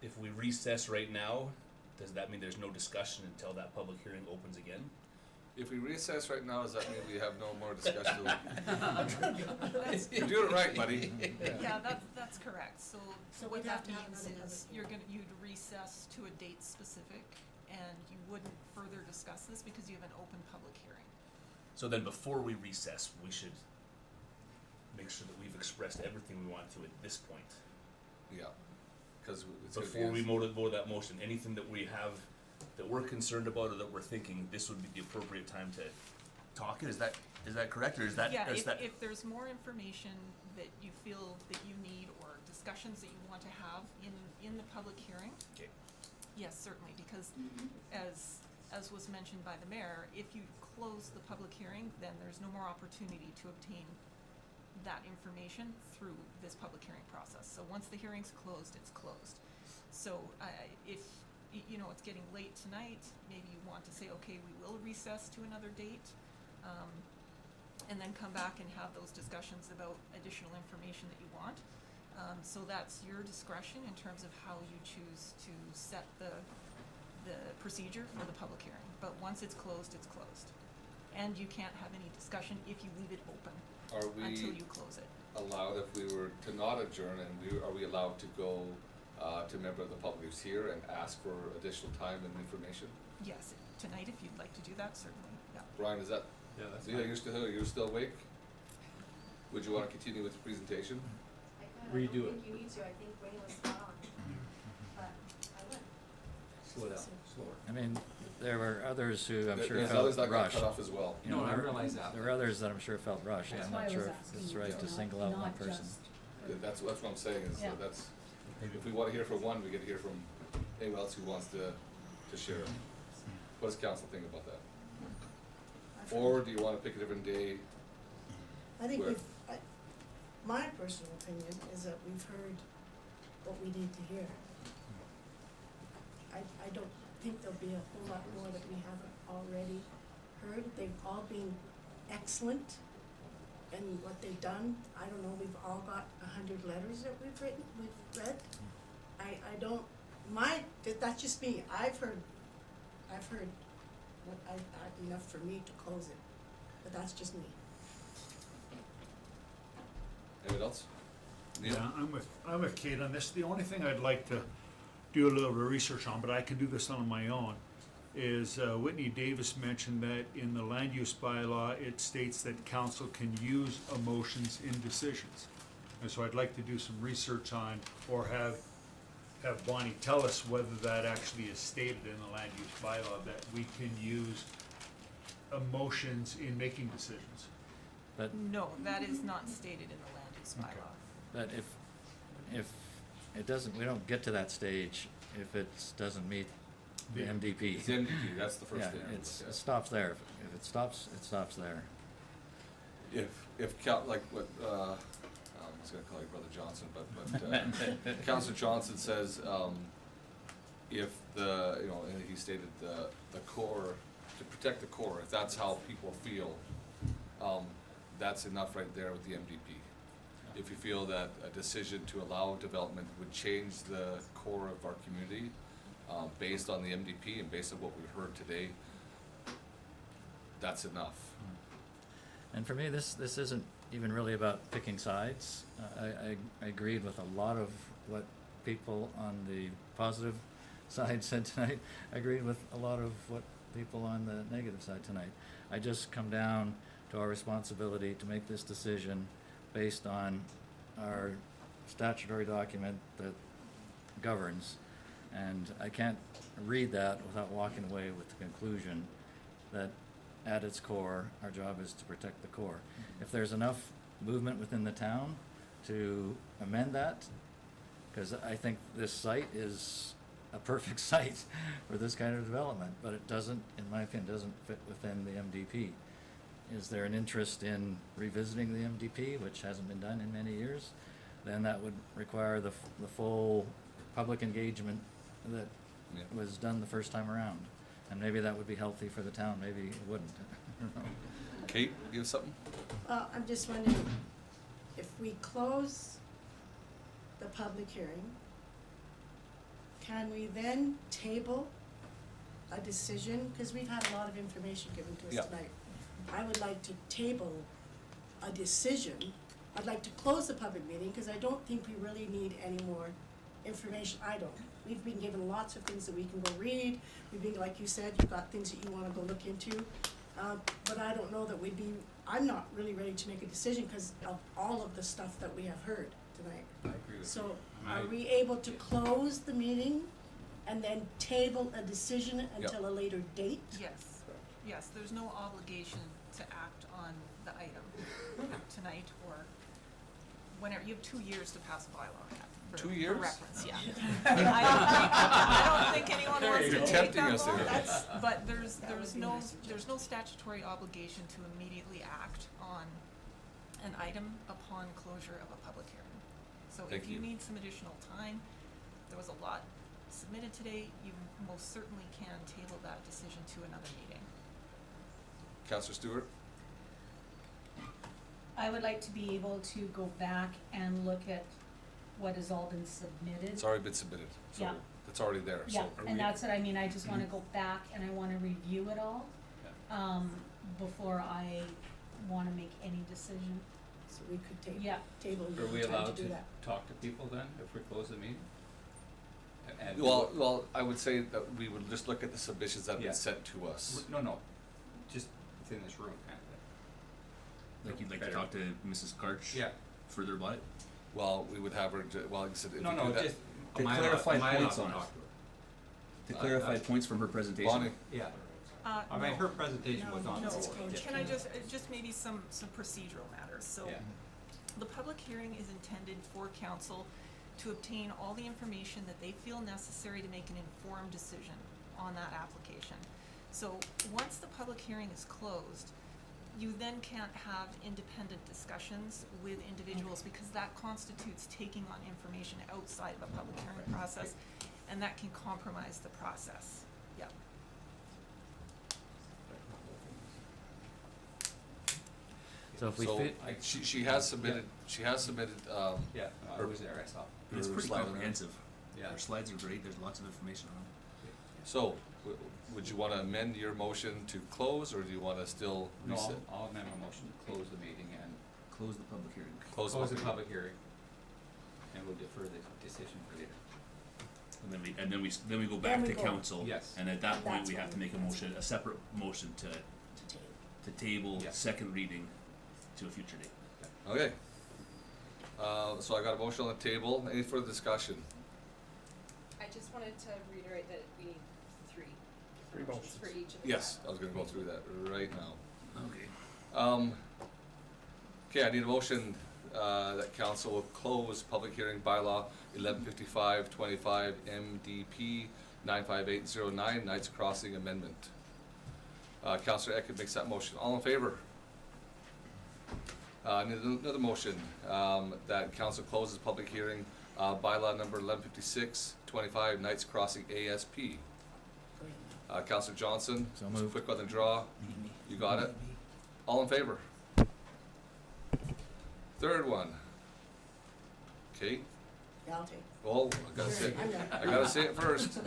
If we recess right now, does that mean there's no discussion until that public hearing opens again? If we reassess right now, does that mean we have no more discussion? You're doing it right, buddy. Yeah, that's correct. So what we'd have that to have means another is you'd recess to a date specific, and you wouldn't further discuss this because you have an open public hearing. So then before we recess, we should make sure that we've expressed everything we want to at this point. Yeah, because it's gonna be Before we vote that motion, anything that we have, that we're concerned about or that we're thinking, this would be the appropriate time to talk it, is that correct, or is that, Yeah, or is that? if there's more information that you feel that you need or discussions that you want to have in the public hearing, Okay. yes, certainly, because as was mentioned by the mayor, if you close the public hearing, then there's no more opportunity to obtain that information through this public hearing process. So once the hearing's closed, it's closed. So if, you know, it's getting late tonight, maybe you want to say, okay, we will recess to another date, and then come back and have those discussions about additional information that you want. So that's your discretion in terms of how you choose to set the procedure for the public hearing. But once it's closed, it's closed. And you can't have any discussion if you leave it open Are until we you close it. allowed, if we were to not adjourn, and are we allowed to go to a member of the public who's here and ask for additional time and information? Yes, tonight if you'd like to do that, certainly, yeah. Brian, is that? Yeah, that's Yeah, you're still awake? Would you wanna continue with the presentation? Redo it. you need to, I think Wayne was spot on, but I would. Slow down, slower. I mean, there were others who I'm sure There's felt others that got rushed. cut off as well. You know, No, I there- realize that. There were others that I'm sure felt rushed. That's I'm why not I sure was if it's right to single out one person. That's what I'm saying, is Yeah. that's, if we wanna hear from one, we get to hear from anyone else who wants to share. What does council think about that? Or do you wanna pick a different day? I think Where- my personal opinion is that we've heard what we need to hear. I don't think there'll be a whole lot more that we haven't already heard. They've all been excellent in what they've done. I don't know, we've all got 100 letters that we've read. I don't, that's just me. I've heard what enough for me to close it, but that's just me. Anyone else? Neil? Yeah, I'm with Kate on this. The only thing I'd like to do a little bit of research on, but I can do this on my own, is Whitney Davis mentioned that in the land use bylaw, it states that council can use emotions in decisions. And so I'd like to do some research on, or have Bonnie tell us whether that actually is stated in the land use bylaw, that we can use emotions in making decisions. But No, that is not stated in the land use bylaw. But if it doesn't, we don't get to that stage if it doesn't meet the Yeah. MDP. It's the MDP, that's the first Yeah, thing. I would it look at. stops there. If it stops, it stops there. Like what, I was gonna call you Brother Johnson, but Councilor Johnson says, if and he stated the core, to protect the core, if that's how people feel, that's enough right there with the MDP. If you feel that a decision to allow development would change the core of our community, based on the MDP and based on what we heard today, that's enough. And for me, this isn't even really about picking sides. I agreed with a lot of what people on the positive side said tonight. I agreed with a lot of what people on the negative side tonight. I just come down to our responsibility to make this decision based on our statutory document that governs. And I can't read that without walking away with the conclusion that at its core, our job is to protect the core. If there's enough movement within the town to amend that, because I think this site is a perfect site for this kind of development, but it doesn't, in my opinion, doesn't fit within the MDP. Is there an interest in revisiting the MDP, which hasn't been done in many years? Then that would require the full public engagement that was done the first time around. And maybe that would be healthy for the town, maybe it wouldn't. I don't know. Kate, you have something? I'm just wondering, if we close the public hearing, can we then table a decision, because we've had a lot of information given to us Yeah. tonight. I would like to table a decision. I'd like to close the public meeting, because I don't think we really need any more information. I don't. We've been given lots of things that we can go read. We've been, like you said, you've got things that you wanna go look into. But I don't know that I'm not really ready to make a decision because of all of the stuff that we have heard tonight. I agree with So, you. are we able to close the meeting and then table a decision until a later date? Yes, yes, there's no obligation to act on the item tonight or whenever, you have 2 years to pass a bylaw. For 2 years? reference, yeah. I don't think anyone wants to You're take tempting that us long, here. but there's That would be no, nice. there's no statutory obligation to immediately act on an item upon closure of a public hearing. So Thank if you you. need some additional time, there was a lot submitted today, you most certainly can table that decision to another meeting. Councillor Stewart? I would like to be able to go back and look at what has all been submitted. It's already been submitted, so Yeah. it's already there, so. Yeah, are and we- that's what I mean, I just wanna go back and I wanna review it all, before I wanna make any decision. So we could Yeah. table Are we time to allowed do to that. talk to people then, if we close the meeting? And Well, I would say that we would just look at the submissions that have Yeah. been sent to us. No, just within this room kind of thing. Like you'd like to Better. talk to Mrs. Karch? Yeah. Further about it? Well, we would have her, like I said, if we do No, that. just. To am I clarify allowed points to on it. talk to her? To clarify points from her presentation. Bonnie? Yeah. I No. mean, her presentation was on the No, board. can I just maybe some procedural matters, so. Yeah. The public hearing is intended for council to obtain all the information that they feel necessary to make an informed decision on that application. So, once the public hearing is closed, you then can't have independent discussions with individuals because that constitutes taking on information outside of a public hearing process, and that can compromise the process, yeah. So if we So, fit, she has submitted, Yeah, I her- was there, I saw. It's her pretty slide on there. comprehensive. Yeah. Her slides are great, there's lots of information on them. So, would you wanna amend your motion to close, or do you wanna still No, reset? I'll amend my motion to close the meeting and Close the public hearing. Close close the the public hearing. And we'll defer the decision for later. And then we go back Then to we go. council. Yes. And at that point, That's we what have to we- make a motion, a separate motion To table. to table Yeah. second reading to a future date. Okay. So I got a motion on the table, any further discussion? I just wanted to reiterate that we need three Three motions for each of the Yes, five. I was gonna go through that right now. Okay. Okay, I need a motion, that council will close public hearing bylaw 1155-25 MDP 95809 Knights Crossing Amendment. Councillor Eckert makes that motion. All in favor? I need another motion, that council closes public hearing, bylaw number 1156-25 Knights Crossing ASP. Councillor Johnson, So was moved. quick on the draw. You got it? All in favor? Third one. Kate? Yeah, I'll take it. Well, I gotta say, I'm done. I gotta say it first.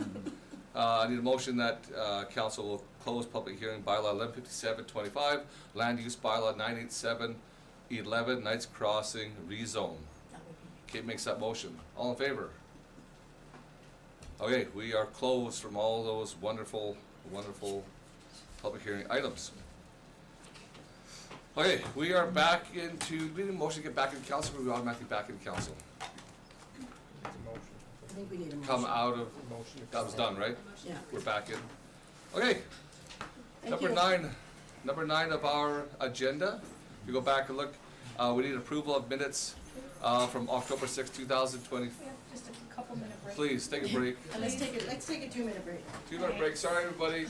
I need a motion that, council will close public hearing bylaw 1157-25 land use bylaw 987-11 Knights Crossing rezone. That would be. Kate makes that motion. All in favor? Okay, we are closed from all those wonderful, wonderful public hearing items. Okay, we are back into, we need a motion to get back in council, or we automatically back in council? It's a motion. I think we need a motion. Come out of, Motion to that was close. done, right? Yeah. We're back in. Okay, Thank number you. nine of our agenda, we go back and look, we need approval of minutes, from October sixth, 2020. We have just a couple minute break. Please, take a break. And let's take a 2-minute break. 2-minute break, sorry, everybody.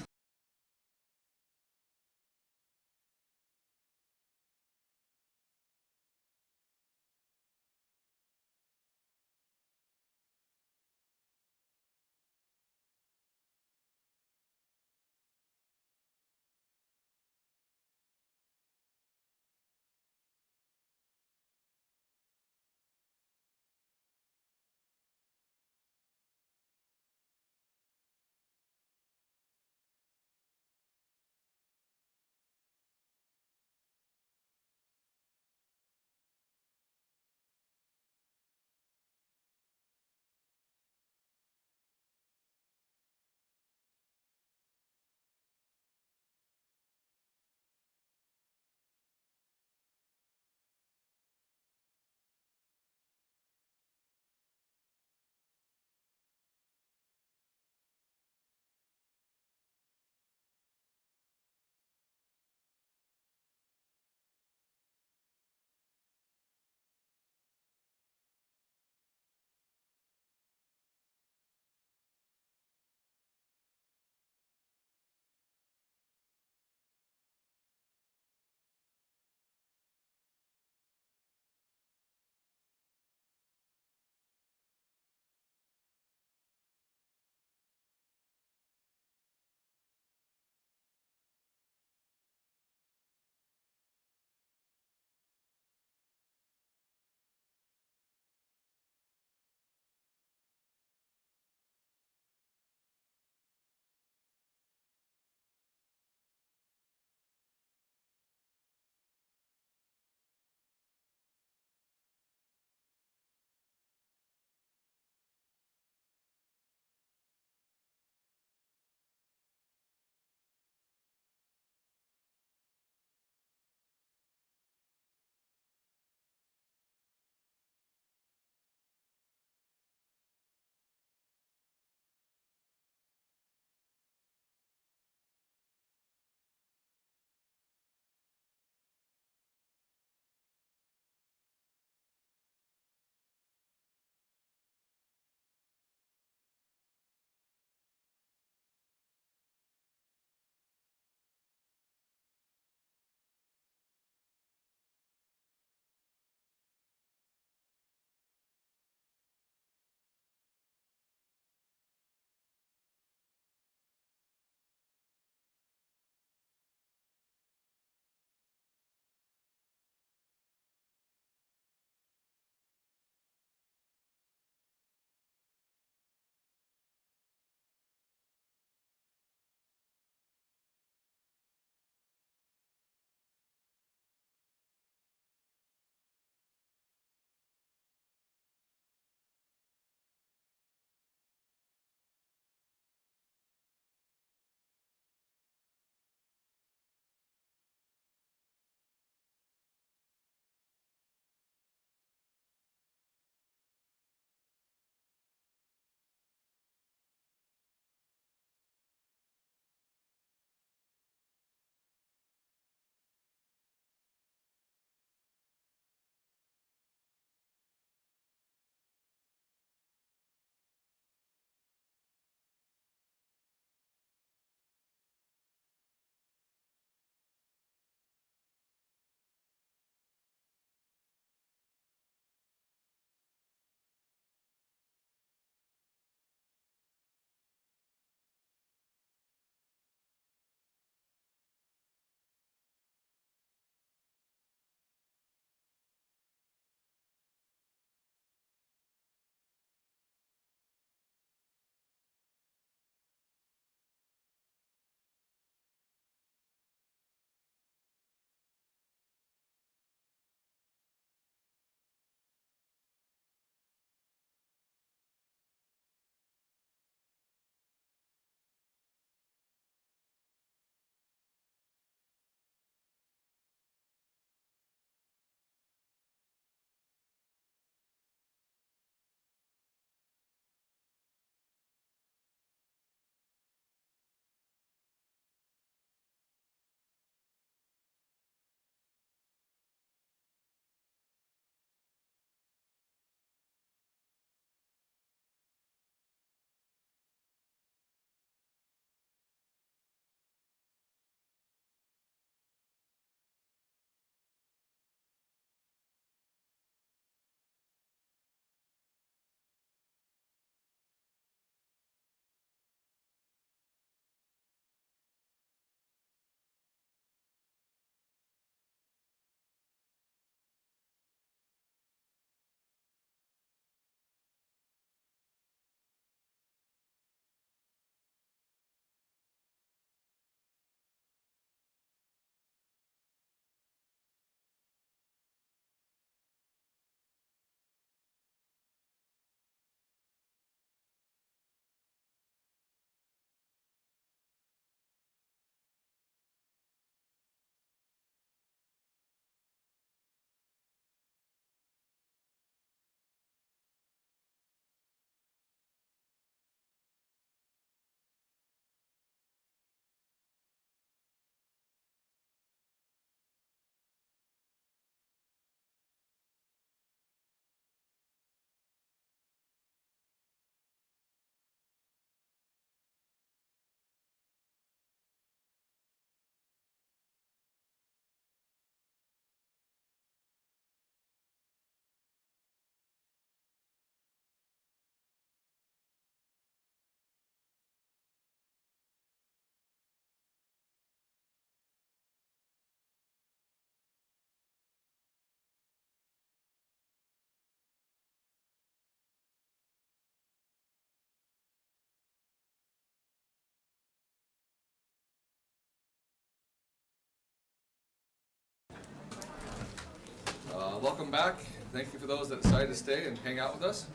Welcome back. Thank you for those that decided to stay and hang out with us.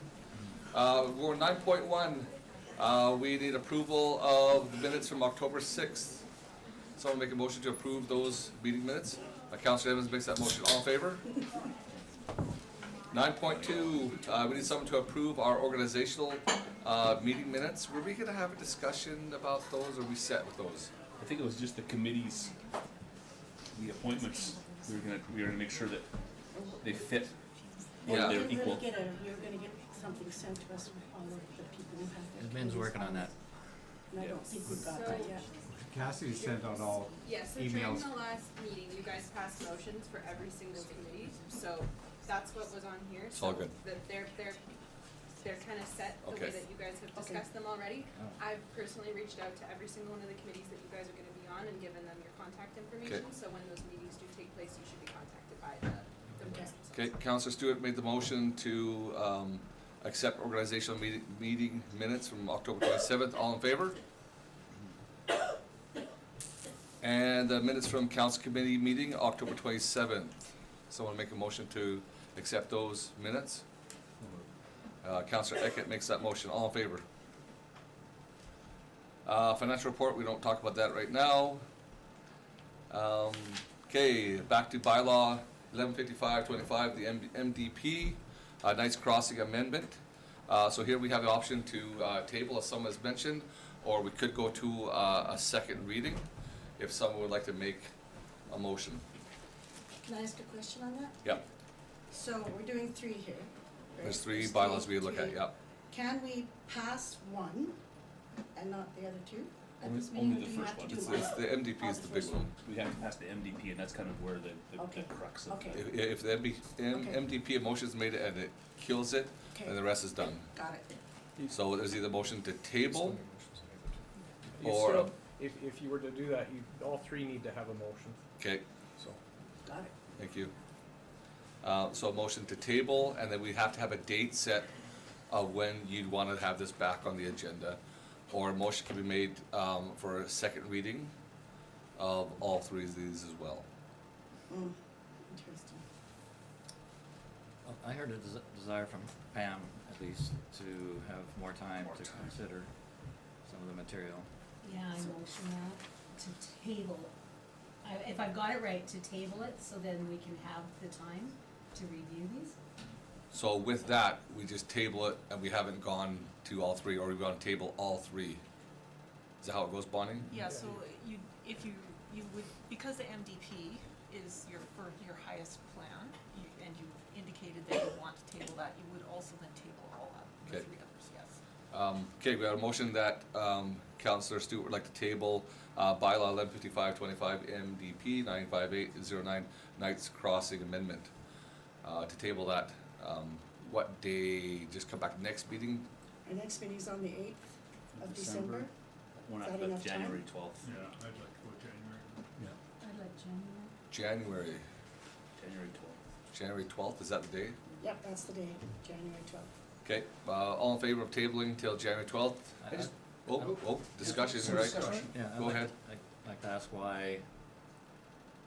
We're 9.1. We need approval of the minutes from October 6th. Someone make a motion to approve those meeting minutes. Councilor Evans makes that motion. All in favor? 9.2, we need someone to approve our organizational meeting minutes. Were we gonna have a discussion about those, or are we set with those? I think it was just the committees, the appointments, we were gonna make sure that they fit, or Yeah. they're You're equal. gonna get something sent to us with all of the people who have their. Admin's working on that. And I don't think we've got that yet. Cassidy sent out all Yeah, so during emails. the last meeting, you guys passed motions for every single committee, so that's what was on here. It's all good. So that they're kind of set the Okay. way that you guys have discussed them already. I've personally reached out to every single one of the committees that you guys are gonna be on and given them your contact information, so when those meetings do take place, you should be contacted by the boards themselves. Okay, Councilor Stewart made the motion to accept organizational meeting minutes from October 27th. All in favor? And the minutes from council committee meeting, October 27th. Someone make a motion to accept those minutes? Councilor Eckert makes that motion. All in favor? Financial report, we don't talk about that right now. Okay, back to bylaw 115525, the MDP, Knights Crossing Amendment. So here we have the option to table, as someone has mentioned, or we could go to a second reading, if someone would like to make a motion. Can I ask a question on that? Yep, So we're doing 3 here. right? there's 3 bylaws we look at, three. yep. Can we pass one and not the other 2? At Only- this only meeting, or the do you first have to one. do It's, all- it's, the MDP is the big first one. We have to pass the MDP, and that's kind of where the Okay. crux of Okay. the. If the Okay. MDP motion is made and it kills it, Okay. then the rest is done. Got it. So there's either motion to table, You or, still, if you were to do that, all 3 need to have a motion, okay, so. Got it. thank you. So a motion to table, and then we have to have a date set of when you'd wanna have this back on the agenda. Or a motion can be made, for a second reading of all 3 of these as well. Interesting. Well, I heard a desire from Pam, at least, to have more time to consider some of the material. Yeah, I motion that to table, if I've got it right, to table it, so then we can have the time to review these. So with that, we just table it, and we haven't gone to all 3, or we've gone to table all 3. Is that how it goes, Bonnie? Yeah, so if you would, because the MDP is your highest plan, and you indicated that you want to table that, you would also then table all the Okay. 3 others, yes. Okay, we have a motion that Councillor Stewart would like to table bylaw 115525 MDP 95809 Knights Crossing Amendment. To table that, what day, just come back next meeting? Our next meeting's on the 8th of December. Why Is not that put enough time? January 12th? Yeah, I'd like to go January. I'd like January. January, January 12th. January 12th, is that the day? Yep, that's the day, January 12th. Okay, all in favor of tabling till January 12th? I just- Discussion, Some right? discussion. Yeah, I'd Go like- ahead. I'd like to ask why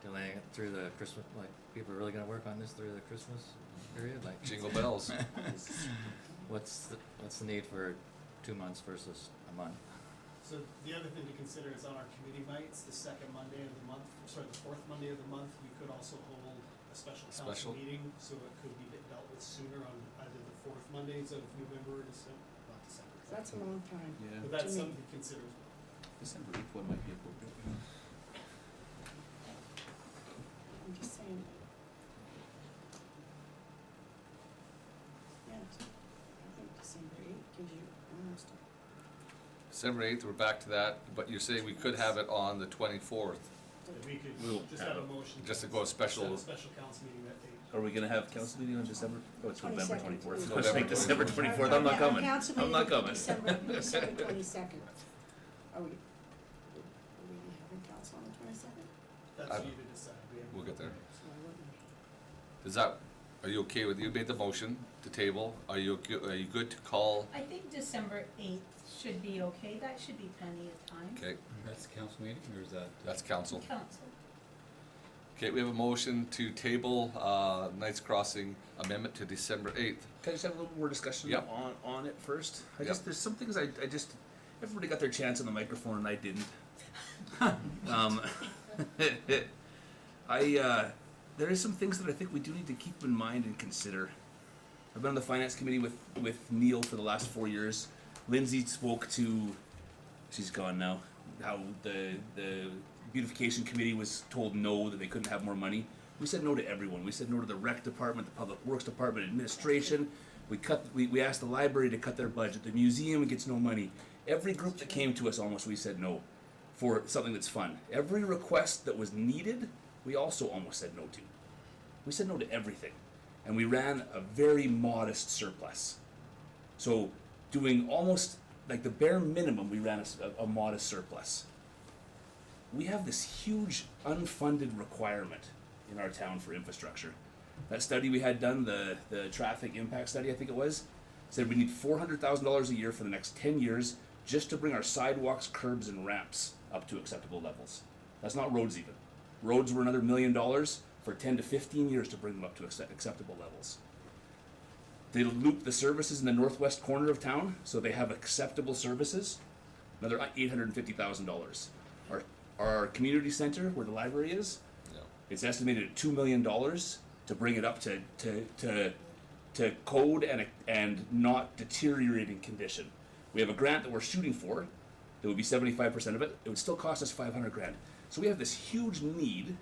delaying it through the Christmas, like, people are really gonna work on this through the Christmas period, like? Jingle bells. What's the need for 2 months versus a month? So the other thing to consider is on our committee nights, the second Monday of the month, sorry, the fourth Monday of the month, we could also hold a special Special? council meeting, so it could be dealt with sooner on either the fourth Mondays of November or December, not December. That's a long time. Yeah. But that's To me. something to consider as well. December 8th one might be appropriate. I'm just saying. Yeah, I think December 8th gives you almost December 8th, we're back to that, but you're saying we could have it on the 24th, That we could We'll just have have a it. motion. just to go a special. Set a special council meeting that day. Are we gonna have council meeting on December? Oh, it's November 22nd. 24th. November I think December 24th. 24th, I'm not Our coming. council I'm not meeting coming. December 22nd. Are we having council on the 22nd? That's for you to decide. We have- We'll get there. So I wouldn't. Is that, are you okay with, you made the motion to table, are you good to call? I think December 8th should be okay, that should be plenty of time. Okay, That's the council meeting, or is that? that's council. Council. Okay, we have a motion to table, Knights Crossing amendment to December 8th. Can I just have a little more discussion Yep. on it first? Yep. There's some things I just, everybody got their chance on the microphone and I didn't. There is some things that I think we do need to keep in mind and consider. I've been on the finance committee with Neil for the last 4 years. Lindsay spoke to, she's gone now, how the beautification committee was told no, that they couldn't have more money. We said no to everyone. We said no to the rec department, the public works department, administration. We asked the library to cut their budget. The museum gets no money. Every group that came to us almost, we said no for something that's fun. Every request that was needed, we also almost said no to. We said no to everything. And we ran a very modest surplus. So doing almost like the bare minimum, we ran a modest surplus. We have this huge unfunded requirement in our town for infrastructure. That study we had done, the traffic impact study, I think it was, said we need $400,000 a year for the next 10 years just to bring our sidewalks, curbs, and ramps up to acceptable levels. That's not roads even. Roads were another $1 million for 10 to 15 years to bring them up to acceptable levels. They loop the services in the northwest corner of town so they have acceptable services, another $850,000. Our community center, where the library is, it's estimated at $2 million to bring it up to code and not deteriorating condition. We have a grant that we're shooting for that would be 75% of it. It would still cost us $500,000. So we have this huge need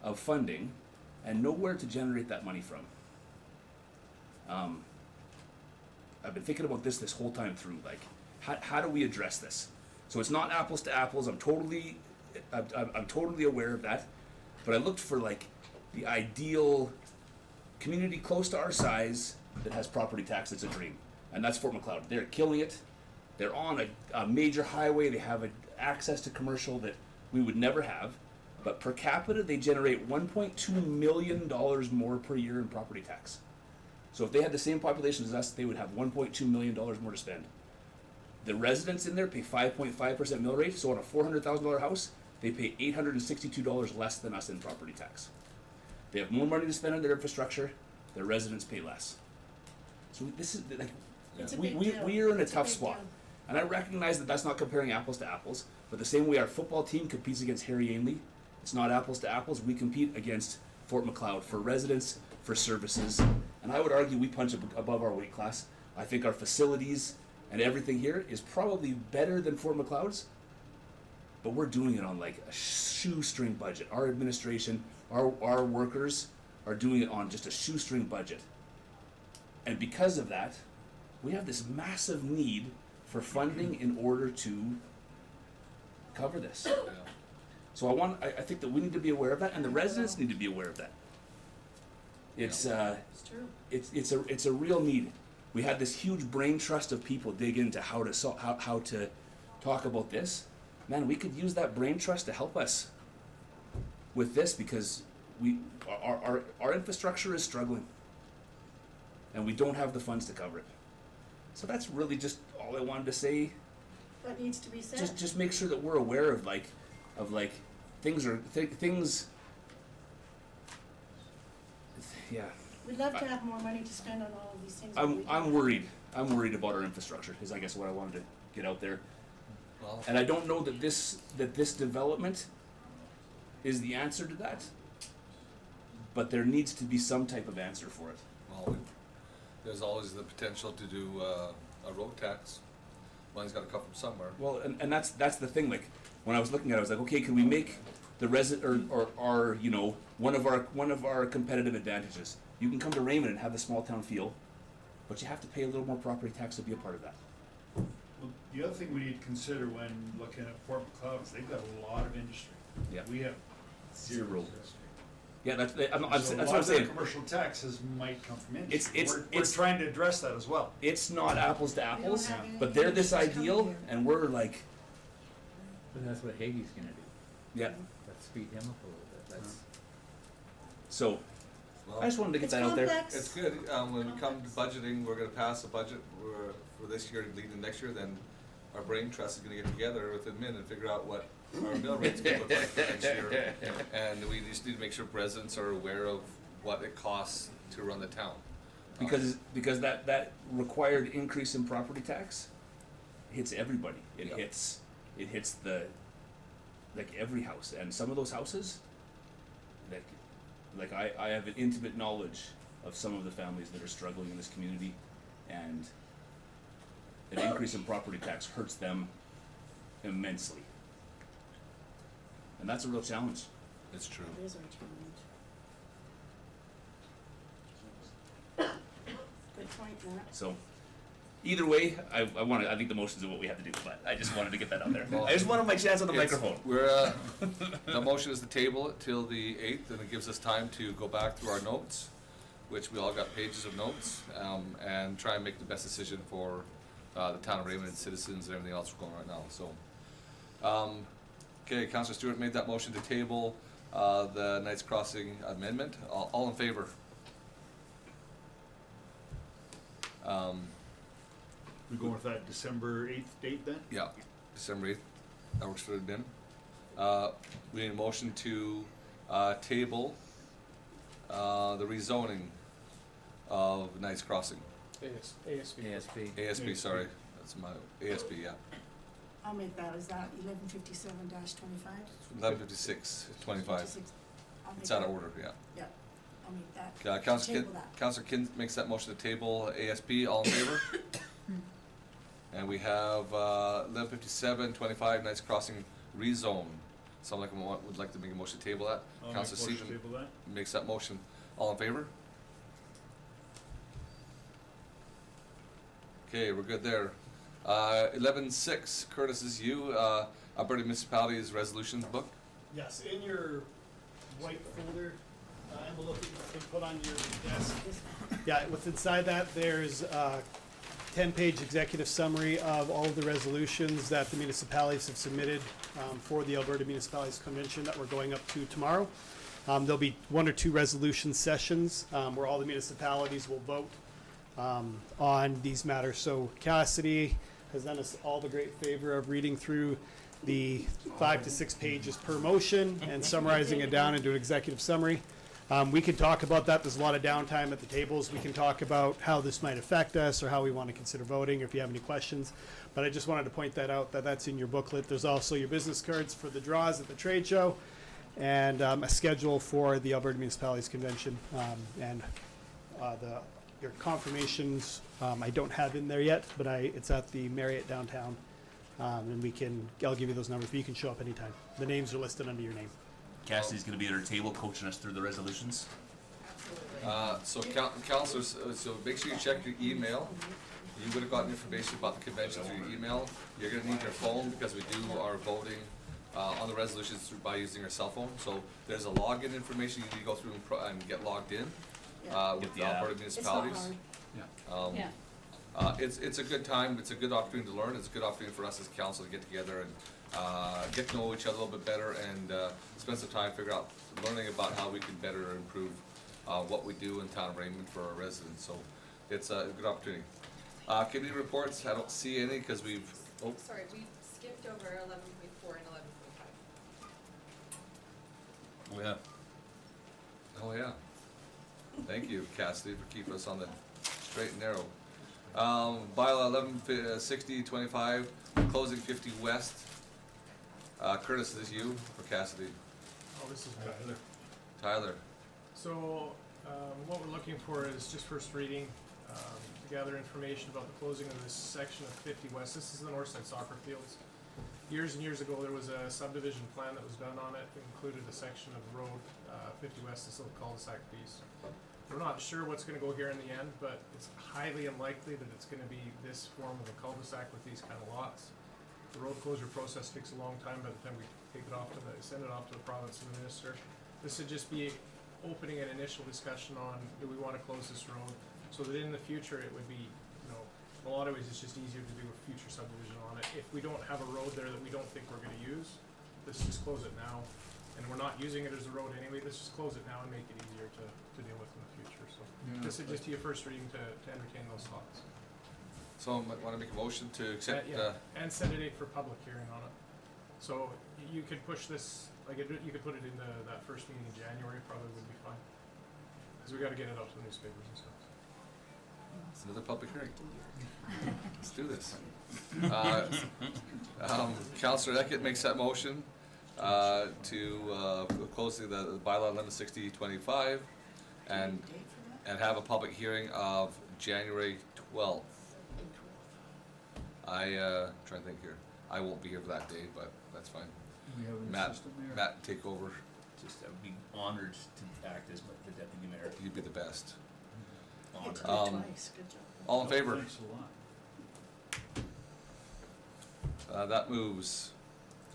of funding and nowhere to generate that money from. I've been thinking about this whole time through, like, how do we address this? So it's not apples to apples. I'm totally aware of that, but I looked for like the ideal community close to our size that has property tax that's a dream, and that's Fort McLeod. They're killing it. They're on a major highway. They have access to commercial that we would never have, but per capita they generate $1.2 million more per year in property tax. So if they had the same population as us, they would have $1.2 million more to spend. The residents in there pay 5.5% mill rate, so on a $400,000 house, they pay $862 less than us in property tax. They have more money to spend on their infrastructure, their residents pay less. So this is like, It's a big deal. we are in a It's a tough big spot. deal. And I recognize that that's not comparing apples to apples, but the same way our football team competes against Harry Ainley, it's not apples to apples. We compete against Fort McLeod for residents, for services, and I would argue we punch above our weight class. I think our facilities and everything here is probably better than Fort McLeod's, but we're doing it on like a shoestring budget. Our administration, our workers are doing it on just a shoestring budget. And because of that, we have this massive need for funding in order to cover this. So I think that we need to be aware of that, and the residents need to be aware of that. It's true. It's a real need. We had this huge brain trust of people dig into how to talk about this. Man, we could use that brain trust to help us with this, because our infrastructure is struggling, and we don't have the funds to cover it. So that's really just all I wanted to say. What needs to be said? Just make sure that we're aware of things. Yeah. We'd love to have more money to spend on all of these things. but we I'm don't. worried. I'm worried about our infrastructure, is I guess what I wanted to get out there. Well, And I don't know that this development is the answer to that, but there needs to be some type of answer for it. well, there's always the potential to do a road tax. Money's got to come from somewhere. Well, and that's the thing. Like when I was looking at it, I was like, okay, can we make the or one of our competitive advantages? You can come to Raymond and have the small town feel, but you have to pay a little more property tax to be a part of that. Well, the other thing we need to consider when looking at Fort McLeod is they've got a lot of industry. Yeah. We have Zero. industry. Yeah, that's So what I'm a lot saying. of the commercial taxes might come from industry. We're It's trying to address that as well. It's not apples to apples, have any but they're this industries coming ideal, here. and we're like, But that's what Hagee's gonna do. yeah. Let's speed him up a little bit. That's, So Well, I just wanted to get It's that out there. complex. it's good. When we come to budgeting, we're going to pass a budget for this year, leading next year. Then our brain trust is going to get together with admin and figure out what our mill rate's gonna look like for next year. And we just need to make sure residents are aware of what it costs to run the town. Because that required increase in property tax hits everybody. It Yep. hits the, like, every house, and some of those houses, like I have an intimate knowledge of some of the families that are struggling in this community, and an increase in property tax hurts them immensely. And that's a real challenge. It's true. It is our challenge. Good point, Matt. So, either way, I think the motions are what we have to do, but I just wanted to get that out there. I just wanted my chance on the microphone. We're, the motion is to table it till the 8th, and it gives us time to go back through our notes, which we all got pages of notes, and try and make the best decision for the town of Raymond and citizens and everything else going right now, so. Okay, Councillor Stewart made that motion to table the Knights Crossing amendment. All in favor? We going with that December 8th date then? Yeah, December 8th, that works for the din. We need a motion to table the rezoning of Knights Crossing. ASB. ASB, sorry, that's my, ASB, yeah. I'll make that, is that 1157-25? 1156-25. It's out of order, yeah. Yeah, I'll make that. Councillor Table that. Councillor Kin makes that motion to table ASB, all in favor? And we have 1157-25 Knights Crossing rezone. Someone would like to make a motion to table that. I'll make a Councillor motion to Stephen table that. makes that motion. All in favor? Okay, we're good there. 11.6, Curtis, is you, Alberta Municipalities Resolutions Book. Yes, in your white folder, envelope that you can put on your desk. Yeah, what's inside that, there's a 10-page executive summary of all of the resolutions that the municipalities have submitted for the Alberta Municipalities Convention that we're going up to tomorrow. There'll be 1 or 2 resolution sessions where all the municipalities will vote on these matters. So Cassidy has done us all the great favor of reading through the 5 to 6 pages per motion and summarizing it down into an executive summary. We can talk about that. There's a lot of downtime at the tables. We can talk about how this might affect us or how we want to consider voting, or if you have any questions. But I just wanted to point that out, that that's in your booklet. There's also your business cards for the draws at the trade show, and a schedule for the Alberta Municipalities Convention, and your confirmations I don't have in there yet, but it's at the Marriott downtown, and I'll give you those numbers, but you can show up anytime. The names are listed under your name. Cassidy's going to be at our table coaching us through the resolutions. So councillors, so make sure you check your email. You would have gotten information about the convention through your email. You're going to need your phone because we do our voting on the resolutions by using your cell phone. So there's a login information you need to go through and get logged in with the Alberta municipalities. It's a good time. It's a good opportunity to learn. It's a good opportunity for us as a council to get together and get to know each other a little bit better and spend some time learning about how we can better improve what we do in town of Raymond for our residents. So it's a good opportunity. Committee reports, I don't see any because we've. Oh. Sorry, we skipped over 11.4 and 11.5. Oh yeah. Oh yeah. Thank you, Cassidy, for keeping us on the straight and narrow. Bylaw 1160-25, closing 50 West. Curtis, this is you or Cassidy? Oh, this is Tyler. Tyler. So, what we're looking for is just first reading, to gather information about the closing of this section of 50 West. This is the north side soccer fields. Years and years ago, there was a subdivision plan that was done on it. It included a section of road, 50 West, this little cul-de-sac piece. We're not sure what's gonna go here in the end, but it's highly unlikely that it's gonna be this form of a cul-de-sac with these kind of lots. The road closure process takes a long time by the time we send it off to the province and the minister. This would just be opening an initial discussion on, do we wanna close this road? So that in the future, it would be, in a lot of ways, it's just easier to do a future subdivision on it. If we don't have a road there that we don't think we're gonna use, let's just close it now. And we're not using it as a road anyway, let's just close it now and make it easier to deal with in the future, so. This would just be a first reading to entertain those thoughts. Someone might wanna make a motion to accept, And set a date for public hearing on it. So you could push this, like, you could put it in that first meeting in January, probably would be fine. Because we gotta get it out to the newspapers and stuff. It's another public hearing. Let's do this. Councillor Eckert makes that motion to close the bylaw limit 6025 and have a public hearing of January 12th. Trying to think here. I won't be here for that day, but that's fine. We have an Matt, assistant mayor. Matt, take over. Just, I would be honored to act as the deputy mayor. You'd be the best. You did it Um, twice, good job. All in favor? Thanks a lot. That moves.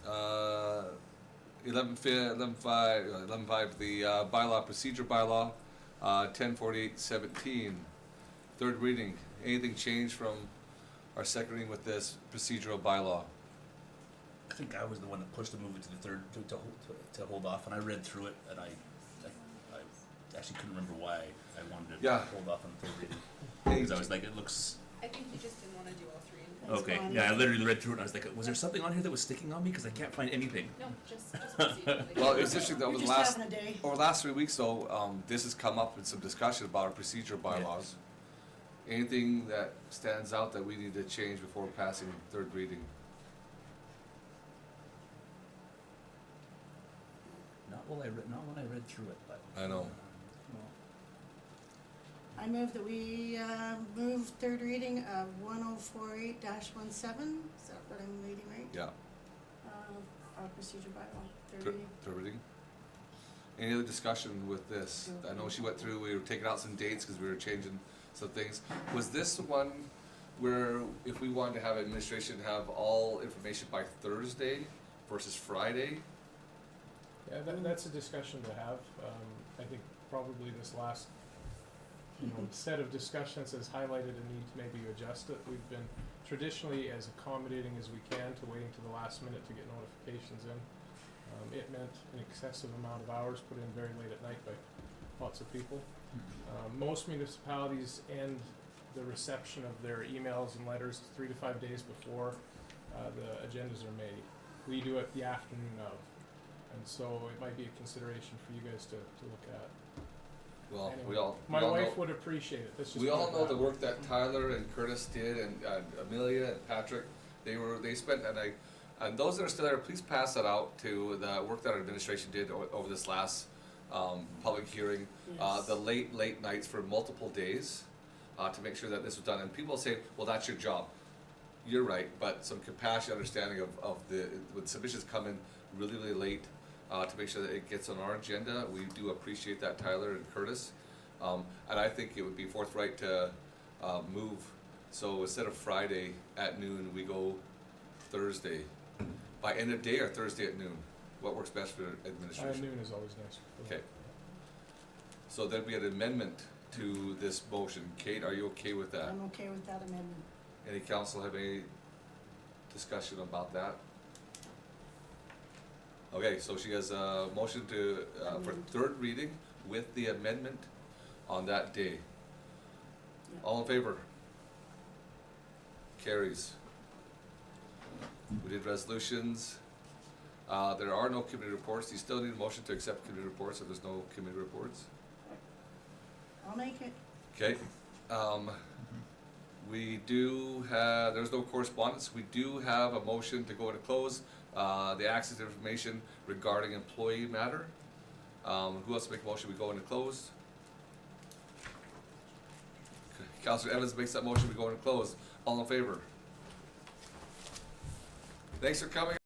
11.5, the bylaw, procedure bylaw, 104817. Third reading. Anything changed from our second reading with this procedural bylaw? I think I was the one that pushed to move it to the third, to hold off, and I read through it, and I actually couldn't remember why I wanted to hold off on the third reading. Because I was like, it looks... I think you just didn't wanna do all three. Okay, yeah, I literally read through it, and I was like, was there something on here that was sticking on me? Because I can't find anything. No, just procedurally. Well, it's interesting that over You're the just last, having a day. over the last 3 weeks though, this has come up in some discussion about our procedure bylaws. Anything that stands out that we need to change before passing third reading? Not when I read through it, but... I know. I move that we move third reading of 1048-17, is that what I'm reading right? Yeah. Our procedure bylaw, third Third reading. third reading? Any other discussion with this? I know she went through, we were taking out some dates because we were changing some things. Was this the one where if we wanted to have administration have all information by Thursday versus Friday? Yeah, that's a discussion to have. I think probably this last, set of discussions has highlighted a need to maybe adjust it. We've been traditionally as accommodating as we can to waiting to the last minute to get notifications in. It meant an excessive amount of hours put in very late at night by lots of people. Most municipalities end the reception of their emails and letters 3 to 5 days before the agendas are made. We do it the afternoon of. And so it might be a consideration for you guys to look at. Well, Anyway, my wife would appreciate it. Let's just We put all it know that the way. work that Tyler and Curtis did, and Amelia and Patrick. They spent, and those that are still there, please pass that out to the work that our administration did over this last public hearing. Yes. The late nights for multiple days to make sure that this was done. And people say, well, that's your job. You're right, but some compassionate understanding of when submissions come in really late to make sure that it gets on our agenda. We do appreciate that, Tyler and Curtis. And I think it would be forthright to move, so instead of Friday at noon, we go Thursday. By end of day or Thursday at noon? What works best for administration? Noon is always nice. Okay. So there'd be an amendment to this motion. Kate, are you okay with that? I'm okay with that amendment. Any council have any discussion about that? Okay, so she has a motion to, for third reading with the amendment on that day. All in favor? Carries. We did resolutions. There are no committee reports. Do you still need a motion to accept committee reports if there's no committee reports? I'll make it. Okay. We do have, there's no correspondence. We do have a motion to go into close. The access to information regarding employee matter. Who else to make a motion? We go into close. Councilor Evans makes that motion. We go into close. All in favor? Thanks for coming.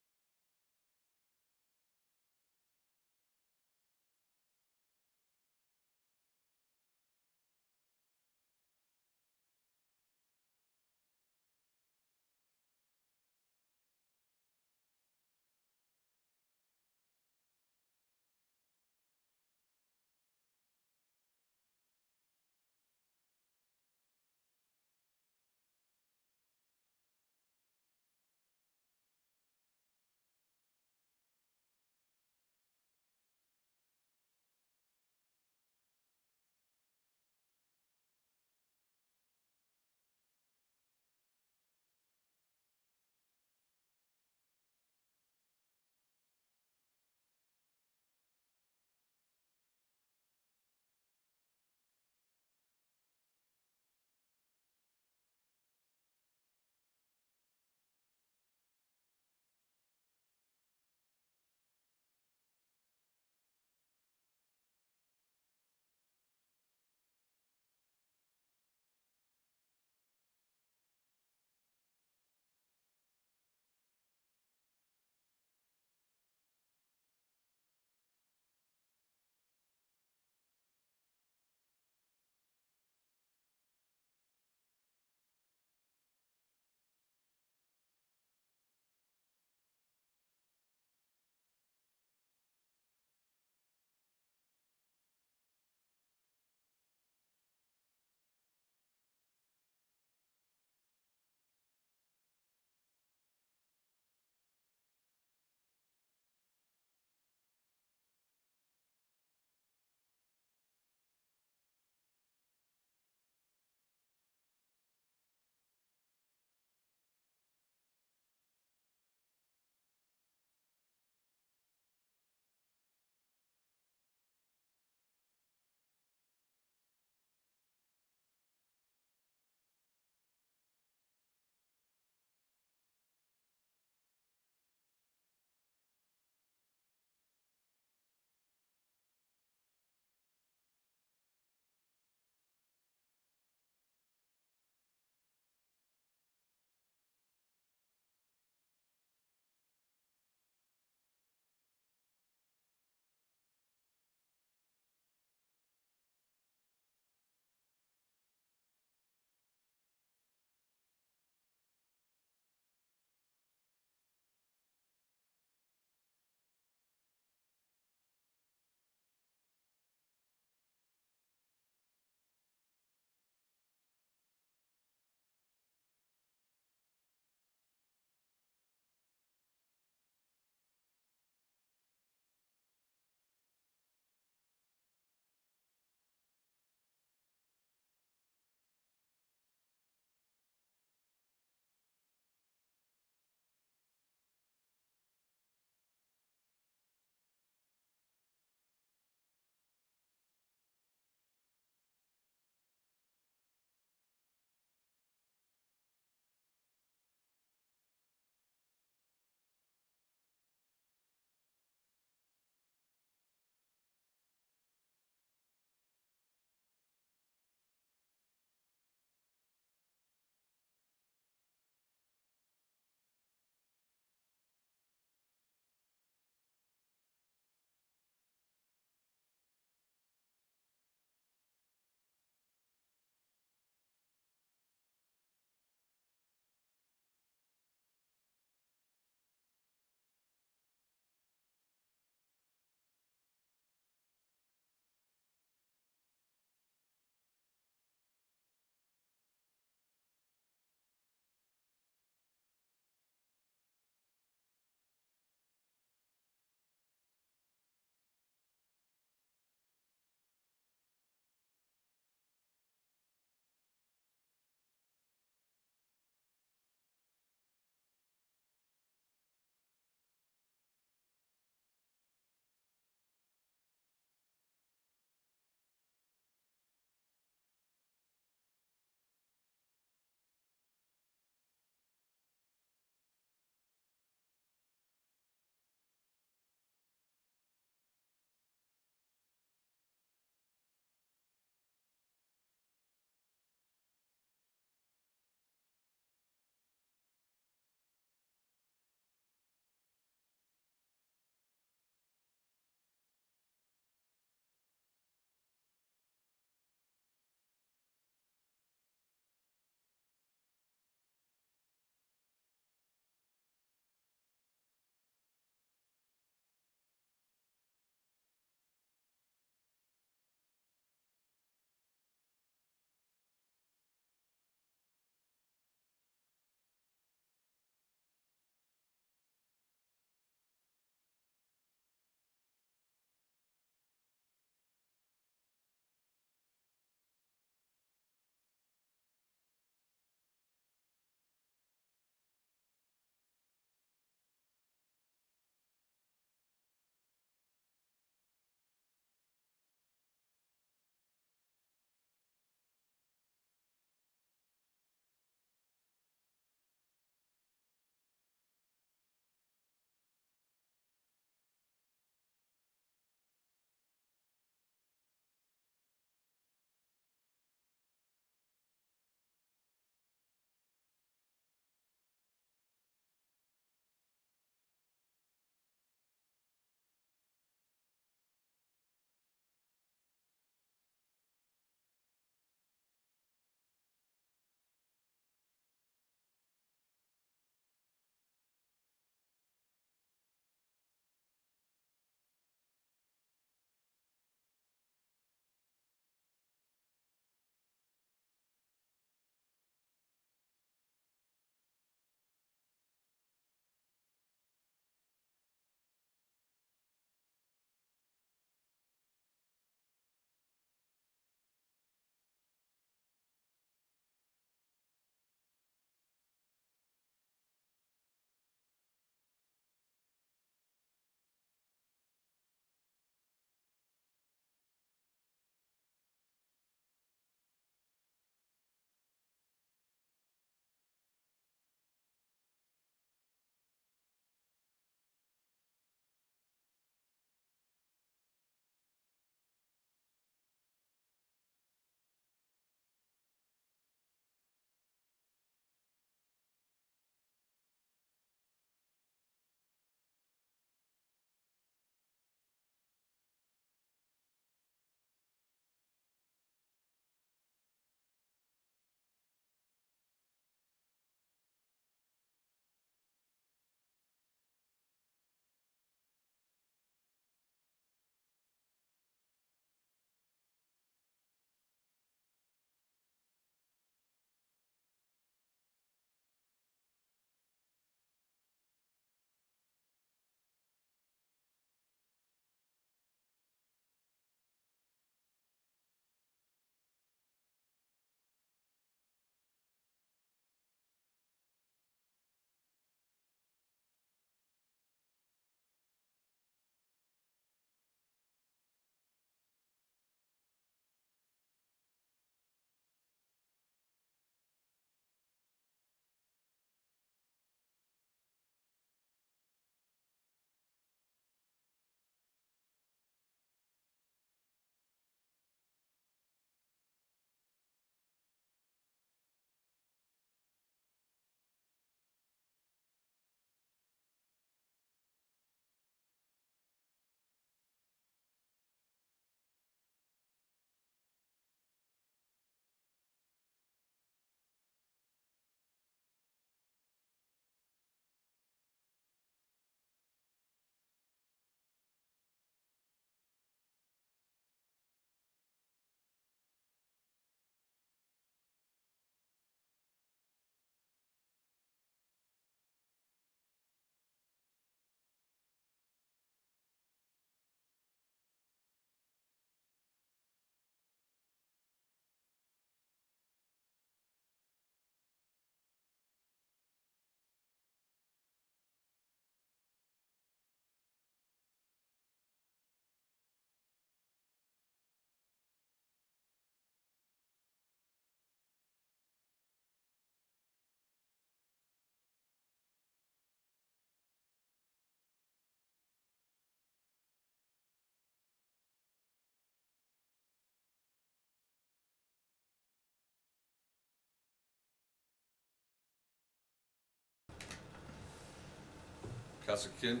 Councilor Kint,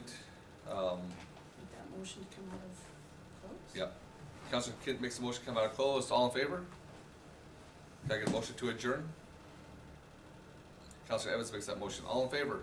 Make that motion to come out of close? yep. Councilor Kint makes a motion to come out of closed. All in favor? Can I get a motion to adjourn? Councilor Evans makes that motion. All in favor?